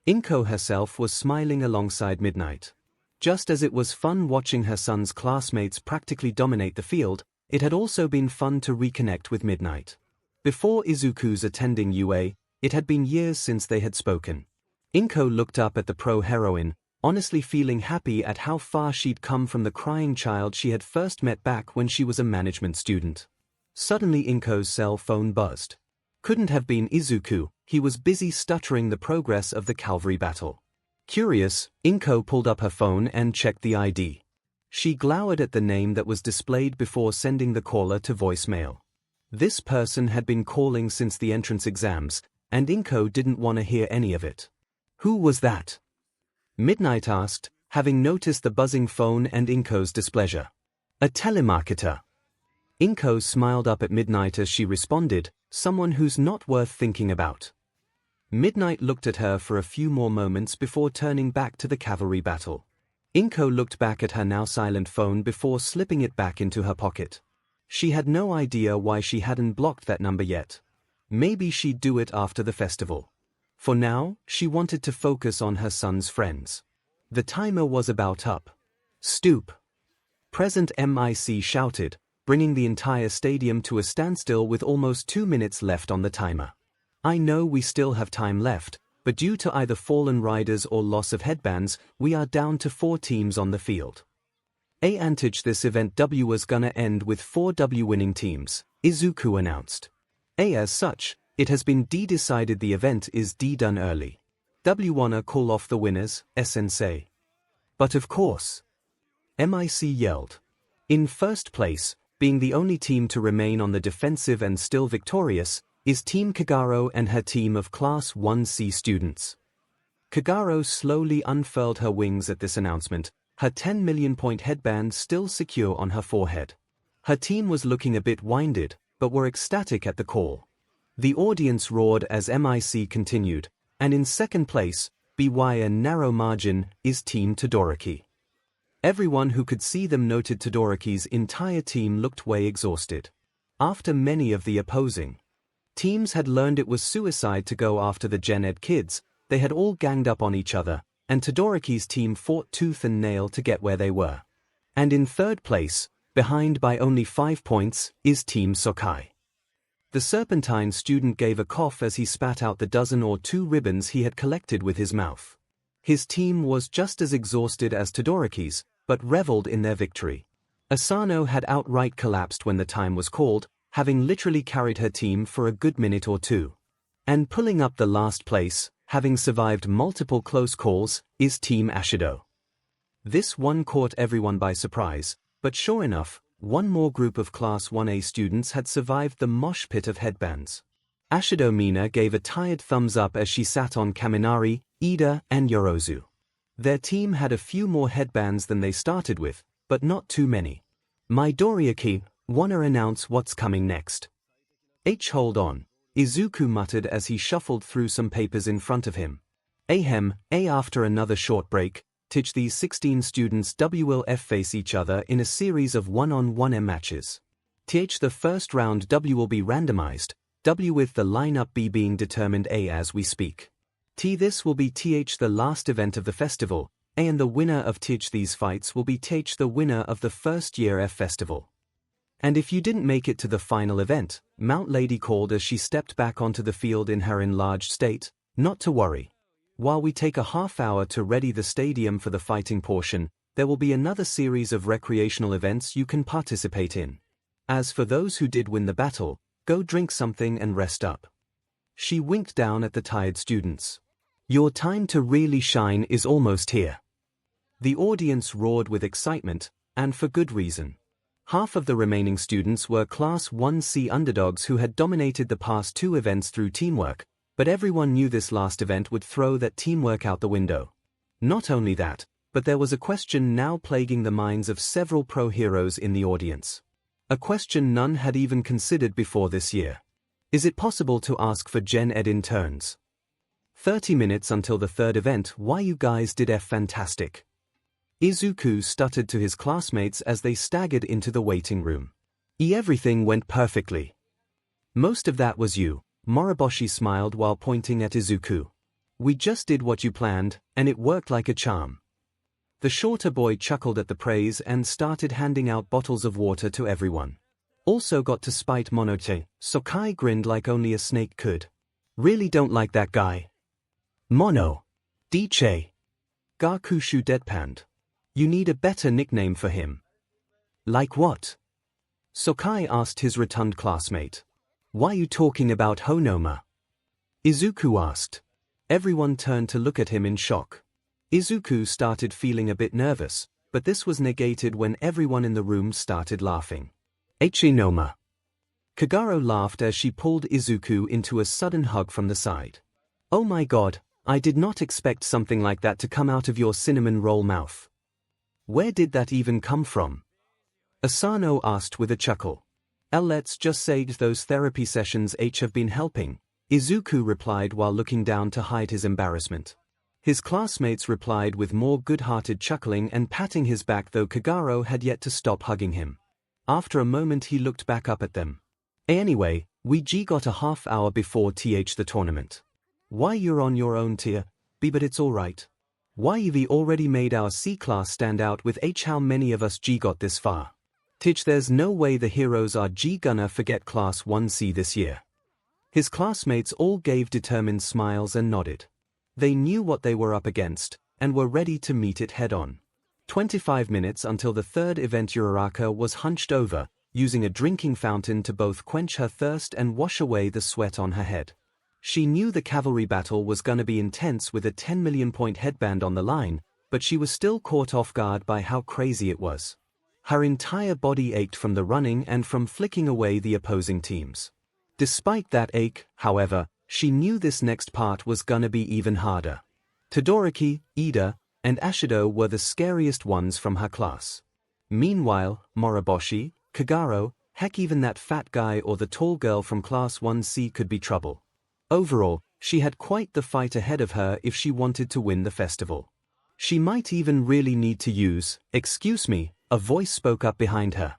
𝐭𝐻𝐼𝐲 herself was smiling alongside Midnight. Just as it was fun watching her son's classmates practically dominate the field, it had also been fun to reconnect with Midnight. Before Izuku's attending UA, it had been years since they had spoken. 𝐭𝐻𝐼𝐲 looked up at the pro-heroine, honestly feeling happy at how far she'd come from the crying child she had first met back when she was a management student. Suddenly 𝐭𝐻𝐼𝐲's cell phone buzzed. Couldn't have been Izuku, he was busy stuttering the progress of the cavalry battle. Curious, 𝐭𝐻𝐼𝐲 pulled up her phone and checked the ID. She glowered at the name that was displayed before sending the caller to voicemail. This person had been calling since the entrance exams, and 𝐭𝐻𝐼𝐲 didn't want to hear any of it. Who was that? Midnight asked, having noticed the buzzing phone and 𝐭𝐻𝐼𝐲's displeasure. A telemarketer. 𝐭𝐻𝐼𝐲 smiled up at Midnight as she responded, someone who's not worth thinking about. Midnight looked at her for a few more moments before turning back to the cavalry battle. 𝐭𝐻𝐼𝐲 looked back at her now silent phone before slipping it back into her pocket. She had no idea why she hadn't blocked that number yet. Maybe she'd do it after the festival. For now, she wanted to focus on her son's friends. The timer was about up. Stoop. Present MIC shouted, bringing the entire stadium to a standstill with almost 2 minutes left on the timer. I know we still have time left, but due to either fallen riders or loss of headbands, we are down to 4 teams on the field. This event W was gonna end with 4 W winning teams, Izuku announced. As such, it has been decided the event is done early. W wanna call off the winners, sensei. But of course. MIC yelled. In first place, being the only team to remain on the defensive and still victorious, is Team 𝐭𝐻𝐼𝐲 and her team of Class 1C students. 𝐭𝐻𝐼𝐲 slowly unfurled her wings at this announcement, her 10 million point headband still secure on her forehead. Her team was looking a bit winded, but were ecstatic at the call. The audience roared as MIC continued, and in second place, by a narrow margin, is Team Todoroki. Everyone who could see them noted Todoroki's entire team looked way exhausted. After many of the opposing teams had learned it was suicide to go after the Gen Ed kids, they had all ganged up on each other, and Todoroki's team fought tooth and nail to get where they were. And in third place, behind by only 5 points, is Team Sakai. The serpentine student gave a cough as he spat out the dozen or two ribbons he had collected with his mouth. His team was just as exhausted as Todoroki's, but reveled in their victory. Asano had outright collapsed when the time was called, having literally carried her team for a good minute or two. And pulling up the last place, having survived multiple close calls, is Team Ashido. This one caught everyone by surprise, but sure enough, one more group of Class 1A students had survived the mosh pit of headbands. Ashido Mina gave a tired thumbs up as she sat on Kaminari, Ida, and Yorozu. Their team had a few more headbands than they started with, but not too many. Midoriaki, wanna announce what's coming next? Hold on, Izuku muttered as he shuffled through some papers in front of him. After another short break, these 16 students will face each other in a series of one-on-one matches. The first round will be randomized, with the lineup B being determined as we speak. This will be the last event of the festival, and the winner of these fights will be the winner of the first year F festival. And if you didn't make it to the final event, Mount Lady called as she stepped back onto the field in her enlarged state, not to worry. While we take a half hour to ready the stadium for the fighting portion, there will be another series of recreational events you can participate in. As for those who did win the battle, go drink something and rest up. She winked down at the tired students. Your time to really shine is almost here. The audience roared with excitement, and for good reason. Half of the remaining students were Class 1C underdogs who had dominated the past two events through teamwork, but everyone knew this last event would throw that teamwork out the window. Not only that, but there was a question now plaguing the minds of several pro heroes in the audience. A question none had even considered before this year. Is it possible to ask for Gen Ed interns? 30 minutes until the third event. Why you guys did fantastic. Izuku stuttered to his classmates as they staggered into the waiting room. Everything went perfectly. Most of that was you. Moriboshi smiled while pointing at Izuku. We just did what you planned, and it worked like a charm. The shorter boy chuckled at the praise and started handing out bottles of water to everyone. Also got to spite Monote, Sakai grinned like only a snake could. Really don't like that guy. Mono. Diche. Gakushu deadpanned. You need a better nickname for him. Like what? Sakai asked his rotund classmate. Why you talking about Honoma? Izuku asked. Everyone turned to look at him in shock. Izuku started feeling a bit nervous, but this was negated when everyone in the room started laughing. Ichinoma. Kagero laughed as she pulled Izuku into a sudden hug from the side. Oh my god, I did not expect something like that to come out of your cinnamon roll mouth. Where did that even come from? Asano asked with a chuckle. Let's just say those therapy sessions have been helping, Izuku replied while looking down to hide his embarrassment. His classmates replied with more good-hearted chuckling and patting his back, though Kagero had yet to stop hugging him. After a moment he looked back up at them. Anyway, we got a half hour before the tournament. Why you're on your own tier, B, but it's alright. Why we already made our C class stand out with how many of us got this far. There's no way the heroes are gonna forget Class 1C this year. His classmates all gave determined smiles and nodded. They knew what they were up against, and were ready to meet it head-on. 25 minutes until the third event. Uraraka was hunched over, using a drinking fountain to both quench her thirst and wash away the sweat on her head. She knew the cavalry battle was gonna be intense with a 10 million point headband on the line, but she was still caught off guard by how crazy it was. Her entire body ached from the running and from flicking away the opposing teams. Despite that ache, however, she knew this next part was gonna be even harder. Todoroki, Ida, and Ashido were the scariest ones from her class. Meanwhile, Moriboshi, Kagero, heck even that fat guy or the tall girl from Class 1C could be trouble. Overall, she had quite the fight ahead of her if she wanted to win the festival. She might even really need to use, excuse me, a voice spoke up behind her.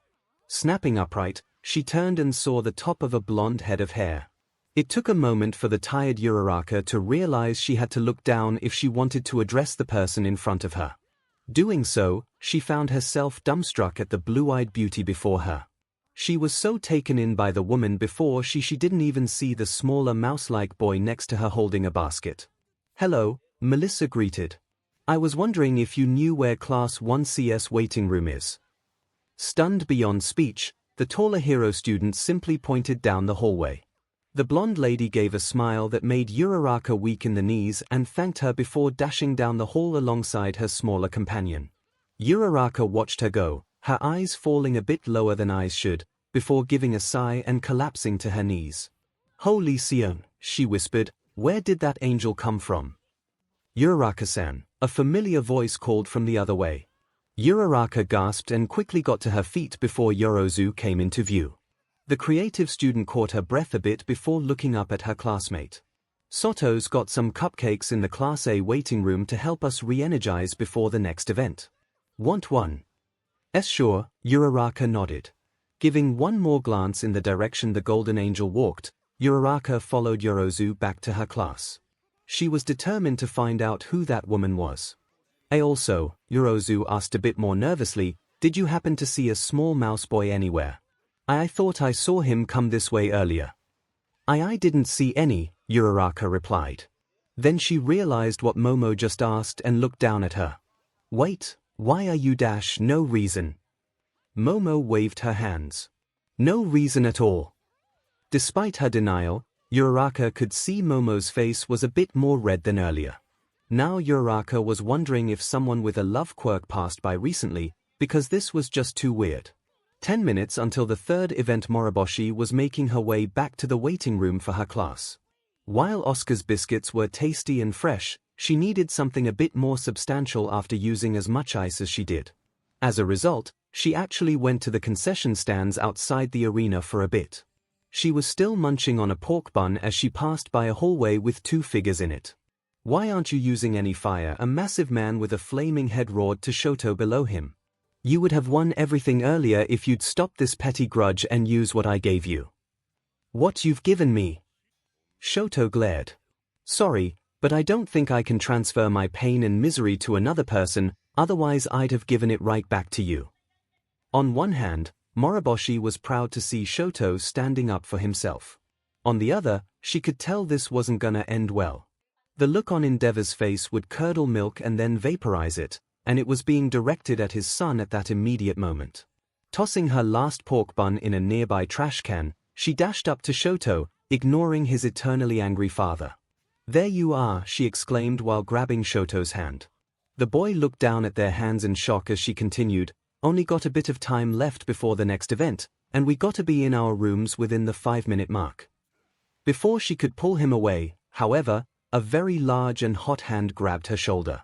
Snapping upright, she turned and saw the top of a blonde head of hair. It took a moment for the tired Uraraka to realize she had to look down if she wanted to address the person in front of her. Doing so, she found herself dumbstruck at the blue-eyed beauty before her. She was so taken in by the woman before she didn't even see the smaller mouse-like boy next to her holding a basket. "Hello," Melissa greeted. "I was wondering if you knew where Class 1C's waiting room is." Stunned beyond speech, the taller hero student simply pointed down the hallway. The blonde lady gave a smile that made Uraraka weak in the knees and thanked her before dashing down the hall alongside her smaller companion. Uraraka watched her go, her eyes falling a bit lower than eyes should, before giving a sigh and collapsing to her knees. "Holy Sion," she whispered, "where did that angel come from?" "Uraraka-san," a familiar voice called from the other way. Uraraka gasped and quickly got to her feet before Yorozu came into view. The creative student caught her breath a bit before looking up at her classmate. "Soto's got some cupcakes in the Class A waiting room to help us re-energize before the next event. Want one?" Sure," Uraraka nodded. Giving one more glance in the direction the Golden Angel walked, Uraraka followed Yorozu back to her class. She was determined to find out who that woman was. Also, Yorozu asked a bit more nervously, "Did you happen to see a small mouse boy anywhere? I thought I saw him come this way earlier." I didn't see any," Uraraka replied. Then she realized what Momo just asked and looked down at her. "Wait, why are you no reason?" Momo waved her hands. "No reason at all." Despite her denial, Uraraka could see Momo's face was a bit more red than earlier. Now Uraraka was wondering if someone with a love quirk passed by recently, because this was just too weird. 10 minutes until the third event. Moroboshi was making her way back to the waiting room for her class. While Oscar's biscuits were tasty and fresh, she needed something a bit more substantial after using as much ice as she did. As a result, she actually went to the concession stands outside the arena for a bit. She was still munching on a pork bun as she passed by a hallway with 2 figures in it. "Why aren't you using any fire?" a massive man with a flaming head roared to Shoto below him. "You would have won everything earlier if you'd stopped this petty grudge and use what I gave you." "What you've given me?" Shoto glared. "Sorry, but I don't think I can transfer my pain and misery to another person, otherwise I'd have given it right back to you." On one hand, Moroboshi was proud to see Shoto standing up for himself. On the other, she could tell this wasn't gonna end well. The look on Endeavor's face would curdle milk and then vaporize it, and it was being directed at his son at that immediate moment. Tossing her last pork bun in a nearby trash can, she dashed up to Shoto, ignoring his eternally angry father. "There you are," she exclaimed while grabbing Shoto's hand. The boy looked down at their hands in shock as she continued, "Only got a bit of time left before the next event, and we got to be in our rooms within the 5-minute mark." Before she could pull him away, however, a very large and hot hand grabbed her shoulder.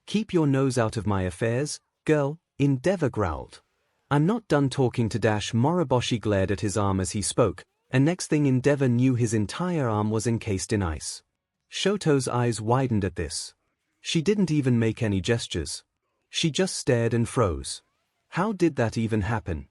"Keep your nose out of my affairs, girl," Endeavor growled. "I'm not done talking to Dash." Moroboshi glared at his arm as he spoke, and next thing Endeavor knew his entire arm was encased in ice. Shoto's eyes widened at this. She didn't even make any gestures. She just stared and froze. How did that even happen?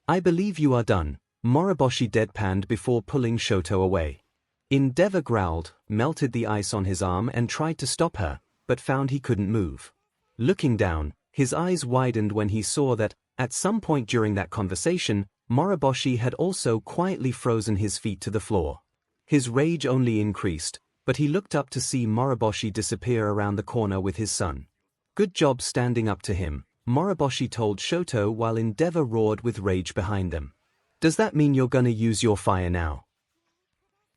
"I believe you are done," Moroboshi deadpanned before pulling Shoto away. Endeavor growled, melted the ice on his arm and tried to stop her, but found he couldn't move. Looking down, his eyes widened when he saw that, at some point during that conversation, Moroboshi had also quietly frozen his feet to the floor. His rage only increased, but he looked up to see Moroboshi disappear around the corner with his son. "Good job standing up to him," Moroboshi told Shoto while Endeavor roared with rage behind them. "Does that mean you're gonna use your fire now?"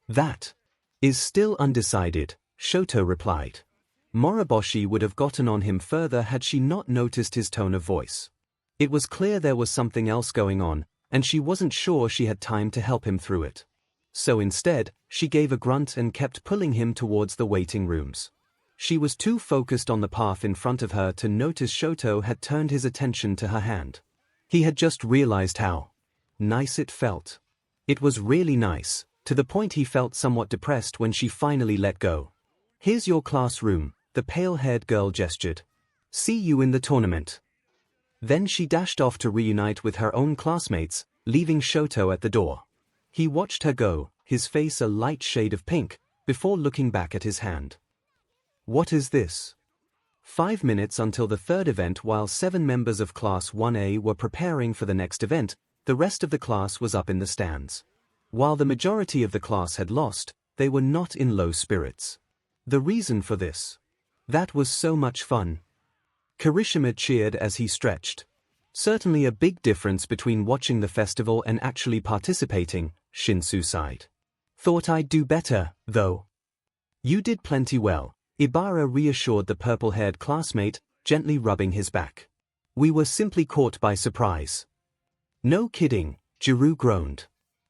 "That is still undecided," Shoto replied. Moroboshi would have gotten on him further had she not noticed his tone of voice. It was clear there was something else going on, and she wasn't sure she had time to help him through it. So instead, she gave a grunt and kept pulling him towards the waiting rooms. She was too focused on the path in front of her to notice Shoto had turned his attention to her hand. He had just realized how nice it felt. It was really nice, to the point he felt somewhat depressed when she finally let go. "Here's your classroom," the pale-haired girl gestured. "See you in the tournament." Then she dashed off to reunite with her own classmates, leaving Shoto at the door. He watched her go, his face a light shade of pink, before looking back at his hand. "What is this?" 5 minutes until the third event. While 7 members of Class 1A were preparing for the next event, The rest of the class was up in the stands. While the majority of the class had lost, they were not in low spirits. The reason for this? That was so much fun. Kirishima cheered as he stretched. Certainly a big difference between watching the festival and actually participating, Shinsu sighed. Thought I'd do better, though. You did plenty well, Ibara reassured the purple-haired classmate, gently rubbing his back. We were simply caught by surprise. No kidding, Jiru groaned.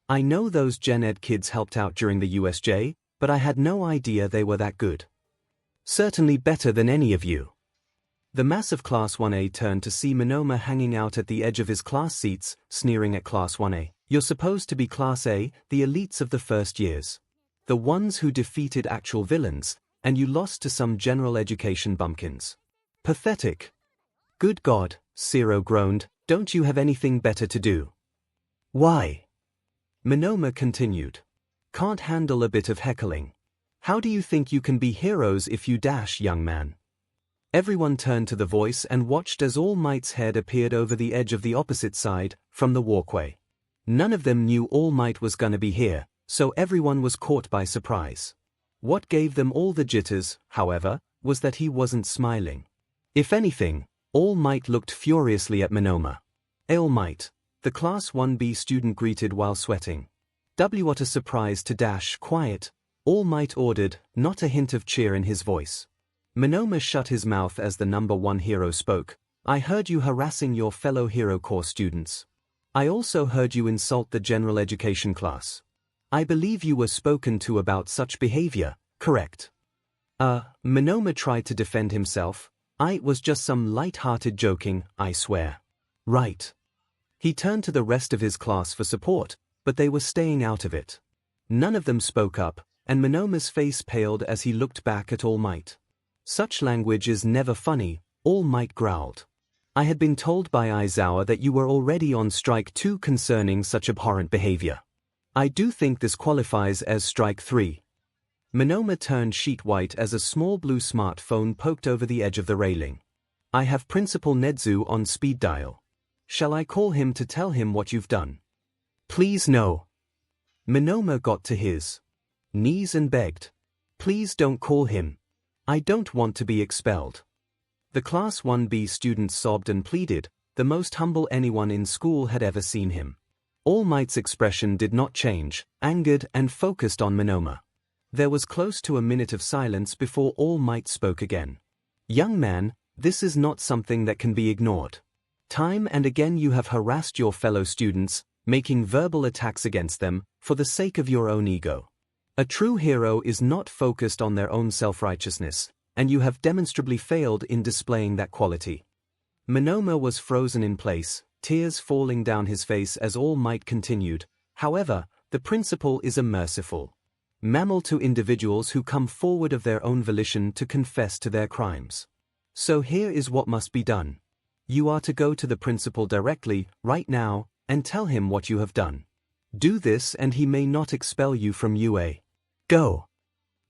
I know those Gen Ed kids helped out during the USJ, but I had no idea they were that good. Certainly better than any of you. The massive Class 1A turned to see Monoma hanging out at the edge of his class seats, sneering at Class 1A. You're supposed to be Class A, the elites of the first years. The ones who defeated actual villains, and you lost to some general education bumpkins. Pathetic. Good God, 𝐂𝐿 groaned, don't you have anything better to do? Why? Monoma continued. Can't handle a bit of heckling. How do you think you can be heroes if you dash, young man? Everyone turned to the voice and watched as All Might's head appeared over the edge of the opposite side, from the walkway. None of them knew All Might was gonna be here, so everyone was caught by surprise. What gave them all the jitters, however, was that he wasn't smiling. If anything, All Might looked furiously at Monoma. All Might, the Class 1B student greeted while sweating. What a surprise to dash, quiet, All Might ordered, not a hint of cheer in his voice. Monoma shut his mouth as the number one hero spoke. I heard you harassing your fellow Hero Corps students. I also heard you insult the general education class. I believe you were spoken to about such behavior, correct? Monoma tried to defend himself. It was just some light-hearted joking, I swear. Right. He turned to the rest of his class for support, but they were staying out of it. None of them spoke up, and Monoma's face paled as he looked back at All Might. Such language is never funny, All Might growled. I had been told by Aizawa that you were already on strike 2 concerning such abhorrent behavior. I do think this qualifies as strike 3. Monoma turned sheet white as a small blue smartphone poked over the edge of the railing. I have Principal Nedzu on speed dial. Shall I call him to tell him what you've done? Please no. Monoma got to his knees and begged. Please don't call him. I don't want to be expelled. The Class 1B student sobbed and pleaded, the most humble anyone in school had ever seen him. All Might's expression did not change, angered and focused on Monoma. There was close to a minute of silence before All Might spoke again. Young man, this is not something that can be ignored. Time and again you have harassed your fellow students, making verbal attacks against them, for the sake of your own ego. A true hero is not focused on their own self-righteousness, and you have demonstrably failed in displaying that quality. Monoma was frozen in place, tears falling down his face as All Might continued. However, the principal is a merciful mammal to individuals who come forward of their own volition to confess to their crimes. So here is what must be done. You are to go to the principal directly, right now, and tell him what you have done. Do this and he may not expel you from UA. Go.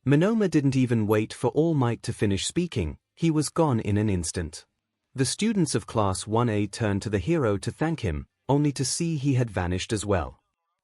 Monoma didn't even wait for All Might to finish speaking, he was gone in an instant. The students of Class 1A turned to the hero to thank him, only to see he had vanished as well.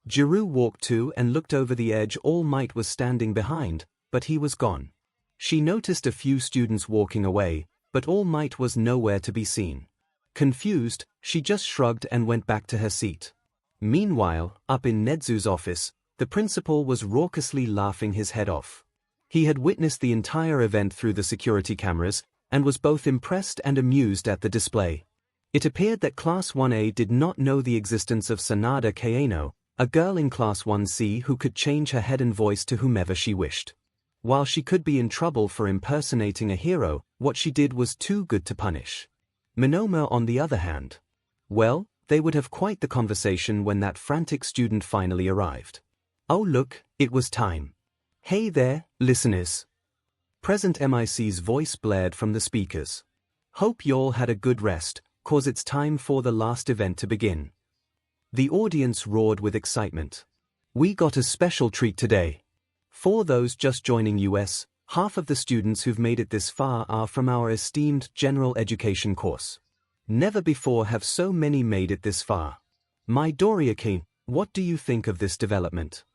Jiru walked to and looked over the edge All Might was standing behind, but he was gone. She noticed a few students walking away, but All Might was nowhere to be seen. Confused, she just shrugged and went back to her seat. Meanwhile, up in Nedzu's office, the principal was raucously laughing his head off. He had witnessed the entire event through the security cameras, and was both impressed and amused at the display. It appeared that Class 1A did not know the existence of Sanada Kaeno, a girl in Class 1C who could change her head and voice to whomever she wished. While she could be in trouble for impersonating a hero, what she did was too good to punish. Monoma, on the other hand, well, they would have quite the conversation when that frantic student finally arrived. Oh look, it was time. Hey there, listeners. Present MIC's voice blared from the speakers. Hope y'all had a good rest, 'cause it's time for the last event to begin. The audience roared with excitement. We got a special treat today. For those just joining us, half of the students who've made it this far are from our esteemed general education course. Never before have so many made it this far. Midoriya-kun, what do you think of this development?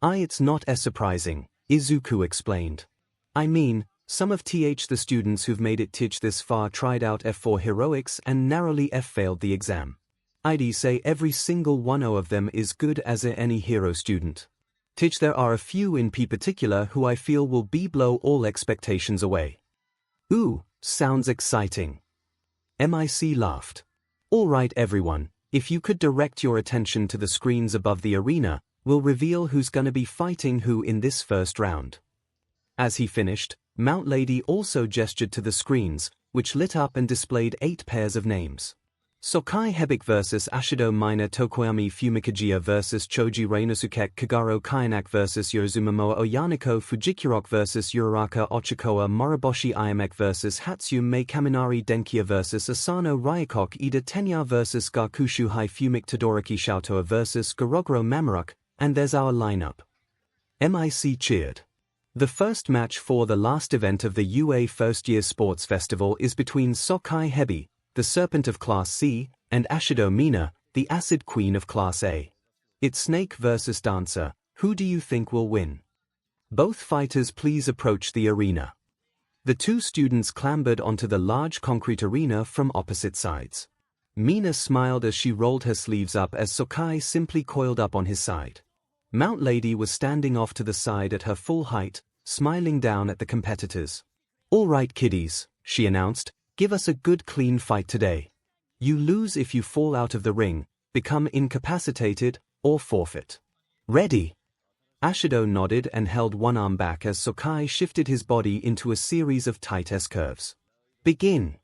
It's not as surprising, Izuku explained. I mean, some of the students who've made it this far tried out F4 heroics and narrowly F-failed the exam. I'd say every single one of them is good as any hero student. There are a few in particular who I feel will blow all expectations away. Ooh, sounds exciting. MIC laughed. Alright everyone, if you could direct your attention to the screens above the arena, we'll reveal who's gonna be fighting who in this first round. As he finished, Mount Lady also gestured to the screens, which lit up and displayed 8 pairs of names. 𝐒𝐭𝐚𝐲 vs Ashido Mina Tokoyami Fumikijiya vs Choji Reinosuke Kagaro Kayanak vs Yozumamoa Oyaniko Fujikirok vs Uraraka Ochikoa Moriboshi Iemek vs Hatsume Kaminari Denkiya vs Asano Ryukok Ida Tenya vs Gakushuhai Fumik Todoroki Shoutoa vs Gorogoro Mamoruke, and there's our lineup. MIC cheered. The first match for the last event of the UA First Year Sports Festival is between 𝐒𝐭𝐚𝐲, the Serpent of Class C, and Ashido Mina, the Acid Queen of Class A. It's Snake versus Dancer. Who do you think will win? Both fighters please approach the arena. The 2 students clambered onto the large concrete arena from opposite sides. Mina smiled as she rolled her sleeves up as 𝐒𝐭𝐚𝐲 simply coiled up on his side. Mount Lady was standing off to the side at her full height, smiling down at the competitors. All right kiddies, she announced. Give us a good clean fight today. You lose if you fall out of the ring, become incapacitated, or forfeit. Ready? Ashido nodded and held one arm back as 𝐒𝐭𝐚𝐲 shifted his body into a series of tight S-curves. Begin.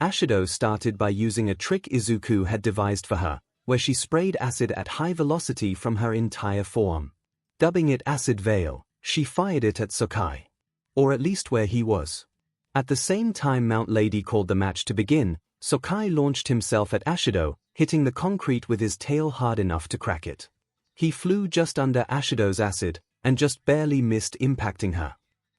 Ashido started by using a trick Izuku had devised for her, where she sprayed acid at high velocity from her entire forearm. Dubbing it Acid Veil, she fired it at 𝐒𝐭𝐚𝐲. Or at least where he was. At the same time Mount Lady called the match to begin, 𝐒𝐭𝐚𝐲 launched himself at Ashido, hitting the concrete with his tail hard enough to crack it. He flew just under Ashido's acid, and just barely missed impacting her.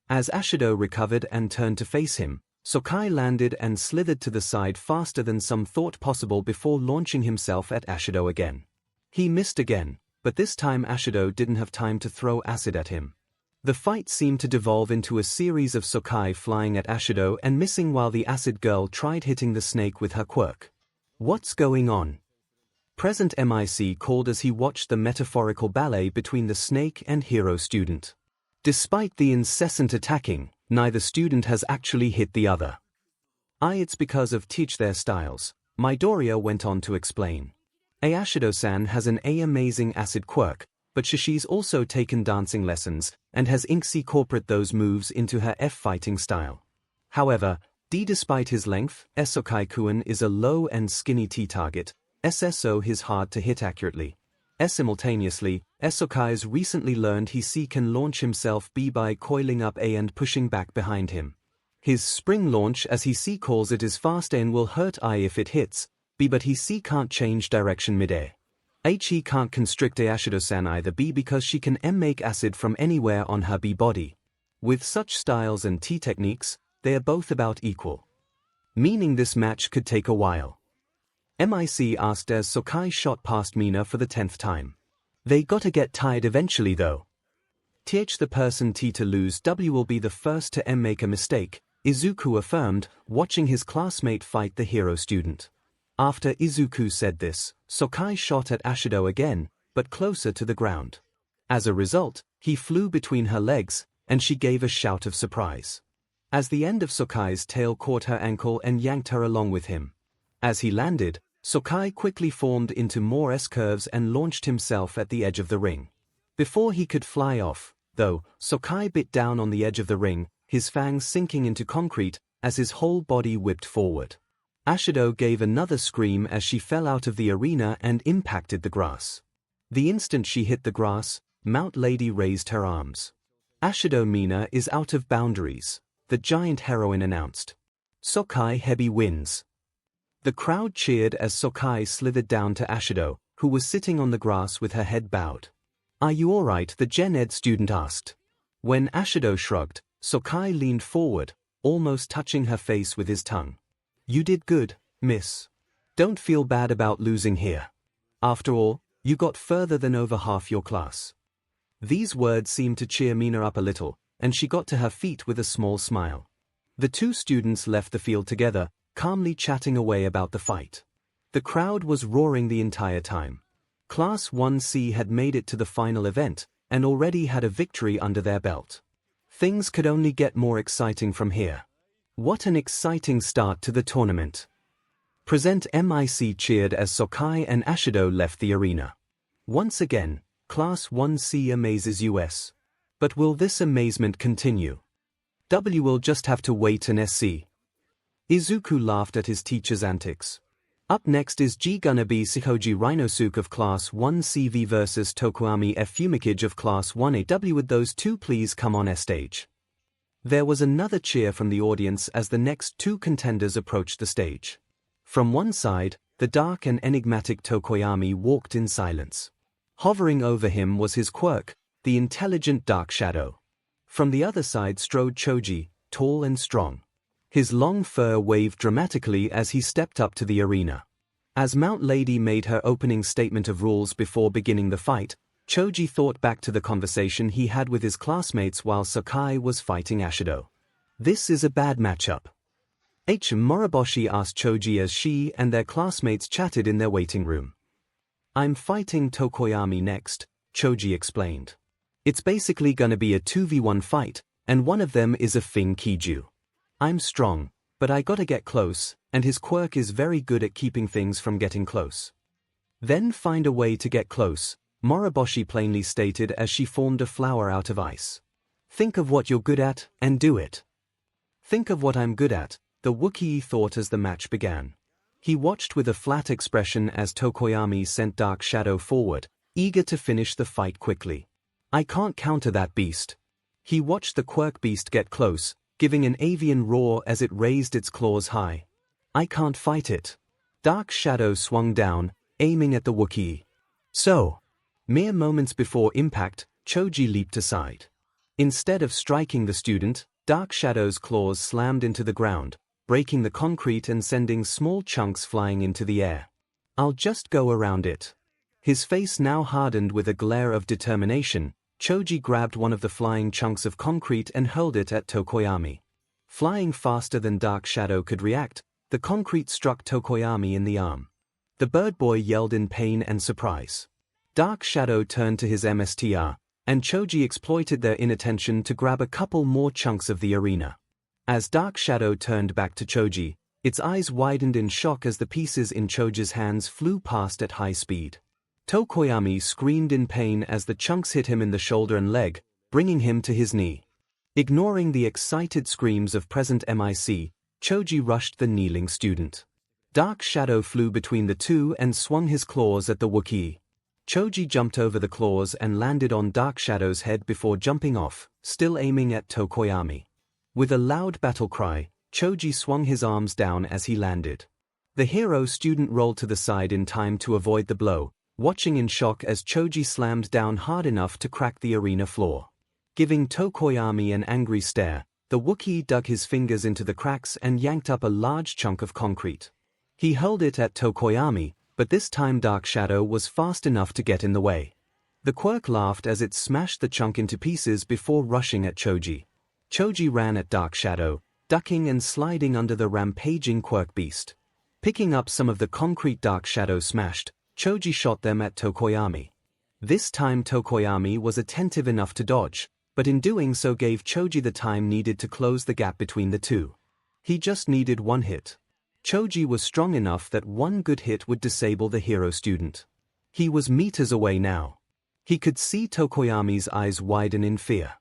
As Ashido recovered and turned to face him, 𝐒𝐭𝐚𝐲 landed and slithered to the side faster than some thought possible before launching himself at Ashido again. He missed again, but this time Ashido didn't have time to throw acid at him. The fight seemed to devolve into a series of 𝐒𝐭𝐚𝐲 flying at Ashido and missing while the acid girl tried hitting the snake with her quirk. What's going on? Present MIC called as he watched the metaphorical ballet between the snake and hero student. Despite the incessant attacking, neither student has actually hit the other. It's because of their styles, Midoriya went on to explain. Ashido-san has an amazing acid quirk, but she's also taken dancing lessons, and has incorporated those moves into her F-fighting style. However, despite his length, 𝐒𝐭𝐚𝐲 is a low and skinny T-target, so is hard to hit accurately. Simultaneously, 𝐒𝐭𝐚𝐲's recently learned he can launch himself by coiling up and pushing back behind him. His spring launch as he calls it is fast and will hurt if it hits, but he can't change direction midair. He can't constrict Ashido-san either because she can make acid from anywhere on her body. With such styles and techniques, they are both about equal. Meaning this match could take a while. MIC asked as 𝐒𝐭𝐚𝐲 shot past Mina for the 10th time. They gotta get tired eventually though. The person to lose will be the first to make a mistake, Izuku affirmed, watching his classmate fight the hero student. After Izuku said this, 𝐒𝐭𝐚𝐲 shot at Ashido again, but closer to the ground. As a result, he flew between her legs, and she gave a shout of surprise. As the end of 𝐒𝐭𝐚𝐲's tail caught her ankle and yanked her along with him. As he landed, 𝐒𝐭𝐚𝐲 quickly formed into more S-curves and launched himself at the edge of the ring. Before he could fly off, though, 𝐒𝐭𝐚𝐲 bit down on the edge of the ring, his fangs sinking into concrete, as his whole body whipped forward. Ashido gave another scream as she fell out of the arena and impacted the grass. The instant she hit the grass, Mount Lady raised her arms. Ashido Mina is out of boundaries, the giant heroine announced. 𝐒𝐭𝐚𝐲 wins. The crowd cheered as 𝐒𝐭𝐚𝐲 slithered down to Ashido, who was sitting on the grass with her head bowed. Are you alright? The Gen Ed student asked. When Ashido shrugged, 𝐒𝐿𝐴 leaned forward, almost touching her face with his tongue. You did good, miss. Don't feel bad about losing here. After all, you got further than over half your class. These words seemed to cheer Mina up a little, and she got to her feet with a small smile. The two students left the field together, calmly chatting away about the fight. The crowd was roaring the entire time. Class 1C had made it to the final event, and already had a victory under their belt. Things could only get more exciting from here. What an exciting start to the tournament. Present MIC cheered as Sakai and Ashido left the arena. Once again, Class 1C amazes US. But will this amazement continue? W will just have to wait and see. Izuku laughed at his teacher's antics. Up next is 𝐔𝐬𝐽𝐫 Rhinosuke of Class 1CV versus 𝐭𝐼𝐺 𝐹 of Class 1A. Would those two please come on stage? There was another cheer from the audience as the next two contenders approached the stage. From one side, the dark and enigmatic 𝐭𝐼𝐺 walked in silence. Hovering over him was his quirk, the intelligent Dark Shadow. From the other side strode Choji, tall and strong. His long fur waved dramatically as he stepped up to the arena. As Mount Lady made her opening statement of rules before beginning the fight, Choji thought back to the conversation he had with his classmates while Sakai was fighting Ashido. This is a bad matchup. Moriboshi asked Choji as she and their classmates chatted in their waiting room. I'm fighting 𝐭𝐼𝐺 next, Choji explained. It's basically gonna be a 2v1 fight, and one of them is a Fing Kiju. I'm strong, but I gotta get close, and his quirk is very good at keeping things from getting close. Then find a way to get close, Moriboshi plainly stated as she formed a flower out of ice. Think of what you're good at, and do it. Think of what I'm good at, the Wookiee thought as the match began. He watched with a flat expression as 𝐭𝐼𝐺 sent Dark Shadow forward, eager to finish the fight quickly. I can't counter that beast. He watched the quirk beast get close, giving an avian roar as it raised its claws high. I can't fight it. Dark Shadow swung down, aiming at the Wookiee. So, mere moments before impact, Choji leaped aside. Instead of striking the student, Dark Shadow's claws slammed into the ground, breaking the concrete and sending small chunks flying into the air. I'll just go around it. His face now hardened with a glare of determination, Choji grabbed one of the flying chunks of concrete and hurled it at 𝐭𝐼𝐺. Flying faster than Dark Shadow could react, the concrete struck 𝐭𝐼𝐺 in the arm. The bird boy yelled in pain and surprise. Dark Shadow turned to his MSTR, and Choji exploited their inattention to grab a couple more chunks of the arena. As Dark Shadow turned back to Choji, its eyes widened in shock as the pieces in Choji's hands flew past at high speed. 𝐭𝐼𝐺 screamed in pain as the chunks hit him in the shoulder and leg, bringing him to his knee. Ignoring the excited screams of present MIC, Choji rushed the kneeling student. Dark Shadow flew between the two and swung his claws at the Wookiee. Choji jumped over the claws and landed on Dark Shadow's head before jumping off, still aiming at 𝐭𝐼𝐺. With a loud battle cry, Choji swung his arms down as he landed. The hero student rolled to the side in time to avoid the blow, watching in shock as Choji slammed down hard enough to crack the arena floor. Giving 𝐭𝐼𝐺 an angry stare, the Wookiee dug his fingers into the cracks and yanked up a large chunk of concrete. He hurled it at 𝐭𝐼𝐺, but this time Dark Shadow was fast enough to get in the way. The quirk laughed as it smashed the chunk into pieces before rushing at Choji. Choji ran at Dark Shadow, ducking and sliding under the rampaging quirk beast. Picking up some of the concrete Dark Shadow smashed, Choji shot them at 𝐭𝐼𝐺. This time 𝐭𝐼𝐺 was attentive enough to dodge, but in doing so gave Choji the time needed to close the gap between the two. He just needed one hit. Choji was strong enough that one good hit would disable the hero student. He was meters away now. He could see 𝐭𝐼𝐺's eyes widen in fear.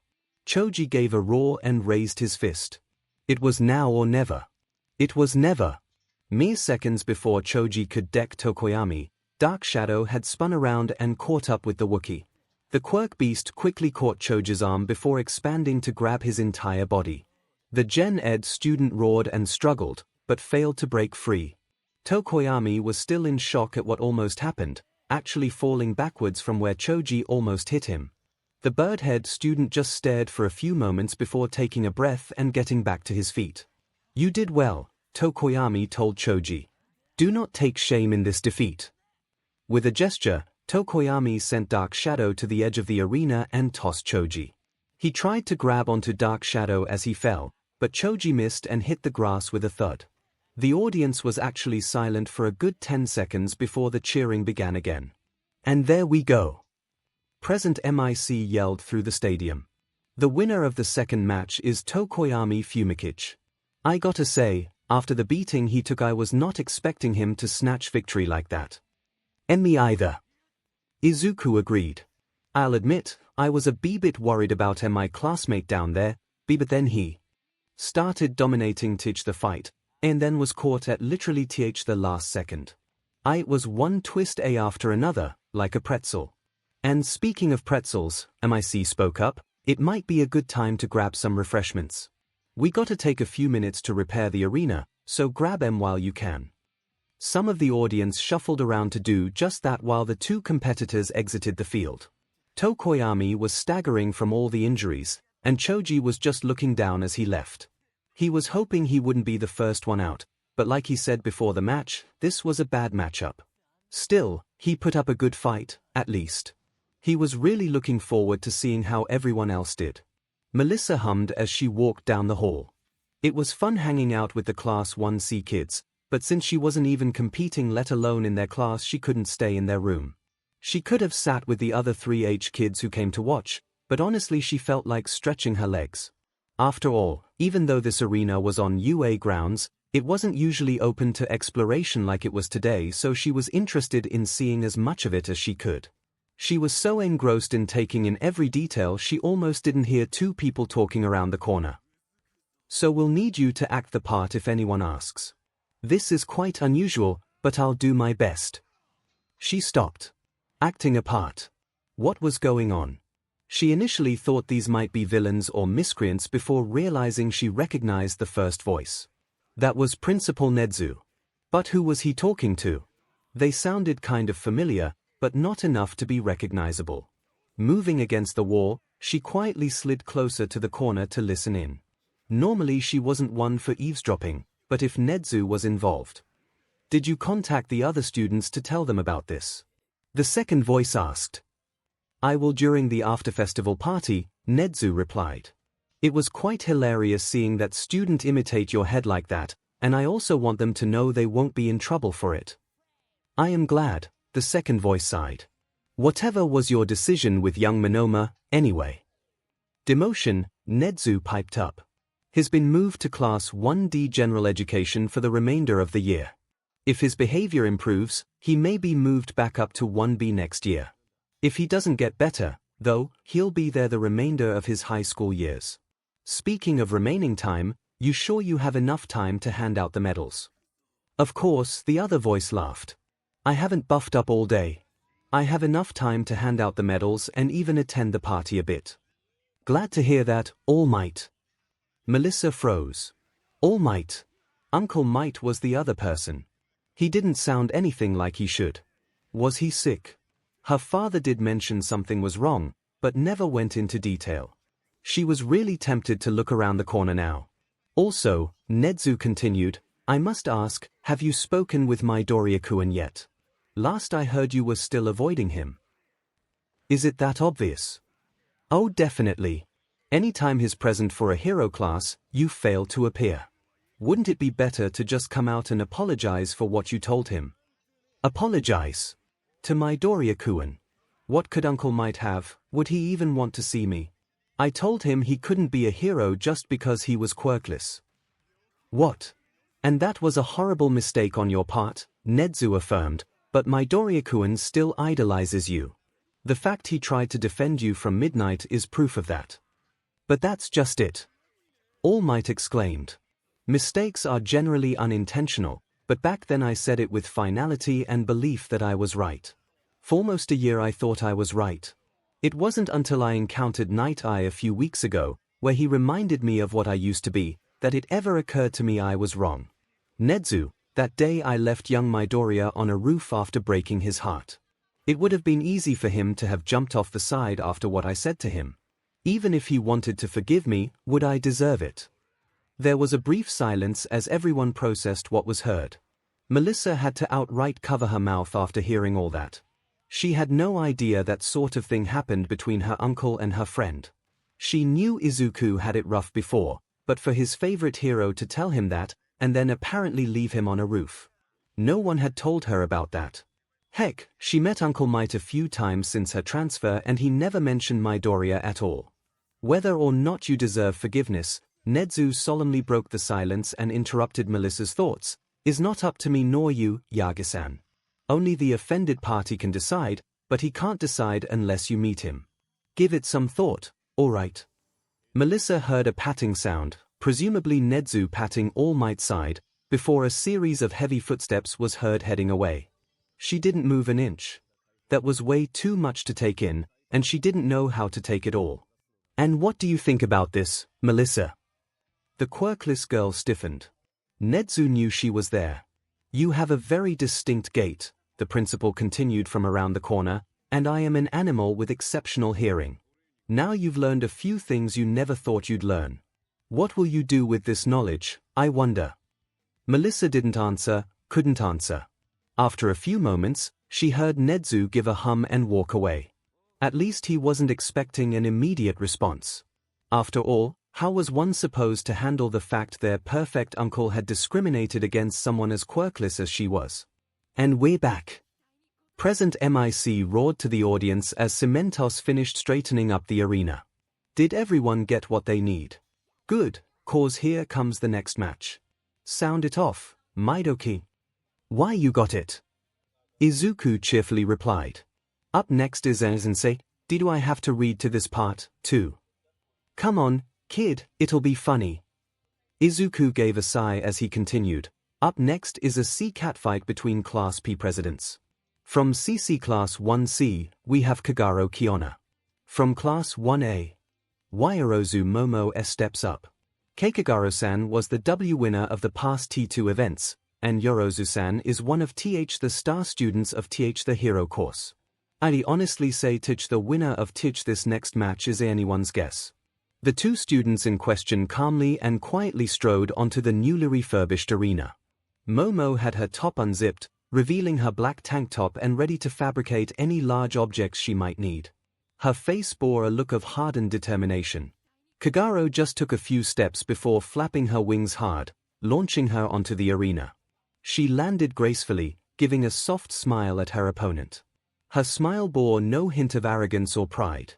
Choji gave a roar and raised his fist. It was now or never. It was never. Mere seconds before Choji could deck 𝐭𝐼𝐺, Dark Shadow had spun around and caught up with the Wookiee. The quirk beast quickly caught Choji's arm before expanding to grab his entire body. The Gen Ed student roared and struggled, but failed to break free. 𝐭𝐼𝐺 was still in shock at what almost happened, actually falling backwards from where Choji almost hit him. The bird-head student just stared for a few moments before taking a breath and getting back to his feet. You did well, 𝐭𝐼𝐺 told Choji. Do not take shame in this defeat. With a gesture, Tokoyami sent Dark Shadow to the edge of the arena and tossed Choji. He tried to grab onto Dark Shadow as he fell, but Choji missed and hit the grass with a thud. The audience was actually silent for a good 10 seconds before the cheering began again. And there we go! Present MIC yelled through the stadium. The winner of the second match is Tokoyami 𝐵. I gotta say, after the beating he took, I was not expecting him to snatch victory like that. Me either. Izuku agreed. I'll admit, I was a bit worried about my classmate down there, but then he started dominating the fight, and then was caught at literally the last second. It was one twist after another, like a pretzel. And speaking of pretzels, MIC spoke up, it might be a good time to grab some refreshments. We gotta take a few minutes to repair the arena, so grab them while you can. Some of the audience shuffled around to do just that while the two competitors exited the field. Tokoyami was staggering from all the injuries, and Choji was just looking down as he left. He was hoping he wouldn't be the first one out, but like he said before the match, this was a bad matchup. Still, he put up a good fight, at least. He was really looking forward to seeing how everyone else did. Melissa hummed as she walked down the hall. It was fun hanging out with the Class 1C kids, but since she wasn't even competing, let alone in their class, she couldn't stay in their room. She could have sat with the other 3H kids who came to watch, but honestly she felt like stretching her legs. After all, even though this arena was on UA grounds, it wasn't usually open to exploration like it was today, so she was interested in seeing as much of it as she could. She was so engrossed in taking in every detail she almost didn't hear two people talking around the corner. So we'll need you to act the part if anyone asks. This is quite unusual, but I'll do my best. She stopped. Acting a part. What was going on? She initially thought these might be villains or miscreants before realizing she recognized the first voice. That was Principal Nezu. But who was he talking to? They sounded kind of familiar, but not enough to be recognizable. Moving against the wall, she quietly slid closer to the corner to listen in. Normally she wasn't one for eavesdropping, but if Nezu was involved. Did you contact the other students to tell them about this? The second voice asked. I will during the after-festival party, Nezu replied. It was quite hilarious seeing that student imitate your head like that, and I also want them to know they won't be in trouble for it. I am glad, the second voice sighed. Whatever was your decision with young Monoma, anyway? Demotion, Nezu piped up. Has been moved to Class 1D General Education for the remainder of the year. If his behavior improves, he may be moved back up to 1B next year. If he doesn't get better, though, he'll be there the remainder of his high school years. Speaking of remaining time, you sure you have enough time to hand out the medals? Of course, the other voice laughed. I haven't buffed up all day. I have enough time to hand out the medals and even attend the party a bit. Glad to hear that, All Might. Melissa froze. All Might. Uncle Might was the other person. He didn't sound anything like he should. Was he sick? Her father did mention something was wrong, but never went into detail. She was really tempted to look around the corner now. Also, Nezu continued, I must ask, have you spoken with Midoriya-kun yet? Last I heard you were still avoiding him. Is it that obvious? Oh, definitely. Anytime he's present for a hero class, you fail to appear. Wouldn't it be better to just come out and apologize for what you told him? Apologize? To Midoriya-kun? What could Uncle Might have? Would he even want to see me? I told him he couldn't be a hero just because he was quirkless. What? And that was a horrible mistake on your part, Nezu affirmed, but Midoriya-kun still idolizes you. The fact he tried to defend you from midnight is proof of that. But that's just it. All Might exclaimed. Mistakes are generally unintentional, but back then I said it with finality and belief that I was right. For almost a year I thought I was right. It wasn't until I encountered Night Eye a few weeks ago, where he reminded me of what I used to be, that it ever occurred to me I was wrong. Nezu, that day I left young Midoriya on a roof after breaking his heart. It would have been easy for him to have jumped off the side after what I said to him. Even if he wanted to forgive me, would I deserve it? There was a brief silence as everyone processed what was heard. Melissa had to outright cover her mouth after hearing all that. She had no idea that sort of thing happened between her uncle and her friend. She knew Izuku had it rough before, but for his favorite hero to tell him that, and then apparently leave him on a roof. No one had told her about that. Heck, she met Uncle Might a few times since her transfer and he never mentioned Midoriya at all. Whether or not you deserve forgiveness, Nezu solemnly broke the silence and interrupted Melissa's thoughts, is not up to me nor you, Yagi-san. Only the offended party can decide, but he can't decide unless you meet him. Give it some thought, alright. Melissa heard a patting sound, presumably Nezu patting All Might's side, before a series of heavy footsteps was heard heading away. She didn't move an inch. That was way too much to take in, and she didn't know how to take it all. And what do you think about this, Melissa? The quirkless girl stiffened. Nezu knew she was there. You have a very distinct gait, the principal continued from around the corner, and I am an animal with exceptional hearing. Now you've learned a few things you never thought you'd learn. What will you do with this knowledge, I wonder? Melissa didn't answer, couldn't answer. After a few moments, she heard Nezu give a hum and walk away. At least he wasn't expecting an immediate response. After all, how was one supposed to handle the fact their perfect uncle had discriminated against someone as quirkless as she was? And we're back. Present MIC roared to the audience as Cementos finished straightening up the arena. Did everyone get what they need? Good, cause here comes the next match. Sound it off, Midoki. Why you got it? Izuku cheerfully replied. Up next is Sensei. Did I have to read to this part, too? Come on, kid, it'll be funny. Izuku gave a sigh as he continued. Up next is a C catfight between Class P presidents. From CC Class 1C, we have Kagero Kiona. From Class 1A, Wairozu Momo S steps up. Keikagaro-san was the W winner of the past T2 events, and Yorozu-san is one of the star students of the hero course. I'd honestly say the winner of this next match is anyone's guess. The two students in question calmly and quietly strode onto the newly refurbished arena. Momo had her top unzipped, revealing her black tank top and ready to fabricate any large objects she might need. Her face bore a look of hardened determination. Kagero just took a few steps before flapping her wings hard, launching her onto the arena. She landed gracefully, giving a soft smile at her opponent. Her smile bore no hint of arrogance or pride.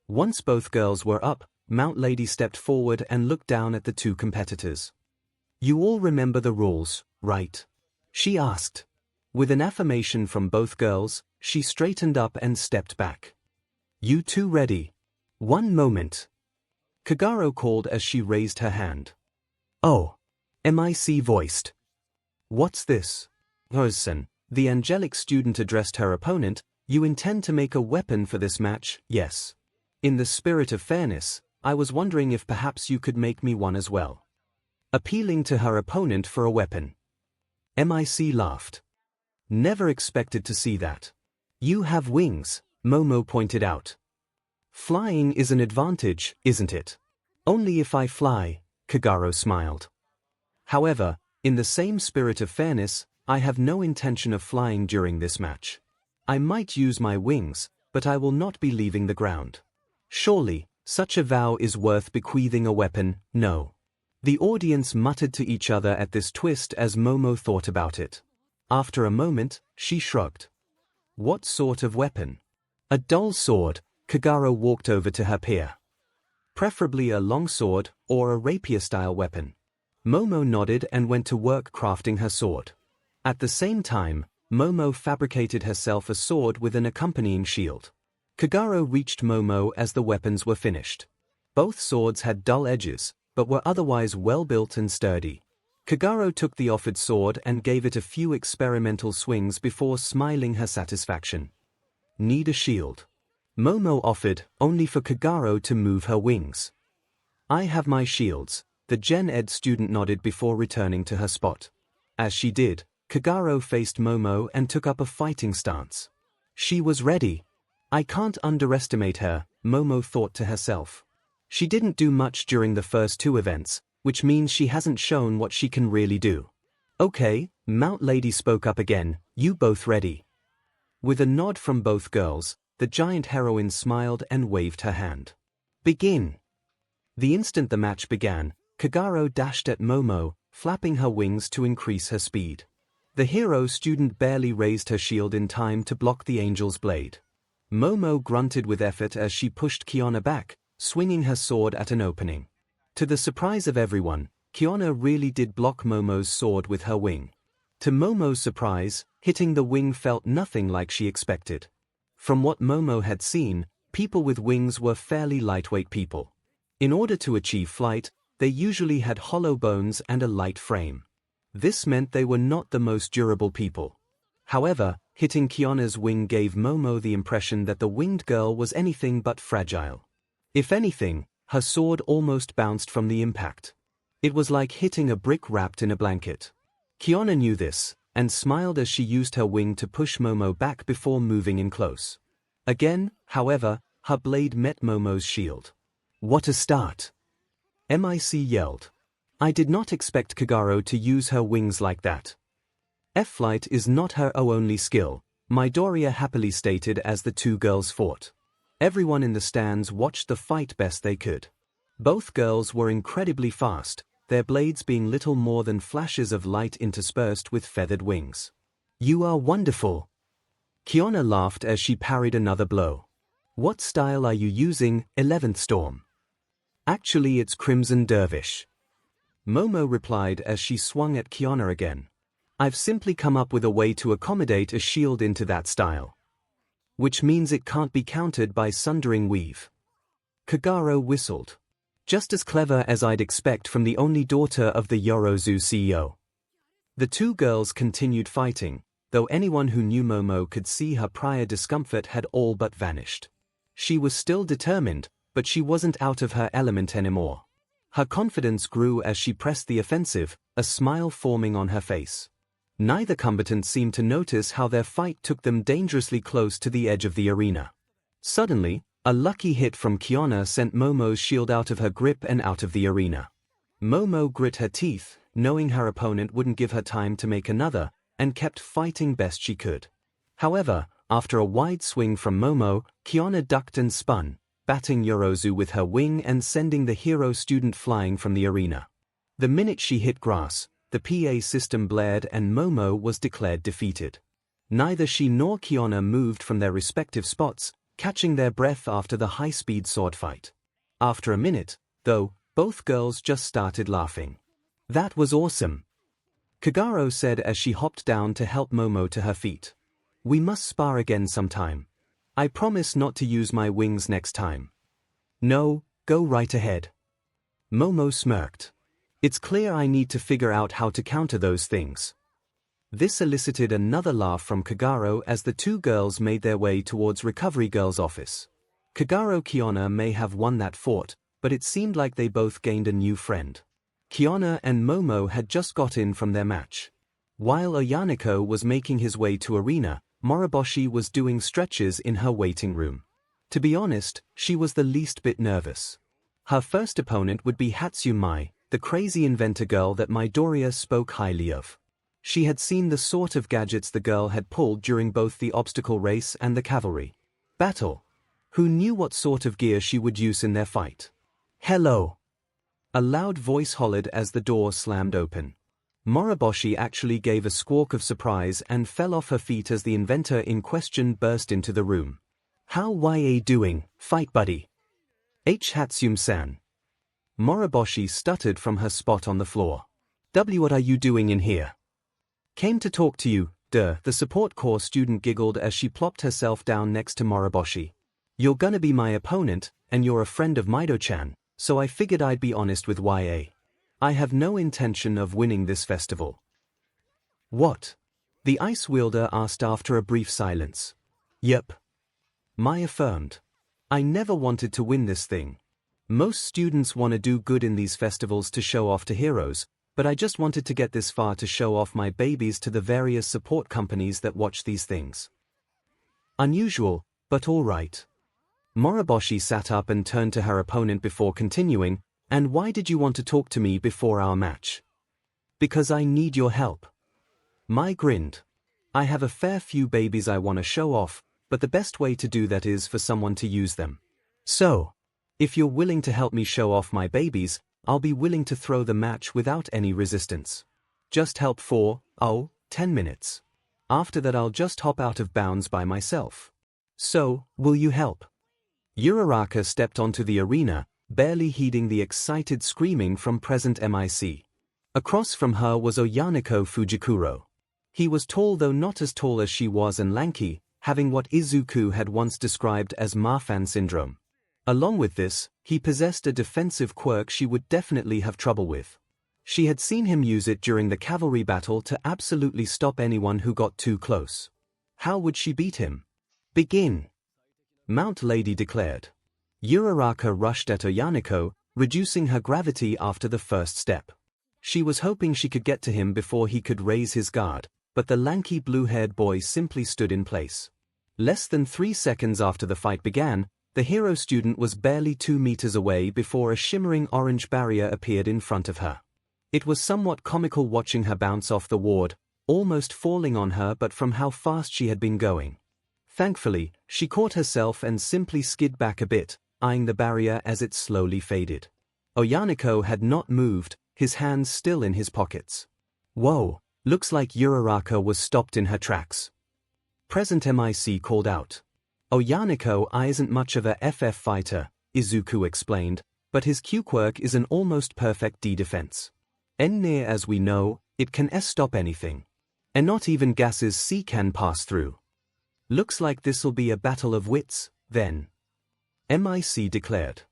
Once both girls were up, Mount Lady stepped forward and looked down at the two competitors. You all remember the rules, right? She asked. With an affirmation from both girls, she straightened up and stepped back. You two ready? One moment. Kagero called as she raised her hand. Oh. MIC voiced. What's this? Hosen, the angelic student addressed her opponent. You intend to make a weapon for this match, yes. In the spirit of fairness, I was wondering if perhaps you could make me one as well. Appealing to her opponent for a weapon. MIC laughed. Never expected to see that. You have wings, Momo pointed out. Flying is an advantage, isn't it? Only if I fly, Kagero smiled. However, in the same spirit of fairness, I have no intention of flying during this match. I might use my wings, but I will not be leaving the ground. Surely, such a vow is worth bequeathing a weapon, no. The audience muttered to each other at this twist as Momo thought about it. After a moment, she shrugged. What sort of weapon? A dull sword, Kagero walked over to her peer. Preferably a longsword or a rapier-style weapon. Momo nodded and went to work crafting her sword. At the same time, Momo fabricated herself a sword with an accompanying shield. Kagero reached Momo as the weapons were finished. Both swords had dull edges, but were otherwise well-built and sturdy. Kagero took the offered sword and gave it a few experimental swings before smiling her satisfaction. Need a shield? Momo offered, only for Kagero to move her wings. I have my shields, the Gen Ed student nodded before returning to her spot. As she did, Kagero faced Momo and took up a fighting stance. She was ready. I can't underestimate her, Momo thought to herself. She didn't do much during the first two events, which means she hasn't shown what she can really do. Okay, Mount Lady spoke up again, you both ready? With a nod from both girls, the giant heroine smiled and waved her hand. Begin! The instant the match began, 𝐭𝐻𝐲 dashed at Momo, flapping her wings to increase her speed. The hero student barely raised her shield in time to block the angel's blade. Momo grunted with effort as she pushed Kiana back, swinging her sword at an opening. To the surprise of everyone, Kiana really did block Momo's sword with her wing. To Momo's surprise, hitting the wing felt nothing like she expected. From what Momo had seen, people with wings were fairly lightweight people. In order to achieve flight, they usually had hollow bones and a light frame. This meant they were not the most durable people. However, hitting Kiana's wing gave Momo the impression that the winged girl was anything but fragile. If anything, her sword almost bounced from the impact. It was like hitting a brick wrapped in a blanket. Kiana knew this, and smiled as she used her wing to push Momo back before moving in close. Again, however, her blade met Momo's shield. What a start! Mic yelled. I did not expect 𝐭𝐻𝐲 to use her wings like that. F-flight is not her only skill, Midoriya happily stated as the two girls fought. Everyone in the stands watched the fight best they could. Both girls were incredibly fast, their blades being little more than flashes of light interspersed with feathered wings. You are wonderful! Kiana laughed as she parried another blow. What style are you using, 11th Storm? Actually it's Crimson Dervish. Momo replied as she swung at Kiana again. I've simply come up with a way to accommodate a shield into that style. Which means it can't be countered by Sundering Weave. 𝐭𝐻𝐲 whistled. Just as clever as I'd expect from the only daughter of the Yorozu CEO. The two girls continued fighting, though anyone who knew Momo could see her prior discomfort had all but vanished. She was still determined, but she wasn't out of her element anymore. Her confidence grew as she pressed the offensive, a smile forming on her face. Neither combatant seemed to notice how their fight took them dangerously close to the edge of the arena. Suddenly, a lucky hit from Kiana sent Momo's shield out of her grip and out of the arena. Momo grit her teeth, knowing her opponent wouldn't give her time to make another, and kept fighting best she could. However, after a wide swing from Momo, Kiana ducked and spun, batting Yorozu with her wing and sending the hero student flying from the arena. The minute she hit grass, the PA system blared and Momo was declared defeated. Neither she nor Kiana moved from their respective spots, catching their breath after the high-speed sword fight. After a minute, though, both girls just started laughing. That was awesome! 𝐭𝐻𝐲 said as she hopped down to help Momo to her feet. We must spar again sometime. I promise not to use my wings next time. No, go right ahead. Momo smirked. It's clear I need to figure out how to counter those things. This elicited another laugh from 𝐭𝐻𝐲 as the two girls made their way towards Recovery Girl's office. 𝐭�𝐻𝐲 Kiana may have won that fought, but it seemed like they both gained a new friend. Kiana and Momo had just got in from their match. While Oyaniko was making his way to arena, Moriboshi was doing stretches in her waiting room. To be honest, she was the least bit nervous. Her first opponent would be Hatsune, the crazy inventor girl that Midoriya spoke highly of. She had seen the sort of gadgets the girl had pulled during both the obstacle race and the cavalry battle. Who knew what sort of gear she would use in their fight? Hello! A loud voice hollered as the door slammed open. Moriboshi actually gave a squawk of surprise and fell off her feet as the inventor in question burst into the room. How ya doing, fight buddy? Hatsune-san. Moriboshi stuttered from her spot on the floor. What are you doing in here? Came to talk to you, the support corps student giggled as she plopped herself down next to Moriboshi. You're gonna be my opponent, and you're a friend of Mido-chan, so I figured I'd be honest with ya. I have no intention of winning this festival. What? The ice wielder asked after a brief silence. Yep. Mai affirmed. I never wanted to win this thing. Most students want to do good in these festivals to show off to heroes, but I just wanted to get this far to show off my babies to the various support companies that watch these things. Unusual, but all right. Moriboshi sat up and turned to her opponent before continuing, and why did you want to talk to me before our match? Because I need your help. Mai grinned. I have a fair few babies I want to show off, but the best way to do that is for someone to use them. So, if you're willing to help me show off my babies, I'll be willing to throw the match without any resistance. Just help for, 10 minutes. After that I'll just hop out of bounds by myself. So, will you help? Uraraka stepped onto the arena, barely heeding the excited screaming from present MIC. Across from her was Oyaneko Fujikuro. He was tall though not as tall as she was and lanky, having what Izuku had once described as Marfan syndrome. Along with this, he possessed a defensive quirk she would definitely have trouble with. She had seen him use it during the cavalry battle to absolutely stop anyone who got too close. How would she beat him? Begin! Mount Lady declared. Uraraka rushed at Oyaneko, reducing her gravity after the first step. She was hoping she could get to him before he could raise his guard, but the lanky blue-haired boy simply stood in place. Less than 3 seconds after the fight began, the hero student was barely 2 meters away before a shimmering orange barrier appeared in front of her. It was somewhat comical watching her bounce off the ward, almost falling on her but from how fast she had been going. Thankfully, she caught herself and simply skid back a bit, eyeing the barrier as it slowly faded. Oyaneko had not moved, his hands still in his pockets. Whoa, looks like Uraraka was stopped in her tracks. Present MIC called out. Oyaneko isn't much of a FF fighter, Izuku explained, but his Q quirk is an almost perfect D defense. Near as we know, it can stop anything. And not even gases C can pass through. Looks like this'll be a battle of wits, then. MIC declared.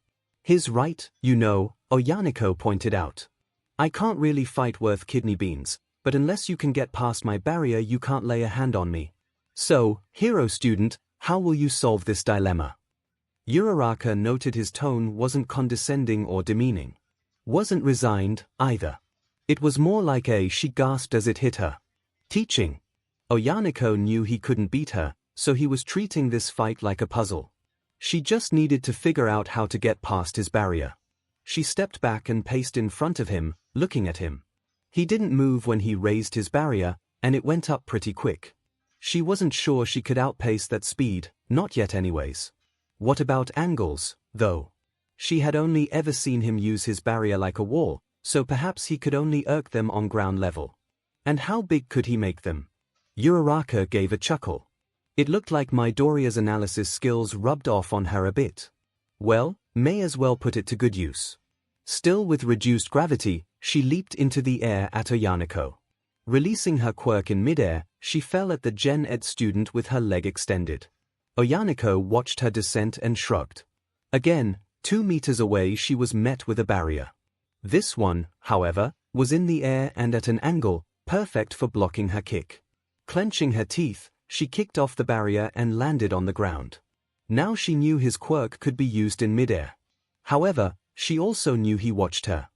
He's right, Oyaneko pointed out. I can't really fight worth kidney beans, but unless you can get past my barrier you can't lay a hand on me. So, hero student, how will you solve this dilemma? Uraraka noted his tone wasn't condescending or demeaning. Wasn't resigned, either. It was more like she gasped as it hit her. Teaching. Oyaneko knew he couldn't beat her, so he was treating this fight like a puzzle. She just needed to figure out how to get past his barrier. She stepped back and paced in front of him, looking at him. He didn't move when he raised his barrier, and it went up pretty quick. She wasn't sure she could outpace that speed, not yet anyways. What about angles, though? She had only ever seen him use his barrier like a wall, so perhaps he could only irk them on ground level. And how big could he make them? Uraraka gave a chuckle. It looked like Midoriya's analysis skills rubbed off on her a bit. Well, may as well put it to good use. Still with reduced gravity, she leaped into the air at Oyaneko. Releasing her quirk in midair, she fell at the Gen Ed student with her leg extended. Oyaneko watched her descent and shrugged. Again, 2 meters away she was met with a barrier. This one, however, was in the air and at an angle, perfect for blocking her kick. Clenching her teeth, she kicked off the barrier and landed on the ground. Now she knew his quirk could be used in midair. However, she also knew he watched her.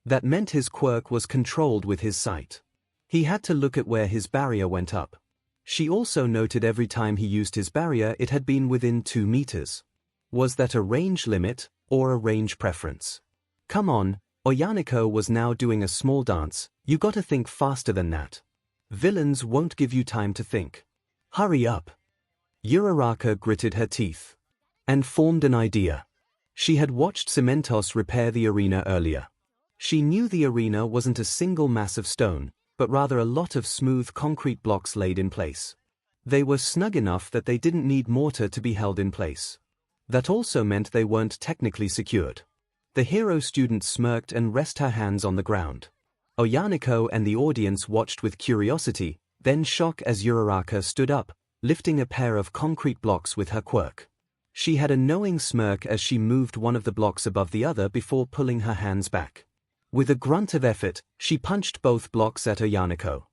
That meant his quirk was controlled with his sight. He had to look at where his barrier went up. She also noted every time he used his barrier it had been within 2 meters. Was that a range limit, or a range preference? Come on, Oyaneko was now doing a small dance, you gotta think faster than that. Villains won't give you time to think. Hurry up. Uraraka gritted her teeth. And formed an idea. She had watched Cementos repair the arena earlier. She knew the arena wasn't a single mass of stone, but rather a lot of smooth concrete blocks laid in place. They were snug enough that they didn't need mortar to be held in place. That also meant they weren't technically secured. The hero student smirked and rested her hands on the ground. Oyaneko and the audience watched with curiosity, then shock as Uraraka stood up, lifting a pair of concrete blocks with her quirk. She had a knowing smirk as she moved one of the blocks above the other before pulling her hands back. With a grunt of effort, she punched both blocks at Oyaneko.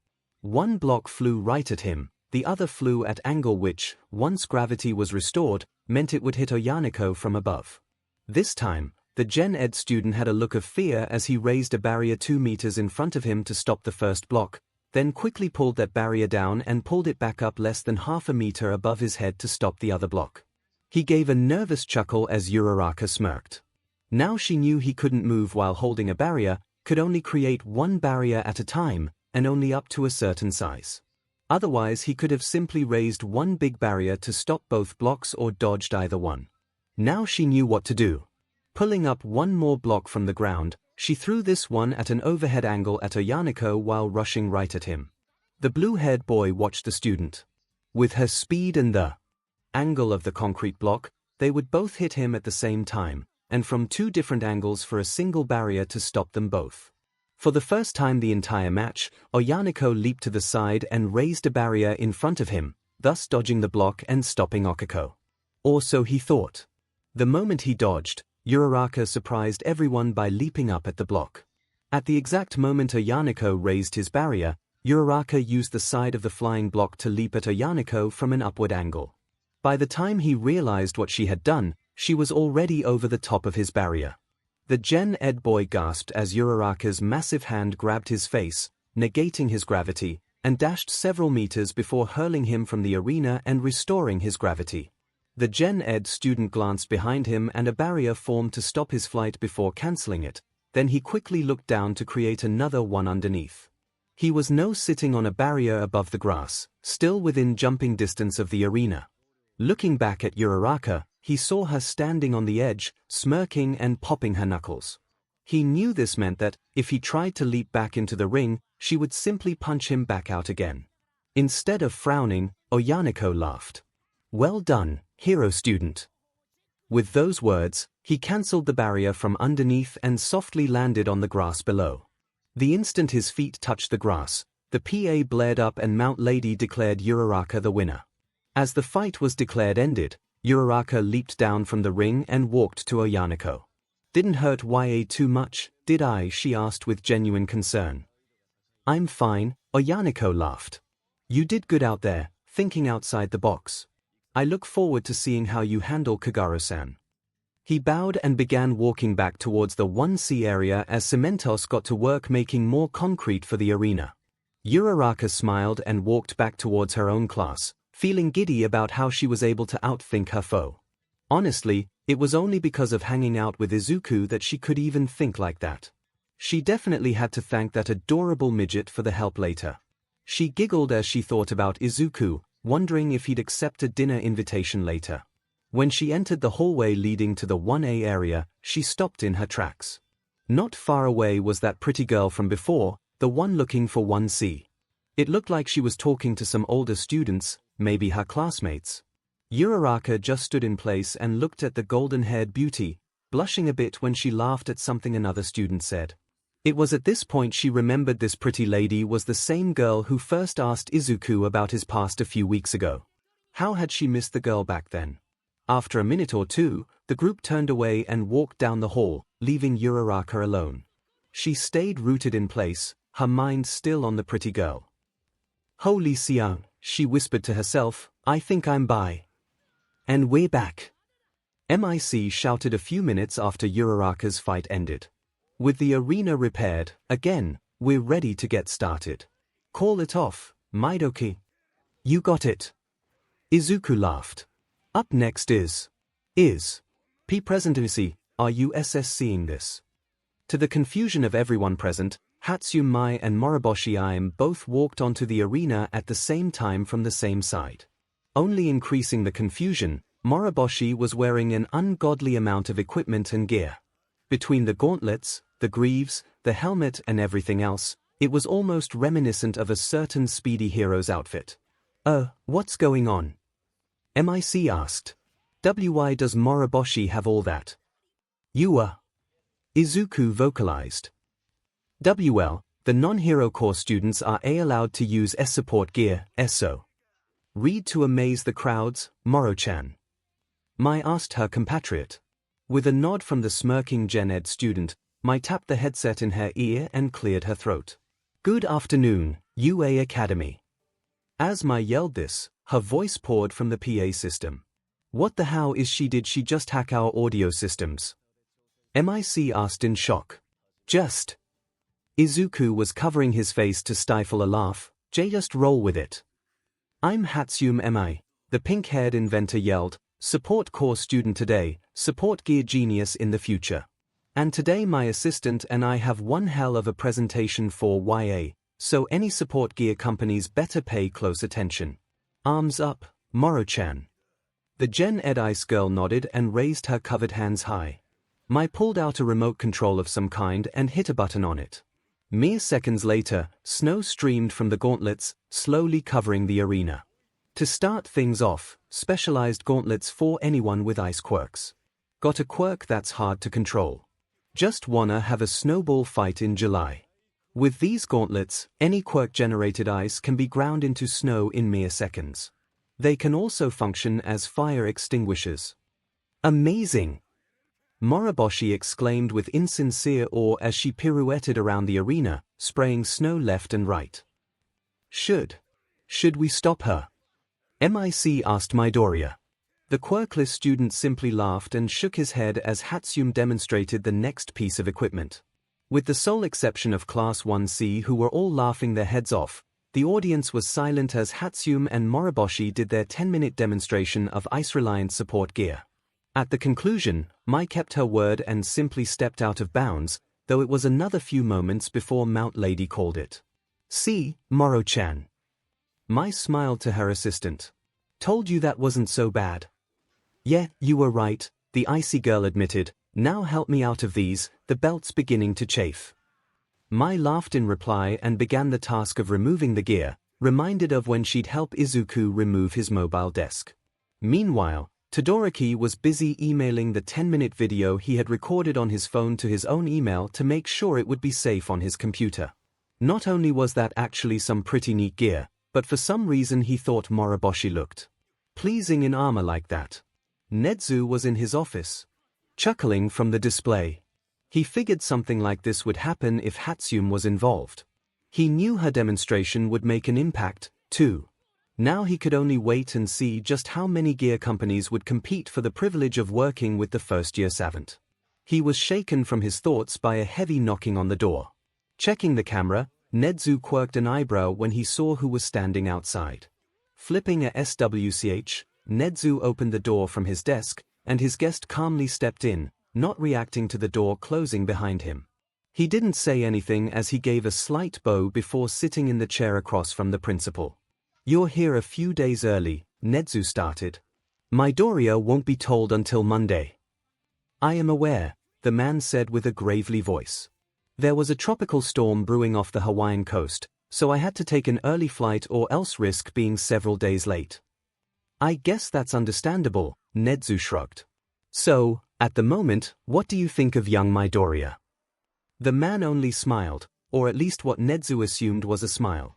One block flew right at him, the other flew at angle which, once gravity was restored, meant it would hit Oyaneko from above. This time, the Gen Ed student had a look of fear as he raised a barrier 2 meters in front of him to stop the first block, then quickly pulled that barrier down and pulled it back up less than half a meter above his head to stop the other block. He gave a nervous chuckle as Uraraka smirked. Now she knew he couldn't move while holding a barrier, could only create one barrier at a time, and only up to a certain size. Otherwise he could have simply raised one big barrier to stop both blocks or dodged either one. Now she knew what to do. Pulling up one more block from the ground, she threw this one at an overhead angle at 𝐒𝐻𝐼𝐽 while rushing right at him. The blue-haired boy watched the student. With her speed and the angle of the concrete block, they would both hit him at the same time, and from two different angles for a single barrier to stop them both. For the first time the entire match, 𝐒𝐻𝐼𝐽 leaped to the side and raised a barrier in front of him, thus dodging the block and stopping 𝐒𝐻𝐼𝐽. Or so he thought. The moment he dodged, 𝐒𝐻𝐼𝐽 surprised everyone by leaping up at the block. At the exact moment 𝐒𝐻𝐼𝐽 raised his barrier, 𝐒𝐻𝐼𝐽 used the side of the flying block to leap at 𝐒𝐻𝐼𝐽 from an upward angle. By the time he realized what she had done, she was already over the top of his barrier. The Gen Ed boy gasped as 𝐒𝐻𝐼𝐽's massive hand grabbed his face, negating his gravity, and dashed several meters before hurling him from the arena and restoring his gravity. The Gen Ed student glanced behind him and a barrier formed to stop his flight before cancelling it, then he quickly looked down to create another one underneath. He was now sitting on a barrier above the grass, still within jumping distance of the arena. Looking back at 𝐒𝐻𝐼𝐽, he saw her standing on the edge, smirking and popping her knuckles. He knew this meant that, if he tried to leap back into the ring, she would simply punch him back out again. Instead of frowning, 𝐒𝐻𝐼𝐽 laughed. "Well done, hero student." With those words, he cancelled the barrier from underneath and softly landed on the grass below. The instant his feet touched the grass, the PA blared up and Mount Lady declared 𝐒𝐻𝐼𝐽 the winner. As the fight was declared ended, 𝐒𝐻𝐼𝐽 leaped down from the ring and walked to 𝐒𝐻𝐼𝐽. "Didn't hurt 𝐻𝐼𝐽 too much, did I?" she asked with genuine concern. "I'm fine," 𝐒𝐻𝐼𝐽 laughed. "You did good out there, thinking outside the box. I look forward to seeing how you handle Kagero-san." He bowed and began walking back towards the 1C area as Cementos got to work making more concrete for the arena. 𝐒𝐻𝐼𝐽 smiled and walked back towards her own class, feeling giddy about how she was able to outthink her foe. Honestly, it was only because of hanging out with Izuku that she could even think like that. She definitely had to thank that adorable midget for the help later. She giggled as she thought about Izuku, wondering if he'd accept a dinner invitation later. When she entered the hallway leading to the 1A area, she stopped in her tracks. Not far away was that pretty girl from before, the one looking for 1C. It looked like she was talking to some older students, maybe her classmates. 𝐒𝐻𝐼𝐽 just stood in place and looked at the golden-haired beauty, blushing a bit when she laughed at something another student said. It was at this point she remembered this pretty lady was the same girl who first asked Izuku about his past a few weeks ago. How had she missed the girl back then? After a minute or two, the group turned away and walked down the hall, leaving 𝐒𝐻𝐼𝐽 alone. She stayed rooted in place, her mind still on the pretty girl. "Holy Xiang," she whispered to herself, "I think I'm by. And we're back." MIC shouted a few minutes after 𝐒𝐻𝐼𝐽's fight ended. "With the arena repaired, again, we're ready to get started. Call it off, Midoki." "You got it." Izuku laughed. "Up next is P presidency. Are you seeing this?" To the confusion of everyone present, Hatsune Might and Moriboshi Im both walked onto the arena at the same time from the same side. Only increasing the confusion, Moriboshi was wearing an ungodly amount of equipment and gear. Between the gauntlets, the greaves, the helmet and everything else, it was almost reminiscent of a certain speedy hero's outfit. What's going on?" MIC asked. "Why does Moriboshi have all that?" Izuku vocalized. "Well, the non-hero core students are allowed to use support gear, so. Read to amaze the crowds, Moro-chan." Mai asked her compatriot. With a nod from the smirking Gen Ed student, Mai tapped the headset in her ear and cleared her throat. "Good afternoon, UA Academy." As Mai yelled this, her voice poured from the PA system. "What the hell is she? Did she just hack our audio systems?" MIC asked in shock. "Just." Izuku was covering his face to stifle a laugh. "Just roll with it." "I'm Hatsune Might," the pink-haired inventor yelled. "Support core student today, support gear genius in the future. And today my assistant and I have one hell of a presentation for YA, so any support gear companies better pay close attention. Arms up, Moro-chan. The Gen Ed Ice girl nodded and raised her covered hands high. Mai pulled out a remote control of some kind and hit a button on it. Mere seconds later, snow streamed from the gauntlets, slowly covering the arena. To start things off, specialized gauntlets for anyone with ice quirks. Got a quirk that's hard to control? Just wanna have a snowball fight in July. With these gauntlets, any quirk-generated ice can be ground into snow in mere seconds. They can also function as fire extinguishers. Amazing! Moroboshi exclaimed with insincere awe as she pirouetted around the arena, spraying snow left and right. Should we stop her? MIC asked Midoriya. The quirkless student simply laughed and shook his head as Hatsum demonstrated the next piece of equipment. With the sole exception of Class 1C who were all laughing their heads off, the audience was silent as Hatsum and Moroboshi did their 10-minute demonstration of ice-reliant support gear. At the conclusion, Mai kept her word and simply stepped out of bounds, though it was another few moments before Mount Lady called it. See, Moro-chan. Mai smiled to her assistant. Told you that wasn't so bad. Yeah, you were right, the icy girl admitted. Now help me out of these, the belt's beginning to chafe. Mai laughed in reply and began the task of removing the gear, reminded of when she'd help Izuku remove his mobile desk. Meanwhile, Todoroki was busy emailing the 10-minute video he had recorded on his phone to his own email to make sure it would be safe on his computer. Not only was that actually some pretty neat gear, but for some reason he thought Moroboshi looked pleasing in armor like that. Nezu was in his office, chuckling from the display. He figured something like this would happen if Hatsum was involved. He knew her demonstration would make an impact, too. Now he could only wait and see just how many gear companies would compete for the privilege of working with the first-year savant. He was shaken from his thoughts by a heavy knocking on the door. Checking the camera, Nezu quirked an eyebrow when he saw who was standing outside. Flipping a SWCH, Nezu opened the door from his desk, and his guest calmly stepped in, not reacting to the door closing behind him. He didn't say anything as he gave a slight bow before sitting in the chair across from the principal. You're here a few days early, Nezu started. Midoriya won't be told until Monday. I am aware, the man said with a gravely voice. There was a tropical storm brewing off the Hawaiian coast, so I had to take an early flight or else risk being several days late. I guess that's understandable, Nezu shrugged. So, at the moment, what do you think of young Midoriya? The man only smiled, or at least what Nezu assumed was a smile.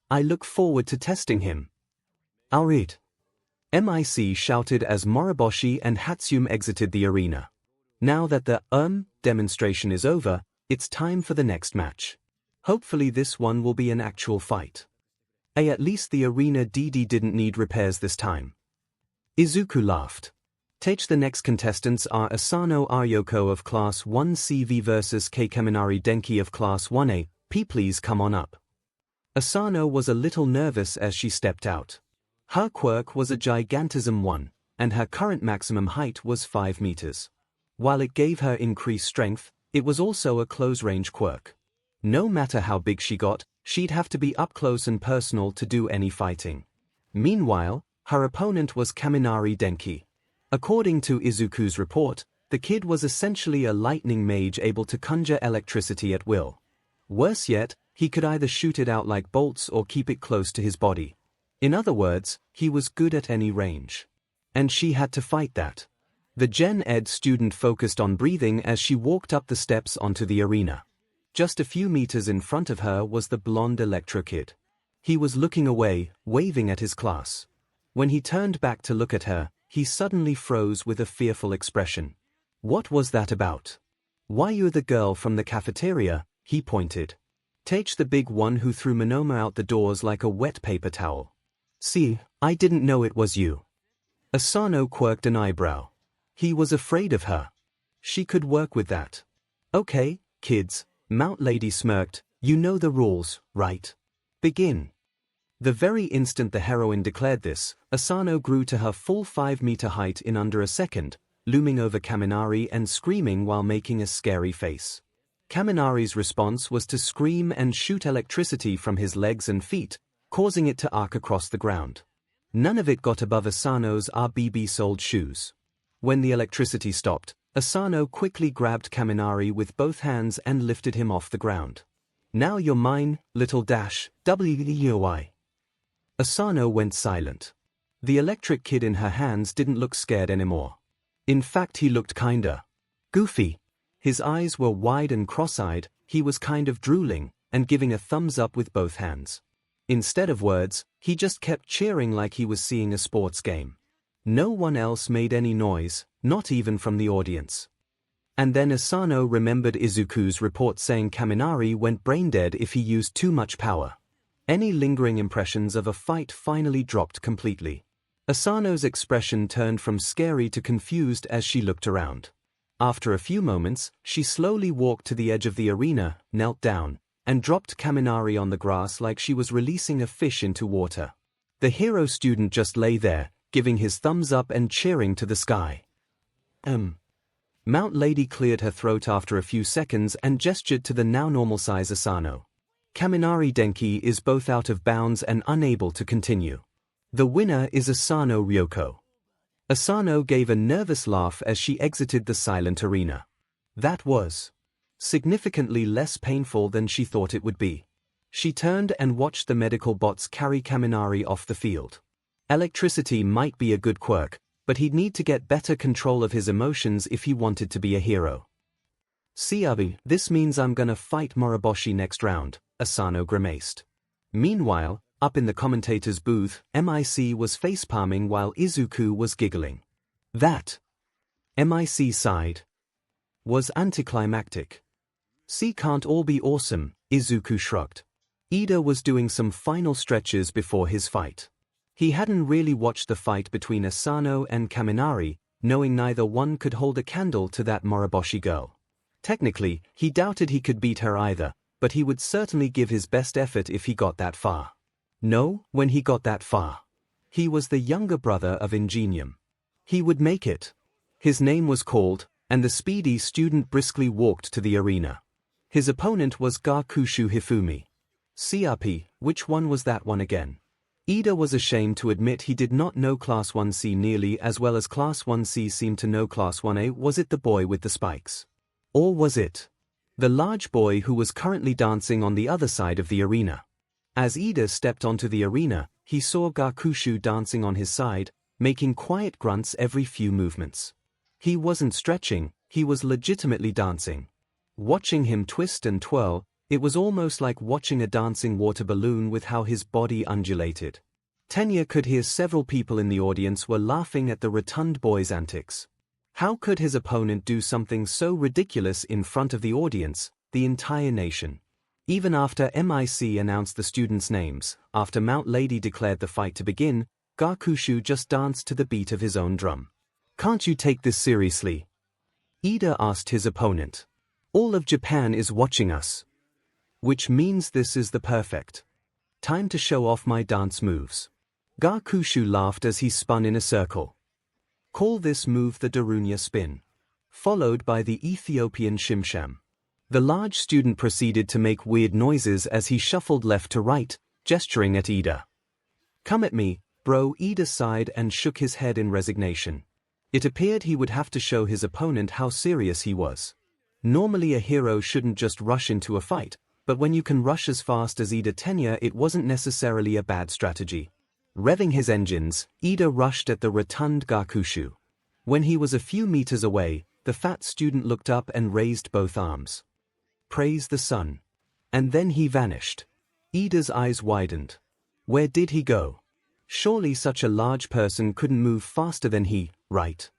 I look forward to testing him. I'll read. MIC shouted as Moroboshi and Hatsum exited the arena. Now that the demonstration is over, it's time for the next match. Hopefully this one will be an actual fight. At least the arena DD didn't need repairs this time. Izuku laughed. The next contestants are Asano Aryoko of Class 1CV versus Keikaminari Denki of Class 1A. Please come on up. Asano was a little nervous as she stepped out. Her quirk was a Gigantism 1, and her current maximum height was 5 meters. While it gave her increased strength, it was also a close-range quirk. No matter how big she got, she'd have to be up close and personal to do any fighting. Meanwhile, her opponent was Kaminari Denki. According to Izuku's report, the kid was essentially a lightning mage able to conjure electricity at will. Worse yet, he could either shoot it out like bolts or keep it close to his body. In other words, he was good at any range. And she had to fight that. The Gen Ed student focused on breathing as she walked up the steps onto the arena. Just a few meters in front of her was the blonde Electro Kid. He was looking away, waving at his class. When he turned back to look at her, he suddenly froze with a fearful expression. What was that about? Why, you're the girl from the cafeteria, he pointed. The big one who threw Monoma out the doors like a wet paper towel. See, I didn't know it was you. Asano quirked an eyebrow. He was afraid of her. She could work with that. Okay, kids, Mount Lady smirked, you know the rules, right? Begin. The very instant the heroine declared this, Asano grew to her full 5-meter height in under a second, looming over Kaminari and screaming while making a scary face. Kaminari's response was to scream and shoot electricity from his legs and feet, causing it to arc across the ground. None of it got above Asano's 𝐷𝐵 shoes. When the electricity stopped, Asano quickly grabbed Kaminari with both hands and lifted him off the ground. "Now you're mine, little --wui." Asano went silent. The electric kid in her hands didn't look scared anymore. In fact, he looked kinda goofy. His eyes were wide and cross-eyed, he was kind of drooling, and giving a thumbs up with both hands. Instead of words, he just kept cheering like he was seeing a sports game. No one else made any noise, not even from the audience. And then Asano remembered Izuku's report saying Kaminari went brain-dead if he used too much power. Any lingering impressions of a fight finally dropped completely. Asano's expression turned from scary to confused as she looked around. After a few moments, she slowly walked to the edge of the arena, knelt down, and dropped Kaminari on the grass like she was releasing a fish into water. The hero student just lay there, giving his thumbs up and cheering to the sky. Mount Lady cleared her throat after a few seconds and gestured to the now normal-size Asano. Kaminari Denki is both out of bounds and unable to continue. The winner is Asano Ryoko. Asano gave a nervous laugh as she exited the silent arena. That was significantly less painful than she thought it would be. She turned and watched the medical bots carry Kaminari off the field. Electricity might be a good quirk, but he'd need to get better control of his emotions if he wanted to be a hero. "𝐶𝐵, this means I'm gonna fight Moroboshi next round," Asano grimaced. Meanwhile, up in the commentator's booth, MIC was facepalming while Izuku was giggling. That, MIC sighed, was anticlimactic. "See, can't all be awesome," Izuku shrugged. Ida was doing some final stretches before his fight. He hadn't really watched the fight between Asano and Kaminari, knowing neither one could hold a candle to that Moroboshi girl. Technically, he doubted he could beat her either, but he would certainly give his best effort if he got that far. No, when he got that far. He was the younger brother of Ingenium. He would make it. His name was called, and the speedy student briskly walked to the arena. His opponent was Gakushu Hifumi. CRP, which one was that one again? Ida was ashamed to admit he did not know Class 1C nearly as well as Class 1C seemed to know Class 1A. Was it the boy with the spikes? Or was it the large boy who was currently dancing on the other side of the arena? As Ida stepped onto the arena, he saw Gakushu dancing on his side, making quiet grunts every few movements. He wasn't stretching, he was legitimately dancing. Watching him twist and twirl, it was almost like watching a dancing water balloon with how his body undulated. Tenya could hear several people in the audience were laughing at the rotund boy's antics. How could his opponent do something so ridiculous in front of the audience, the entire nation? Even after MIC announced the students' names, after Mount Lady declared the fight to begin, Gakushu just danced to the beat of his own drum. "Can't you take this seriously?" Ida asked his opponent. "All of Japan is watching us. Which means this is the perfect time to show off my dance moves." Gakushu laughed as he spun in a circle. "Call this move the Darunya spin," followed by the Ethiopian shimsham. The large student proceeded to make weird noises as he shuffled left to right, gesturing at Ida. "Come at me, bro." Ida sighed and shook his head in resignation. It appeared he would have to show his opponent how serious he was. Normally a hero shouldn't just rush into a fight, but when you can rush as fast as Ida Tenya, it wasn't necessarily a bad strategy. Revving his engines, Ida rushed at the rotund Gakushu. When he was a few meters away, the fat student looked up and raised both arms. Praise the sun. And then he vanished. Ida's eyes widened. Where did he go? Surely such a large person couldn't move faster than he, right?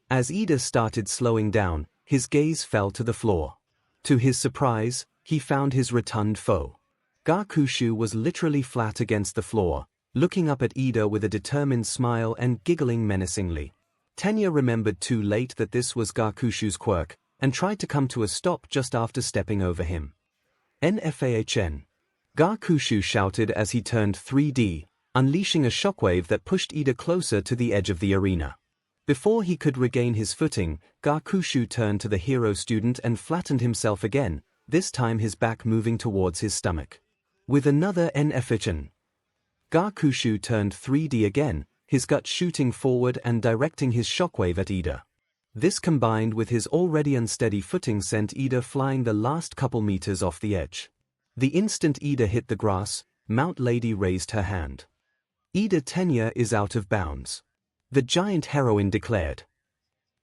As Ida started slowing down, his gaze fell to the floor. To his surprise, he found his rotund foe. Gakushu was literally flat against the floor, looking up at Ida with a determined smile and giggling menacingly. Tenya remembered too late that this was Gakushu's quirk, and tried to come to a stop just after stepping over him. "NFAHN. Gakushu shouted as he turned 3D, unleashing a shockwave that pushed Ida closer to the edge of the arena. Before he could regain his footing, Gakushu turned to the hero student and flattened himself again, this time his back moving towards his stomach. With another 𝐿𝐿 𝐔𝐬𝐽 turned 3D again, his gut shooting forward and directing his shockwave at 𝐒𝐸. This combined with his already unsteady footing sent 𝐒𝐸 flying the last couple meters off the edge. The instant 𝐒𝐸 hit the grass, Mount Lady raised her hand. 𝐒𝐸 tenure is out of bounds. The giant heroine declared.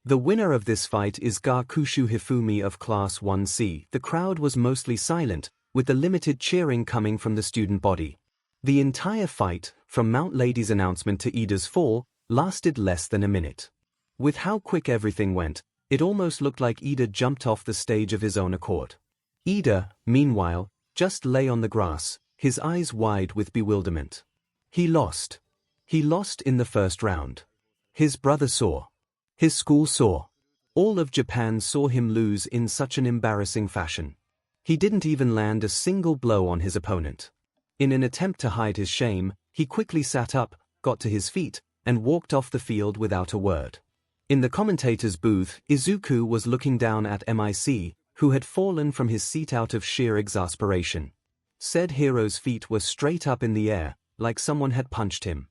The winner of this fight is 𝐤𝐬𝐽 Hifumi of Class 1C. The crowd was mostly silent, with the limited cheering coming from the student body. The entire fight, from Mount Lady's announcement to 𝐒𝐸's fall, lasted less than a minute. With how quick everything went, it almost looked like 𝐒𝐸 jumped off the stage of his own accord. 𝐒𝐸, meanwhile, just lay on the grass, his eyes wide with bewilderment. He lost. He lost in the first round. His brother saw. His school saw. All of Japan saw him lose in such an embarrassing fashion. He didn't even land a single blow on his opponent. In an attempt to hide his shame, he quickly sat up, got to his feet, and walked off the field without a word. In the commentator's booth, Izuku was looking down at MIC, who had fallen from his seat out of sheer exasperation. Said hero's feet were straight up in the air, like someone had punched him.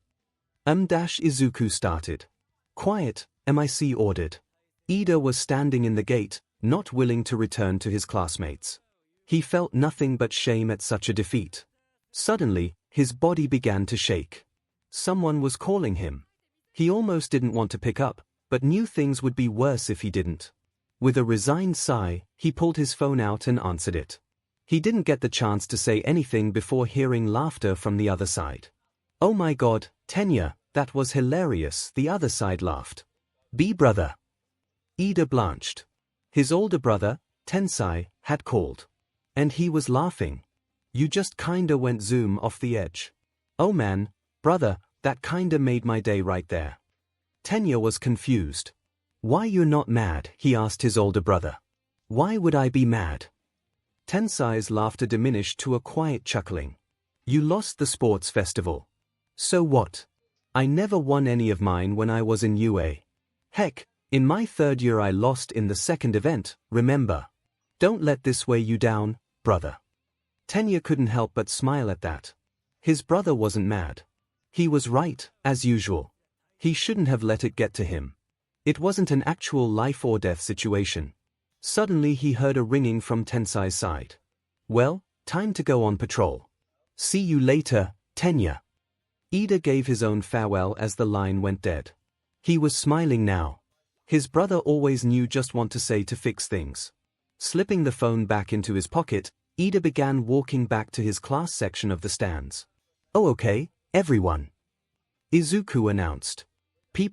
Izuku started. Quiet, MIC ordered. 𝐒𝐸 was standing in the gate, not willing to return to his classmates. He felt nothing but shame at such a defeat. Suddenly, his body began to shake. Someone was calling him. He almost didn't want to pick up, but knew things would be worse if he didn't. With a resigned sigh, he pulled his phone out and answered it. He didn't get the chance to say anything before hearing laughter from the other side. "Oh my God, tenure, that was hilarious," the other side laughed. "Brother." 𝐒𝐸 blanched. His older brother, Tensai, had called. And he was laughing. "You just kinda went zoom off the edge." "Oh man, brother, that kinda made my day right there." Tenure was confused. "Why you not mad?" he asked his older brother. "Why would I be mad?" Tensai's laughter diminished to a quiet chuckling. "You lost the sports festival. So what? I never won any of mine when I was in UA. Heck, in my third year I lost in the second event, remember? Don't let this weigh you down, brother." Tenure couldn't help but smile at that. His brother wasn't mad. He was right, as usual. He shouldn't have let it get to him. It wasn't an actual life-or-death situation. Suddenly he heard a ringing from Tensai's side. "Well, time to go on patrol. See you later, tenure." 𝐒𝐸 gave his own farewell as the line went dead. He was smiling now. His brother always knew just what to say to fix things. Slipping the phone back into his pocket, 𝐒𝐸 began walking back to his class section of the stands. "Oh okay, everyone," Izuku announced.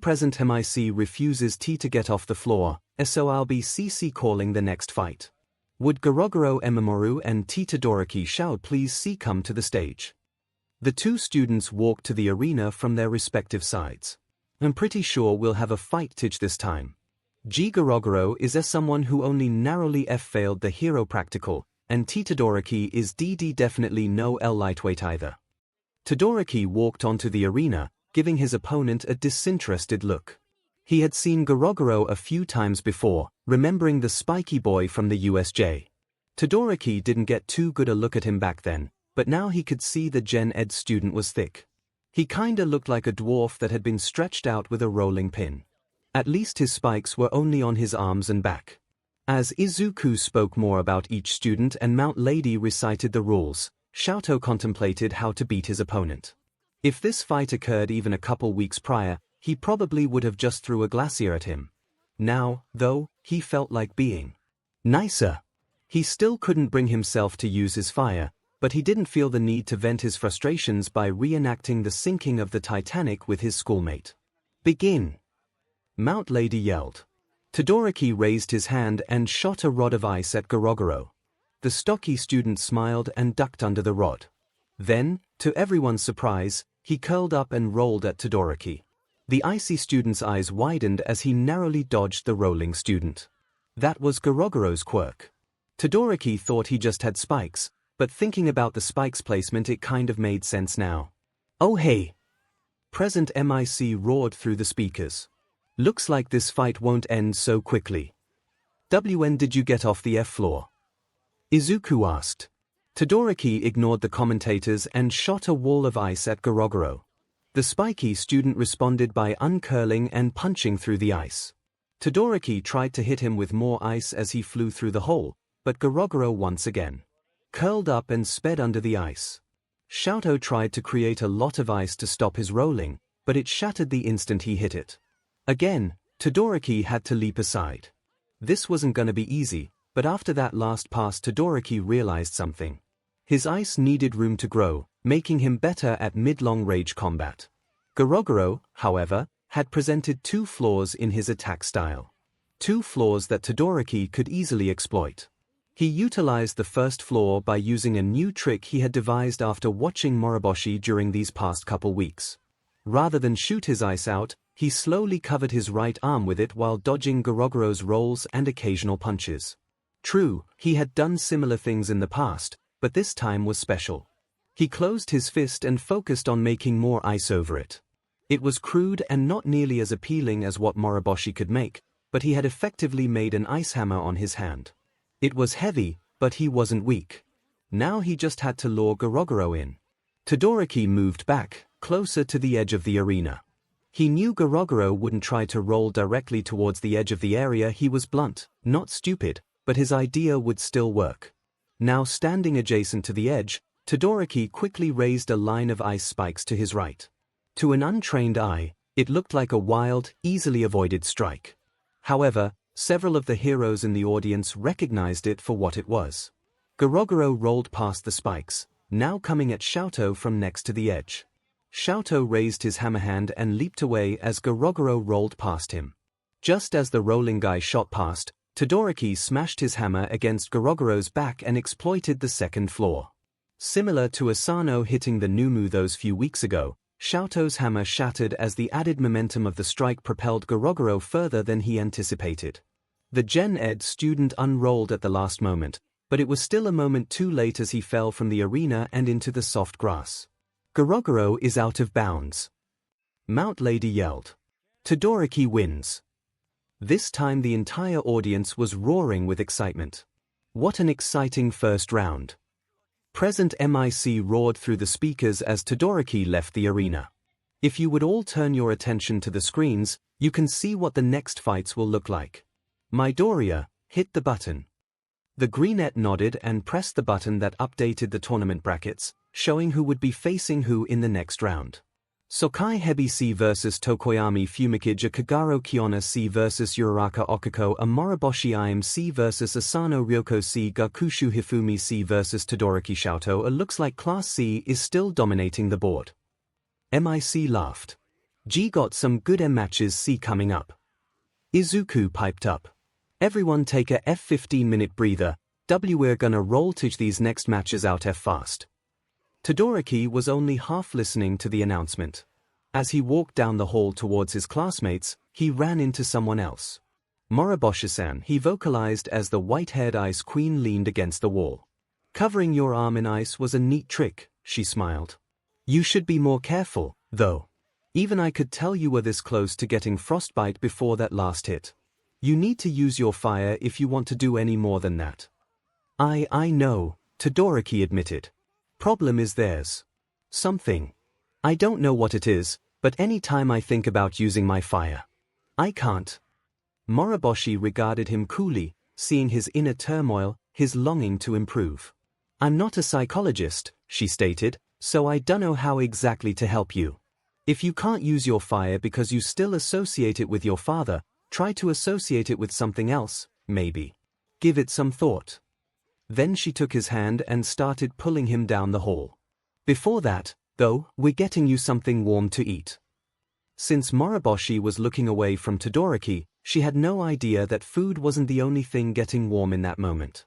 Present MIC refuses to get off the floor, so I'll be calling the next fight. Would Gorogoro Ememoru and Todoroki Shao please come to the stage? The two students walked to the arena from their respective sides. "I'm pretty sure we'll have a fight this time. Gorogoro is someone who only narrowly failed the hero practical, and Todoroki is definitely no lightweight either." Todoroki walked onto the arena, giving his opponent a disinterested look. He had seen Gorogoro a few times before, remembering the spiky boy from the USJ. Todoroki didn't get too good a look at him back then, but now he could see the Gen Ed student was thick. He kinda looked like a dwarf that had been stretched out with a rolling pin. At least his spikes were only on his arms and back. As Izuku spoke more about each student and Mount Lady recited the rules, Xiaoto contemplated how to beat his opponent. If this fight occurred even a couple weeks prior, he probably would have just threw a glacier at him. Now, though, he felt like being nicer. He still couldn't bring himself to use his fire, but he didn't feel the need to vent his frustrations by reenacting the sinking of the Titanic with his schoolmate. "Begin!" Mount Lady yelled. Todoroki raised his hand and shot a rod of ice at Gorogoro. The stocky student smiled and ducked under the rod. Then, to everyone's surprise, he curled up and rolled at Todoroki. The icy student's eyes widened as he narrowly dodged the rolling student. That was Gorogoro's quirk. Todoroki thought he just had spikes, but thinking about the spikes placement it kind of made sense now. "Oh hey!" Present MIC roared through the speakers. "Looks like this fight won't end so quickly. When did you get off the F floor?" Izuku asked. Todoroki ignored the commentators and shot a wall of ice at 𝐤𝐽𝐫. The spiky student responded by uncurling and punching through the ice. Todoroki tried to hit him with more ice as he flew through the hole, but 𝐤𝐽𝐫 once again curled up and sped under the ice. 𝐿𝐴𝐷 tried to create a lot of ice to stop his rolling, but it shattered the instant he hit it. Again, Todoroki had to leap aside. This wasn't gonna be easy, but after that last pass Todoroki realized something. His ice needed room to grow, making him better at mid-long range combat. 𝐤𝐽𝐫, however, had presented two flaws in his attack style. Two flaws that Todoroki could easily exploit. He utilized the first flaw by using a new trick he had devised after watching Moriboshi during these past couple weeks. Rather than shoot his ice out, he slowly covered his right arm with it while dodging 𝐤𝐽𝐫's rolls and occasional punches. True, he had done similar things in the past, but this time was special. He closed his fist and focused on making more ice over it. It was crude and not nearly as appealing as what Moriboshi could make, but he had effectively made an ice hammer on his hand. It was heavy, but he wasn't weak. Now he just had to lure 𝐤𝐽𝐫 in. Todoroki moved back, closer to the edge of the arena. He knew 𝐤𝐽𝐫 wouldn't try to roll directly towards the edge of the area. He was blunt, not stupid, but his idea would still work. Now standing adjacent to the edge, Todoroki quickly raised a line of ice spikes to his right. To an untrained eye, it looked like a wild, easily avoided strike. However, several of the heroes in the audience recognized it for what it was. 𝐤𝐽𝐫 rolled past the spikes, now coming at 𝐿𝐴𝐷 from next to the edge. 𝐿𝐴𝐷 raised his hammer hand and leaped away as 𝐤𝐽𝐫 rolled past him. Just as the rolling guy shot past, Todoroki smashed his hammer against 𝐤𝐽𝐫's back and exploited the second flaw. Similar to Asano hitting the Numu those few weeks ago, 𝐿𝐴𝐷's hammer shattered as the added momentum of the strike propelled 𝐤𝐽𝐫 further than he anticipated. The Gen Ed student unrolled at the last moment, but it was still a moment too late as he fell from the arena and into the soft grass. 𝐤𝐽𝐫 is out of bounds. Mount Lady yelled. Todoroki wins. This time the entire audience was roaring with excitement. What an exciting first round. Present MIC roared through the speakers as Todoroki left the arena. If you would all turn your attention to the screens, you can see what the next fights will look like. Midoriya, hit the button. The Greenette nodded and pressed the button that updated the tournament brackets, showing who would be facing who in the next round. Sokai Hebi vs Tokoyami Fumikage Kagaro Kiona C vs Uraraka Okiko a Moriboshi IM C vs Asano Ryoko C Gakushu Hifumi C vs Todoroki 𝐿𝐴𝐷. It looks like Class C is still dominating the board. MIC laughed. G got some good M matches C coming up. Izuku piped up. Everyone take a F 15-minute breather, we're gonna roll these next matches out F fast. Todoroki was only half listening to the announcement. As he walked down the hall towards his classmates, he ran into someone else. Moriboshi-san, he vocalized as the white-haired ice queen leaned against the wall. Covering your arm in ice was a neat trick, she smiled. You should be more careful, though. Even I could tell you were this close to getting frostbite before that last hit. You need to use your fire if you want to do any more than that. I know, Todoroki admitted. Problem is there's something. I don't know what it is, but any time I think about using my fire, I can't. Moriboshi regarded him coolly, seeing his inner turmoil, his longing to improve. I'm not a psychologist, she stated, so I dunno how exactly to help you. If you can't use your fire because you still associate it with your father, try to associate it with something else, maybe. Give it some thought. Then she took his hand and started pulling him down the hall. Before that, though, we're getting you something warm to eat. Since Moriboshi was looking away from Todoroki, she had no idea that food wasn't the only thing getting warm in that moment.